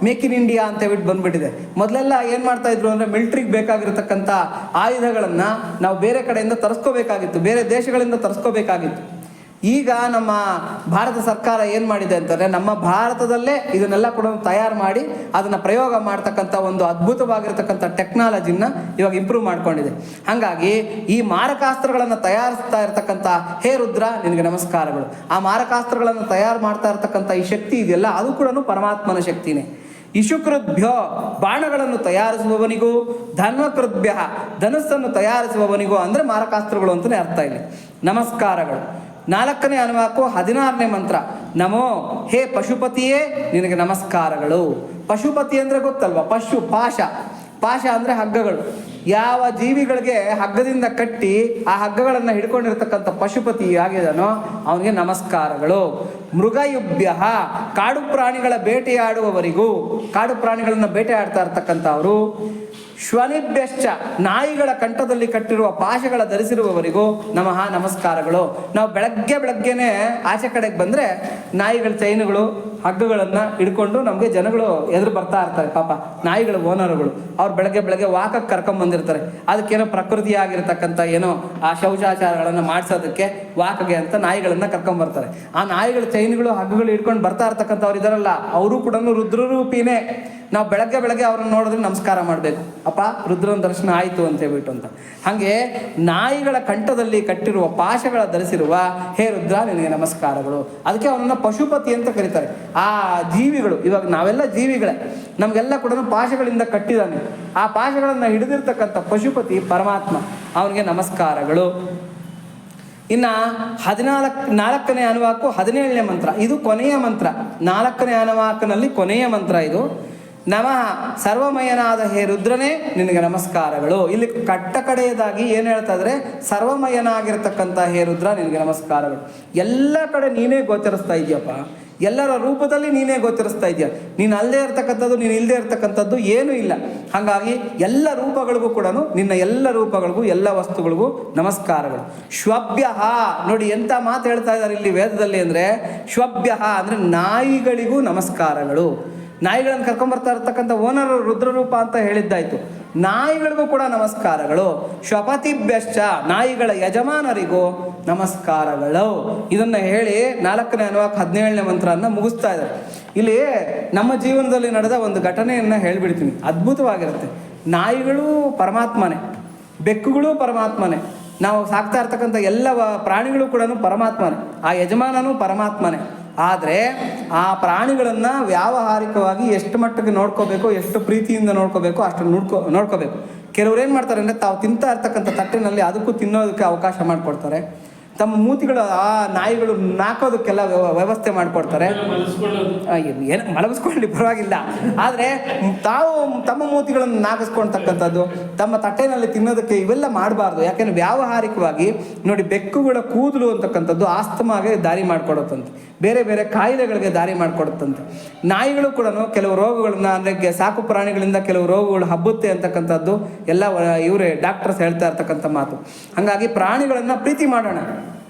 ಮೇಕ್ ಇನ್ ಇಂಡಿಯಾ ಅಂತ ಹೇಳ್ಬಿಟ್ಟು ಬಂದ್ಬಿಟ್ಟಿದೆ. ಮೊದಲೆಲ್ಲ ಏನು ಮಾಡ್ತಾ ಇದ್ರು ಅಂದರೆ, ಮಿಲಿಟ್ರಿಗೆ ಬೇಕಾಗಿರ್ತಕ್ಕಂಥ ಆಯುಧಗಳನ್ನು ನಾವು ಬೇರೆ ಕಡೆಯಿಂದ ತರಿಸ್ಕೋಬೇಕಾಗಿತ್ತು, ಬೇರೆ ದೇಶಗಳಿಂದ ತರಿಸ್ಕೋಬೇಕಾಗಿತ್ತು. ಈಗ ನಮ್ಮ ಭಾರತ ಸರ್ಕಾರ ಏನು ಮಾಡಿದೆ ಅಂತಂದರೆ, ನಮ್ಮ ಭಾರತದಲ್ಲೇ ಇದನ್ನೆಲ್ಲ ಕೂಡ ತಯಾರು ಮಾಡಿ ಅದನ್ನು ಪ್ರಯೋಗ ಮಾಡ್ತಕ್ಕಂಥ ಒಂದು ಅದ್ಭುತವಾಗಿರ್ತಕ್ಕಂಥ ಟೆಕ್ನಾಲಜಿನ ಇವಾಗ ಇಂಪ್ರೂವ್ ಮಾಡ್ಕೊಂಡಿದೆ. ಹಾಗಾಗಿ ಈ ಮಾರಕಾಸ್ತ್ರಗಳನ್ನು ತಯಾರಿಸ್ತಾ ಇರ್ತಕ್ಕಂಥ ಹೇ ರುದ್ರ ನಿನಗೆ ನಮಸ್ಕಾರಗಳು. ಆ ಮಾರಕಾಸ್ತ್ರಗಳನ್ನು ತಯಾರು ಮಾಡ್ತಾ ಇರ್ತಕ್ಕಂಥ ಈ ಶಕ್ತಿ ಇದೆಯಲ್ಲ, ಅದು ಕೂಡ ಪರಮಾತ್ಮನ ಶಕ್ತಿನೇ. ಇಶುಕೃದ್ಭ್ಯೋ, ಬಾಣಗಳನ್ನು ತಯಾರಿಸುವವನಿಗೂ, ಧನ್ವಕೃದ್ಭ್ಯ, ಧನುಸ್ಸನ್ನು ತಯಾರಿಸುವವನಿಗೂ, ಅಂದರೆ ಮಾರಕಾಸ್ತ್ರಗಳು ಅಂತಲೇ ಅರ್ಥ ಇಲ್ಲಿ ನಮಸ್ಕಾರಗಳು. 4ನೇ ಅನುವಾಕು 16ನೇ ಮಂತ್ರ. ನಮೋ, ಹೇ ಪಶುಪತಿಯೇ ನಿನಗೆ ನಮಸ್ಕಾರಗಳು. ಪಶುಪತಿ ಅಂದರೆ ಗೊತ್ತಲ್ವ, ಪಶು, ಪಾಶ ಅಂದರೆ ಹಗ್ಗಗಳು. ಯಾವ ಜೀವಿಗಳಿಗೆ ಹಗ್ಗದಿಂದ ಕಟ್ಟಿ ಆ ಹಗ್ಗಗಳನ್ನು ಹಿಡ್ಕೊಂಡಿರ್ತಕ್ಕಂಥ ಪಶುಪತಿ ಆಗಿದನೋ ಅವನಿಗೆ ನಮಸ್ಕಾರಗಳು. ಮೃಗಯುಭ್ಯ, ಕಾಡು ಪ್ರಾಣಿಗಳ ಬೇಟೆಯಾಡುವವರಿಗೂ, ಕಾಡು ಪ್ರಾಣಿಗಳನ್ನು ಬೇಟೆಯಾಡ್ತಾ ಇರ್ತಕ್ಕಂಥವರು. ಶ್ವನಿಭ್ಯಶ್ಚ, ನಾಯಿಗಳ ಕಂಠದಲ್ಲಿ ಕಟ್ಟಿರುವ ಪಾಶಗಳ ಧರಿಸಿರುವವರಿಗೂ ನಮಃ ನಮಸ್ಕಾರಗಳು. ನಾವು ಬೆಳಗ್ಗೆನೆ ಆಚೆ ಕಡೆಗೆ ಬಂದರೆ ನಾಯಿಗಳ ಚೈನುಗಳು, ಹಗ್ಗಗಳನ್ನು ಹಿಡ್ಕೊಂಡು ನಮಗೆ ಜನಗಳು ಎದುರು ಬರ್ತಾ ಇರ್ತಾರೆ. ಪಾಪ ನಾಯಿಗಳ ಓನರ್ಗಳು ಅವ್ರು ಬೆಳಗ್ಗೆ ವಾಕಕ್ಕೆ ಕರ್ಕೊಂಬಂದಿರ್ತಾರೆ. ಅದಕ್ಕೇನೋ ಪ್ರಕೃತಿಯಾಗಿರ್ತಕ್ಕಂಥ ಏನೋ ಆ ಶೌಚಾಚಾರಗಳನ್ನು ಮಾಡಿಸೋದಕ್ಕೆ ವಾಕಗೆ ಅಂತ ನಾಯಿಗಳನ್ನು ಕರ್ಕೊಂಬರ್ತಾರೆ. ಆ ನಾಯಿಗಳ ಚೈನುಗಳು, ಹಗ್ಗಗಳು ಹಿಡ್ಕೊಂಡು ಬರ್ತಾ ಇರ್ತಕ್ಕಂಥವ್ರು ಇದಾರಲ್ಲ, ಅವರು ಕೂಡ ರುದ್ರರೂಪಿನೇ. ನಾವು ಬೆಳಗ್ಗೆ ಅವ್ರನ್ನ ನೋಡಿದ್ರೆ ನಮಸ್ಕಾರ ಮಾಡಬೇಕು, ಅಪ್ಪ ರುದ್ರನ ದರ್ಶನ ಆಯಿತು ಅಂತ ಹೇಳ್ಬಿಟ್ಟು ಅಂತ. ಹಾಗೆ ನಾಯಿಗಳ ಕಂಠದಲ್ಲಿ ಕಟ್ಟಿರುವ ಪಾಶಗಳ ಧರಿಸಿರುವ ಹೇ ರುದ್ರ ನಿನಗೆ ನಮಸ್ಕಾರಗಳು. ಅದಕ್ಕೆ ಅವನನ್ನು ಪಶುಪತಿ ಅಂತ ಕರೀತಾರೆ. ಆ ಜೀವಿಗಳು, ಇವಾಗ ನಾವೆಲ್ಲ ಜೀವಿಗಳೇ, ನಮಗೆಲ್ಲ ಕೂಡ ಪಾಶಗಳಿಂದ ಕಟ್ಟಿದ್ದಾನೆ. ಆ ಪಾಶಗಳನ್ನು ಹಿಡಿದಿರ್ತಕ್ಕಂಥ ಪಶುಪತಿ ಪರಮಾತ್ಮ, ಅವನಿಗೆ ನಮಸ್ಕಾರಗಳು. ಇನ್ನು ನಾಲ್ಕನೇ ಅನುವಾಕು 17ನೇ ಮಂತ್ರ, ಇದು ಕೊನೆಯ ಮಂತ್ರ. 4ನೇ ಅನುವಾಕಿನಲ್ಲಿ ಕೊನೆಯ ಮಂತ್ರ ಇದು. ನಮಃ ಸರ್ವಮಯನಾದ ಹೇ ರುದ್ರನೇ ನಿನಗೆ ನಮಸ್ಕಾರಗಳು. ಇಲ್ಲಿ ಕಡೆಯದಾಗಿ ಏನು ಹೇಳ್ತಾ ಇದ್ರೆ, ಸರ್ವಮಯನಾಗಿರ್ತಕ್ಕಂಥ ಹೇ ರುದ್ರ ನಿನಗೆ ನಮಸ್ಕಾರಗಳು. ಎಲ್ಲ ಕಡೆ ನೀನೇ ಗೋಚರಿಸ್ತಾ ಇದೆಯಪ್ಪ, ಎಲ್ಲರ ರೂಪದಲ್ಲಿ ನೀನೇ ಗೋಚರಿಸ್ತಾ ಇದೆಯಾ. ನೀನು ಅಲ್ಲದೆ ಇರ್ತಕ್ಕಂಥದ್ದು, ನೀನು ಇಲ್ಲದೆ ಇರ್ತಕ್ಕಂಥದ್ದು ಏನೂ ಇಲ್ಲ. ಹಾಗಾಗಿ ಎಲ್ಲ ರೂಪಗಳಿಗೂ ಕೂಡ, ನಿನ್ನ ಎಲ್ಲ ರೂಪಗಳಿಗೂ, ಎಲ್ಲ ವಸ್ತುಗಳಿಗೂ ನಮಸ್ಕಾರಗಳು. ಶ್ವಭ್ಯ, ನೋಡಿ ಎಂಥ ಮಾತು ಹೇಳ್ತಾ ಇದ್ದಾರೆ ಇಲ್ಲಿ ವೇದದಲ್ಲಿ ಅಂದರೆ, ಶ್ವಭ್ಯ ಅಂದರೆ ನಾಯಿಗಳಿಗೂ ನಮಸ್ಕಾರಗಳು. ನಾಯಿಗಳನ್ನು ಕರ್ಕೊಂಬರ್ತಾ ಇರ್ತಕ್ಕಂಥ ಓನರ್ ರುದ್ರರೂಪ ಅಂತ ಹೇಳಿದ್ದಾಯ್ತು. ನಾಯಿಗಳಿಗೂ ಕೂಡ ನಮಸ್ಕಾರಗಳು. ಶ್ವಪತಿಭ್ಯಶ್ಚ, ನಾಯಿಗಳ ಯಜಮಾನರಿಗೂ ನಮಸ್ಕಾರಗಳು. ಇದನ್ನು ಹೇಳಿ 4ನೇ ಅನುವಾಕ 17ನೇ ಮಂತ್ರವನ್ನು ಮುಗಿಸ್ತಾ ಇದ್ದಾರೆ. ಇಲ್ಲಿ ನಮ್ಮ ಜೀವನದಲ್ಲಿ ನಡೆದ ಒಂದು ಘಟನೆಯನ್ನು ಹೇಳಿಬಿಡ್ತೀನಿ, ಅದ್ಭುತವಾಗಿರುತ್ತೆ. ನಾಯಿಗಳು ಪರಮಾತ್ಮನೇ, ಬೆಕ್ಕುಗಳು ಪರಮಾತ್ಮನೇ, ನಾವು ಸಾಕ್ತಾ ಇರ್ತಕ್ಕಂಥ ಎಲ್ಲ ಪ್ರಾಣಿಗಳು ಕೂಡ ಪರಮಾತ್ಮನೇ, ಆ ಯಜಮಾನನೂ ಪರಮಾತ್ಮನೇ. ಆದರೆ ಆ ಪ್ರಾಣಿಗಳನ್ನು ವ್ಯಾವಹಾರಿಕವಾಗಿ ಎಷ್ಟು ಮಟ್ಟಿಗೆ ನೋಡ್ಕೋಬೇಕು, ಎಷ್ಟು ಪ್ರೀತಿಯಿಂದ ನೋಡ್ಕೋಬೇಕು ಅಷ್ಟು ನೋಡ್ಕೋಬೇಕು. ಕೆಲವ್ರು ಏನು ಮಾಡ್ತಾರೆ ಅಂದರೆ, ತಾವು ತಿಂತಾ ಇರ್ತಕ್ಕಂಥ ತಟ್ಟೆನಲ್ಲಿ ಅದಕ್ಕೂ ತಿನ್ನೋದಕ್ಕೆ ಅವಕಾಶ ಮಾಡಿಕೊಡ್ತಾರೆ. ತಮ್ಮ ಮೂತಿಗಳು ಆ ನಾಯಿಗಳು ನಾಕೋದಕ್ಕೆಲ್ಲ ವ್ಯವಸ್ಥೆ ಮಾಡಿಕೊಡ್ತಾರೆ. ಏನು ಮಲಗಿಸ್ಕೊಳ್ಳಿ ಪರವಾಗಿಲ್ಲ, ಆದರೆ ತಾವು ತಮ್ಮ ಮೂತಿಗಳನ್ನು ನಾಗಿಸ್ಕೊಳ್ತಕ್ಕಂಥದ್ದು, ತಮ್ಮ ತಟ್ಟೆನಲ್ಲಿ ತಿನ್ನೋದಕ್ಕೆ ಇವೆಲ್ಲ ಮಾಡಬಾರ್ದು. ಯಾಕೆಂದರೆ ವ್ಯಾವಹಾರಿಕವಾಗಿ ನೋಡಿ, ಬೆಕ್ಕುಗಳ ಕೂದಲು ಅಂತಕ್ಕಂಥದ್ದು ಆಸ್ತಮಾಗೆ ದಾರಿ ಮಾಡಿಕೊಡುತ್ತಂತೆ, ಬೇರೆ ಬೇರೆ ಕಾಯಿಲೆಗಳಿಗೆ ದಾರಿ ಮಾಡಿಕೊಡುತ್ತಂತೆ. ನಾಯಿಗಳು ಕೂಡ ಕೆಲವು ರೋಗಗಳನ್ನ, ಅಂದರೆ ಸಾಕು ಪ್ರಾಣಿಗಳಿಂದ ಕೆಲವು ರೋಗಗಳು ಹಬ್ಬುತ್ತೆ ಅಂತಕ್ಕಂಥದ್ದು ಎಲ್ಲ ಇವರೇ ಡಾಕ್ಟರ್ಸ್ ಹೇಳ್ತಾ ಇರ್ತಕ್ಕಂಥ ಮಾತು. ಹಾಗಾಗಿ ಪ್ರಾಣಿಗಳನ್ನು ಪ್ರೀತಿ ಮಾಡೋಣ,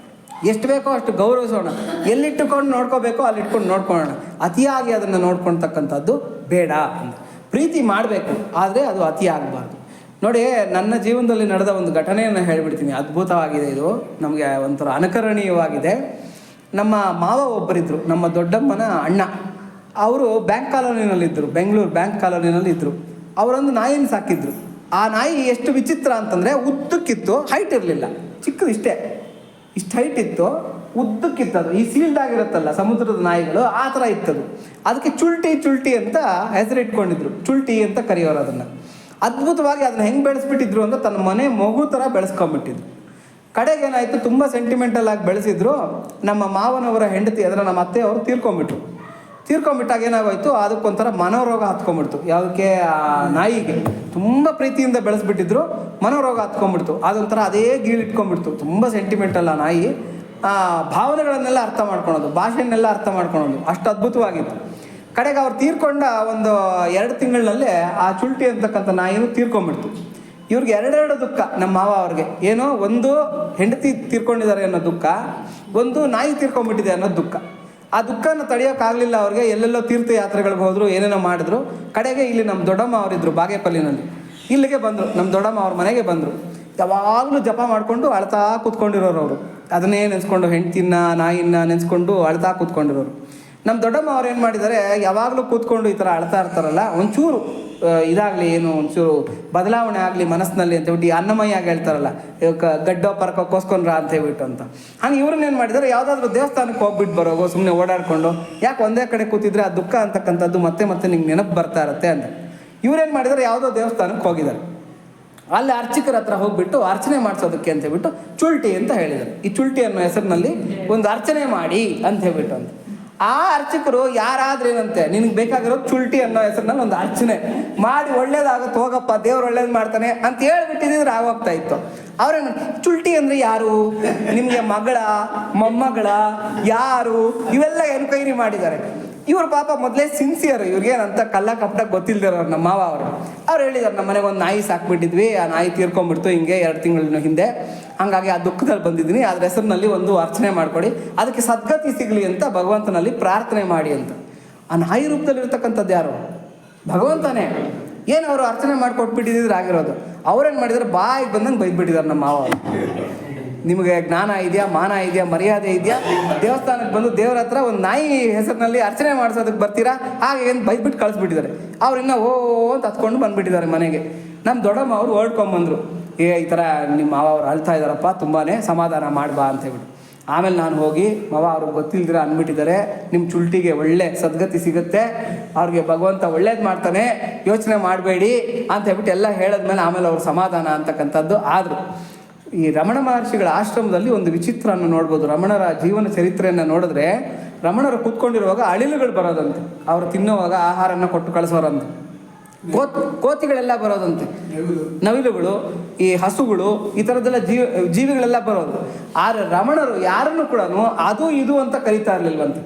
ಎಷ್ಟು ಬೇಕೋ ಅಷ್ಟು ಗೌರವಿಸೋಣ, ಎಲ್ಲಿಟ್ಟುಕೊಂಡು ನೋಡ್ಕೋಬೇಕೋ ಅಲ್ಲಿ ಇಟ್ಕೊಂಡು ನೋಡ್ಕೊಳ್ಳೋಣ. ಅತಿಯಾಗಿ ಅದನ್ನು ನೋಡ್ಕೊಳ್ತಕ್ಕಂಥದ್ದು ಬೇಡ. ಪ್ರೀತಿ ಮಾಡಬೇಕು, ಆದರೆ ಅದು ಅತಿ ಆಗಬಾರ್ದು. ನೋಡಿ, ನನ್ನ ಜೀವನದಲ್ಲಿ ನಡೆದ ಒಂದು ಘಟನೆಯನ್ನು ಹೇಳಿಬಿಡ್ತೀನಿ. ಅದ್ಭುತವಾಗಿದೆ ಇದು, ನಮಗೆ ಒಂಥರ ಅನುಕರಣೀಯವಾಗಿದೆ. ನಮ್ಮ ಮಾವ ಒಬ್ಬರಿದ್ದರು, ನಮ್ಮ ದೊಡ್ಡಮ್ಮನ ಅಣ್ಣ. ಅವರು ಬ್ಯಾಂಕ್ ಕಾಲೋನಿನಲ್ಲಿದ್ದರು, ಬೆಂಗಳೂರು ಬ್ಯಾಂಕ್ ಕಾಲೋನಿನಲ್ಲಿ ಇದ್ದರು. ಅವರೊಂದು ನಾಯಿನ ಸಾಕಿದ್ರು. ಆ ನಾಯಿ ಎಷ್ಟು ವಿಚಿತ್ರ ಅಂತಂದರೆ, ಉದ್ದಕ್ಕಿತ್ತು, ಹೈಟ್ ಇರಲಿಲ್ಲ, ಚಿಕ್ಕದು ಇಷ್ಟು ಹೈಟ್ ಇತ್ತು, ಉದ್ದಕ್ಕಿತ್ತದು. ಈ ಸೀಲ್ಡ್ ಆಗಿರುತ್ತಲ್ಲ ಸಮುದ್ರದ ನಾಯಿಗಳು, ಆ ಥರ ಇತ್ತದು. ಅದಕ್ಕೆ ಚುಲ್ಟಿ ಅಂತ ಹೆಸರಿಟ್ಕೊಂಡಿದ್ರು, ಚುಲ್ಟಿ ಅಂತ ಕರೆಯೋರು ಅದನ್ನು. ಅದ್ಭುತವಾಗಿ ಅದನ್ನು ಹೆಂಗೆ ಬೆಳೆಸ್ಬಿಟ್ಟಿದ್ರು ಅಂತ ತನ್ನ ಮನೆ ಮಗು ಥರ ಬೆಳೆಸ್ಕೊಂಡ್ಬಿಟ್ಟಿದ್ರು. ಕಡೆಗೇನಾಯಿತು, ತುಂಬ ಸೆಂಟಿಮೆಂಟಲ್ ಆಗಿ ಬೆಳೆಸಿದ್ರು. ನಮ್ಮ ಮಾವನವರ ಹೆಂಡತಿ, ಅದರ ನಮ್ಮ ಅತ್ತೆಯವರು ತೀರ್ಕೊಂಡ್ಬಿಟ್ಟಾಗ ಏನಾಗೋಯ್ತು, ಅದಕ್ಕೊಂಥರ ಮನೋರೋಗ ಹತ್ಕೊಂಡ್ಬಿಡ್ತು. ಯಾವುದಕ್ಕೆ, ಆ ನಾಯಿಗೆ ತುಂಬ ಪ್ರೀತಿಯಿಂದ ಬೆಳೆಸ್ಬಿಟ್ಟಿದ್ರು, ಮನೋರೋಗ ಹತ್ಕೊಂಡ್ಬಿಡ್ತು. ಅದೊಂಥರ ಅದೇ ಗೀಳಿಟ್ಕೊಂಡ್ಬಿಡ್ತು. ತುಂಬ ಸೆಂಟಿಮೆಂಟಲ್ಲ ನಾಯಿ, ಭಾವನೆಗಳನ್ನೆಲ್ಲ ಅರ್ಥ ಮಾಡ್ಕೊಳೋದು, ಭಾಷೆಯನ್ನೆಲ್ಲ ಅರ್ಥ ಮಾಡ್ಕೊಳೋದು, ಅಷ್ಟು ಅದ್ಭುತವಾಗಿತ್ತು. ಕಡೆಗೆ ಅವ್ರು ತೀರ್ಕೊಂಡ ಒಂದು 2 ತಿಂಗಳಿನಲ್ಲೇ ಆ ಚುಲ್ಟಿ ಅಂತಕ್ಕಂಥ ನಾಯಿನೂ ತೀರ್ಕೊಂಡ್ಬಿಡ್ತು. ಇವ್ರಿಗೆ 2 ದುಃಖ ನಮ್ಮ ಮಾವ ಅವ್ರಿಗೆ. ಏನೋ ಒಂದು ಹೆಂಡತಿ ತೀರ್ಕೊಂಡಿದ್ದಾರೆ ಅನ್ನೋ ದುಃಖ, ಒಂದು ನಾಯಿ ತೀರ್ಕೊಂಡ್ಬಿಟ್ಟಿದೆ ಅನ್ನೋ ದುಃಖ. ಆ ದುಃಖನ ತಡೆಯೋಕ್ಕಾಗಲಿಲ್ಲ ಅವ್ರಿಗೆ. ಎಲ್ಲೆಲ್ಲೋ ತೀರ್ಥಯಾತ್ರೆಗಳಿಗೆ ಹೋದರು, ಏನೇನೋ ಮಾಡಿದ್ರು. ಕಡೆಗೆ ಇಲ್ಲಿ ನಮ್ಮ ದೊಡ್ಡಮ್ಮ ಅವರಿದ್ದರು ಬಾಗೇಪಲ್ಲಿನಲ್ಲಿ, ಇಲ್ಲಿಗೆ ಬಂದರು, ನಮ್ಮ ದೊಡ್ಡಮ್ಮ ಅವ್ರ ಮನೆಗೆ ಬಂದರು. ಯಾವಾಗಲೂ ಜಪ ಮಾಡಿಕೊಂಡು ಅಳ್ತಾ ಕೂತ್ಕೊಂಡಿರೋರು ಅವರು. ಅದನ್ನೇ ನೆನೆಸ್ಕೊಂಡು, ಹೆಂಡ್ತಿನ ನಾಯಿನ ನೆನೆಸ್ಕೊಂಡು ಅಳ್ತಾ ಕೂತ್ಕೊಂಡಿರೋರು. ನಮ್ಮ ದೊಡ್ಡಮ್ಮ ಅವ್ರು ಏನು ಮಾಡಿದ್ದಾರೆ, ಯಾವಾಗಲೂ ಕೂತ್ಕೊಂಡು ಈ ಥರ ಅಳ್ತಾ ಇರ್ತಾರಲ್ಲ, ಒಂಚೂರು ಇದಾಗಲಿ, ಏನು ಒಂಚೂರು ಬದಲಾವಣೆ ಆಗಲಿ ಮನಸ್ಸಿನಲ್ಲಿ ಅಂತ ಹೇಳ್ಬಿಟ್ಟು, ಅನ್ನಮಯ್ಯಾಗಿ ಹೇಳ್ತಾರಲ್ಲ, ಗಡ್ಡೋ ಪರ್ಕೋ ಕೋಸ್ಕೊಂಡ್ರ ಅಂತ ಹೇಳ್ಬಿಟ್ಟು ಅಂತ. ಹಂಗೆ ಇವ್ರನ್ನೇನು ಮಾಡಿದ್ದಾರೆ, ಯಾವುದಾದ್ರೂ ದೇವಸ್ಥಾನಕ್ಕೆ ಹೋಗ್ಬಿಟ್ಟು ಬರೋಗೋ, ಸುಮ್ಮನೆ ಓಡಾಡಿಕೊಂಡು, ಯಾಕೆ ಒಂದೇ ಕಡೆ ಕೂತಿದ್ರೆ ಆ ದುಃಖ ಅಂತಕ್ಕಂಥದ್ದು ಮತ್ತೆ ನಿಂಗೆ ನೆನಪು ಬರ್ತಾ ಇರುತ್ತೆ ಅಂತ. ಇವ್ರೇನು ಮಾಡಿದ್ದಾರೆ, ಯಾವುದೋ ದೇವಸ್ಥಾನಕ್ಕೆ ಹೋಗಿದ್ದಾರೆ. ಅಲ್ಲಿ ಅರ್ಚಕರ ಹತ್ರ ಹೋಗ್ಬಿಟ್ಟು ಅರ್ಚನೆ ಮಾಡಿಸೋದಕ್ಕೆ ಅಂತ ಹೇಳ್ಬಿಟ್ಟು ಚುಲ್ಟಿ ಅಂತ ಹೇಳಿದ್ದಾರೆ. ಈ ಚುಲ್ಟಿ ಅನ್ನೋ ಹೆಸರಿನಲ್ಲಿ ಒಂದು ಅರ್ಚನೆ ಮಾಡಿ ಅಂತ ಹೇಳ್ಬಿಟ್ಟು ಅಂತ. ಆ ಅರ್ಚಕರು ಯಾರಾದ್ರೇನಂತೆ, ನಿನಗೆ ಬೇಕಾಗಿರೋದು ಚುಲ್ಟಿ ಅನ್ನೋ ಹೆಸರಿನಲ್ಲಿ ಒಂದು ಅರ್ಚನೆ ಮಾಡಿ ಒಳ್ಳೇದಾಗುತ್ತೆ, ಹೋಗಪ್ಪ ದೇವ್ರು ಒಳ್ಳೇದು ಮಾಡ್ತಾನೆ ಅಂತ ಹೇಳ್ಬಿಟ್ಟಿದ್ರೆ ಆಗೋಗ್ತಾ ಇತ್ತು. ಅವ್ರೇನು ಚುಲ್ಟಿ ಅಂದರೆ ಯಾರು, ನಿಮಗೆ ಮಗಳ ಮೊಮ್ಮಗಳ ಯಾರು, ಇವೆಲ್ಲ ಎನ್ಕ್ವೈರಿ ಮಾಡಿದ್ದಾರೆ. ಇವ್ರು ಪಾಪ ಮೊದಲೇ ಸಿನ್ಸಿಯರ್, ಇವ್ರಿಗೇನಂತ ಕಲ್ಲ ಕಪಟ ಗೊತ್ತಿಲ್ದಿರೋರು ನಮ್ಮ ಮಾವ ಅವ್ರು ಹೇಳಿದ್ದಾರೆ, ನಮ್ಮ ಮನೆಗೆ ಒಂದು ನಾಯಿ ಸಾಕ್ಬಿಟ್ಟಿದ್ವಿ, ಆ ನಾಯಿ ತೀರ್ಕೊಂಡ್ಬಿಡ್ತು ಹಿಂಗೆ 2 ತಿಂಗಳ ಹಿಂದೆ, ಹಾಗಾಗಿ ಆ ದುಃಖದಲ್ಲಿ ಬಂದಿದ್ದೀನಿ, ಅದ್ರ ಹೆಸರಿನಲ್ಲಿ ಒಂದು ಅರ್ಚನೆ ಮಾಡಿಕೊಡಿ, ಅದಕ್ಕೆ ಸದ್ಗತಿ ಸಿಗಲಿ ಅಂತ ಭಗವಂತನಲ್ಲಿ ಪ್ರಾರ್ಥನೆ ಮಾಡಿ ಅಂತ. ಆ ನಾಯಿ ರೂಪದಲ್ಲಿ ಇರ್ತಕ್ಕಂಥದ್ದು ಯಾರು, ಭಗವಂತನೇ. ಏನು ಅವರು ಅರ್ಚನೆ ಮಾಡಿಕೊಟ್ಬಿಟ್ಟಿದ್ರೆ ಆಗಿರೋದು. ಅವ್ರೇನು ಮಾಡಿದ್ದಾರೆ, ಬಾಯಿಗೆ ಬಂದಂಗೆ ಬೈದ್ಬಿಟ್ಟಿದ್ದಾರೆ ನಮ್ಮ ಮಾವ. ನಿಮಗೆ ಜ್ಞಾನ ಇದೆಯಾ, ಮಾನ ಇದೆಯಾ, ಮರ್ಯಾದೆ ಇದೆಯಾ, ದೇವಸ್ಥಾನಕ್ಕೆ ಬಂದು ದೇವ್ರ ಹತ್ರ ಒಂದು ನಾಯಿ ಹೆಸರಿನಲ್ಲಿ ಅರ್ಚನೆ ಮಾಡಿಸೋದಕ್ಕೆ ಬರ್ತೀರಾ, ಹಾಗೆ ಏನು ಬೈದ್ಬಿಟ್ಟು ಕಳಿಸ್ಬಿಟ್ಟಿದ್ದಾರೆ. ಅವ್ರು ಇನ್ನೂ ಅಂತ ಹತ್ಕೊಂಡು ಬಂದುಬಿಟ್ಟಿದ್ದಾರೆ ಮನೆಗೆ. ನಮ್ಮ ದೊಡ್ಡಮ್ಮ ಅವರು ಹೊರಡ್ಕೊಂಬಂದರು, ಈ ಥರ ನಿಮ್ಮ ಮಾವ ಅವ್ರು ಅಳ್ತಾ ಇದ್ದಾರಪ್ಪ, ತುಂಬಾ ಸಮಾಧಾನ ಮಾಡ್ಬಾ ಅಂತ ಹೇಳ್ಬಿಟ್ಟು. ಆಮೇಲೆ ನಾನು ಹೋಗಿ, ಮಾವ ಅವ್ರಿಗೆ ಗೊತ್ತಿಲ್ದಿರ ಅಂದ್ಬಿಟ್ಟಿದ್ದಾರೆ, ನಿಮ್ಮ ಚುಲ್ಟಿಗೆ ಒಳ್ಳೆ ಸದ್ಗತಿ ಸಿಗುತ್ತೆ, ಅವ್ರಿಗೆ ಭಗವಂತ ಒಳ್ಳೇದು ಮಾಡ್ತಾನೆ, ಯೋಚನೆ ಮಾಡಬೇಡಿ ಅಂತ ಹೇಳ್ಬಿಟ್ಟು ಎಲ್ಲ ಹೇಳಿದ್ಮೇಲೆ ಆಮೇಲೆ ಅವ್ರು ಸಮಾಧಾನ ಅಂತಕ್ಕಂಥದ್ದು ಆದರು. ಈ ರಮಣ ಮಹರ್ಷಿಗಳ ಆಶ್ರಮದಲ್ಲಿ ಒಂದು ವಿಚಿತ್ರವನ್ನು ನೋಡ್ಬೋದು. ರಮಣರ ಜೀವನ ಚರಿತ್ರೆಯನ್ನು ನೋಡಿದ್ರೆ ರಮಣರು ಕೂತ್ಕೊಂಡಿರುವಾಗ ಅಳಿಲುಗಳು ಬರೋದಂತೆ, ಅವರು ತಿನ್ನುವಾಗ ಆಹಾರನ ಕೊಟ್ಟು ಕಳಿಸೋರಂತೆ. ಕೋತಿಗಳೆಲ್ಲ ಬರೋದಂತೆ, ನವಿಲುಗಳು, ಈ ಹಸುಗಳು, ಈ ಥರದ್ದೆಲ್ಲ ಜೀವಿಗಳೆಲ್ಲ ಬರೋದು. ಆದರೆ ರಮಣರು ಯಾರನ್ನು ಕೂಡ ಅದು ಇದು ಅಂತ ಕರೀತಾ ಇರಲಿಲ್ವಂತೆ.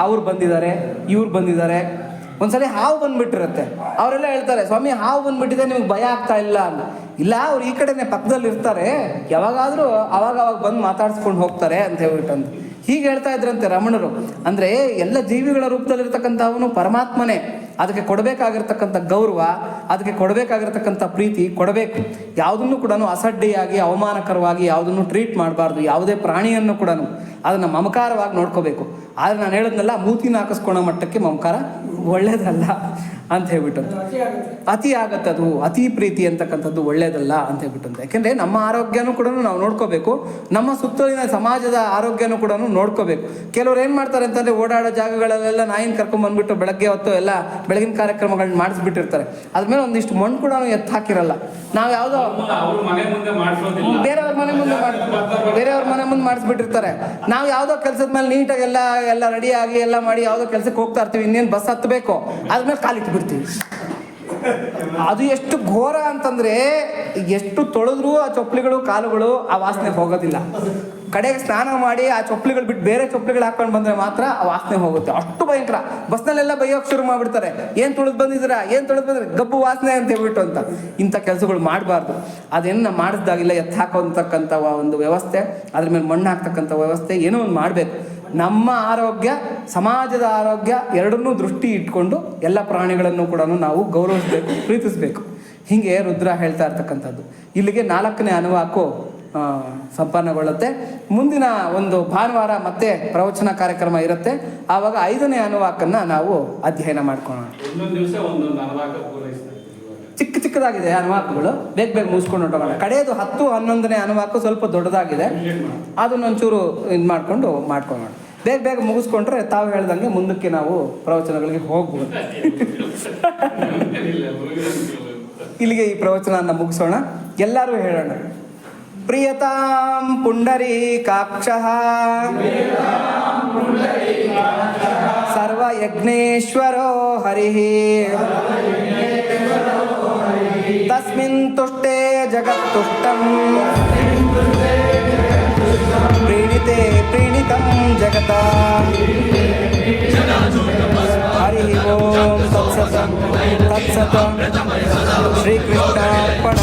ಅವ್ರು ಬಂದಿದ್ದಾರೆ, ಇವ್ರು ಬಂದಿದ್ದಾರೆ. ಒಂದ್ಸಲಿ ಹಾವು ಬಂದ್ಬಿಟ್ಟಿರುತ್ತೆ, ಅವರೆಲ್ಲ ಹೇಳ್ತಾರೆ, ಸ್ವಾಮಿ ಹಾವು ಬಂದ್ಬಿಟ್ಟಿದೆ, ನಿಮ್ಗೆ ಭಯ ಆಗ್ತಾ ಇಲ್ಲ ಅಂತ. ಇಲ್ಲ, ಅವ್ರು ಈ ಕಡೆನೆ ಪಕ್ಕದಲ್ಲಿ ಇರ್ತಾರೆ, ಯಾವಾಗಾದರೂ ಅವಾಗ ಬಂದು ಮಾತಾಡ್ಸ್ಕೊಂಡು ಹೋಗ್ತಾರೆ ಅಂತ ಹೇಳ್ಬಿಟ್ಟಂತ ಹೀಗೆ ಹೇಳ್ತಾ ಇದ್ರಂತೆ ರಮಣರು. ಅಂದರೆ ಎಲ್ಲ ಜೀವಿಗಳ ರೂಪದಲ್ಲಿರ್ತಕ್ಕಂಥವನು ಪರಮಾತ್ಮನೇ. ಅದಕ್ಕೆ ಕೊಡಬೇಕಾಗಿರ್ತಕ್ಕಂಥ ಗೌರವ, ಅದಕ್ಕೆ ಕೊಡಬೇಕಾಗಿರ್ತಕ್ಕಂಥ ಪ್ರೀತಿ ಕೊಡಬೇಕು. ಯಾವುದನ್ನು ಕೂಡ ಅಸಡ್ಡೆಯಾಗಿ ಅವಮಾನಕರವಾಗಿ ಯಾವುದನ್ನು ಟ್ರೀಟ್ ಮಾಡಬಾರ್ದು. ಯಾವುದೇ ಪ್ರಾಣಿಯನ್ನು ಕೂಡ ಅದನ್ನು ಮಮಕಾರವಾಗಿ ನೋಡ್ಕೋಬೇಕು. ಆದರೆ ನಾನು ಹೇಳೋದ್ನೆಲ್ಲ ಮೂತಿನ ಹಾಕಿಸ್ಕೊಳೋ ಮಟ್ಟಕ್ಕೆ ಮಮಕಾರ ಒಳ್ಳೇದಲ್ಲ ಅಂತ ಹೇಳ್ಬಿಟ್ಟಂತೆ. ಅತಿ ಆಗತ್ತೆ, ಅದು ಅತಿ ಪ್ರೀತಿ ಅಂತಕ್ಕಂಥದ್ದು ಒಳ್ಳೇದಲ್ಲ ಅಂತ ಹೇಳ್ಬಿಟ್ಟಂತೆ. ಯಾಕೆಂದರೆ ನಮ್ಮ ಆರೋಗ್ಯನೂ ಕೂಡ ನಾವು ನೋಡ್ಕೋಬೇಕು, ನಮ್ಮ ಸುತ್ತಲಿನ ಸಮಾಜದ ಆರೋಗ್ಯನೂ ಕೂಡ ನೋಡ್ಕೋಬೇಕು. ಕೆಲವ್ರು ಏನು ಮಾಡ್ತಾರೆ ಅಂತಂದರೆ ಓಡಾಡೋ ಜಾಗಗಳಲ್ಲೆಲ್ಲ ನಾಯಿನ ಕರ್ಕೊಂಡ್ಬಂದ್ಬಿಟ್ಟು ಬೆಳಗ್ಗೆ ಹೊತ್ತು ಎಲ್ಲ ಬೆಳಗಿನ ಕಾರ್ಯಕ್ರಮಗಳನ್ನ ಮಾಡಿಸ್ಬಿಟ್ಟಿರ್ತಾರೆ. ಅದ್ಮೇಲೆ ಒಂದಿಷ್ಟು ಮಣ್ಣು ಕೂಡ ಎತ್ತು ಹಾಕಿರಲ್ಲ. ನಾವು ಯಾವುದೋ ಬೇರೆಯವ್ರ ಮನೆ ಮುಂದೆ ಮಾಡಿಸ್ಬಿಟ್ಟಿರ್ತಾರೆ. ನಾವು ಯಾವುದೋ ಕೆಲಸದ ಮೇಲೆ ನೀಟಾಗಿ ಎಲ್ಲ ರೆಡಿಯಾಗಿ ಎಲ್ಲ ಮಾಡಿ ಯಾವುದೋ ಕೆಲಸಕ್ಕೆ ಹೋಗ್ತಾ ಇರ್ತೀವಿ. ಇನ್ನೇನು ಬಸ್ ಹತ್ತಬೇಕು, ಅದ್ಮೇಲೆ ಕಾಲಿಟ್ಟು ಬಿಡ್ತೀವಿ. ಅದು ಎಷ್ಟು ಘೋರ ಅಂತಂದ್ರೆ, ಎಷ್ಟು ತೊಳೆದ್ರೂ ಆ ಚೊಪ್ಪಲಿಗಳು ಕಾಲುಗಳು ಆ ವಾಸನೆ ಹೋಗೋದಿಲ್ಲ. ಕಡೆಗೆ ಸ್ನಾನ ಮಾಡಿ ಆ ಚೊಪ್ಪಲಿಗಳು ಬಿಟ್ಟು ಬೇರೆ ಚೊಪ್ಪಲಿಗಳು ಹಾಕೊಂಡು ಬಂದರೆ ಮಾತ್ರ ಆ ವಾಸನೆ ಹೋಗುತ್ತೆ. ಅಷ್ಟು ಭಯಂಕರ. ಬಸ್ನಲ್ಲೆಲ್ಲ ಬೈಯೋಕೆ ಶುರು ಮಾಡಿಬಿಡ್ತಾರೆ, ಏನು ತೊಳೆದು ಬಂದಿದ್ದೀರಾ, ಏನು ತೊಳೆದು ಬಂದ್ರೆ ಗಬ್ಬು ವಾಸನೆ ಅಂತ ಹೇಳ್ಬಿಟ್ಟು ಅಂತ. ಇಂಥ ಕೆಲಸಗಳು ಮಾಡಬಾರ್ದು. ಅದನ್ನು ಮಾಡಿಸ್ದಾಗಿಲ್ಲ ಎತ್ತು ಹಾಕೋತಕ್ಕಂಥ ಒಂದು ವ್ಯವಸ್ಥೆ, ಅದ್ರ ಮೇಲೆ ಮಣ್ಣು ಹಾಕ್ತಕ್ಕಂಥ ವ್ಯವಸ್ಥೆ, ಏನೋ ಒಂದು ಮಾಡಬೇಕು. ನಮ್ಮ ಆರೋಗ್ಯ, ಸಮಾಜದ ಆರೋಗ್ಯ ಎರಡನ್ನೂ ದೃಷ್ಟಿ ಇಟ್ಕೊಂಡು ಎಲ್ಲ ಪ್ರಾಣಿಗಳನ್ನು ಕೂಡ ನಾವು ಗೌರವಿಸಬೇಕು, ಪ್ರೀತಿಸಬೇಕು. ಹೀಗೆ ರುದ್ರ ಹೇಳ್ತಾ ಇರ್ತಕ್ಕಂಥದ್ದು. ಇಲ್ಲಿಗೆ 4ನೇ ಅನುವಾಕು ಸಂಪನ್ನಗೊಳ್ಳುತ್ತೆ. ಮುಂದಿನ ಒಂದು ಭಾನುವಾರ ಮತ್ತೆ ಪ್ರವಚನ ಕಾರ್ಯಕ್ರಮ ಇರುತ್ತೆ. ಆವಾಗ 5ನೇ ಅನುವಾಕನ್ನು ನಾವು ಅಧ್ಯಯನ ಮಾಡ್ಕೊಳ್ಳೋಣ. ಚಿಕ್ಕದಾಗಿದೆ ಅನುವಾಕಗಳು, ಬೇಗ ಮುಗಿಸ್ಕೊಂಡು ಹೊರಟೋಗೋಣ. ಕಡೆಯದು 10, 11ನೇ ಅನುವಾಕು ಸ್ವಲ್ಪ ದೊಡ್ಡದಾಗಿದೆ, ಅದನ್ನೊಂಚೂರು ಇದು ಮಾಡ್ಕೊಳ್ಳೋಣ. ಬೇಗ ಮುಗಿಸ್ಕೊಂಡ್ರೆ ತಾವು ಹೇಳ್ದಂಗೆ ಮುಂದಕ್ಕೆ ನಾವು ಪ್ರವಚನಗಳಿಗೆ ಹೋಗ್ಬೋದು. ಇಲ್ಲಿಗೆ ಈ ಪ್ರವಚನ ಮುಗಿಸೋಣ. ಎಲ್ಲರೂ ಹೇಳೋಣ. ಪ್ರಿಯತಾಂ ಪುಂಡರೀಕಾಕ್ಷಃ ಸರ್ವಯಜ್ಞೇಶ್ವರೋ ಹರಿಃ ತಸ್ಮಿನ್ ತುಷ್ಟೇ ಜಗತ್ತುಷ್ಟಂ ಪ್ರೀಣಿತೆ ಪ್ರೀಣಿತಂ ಜಗತ. ಹರಿ ಓಂ ತತ್ಸತ್ ಶ್ರೀಕೃಷ್ಣಾರ್ಪಣ.